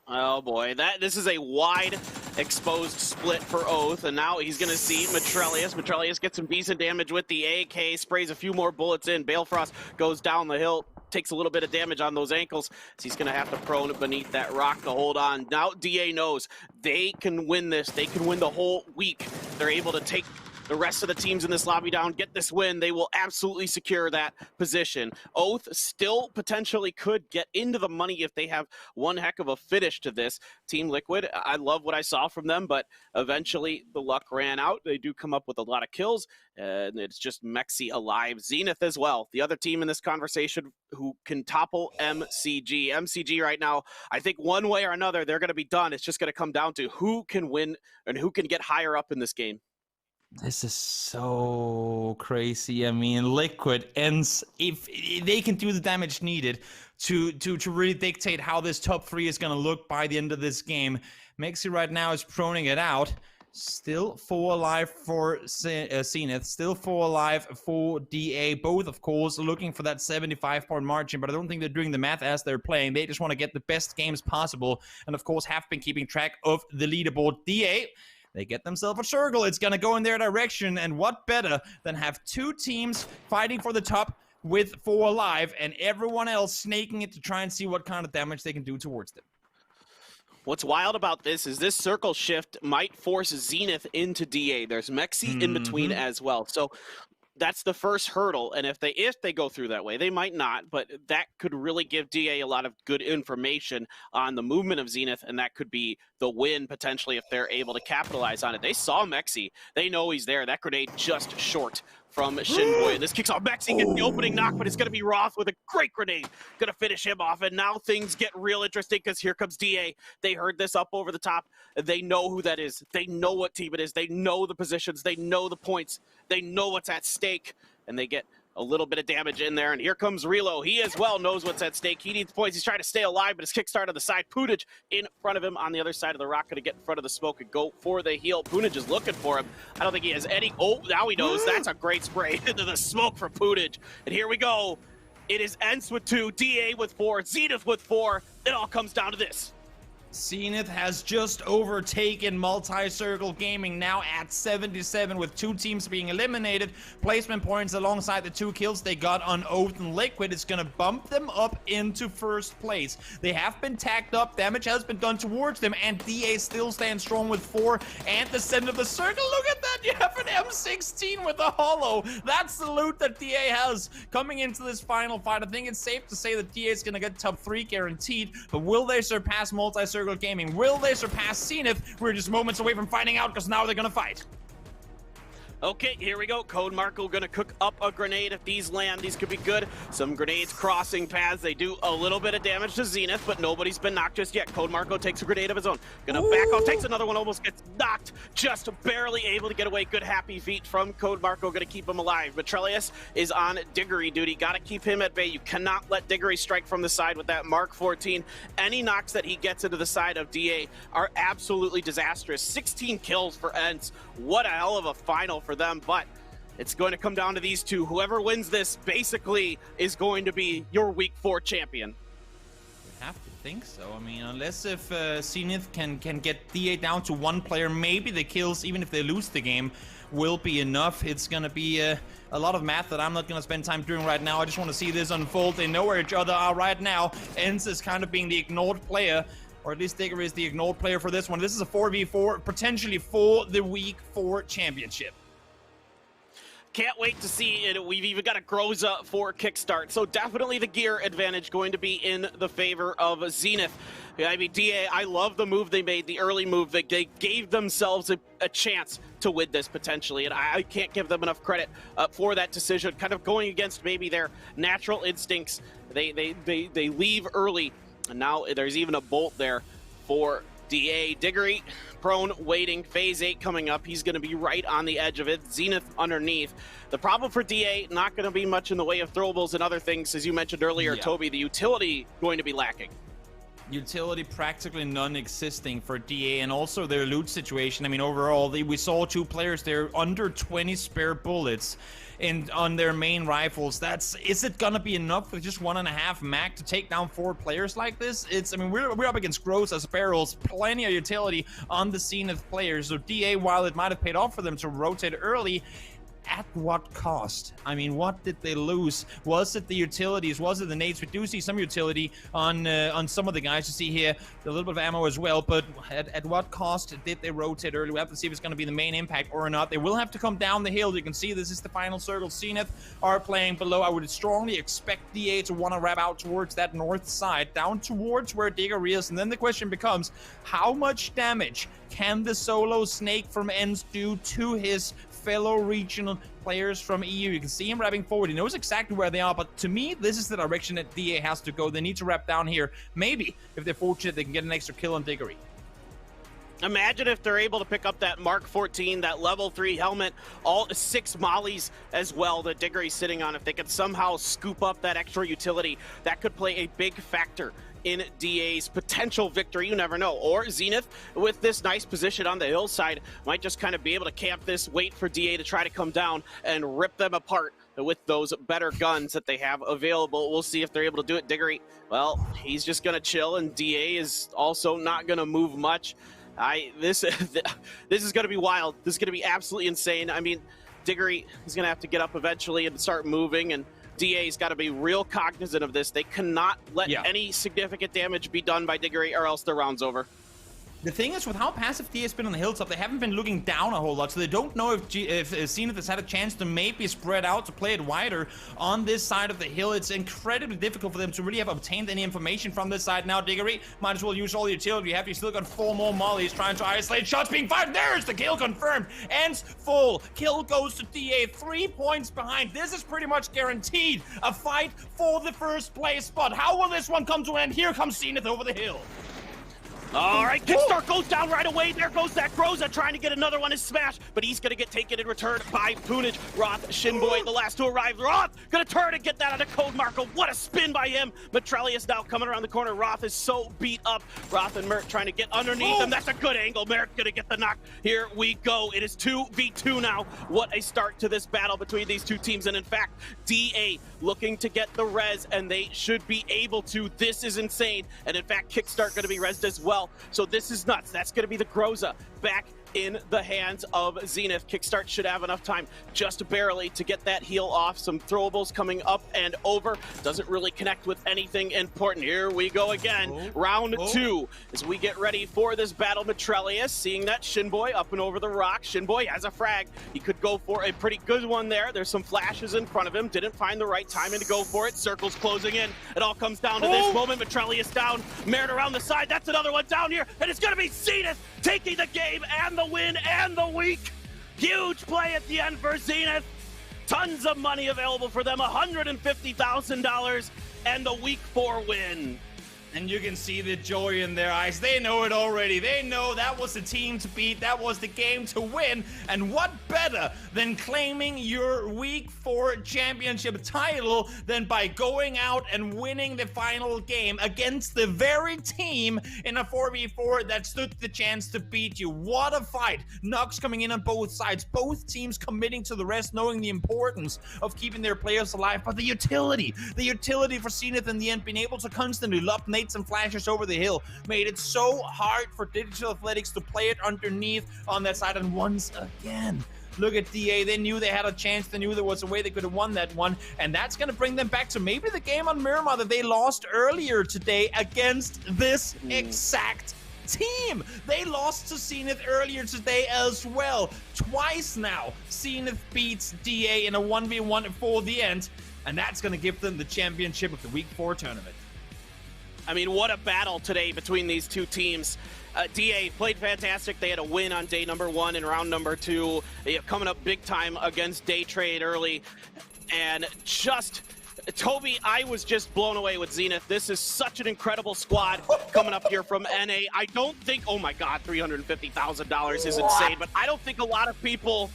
Oh boy, this is a wide exposed split for Oath, and now he's gonna see Mitrelius. Mitrelius gets some decent damage with the AK, sprays a few more bullets in. Balefrost goes down the hill, takes a little bit of damage on those ankles, so he's gonna have to prone beneath that rock to hold on. Now DA knows they can win this. They can win the whole week. They're able to take the rest of the teams in this lobby down get this win, they will absolutely secure that position. Oath still potentially could get into the money if they have one heck of a finish to this. Team Liquid, I love what I saw from them, but eventually the luck ran out. They do come up with a lot of kills, and it's just Mexi alive. Zenith as well, the other team in this conversation who can topple MCG. MCG right now, I think one way or another, they're going to be done. It's just going to come down to who can win and who can get higher up in this game. This is so crazy. I mean, Liquid ends, if they can do the damage needed to really dictate how this top 3 is going to look by the end of this game. Mexi right now is proning it out. Still 4 alive for Zenith, still 4 alive for DA. Both, of course, looking for that 75-point margin, but I don't think they're doing the math as they're playing. They just want to get the best games possible, and of course have been keeping track of the leaderboard. DA, they get themselves a circle. It's going to go in their direction, and what better than have 2 teams fighting for the top with 4 alive, and everyone else snaking it to try and see what kind of damage they can do towards them. What's wild about this is this circle shift might force Zenith into DA. There's Mexi in between as well. So that's the first hurdle, and if they go through that way, they might not, but that could really give DA a lot of good information on the movement of Zenith, and that could be the win potentially if they're able to capitalize on it. They saw Mexi. They know he's there. That grenade just short from Shinboy. This kicks off. Mexi gets the opening knock, but it's going to be Roth with a great grenade. Going to finish him off, and now things get real interesting because here comes DA. They heard this up over the top. They know who that is. They know what team it is. They know the positions. They know the points. They know what's at stake, and they get a little bit of damage in there, and here comes Relo. He as well knows what's at stake. He needs points. He's trying to stay alive, but his kickstart on the side. Punaj in front of him on the other side of the rock, going to get in front of the smoke and go for the heal. Punaj is looking for him. I don't think he has any. Oh, now he knows. That's a great spray into the smoke for Punaj. And here we go. It is ENCE with 2, DA with 4, Zenith with 4. It all comes down to this. Zenith has just overtaken Multi-Circle Gaming, now at 77 with 2 teams being eliminated. Placement points alongside the 2 kills they got on Oath and Liquid is going to bump them up into first place. They have been tagged up, damage has been done towards them, and DA still stands strong with 4 and the center of the circle. Look at that, you have an M16 with a holo. That's the loot that DA has coming into this final fight. I think it's safe to say that DA is going to get top 3 guaranteed, but will they surpass Multi-Circle Gaming? Will they surpass Zenith? We're just moments away from finding out because now they're gonna fight. Okay, here we go. Code Marco gonna cook up a grenade. If these land, these could be good. Some grenades crossing paths. They do a little bit of damage to Zenith, but nobody's been knocked just yet. Code Marco takes a grenade of his own. Gonna back off, takes another one, almost gets knocked. Just barely able to get away. Good happy feet from Code Marco, gonna keep him alive. Betrelius is on Diggory duty. Gotta keep him at bay. You cannot let Diggory strike from the side with that Mark 14. Any knocks that he gets into the side of DA are absolutely disastrous. 16 kills for ENCE. What a hell of a final for them, but it's going to come down to these 2. Whoever wins this basically is going to be your Week 4 champion. I have to think so. I mean, unless if Zenith can get DA down to 1 player, maybe the kills, even if they lose the game, will be enough. It's going to be a lot of math that I'm not going to spend time doing right now. I just want to see this unfold. They know where each other are right now. ENCE is kind of being the ignored player, or at least Diggory is the ignored player for this one. This is a 4v4, potentially for the Week 4 championship. Can't wait to see it. We've even got a Groza for kickstart. So definitely the gear advantage going to be in the favor of Zenith. I mean, DA, I love the move they made, the early move. They gave themselves a chance to win this potentially, and I can't give them enough credit for that decision. Kind of going against maybe their natural instincts. They leave early, and now there's even a bolt there for DA. Diggory prone, waiting, phase 8 coming up. He's going to be right on the edge of it. Zenith underneath. The problem for DA, not going to be much in the way of throwables and other things, as you mentioned earlier, Toby. The utility going to be lacking. Utility practically non-existing for DA, and also their loot situation. I mean, overall, we saw 2 players there under 20 spare bullets on their main rifles. Is it gonna be enough with just 1.5 mag to take down 4 players like this? I mean, we're up against Groza Sparrows, plenty of utility on the Zenith players. So DA, while it might have paid off for them to rotate early, at what cost? I mean, what did they lose? Was it the utilities? Was it the nades? We do see some utility on some of the guys. You see here a little bit of ammo as well, but at what cost did they rotate early? We have to see if it's going to be the main impact or not. They will have to come down the hill. You can see this is the final circle. Zenith are playing below. I would strongly expect DA to want to wrap out towards that north side, down towards where Diggory is, and then the question becomes, how much damage can the solo Snake from Ends do to his fellow regional players from EU? You can see him wrapping forward. He knows exactly where they are, but to me, this is the direction that DA has to go. They need to wrap down here. Maybe, if they're fortunate, they can get an extra kill on Diggory. Imagine if they're able to pick up that Mark 14, that level 3 helmet, all 6 mollies as well that Diggory's sitting on. If they could somehow scoop up that extra utility, that could play a big factor in DA's potential victory. You never know. Or Zenith, with this nice position on the hillside, might just kind of be able to camp this, wait for DA to try to come down and rip them apart with those better guns that they have available. We'll see if they're able to do it. Diggory, well, he's just going to chill, and DA is also not going to move much. This is going to be wild. This is going to be absolutely insane. I mean, Diggory is going to have to get up eventually and start moving, and DA's got to be real cognizant of this. They cannot let any significant damage be done by Diggory, or else the round's over. The thing is, with how passive DA has been on the hilltop, they haven't been looking down a whole lot, so they don't know if Zenith has had a chance to maybe spread out to play it wider on this side of the hill. It's incredibly difficult for them to really have obtained any information from this side. Now, Diggory might as well use all the utility you have. You still got 4 more mollies trying to isolate. Shots being fired. There's the kill confirmed. Ends full. Kill goes to DA. 3 points behind. This is pretty much guaranteed a fight for the first place spot. How will this one come to an end? Here comes Zenith over the hill. All right, Kickstart goes down right away. There goes that Groza trying to get another one. Is smashed, but he's going to get taken in return by Punich. Roth, Shinboy, the last to arrive. Roth going to turn and get that on a code Marco. What a spin by him. Metrelius now coming around the corner. Roth is so beat up. Roth and Mert trying to get underneath him. That's a good angle. Mert going to get the knock. Here we go. It is 2v2 now. What a start to this battle between these two teams. And in fact, DA looking to get the res, and they should be able to. This is insane. And in fact, Kickstart going to be resed as well. So this is nuts. That's going to be the Groza back in the hands of Zenith. Kickstart should have enough time, just barely, to get that heal off. Some throwables coming up and over. Doesn't really connect with anything important. Here we go again. Round 2 as we get ready for this battle. Metrelius seeing that Shinboy up and over the rock. Shinboy has a frag. He could go for a pretty good one there. There's some flashes in front of him. Didn't find the right timing to go for it. Circles closing in. It all comes down to this moment. Metrelius down. Merit around the side. That's another one down here. And it's going to be Zenith taking the game and the win and the week. Huge play at the end for Zenith. Tons of money available for them. $150,000 and the week 4 win. And you can see the joy in their eyes. They know it already. They know that was the team to beat. That was the game to win. And what better than claiming your Week 4 championship title than by going out and winning the final game against the very team in a 4v4 that stood the chance to beat you. What a fight. Knocks coming in on both sides. Both teams committing to the rest, knowing the importance of keeping their players alive. But the utility for Zenith in the end, being able to constantly lob some flashes over the hill, made it so hard for Digital Athletics to play it underneath on that side. And once again, look at DA. They knew they had a chance. They knew there was a way they could have won that one. And that's going to bring them back to maybe the game on Miramar that they lost earlier today against this exact team. They lost to Zenith earlier today as well. Twice now, Zenith beats DA in a 1v1 for the end. And that's going to give them the championship of the Week 4 tournament. I mean, what a battle today between these two teams. DA played fantastic. They had a win on day number 1 and round number 2. They are coming up big time against Day Trade early. And just, Toby, I was just blown away with Zenith. This is such an incredible squad coming up here from NA. I don't think, oh my God, $350,000 is insane. But I don't think a lot of people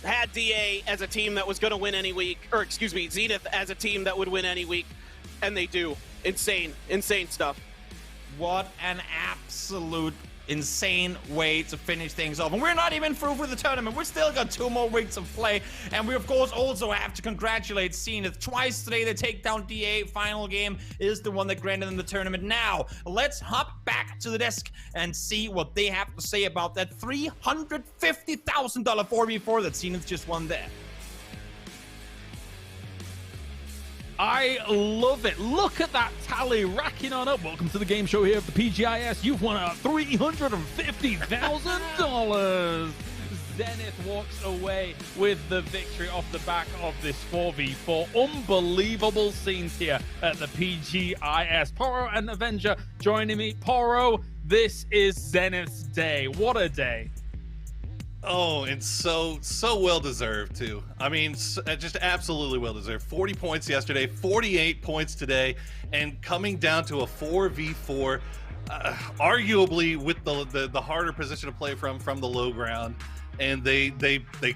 had DA as a team that was going to win any week, or excuse me, Zenith as a team that would win any week. And they do. Insane stuff. What an absolute insane way to finish things off. And we're not even through with the tournament. We've still got 2 more weeks of play. And we, of course, also have to congratulate Zenith. Twice today, they take down DA. Final game is the one that granted them the tournament. Now, let's hop back to the desk and see what they have to say about that $350,000 4v4 that Zenith just won there. I love it. Look at that tally racking on up. Welcome to the game show here at the PGI.S. You've won $350,000. Zenith walks away with the victory off the back of this 4v4. Unbelievable scenes here at the PGI.S. Poro and Avenger joining me. Poro, this is Zenith's day. What a day. Oh, and so well deserved too. I mean, just absolutely well deserved. 40 points yesterday, 48 points today, and coming down to a 4v4, arguably with the harder position to play from the low ground, and they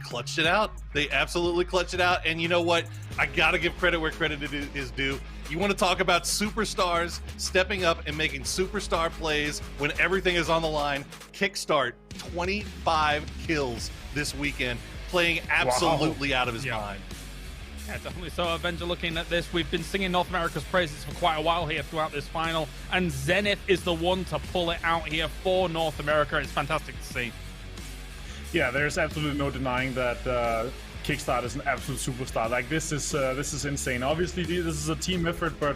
clutched it out. They absolutely clutched it out. And you know what? I gotta give credit where credit is due. You want to talk about superstars stepping up and making superstar plays when everything is on the line. Kickstart, 25 kills this weekend, playing absolutely out of his mind. Yeah, definitely so. Avenger, looking at this, we've been singing North America's praises for quite a while here throughout this final, and Zenith is the one to pull it out here for North America. It's fantastic to see. Yeah, there's absolutely no denying that Kickstart is an absolute superstar. Like, this is insane. Obviously, this is a team effort, but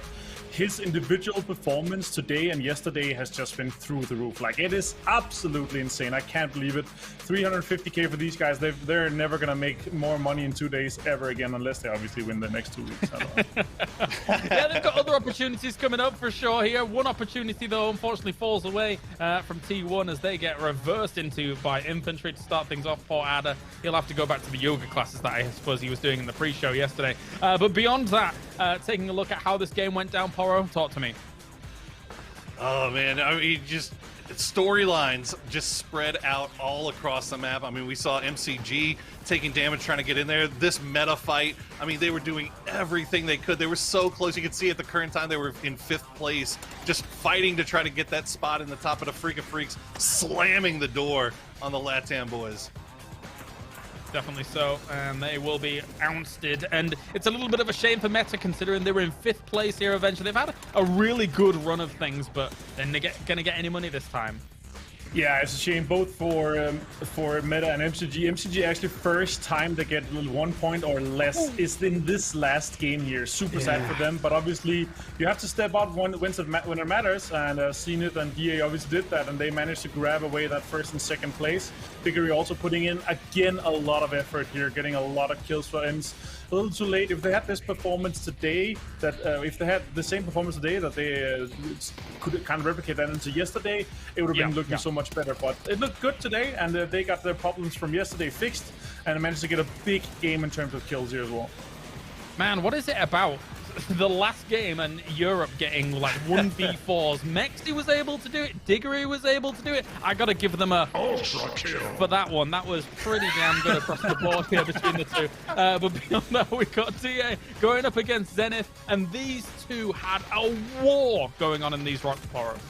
his individual performance today and yesterday has just been through the roof. Like, it is absolutely insane. I can't believe it. 350k for these guys. They're never gonna make more money in 2 days ever again, unless they obviously win the next 2 weeks. I don't know. Yeah, they've got other opportunities coming up for sure here. One opportunity, though, unfortunately falls away from T1 as they get reversed into by infantry to start things off. Poor Ada, he'll have to go back to the yoga classes that I suppose he was doing in the pre-show yesterday. But beyond that, taking a look at how this game went down, Poro, talk to me. Oh man, I mean, just storylines just spread out all across the map. I mean, we saw MCG taking damage trying to get in there. This meta fight, I mean, they were doing everything they could. They were so close. You could see at the current time they were in 5th place, just fighting to try to get that spot in the top of the Freak of Freaks, slamming the door on the LATAM boys. Definitely so, and they will be ousted. And it's a little bit of a shame for Meta, considering they were in 5th place here eventually. They've had a really good run of things, but they're gonna get any money this time. Yeah, it's a shame both for Meta and MCG. MCG actually first time they get 1 point or less is in this last game here. Super sad for them, but obviously you have to step out when it matters, and Zenith and DA obviously did that, and they managed to grab away that 1st and 2nd place. Diggory also putting in, again, a lot of effort here, getting a lot of kills for Ems. A little too late. If they had this performance today, if they had the same performance today that they could kind of replicate that into yesterday, it would have been looking so much better. But it looked good today, and they got their problems from yesterday fixed, and managed to get a big game in terms of kills here as well. Man, what is it about the last game and Europe getting like 1v4s? Mexi was able to do it. Diggory was able to do it. I gotta give them a ultra kill for that one. That was pretty damn good across the board here between the two. But beyond that, we got DA going up against Zenith, and these two had a war going on in these rock forests.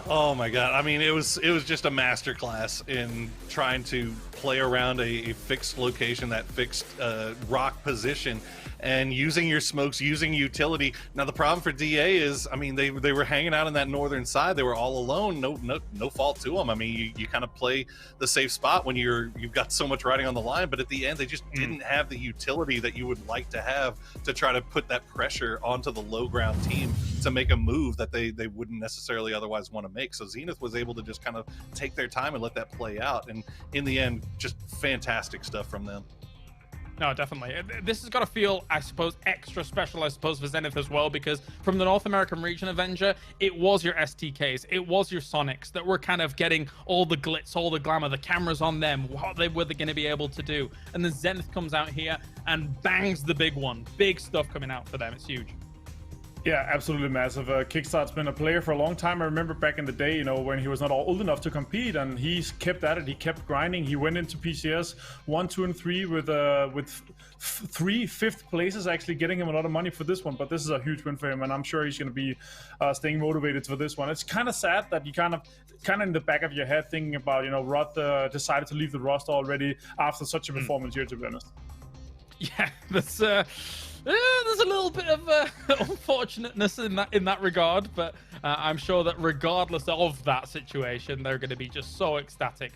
Oh my god, I mean, it was just a masterclass in trying to play around a fixed location, that fixed rock position, and using your smokes, using utility. Now the problem for DA is, I mean, they were hanging out on that northern side. They were all alone. No fault to them. I mean, you kind of play the safe spot when you've got so much riding on the line, but at the end they just didn't have the utility that you would like to have to try to put that pressure onto the low ground team to make a move that they wouldn't necessarily otherwise want to make. So Zenith was able to just kind of take their time and let that play out, and in the end, just fantastic stuff from them. No, definitely. This has got to feel, I suppose, extra special, I suppose, for Zenith as well, because from the North American region, Avenger, it was your STKs, it was your Sonics that were kind of getting all the glitz, all the glamour, the cameras on them, what were they going to be able to do? And then Zenith comes out here and bangs the big one. Big stuff coming out for them. It's huge. Yeah, absolutely massive. Kickstart's been a player for a long time. I remember back in the day, you know, when he was not old enough to compete, and he's kept at it. He kept grinding. He went into PCS 1, 2, and 3 with 3 5th places, actually getting him a lot of money for this one. But this is a huge win for him, and I'm sure he's going to be staying motivated for this one. It's kind of sad that you kind of in the back of your head thinking about, you know, Rod decided to leave the roster already after such a performance here, to be honest. Yeah, there's a little bit of unfortunateness in that regard, but I'm sure that regardless of that situation, they're going to be just so ecstatic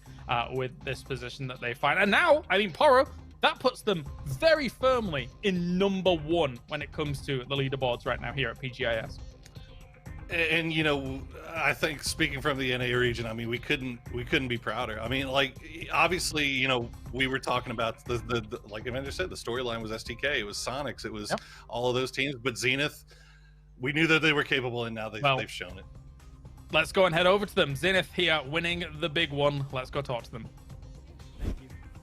with this position that they find. And now, I mean, Poro, That puts them very firmly in #1 when it comes to the leaderboards right now here at PGI.S. And you know, I think speaking from the NA region, I mean, we couldn't be prouder. I mean, like, obviously, you know, we were talking about the like Amanda said, the storyline was STK, it was Sonics, it was all of those teams, but Zenith, we knew that they were capable, and now they've shown it. Let's go and head over to them. Zenith here winning the big one. Let's go talk to them.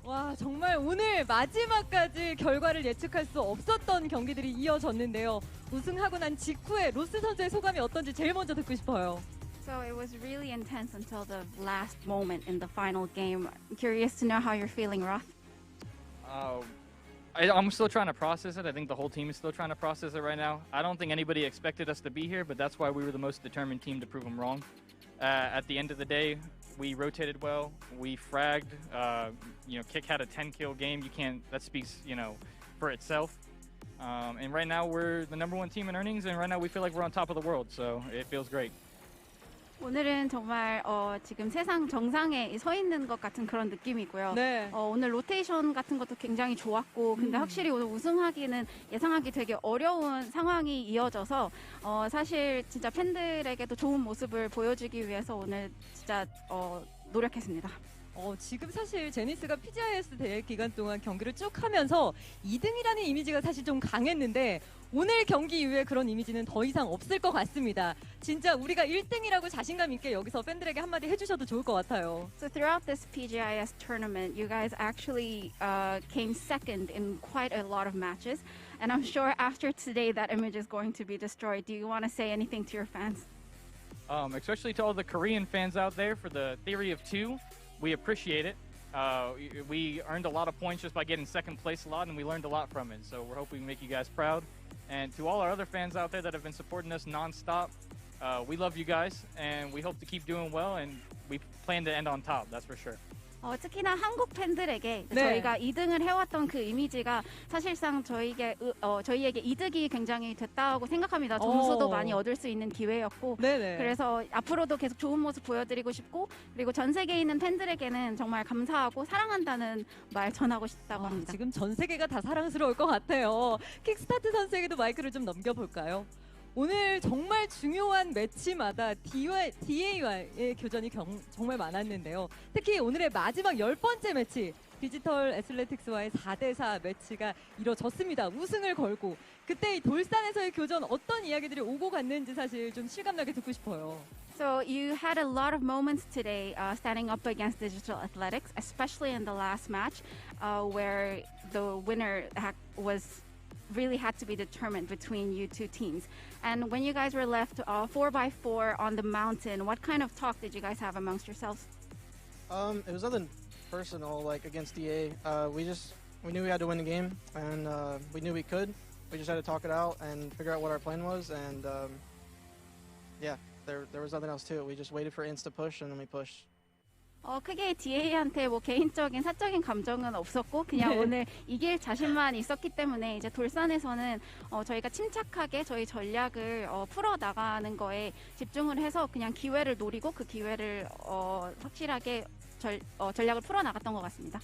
와, 정말 오늘 마지막까지 결과를 예측할 수 없었던 경기들이 이어졌는데요. 우승하고 난 직후에 로스 선수의 소감이 어떤지 제일 먼저 듣고 싶어요. So it was really intense until the last moment in the final game. Curious to know how you're feeling, Roth. I'm still trying to process it. I think the whole team is still trying to process it right now. I don't think anybody expected us to be here, but that's why we were the most determined team to prove them wrong. At the end of the day, we rotated well. We fragged. You know, Kick had a 10-kill game. That speaks, you know, for itself. And right now we're the #1 team in earnings, and right now we feel like we're on top of the world. So it feels great. 오늘은 정말 지금 세상 정상에 서 있는 것 같은 그런 느낌이고요. 네. 오늘 로테이션 같은 것도 굉장히 좋았고, 근데 확실히 오늘 우승하기는 예상하기 되게 어려운 상황이 이어져서 사실 진짜 팬들에게도 좋은 모습을 보여주기 위해서 오늘 진짜 노력했습니다. 지금 사실 제니스가 PGI.S 대회 기간 동안 경기를 쭉 하면서 2등이라는 이미지가 사실 좀 강했는데 오늘 경기 이후에 그런 이미지는 더 이상 없을 것 같습니다. 진짜 우리가 1등이라고 자신감 있게 여기서 팬들에게 한마디 해주셔도 좋을 것 같아요. So throughout this PGI.S tournament, you guys actually came second in quite a lot of matches, and I'm sure after today that image is going to be destroyed. Do you want to say anything to your fans? Especially to all the Korean fans out there for the theory of 2. We appreciate it. We earned a lot of points just by getting second place a lot, and we learned a lot from it. So we're hoping we make you guys proud. And to all our other fans out there that have been supporting us nonstop, we love you guys, and we hope to keep doing well, and we plan to end on top, that's for sure. 특히나 한국 팬들에게 네. 저희가 2등을 해왔던 그 이미지가 사실상 저희에게 이득이 굉장히 됐다고 생각합니다. 점수도 많이 얻을 수 있는 기회였고, 네네. 그래서 앞으로도 계속 좋은 모습 보여드리고 싶고, 그리고 전 세계에 있는 팬들에게는 정말 감사하고 사랑한다는 말 전하고 싶다고 합니다. 지금 전 세계가 다 사랑스러울 것 같아요. 킥스타트 선수에게도 마이크를 좀 넘겨볼까요? 오늘 정말 중요한 매치마다 DA와의 교전이 정말 많았는데요. 특히 오늘의 마지막 10번째 매치, 디지털 애슬레틱스와의 4대4 매치가 이뤄졌습니다. 우승을 걸고. 그때 이 돌산에서의 교전 어떤 이야기들이 오고 갔는지 사실 좀 실감나게 듣고 싶어요. So you had a lot of moments today standing up against Digital Athletics, especially in the last match where the winner really had to be determined between you two teams. And when you guys were left 4x4 on the mountain, what kind of talk did you guys have amongst yourselves? It was nothing personal, like against DA. We knew we had to win the game, and we knew we could. We just had to talk it out and figure out what our plan was, and yeah, there was nothing else to it. We just waited for insta push, and then we pushed. 크게 DA한테 뭐 개인적인 사적인 감정은 없었고 그냥 네. 오늘 이길 자신만 있었기 때문에 이제 돌산에서는 저희가 침착하게 저희 전략을 풀어 나가는 거에 집중을 해서 그냥 기회를 노리고 그 기회를 확실하게 전략을 풀어 나갔던 것 같습니다.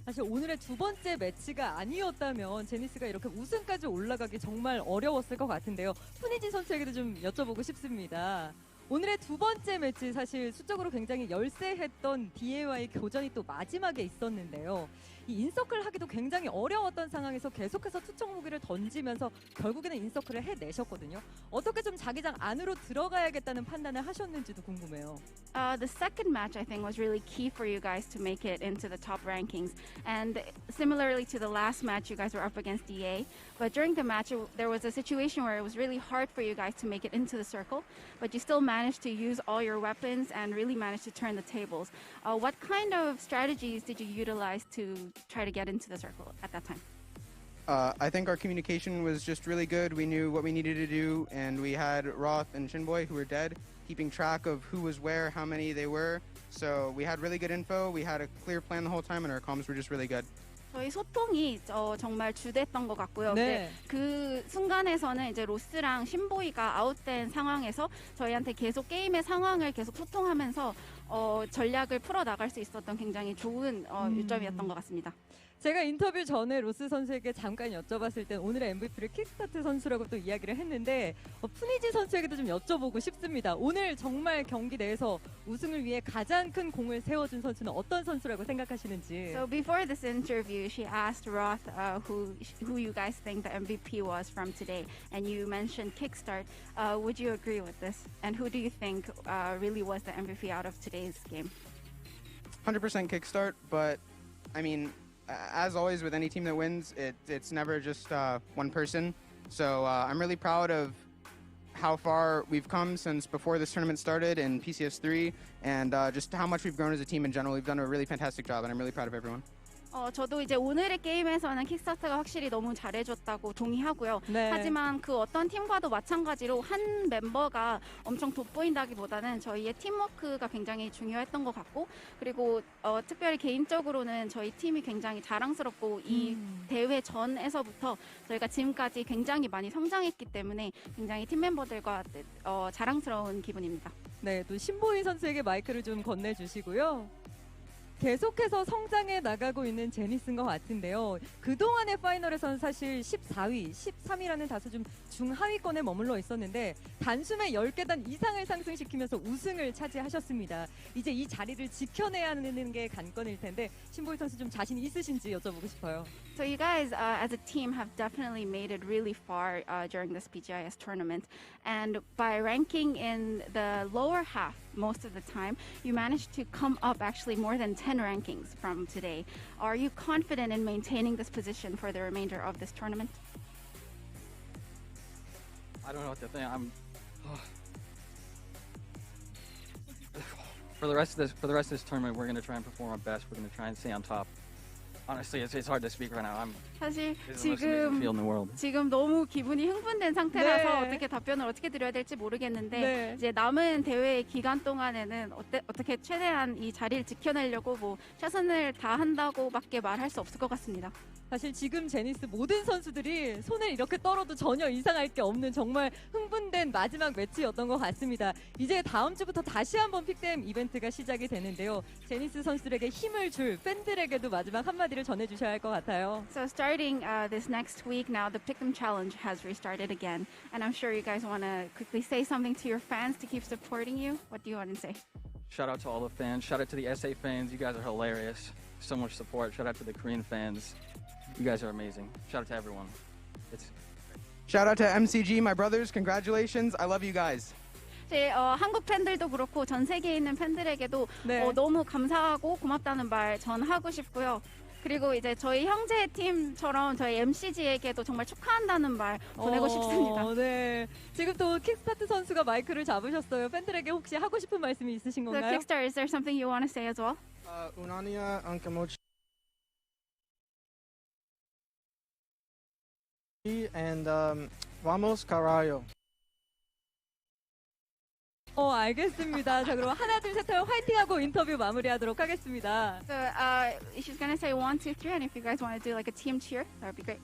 사실 오늘의 두 번째 매치가 아니었다면 제니스가 이렇게 우승까지 올라가기 정말 어려웠을 것 같은데요. 푸니진 선수에게도 좀 여쭤보고 싶습니다. 오늘의 두 번째 매치 사실 수적으로 굉장히 열세했던 DA와의 교전이 또 마지막에 있었는데요. 이 인서클 하기도 굉장히 어려웠던 상황에서 계속해서 투척 무기를 던지면서 결국에는 인서클을 해내셨거든요. 어떻게 좀 자기장 안으로 들어가야겠다는 판단을 하셨는지도 궁금해요. The second match, I think, was really key for you guys to make it into the top rankings. And similarly to the last match, you guys were up against DA. But during the match, there was a situation where it was really hard for you guys to make it into the circle. But you still managed to use all your weapons and really managed to turn the tables. What kind of strategies did you utilize to try to get into the circle at that time? I think our communication was just really good. We knew what we needed to do, and we had Roth and Shinboy, who were dead, keeping track of who was where, how many they were. So we had really good info. We had a clear plan the whole time, and our comms were just really good. 저희 소통이 정말 주됐던 것 같고요. 네. 그 순간에서는 이제 로스랑 신보이가 아웃된 상황에서 저희한테 계속 게임의 상황을 계속 소통하면서 전략을 풀어 나갈 수 있었던 굉장히 좋은 요점이었던 것 같습니다. 제가 인터뷰 전에 로스 선수에게 잠깐 여쭤봤을 땐 오늘의 MVP를 킥스타트 선수라고 또 이야기를 했는데 푸니지 선수에게도 좀 여쭤보고 싶습니다. 오늘 정말 경기 내에서 우승을 위해 가장 큰 공을 세워준 선수는 어떤 선수라고 생각하시는지. So before this interview, she asked Roth who you guys think the MVP was from today, and you mentioned Kickstart. Would you agree with this? And who do you think really was the MVP out of today's game? 100% Kickstart, but I mean, as always with any team that wins, it's never just one person. So I'm really proud of how far we've come since before this tournament started in PCS3, and just how much we've grown as a team in general. We've done a really fantastic job, and I'm really proud of everyone. 저도 이제 오늘의 게임에서는 킥스타트가 확실히 너무 잘해줬다고 동의하고요. 네. 하지만 그 어떤 팀과도 마찬가지로 한 멤버가 엄청 돋보인다기보다는 저희의 팀워크가 굉장히 중요했던 것 같고, 그리고 특별히 개인적으로는 저희 팀이 굉장히 자랑스럽고 이 대회 전에서부터 저희가 지금까지 굉장히 많이 성장했기 때문에 굉장히 팀 멤버들과 자랑스러운 기분입니다. 네, 또 신보이 선수에게 마이크를 좀 건네주시고요. 계속해서 성장해 나가고 있는 제니스인 것 같은데요. 그동안의 파이널에서는 사실 14위, 13위라는 다소 좀 중하위권에 머물러 있었는데 단숨에 10계단 이상을 상승시키면서 우승을 차지하셨습니다. 이제 이 자리를 지켜내야 하는 게 관건일 텐데 신보이 선수 좀 자신이 있으신지 여쭤보고 싶어요. So you guys, as a team, have definitely made it really far during this PGI.S tournament. And by ranking in the lower half most of the time, you managed to come up actually more than 10 rankings from today. Are you confident in maintaining this position for the remainder of this tournament? I don't know what to think. For the rest of this tournament, we're gonna try and perform our best. We're gonna try and stay on top. Honestly, it's hard to speak right now. 사실 This is the most amazing field in the world. 지금 너무 기분이 흥분된 상태라서 네. 어떻게 답변을 어떻게 드려야 될지 모르겠는데 네. 이제 남은 대회 기간 동안에는 어떻게 최대한 이 자리를 지켜내려고 뭐 최선을 다한다고밖에 말할 수 없을 것 같습니다. 사실 지금 제니스 모든 선수들이 손을 이렇게 떨어도 전혀 이상할 게 없는 정말 흥분된 마지막 매치였던 것 같습니다. 이제 다음 주부터 다시 한번 픽댐 이벤트가 시작이 되는데요. 제니스 선수들에게 힘을 줄 팬들에게도 마지막 한마디를 전해주셔야 할 것 같아요. So starting this next week now, the Pick'em Challenge has restarted again, and I'm sure you guys want to quickly say something to your fans to keep supporting you. What do you want to say? Shout out to all the fans. Shout out to the SA fans. You guys are hilarious. So much support. Shout out to the Korean fans. You guys are amazing. Shout out to everyone. Shout out to MCG, my brothers. Congratulations. I love you guys. 이제 한국 팬들도 그렇고 전 세계에 있는 팬들에게도 네. 너무 감사하고 고맙다는 말 전하고 싶고요. 그리고 이제 저희 형제 팀처럼 저희 MCG에게도 정말 축하한다는 말 보내고 싶습니다. 네. 지금 또 킥스타트 선수가 마이크를 잡으셨어요. 팬들에게 혹시 하고 싶은 말씀이 있으신 So 건가요? Kickstarter, is there something you want to say as well? Unania Ankamochi and vamos carajo. 알겠습니다. 자, 그럼 하나 둘 셋 하면 화이팅하고 인터뷰 마무리하도록 하겠습니다. So she's gonna say 1, 2, 3, and if you guys want to do like a team cheer, that would be great.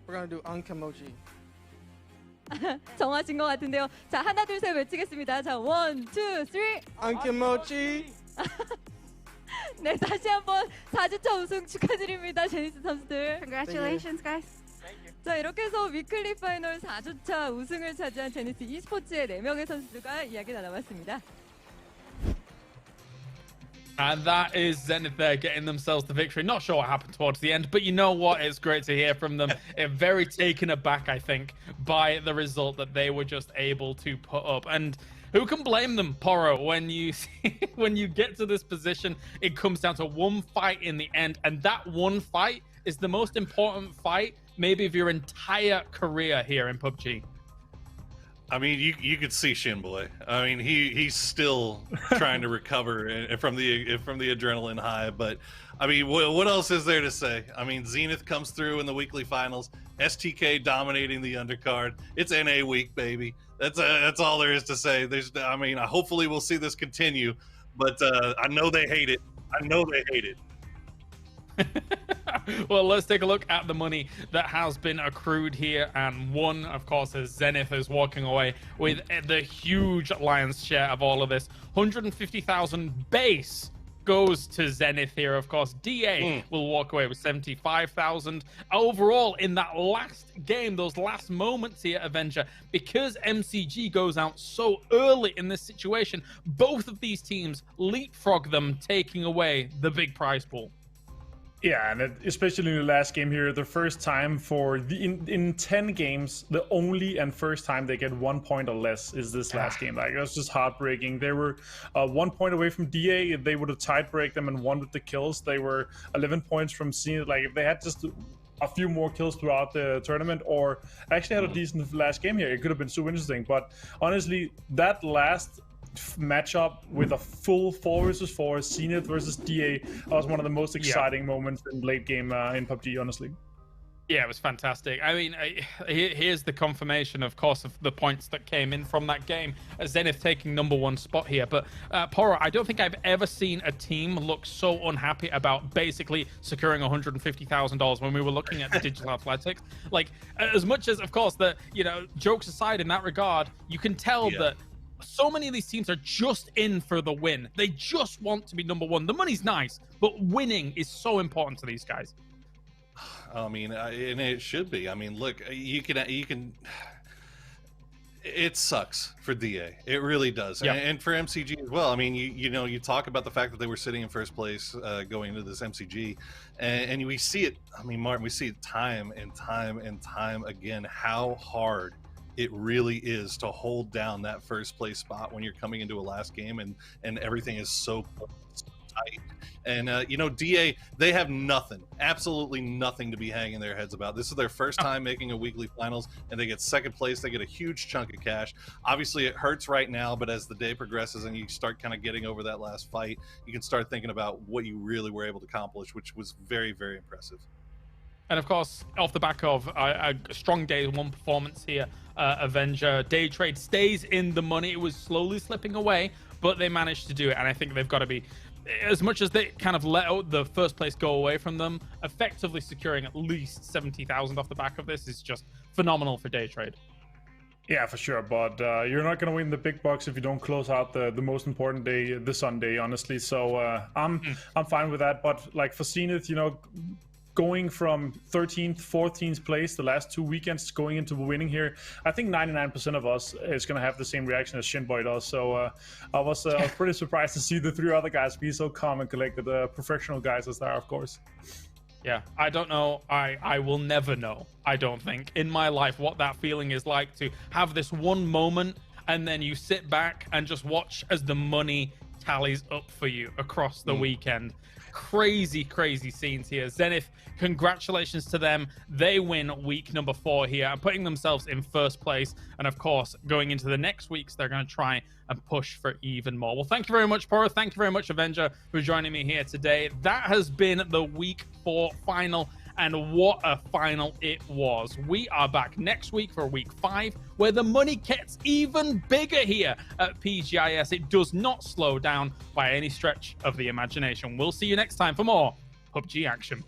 We're gonna do Ankamochi. 정하신 것 같은데요. 자, 하나 둘 셋 외치겠습니다. 자, 1, 2, 3. Ankamochi. 네, 다시 한번 4주차 우승 축하드립니다. 제니스 선수들. Congratulations, guys. 자, 이렇게 해서 위클리 파이널 4주차 우승을 차지한 제니스 e스포츠의 4명의 선수들과 이야기 나눠봤습니다. And that is Zenith there getting themselves the victory. Not sure what happened towards the end, but you know what? It's great to hear from them. Very taken aback, I think, by the result that they were just able to put up. And who can blame them, Poro, when you when you get to this position, it comes down to one fight in the end. And that one fight is the most important fight maybe of your entire career here in PUBG. I mean, you could see Shinboy. I mean, he's still trying to recover from the adrenaline high. But I mean, what else is there to say? I mean, Zenith comes through in the weekly finals. STK dominating the undercard. It's NA week, baby. That's all there is to say. I mean, hopefully we'll see this continue. But I know they hate it. I know they hate it. Well, let's take a look at the money that has been accrued here, and one, of course, is Zenith is walking away with the huge lion's share of all of this. 150,000 base goes to Zenith here, of course. DA will walk away with 75,000. Overall, in that last game, those last moments here, Avenger, because MCG goes out so early in this situation, both of these teams leapfrog them, taking away the big prize pool. Yeah, and especially in the last game here, the first time for in 10 games, the only and first time they get 1 point or less is this last game. Like, that's just heartbreaking. They were 1 point away from DA. If they would have tied break them and won with the kills, they were 11 points from Zenith. Like, if they had just a few more kills throughout the tournament, or actually had a decent last game here, it could have been so interesting. But honestly, that last matchup with a full 4 versus 4 Zenith versus DA was one of the most exciting moments in late game in PUBG, honestly. Yeah, it was fantastic. I mean, here's the confirmation, of course, of the points that came in from that game. Zenith taking #1 spot here. But, Poro, I don't think I've ever seen a team look so unhappy about basically securing $150,000 when we were looking at the Digital Athletics. Like, as much as, of course, jokes aside in that regard, you can tell that so many of these teams are just in for the win. They just want to be #1. The money's nice, but winning is so important to these guys. I mean, and it should be. I mean, look, you can. It sucks for DA. It really does, and for MCG as well. I mean, you talk about the fact that they were sitting in first place going into this MCG, and we see it. I mean, Martin, we see it time and time and time again how hard it really is to hold down that first place spot when you're coming into a last game and everything is so tight. And DA, they have nothing, absolutely nothing to be hanging their heads about. This is their first time making a weekly finals, and they get second place. They get a huge chunk of cash. Obviously it hurts right now, but as the day progresses and you start kind of getting over that last fight, you can start thinking about what you really were able to accomplish, which was very, very impressive. And of course, off the back of a strong day one performance here, Avenger, Day Trade stays in the money. It was slowly slipping away, but they managed to do it. And I think they've got to be, as much as they kind of let out the first place go away from them, effectively securing at least 70,000 off the back of this is just phenomenal for Day Trade. Yeah, for sure, but you're not going to win the big bucks if you don't close out the most important day, the Sunday, honestly. So I'm fine with that. But like for Zenith, going from 13th, 14th place the last 2 weekends, going into winning here, I think 99% of us is going to have the same reaction as Shinboy does. So I was pretty surprised to see the 3 other guys be so calm and collected, professional guys as they are, of course. Yeah, I don't know. I will never know, I don't think, in my life what that feeling is like to have this one moment and then you sit back and just watch as the money tallies up for you across the weekend. Crazy scenes here. Zenith, congratulations to them. They win week #4 here and putting themselves in first place. And of course, going into the next weeks, they're going to try and push for even more. Well, thank you very much, Poro. Thank you very much, Avenger, for joining me here today. That has been the week 4 final. And what a final it was. We are back next week for week 5, where the money gets even bigger here at PGI.S. It does not slow down by any stretch of the imagination. We'll see you next time for more PUBG action.